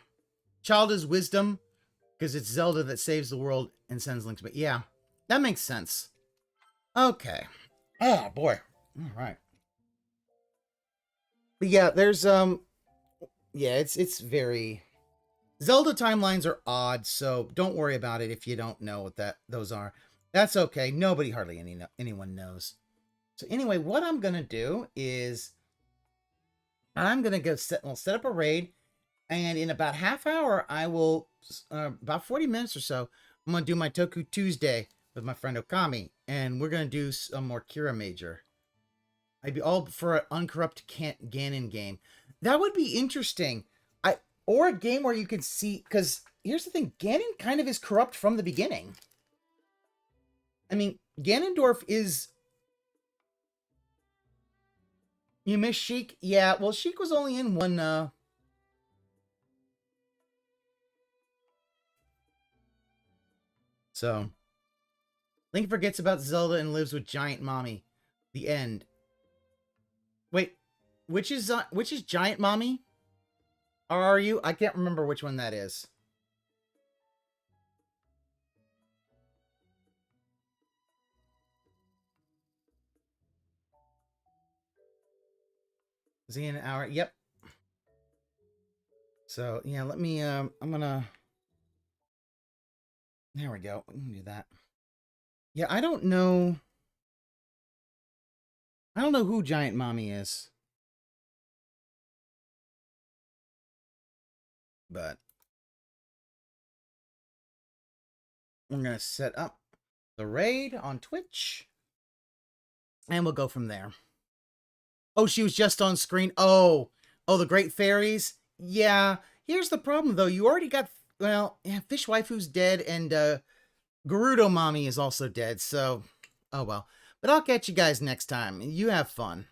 Child is Wisdom, because it's Zelda that saves the world and sends Link to it. Yeah, that makes sense. Okay. Oh, boy. All right. But yeah, there's, yeah, it's very... Zelda timelines are odd, so don't worry about it if you don't know what those are. That's okay. Nobody, hardly anyone knows. So anyway, what I'm going to do is I'm gonna go set up a raid, and in about half hour, I will about 40 minutes or so. I'm gonna do my Toku Tuesday with my friend Okami, and we're gonna do some more Kira Major. I'd be all for an uncorrupt Ganon game. That would be interesting. Or a game where you can see, because here's the thing, Ganon kind of is corrupt from the beginning. I mean, Ganondorf is... You miss Sheik? Yeah, well, Sheik was only in one, So, Link forgets about Zelda and lives with Giant Mommy. The end. Wait, which is Giant Mommy? Or are you? I can't remember which one that is. Is he in an hour? Yep. So, yeah, let me, I'm gonna... There we go. We can do that. Yeah, I don't know who Giant Mommy is. But we're going to set up the raid on Twitch. And we'll go from there. Oh, she was just on screen. Oh, the Great Fairies? Yeah. Here's the problem, though. You already got... Well, yeah, Fish Waifu's dead, and Gerudo Mommy is also dead, so... Oh, well. But I'll catch you guys next time. You have fun.